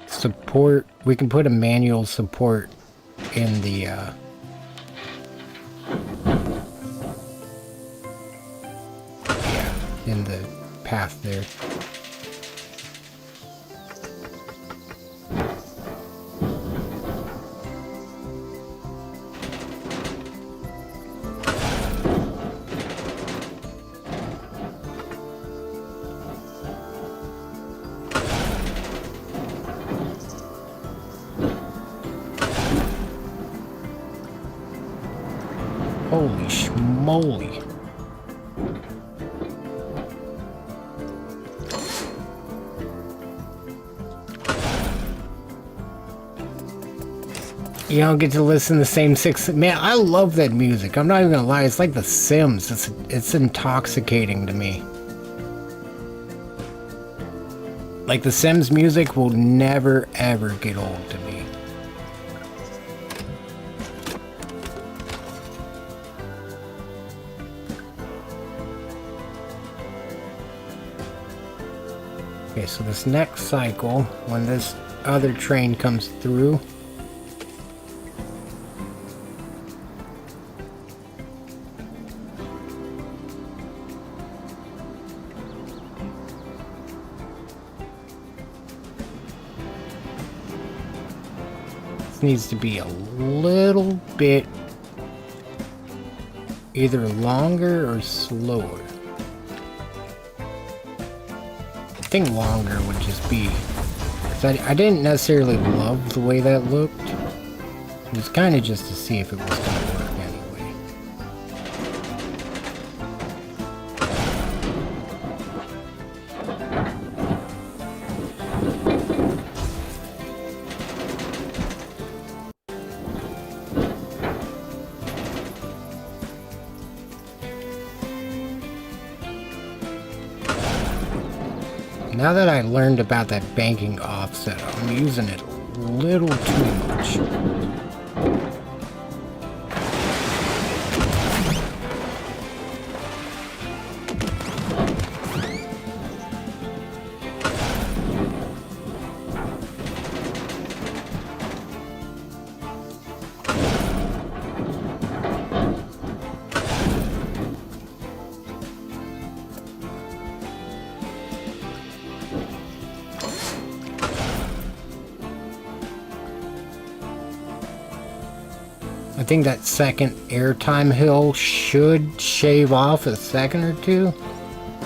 Support, we can put a manual support in the yeah, in the path there. Holy schmoly. You don't get to listen to the same six. Man, I love that music. I'm not even gonna lie. It's like The Sims. It's intoxicating to me. Like The Sims music will never ever get old to me. Okay, so this next cycle, when this other train comes through, this needs to be a little bit either longer or slower. I think longer would just be, because I didn't necessarily love the way that looked. It was kind of just to see if it was going to work anyway. Now that I learned about that banking offset, I'm using it a little too much. I think that second airtime hill should shave off a second or two.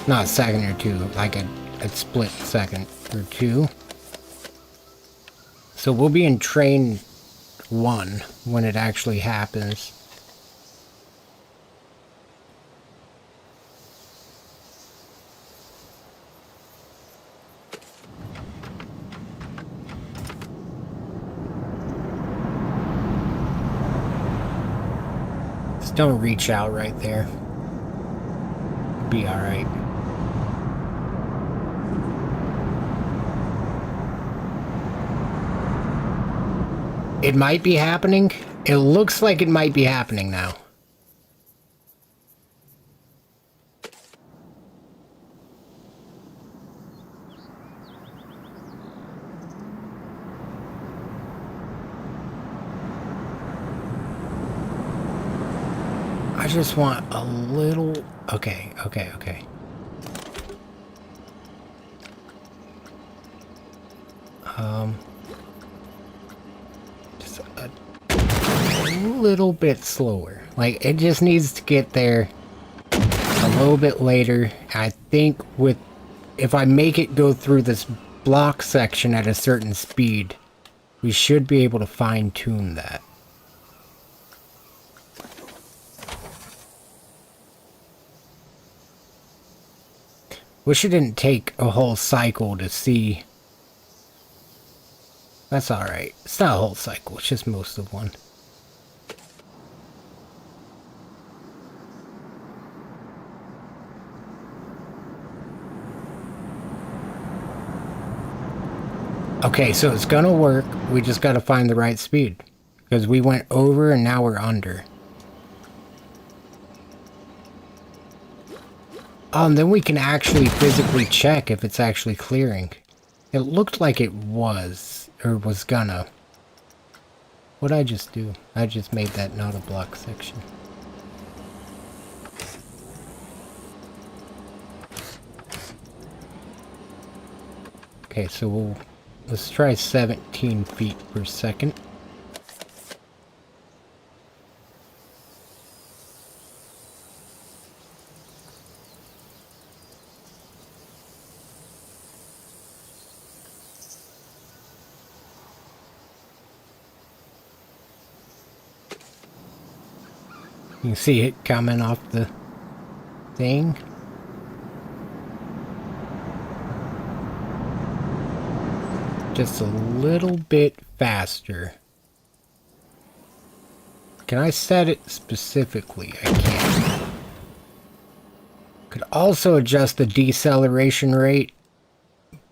Not a second or two, like a split second or two. So we'll be in train 1 when it actually happens. Don't reach out right there. Be alright. It might be happening. It looks like it might be happening now. I just want a little... Okay. Just a little bit slower. Like, it just needs to get there a little bit later. I think if I make it go through this block section at a certain speed, we should be able to fine-tune that. Wish it didn't take a whole cycle to see. That's alright. It's not a whole cycle, it's just most of one. Okay, so it's gonna work. We just gotta find the right speed. Because we went over and now we're under. And then we can actually physically check if it's actually clearing. It looked like it was, or was gonna. What'd I just do? I just made that not a block section. Okay, so let's try 17 feet per second. You can see it coming off the thing. Just a little bit faster. Can I set it specifically? I can't. Could also adjust the deceleration rate,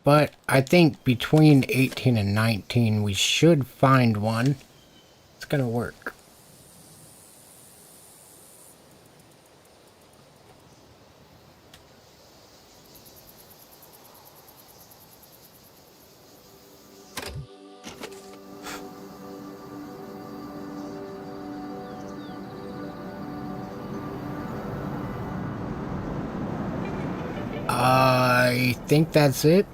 but I think between 18 and 19 we should find one. It's gonna work. I think that's it.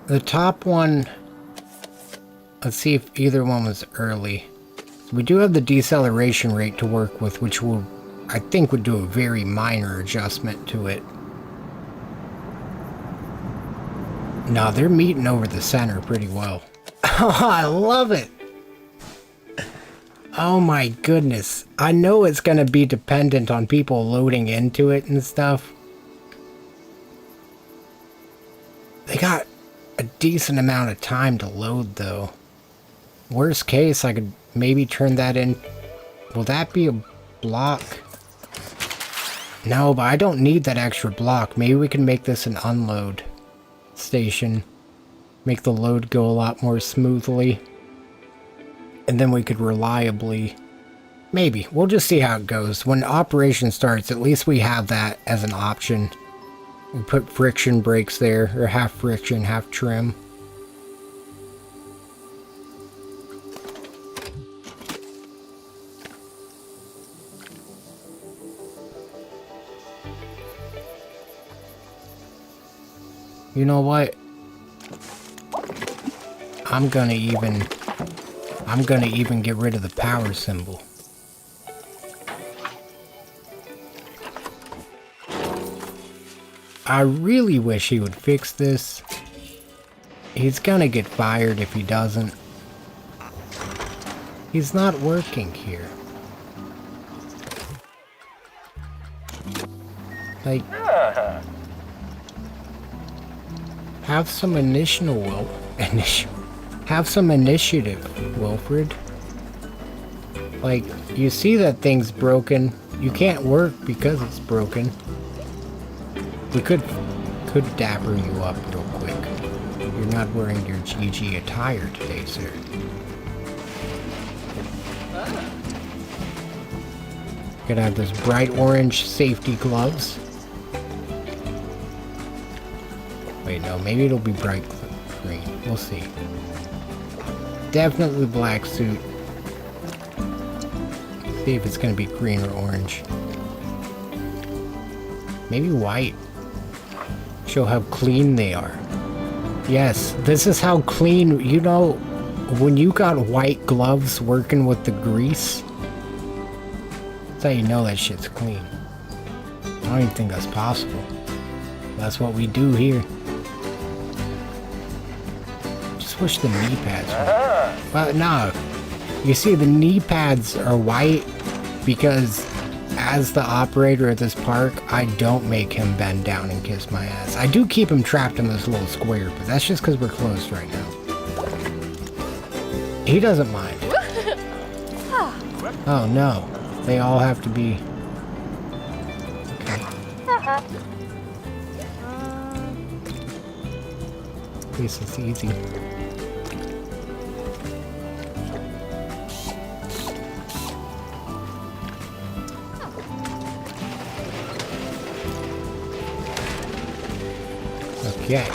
The top one, let's see if either one was early. So we do have the deceleration rate to work with, which will, I think, would do a very minor adjustment to it. No, they're meeting over the center pretty well. Oh, I love it! Oh my goodness. I know it's gonna be dependent on people loading into it and stuff. They got a decent amount of time to load though. Worst case, I could maybe turn that in. Will that be a block? No, but I don't need that extra block. Maybe we can make this an unload station. Make the load go a lot more smoothly. And then we could reliably... Maybe. We'll just see how it goes. When operation starts, at least we have that as an option. We put friction brakes there, or half friction, half trim. You know what? I'm gonna even get rid of the power symbol. I really wish he would fix this. He's gonna get fired if he doesn't. He's not working here. Like, have some have some initiative, Wilfred. Like, you see that thing's broken. You can't work because it's broken. We could dapper you up real quick. You're not wearing your GG attire today, sir. Gonna have those bright orange safety gloves. Wait, no, maybe it'll be bright green. We'll see. Definitely black suit. See if it's gonna be green or orange. Maybe white. Show how clean they are. Yes, this is how clean, you know, when you got white gloves working with the grease, that's how you know that shit's clean. I don't even think that's possible. That's what we do here. Just wish the knee pads were... Well, no. You see, the knee pads are white because as the operator at this park, I don't make him bend down and kiss my ass. I do keep him trapped in this little square, but that's just because we're closed right now. He doesn't mind. Oh no, they all have to be... Okay. At least it's easy. Okay.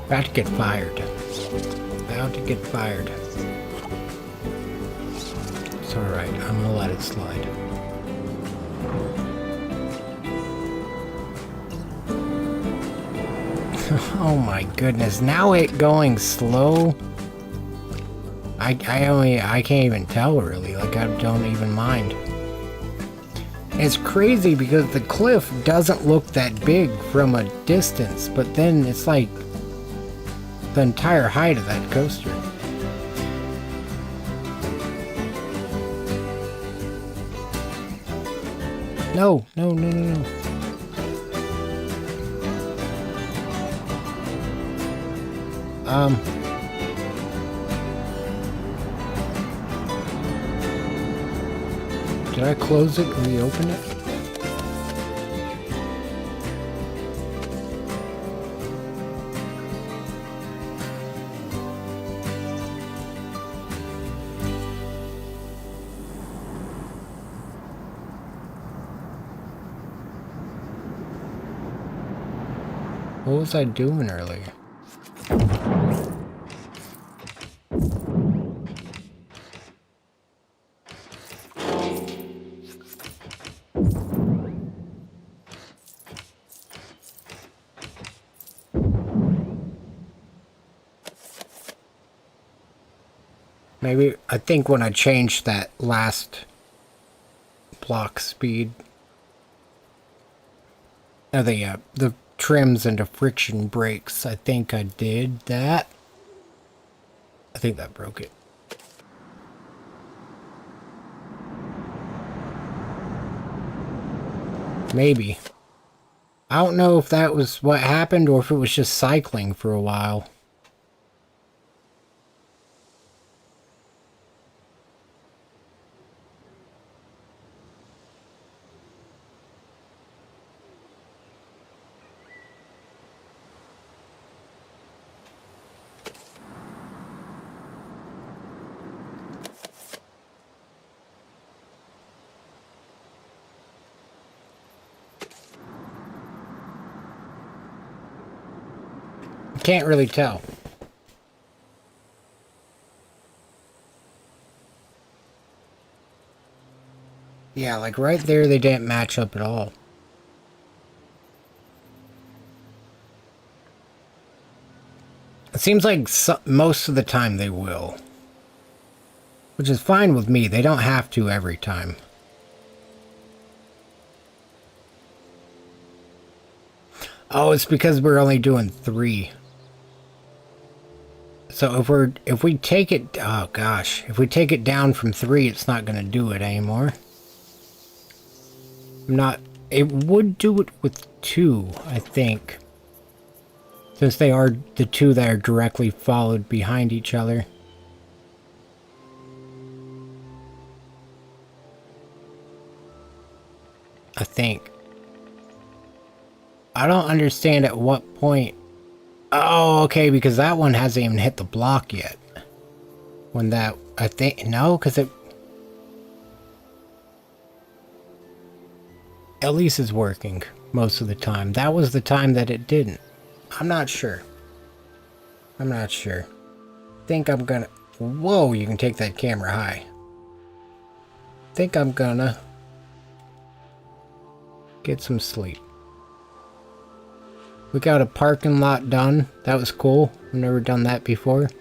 About to get fired. About to get fired. It's alright, I'm gonna let it slide. Oh my goodness, now it going slow? I can't even tell really, like I don't even mind. It's crazy because the cliff doesn't look that big from a distance, but then it's like the entire height of that coaster. No, no, no, no, no. Did I close it and reopen it? What was I doing earlier? Maybe, I think when I changed that last block speed, the trims into friction brakes, I think I did that. I think that broke it. Maybe. I don't know if that was what happened or if it was just cycling for a while. Can't really tell. Yeah, like right there they didn't match up at all. It seems like most of the time they will. Which is fine with me. They don't have to every time. Oh, it's because we're only doing 3. So if we take it, oh gosh, if we take it down from 3, it's not going to do it anymore. It would do it with 2, I think. Since they are the 2 that are directly followed behind each other. I think. I don't understand at what point. Oh, okay, because that one hasn't even hit the block yet. When that, I think, no, because it at least is working most of the time. That was the time that it didn't. I'm not sure. I'm not sure. Think I'm gonna, whoa, you can take that camera high. Think I'm gonna get some sleep. We got a parking lot done. That was cool. We've never done that before.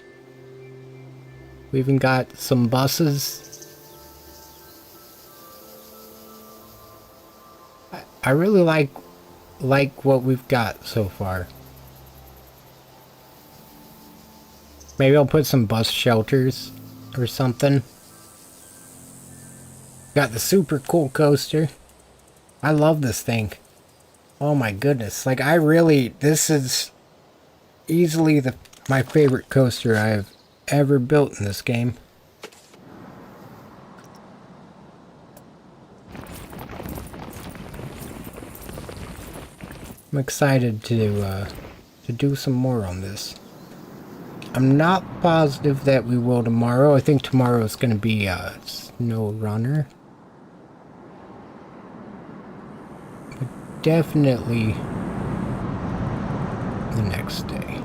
We even got some buses. I really like what we've got so far. Maybe I'll put some bus shelters or something. Got the super cool coaster. I love this thing. Oh my goodness. Like this is easily my favorite coaster I have ever built in this game. I'm excited to do some more on this. I'm not positive that we will tomorrow. I think tomorrow is going to be Snow Runner. Definitely the next day.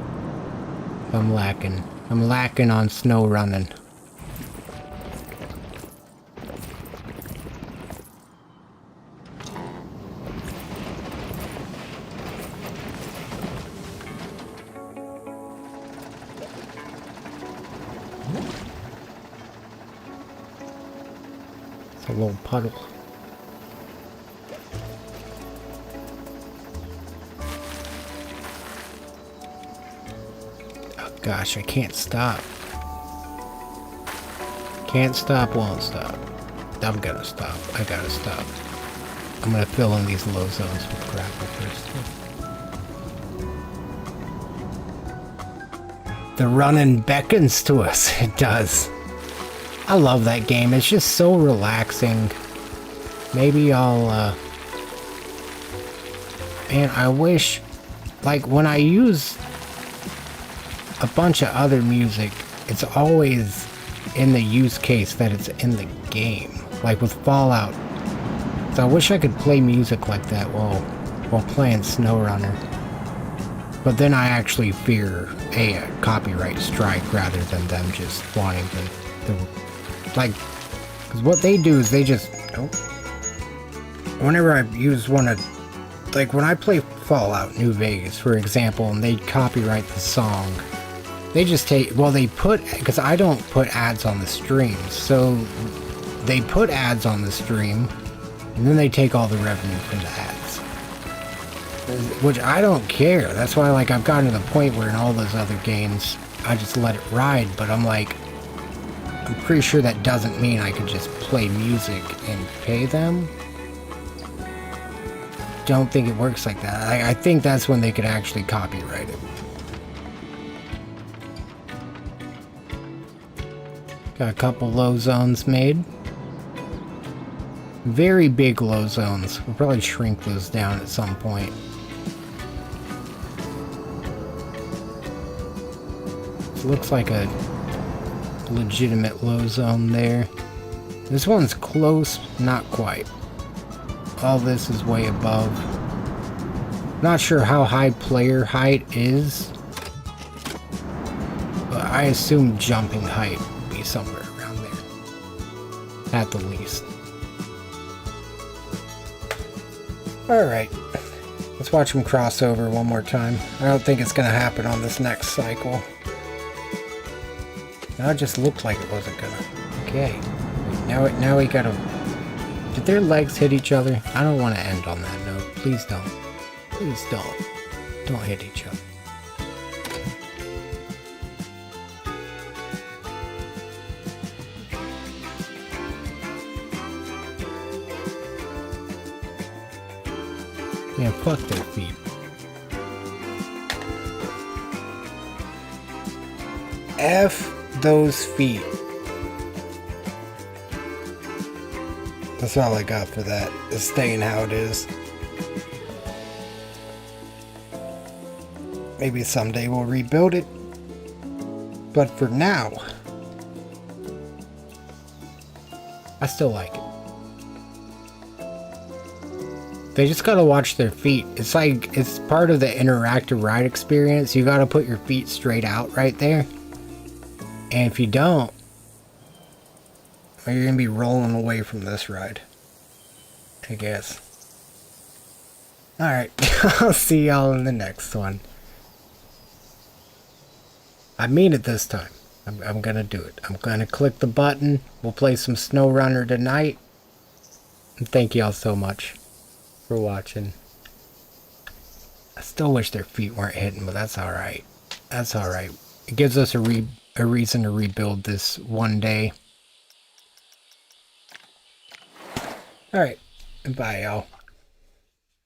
I'm lacking on snow running. It's a little puddle. Gosh, I can't stop. Can't stop, won't stop. I'm gonna stop. I gotta stop. I'm gonna fill in these low zones with gravel first. The running beckons to us. It does. I love that game. It's just so relaxing. Maybe I'll, man, I wish, like, when I use a bunch of other music, it's always in the use case that it's in the game. Like with Fallout. So I wish I could play music like that while playing SnowRunner. But then I actually fear a copyright strike rather than them just wanting to like, because what they do is they just, oh, whenever I use one of, like when I play Fallout New Vegas, for example, and they copyright the song, they just take, well, they put, because I don't put ads on the streams, so they put ads on the stream, and then they take all the revenue from the ads. Which I don't care. That's why, like, I've gotten to the point where in all those other games, I just let it ride, but I'm like, I'm pretty sure that doesn't mean I could just play music and pay them. Don't think it works like that. I think that's when they could actually copyright it. Got a couple low zones made. Very big low zones. We'll probably shrink those down at some point. This looks like a legitimate low zone there. This one's close, not quite. All this is way above. Not sure how high player height is, but I assume jumping height would be somewhere around there, at the least. Alright, let's watch them cross over one more time. I don't think it's going to happen on this next cycle. Now it just looked like it wasn't going to. Okay, now we got to... Did their legs hit each other? I don't want to end on that note. Please don't. Please don't. Don't hit each other. Yeah, fuck their feet. F those feet. That's all I got for that. It's staying how it is. Maybe someday we'll rebuild it. But for now, I still like it. They just gotta watch their feet. It's like, it's part of the interactive ride experience. You gotta put your feet straight out right there. And if you don't, you're gonna be rolling away from this ride, I guess. Alright, I'll see y'all in the next one. I mean it this time. I'm gonna do it. I'm gonna click the button. We'll play some SnowRunner tonight. And thank y'all so much for watching. I still wish their feet weren't hitting, but that's alright. That's alright. It gives us a reason to rebuild this one day. Alright. Bye, y'all.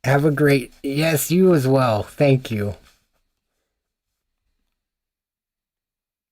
Have a great... Yes, you as well. Thank you.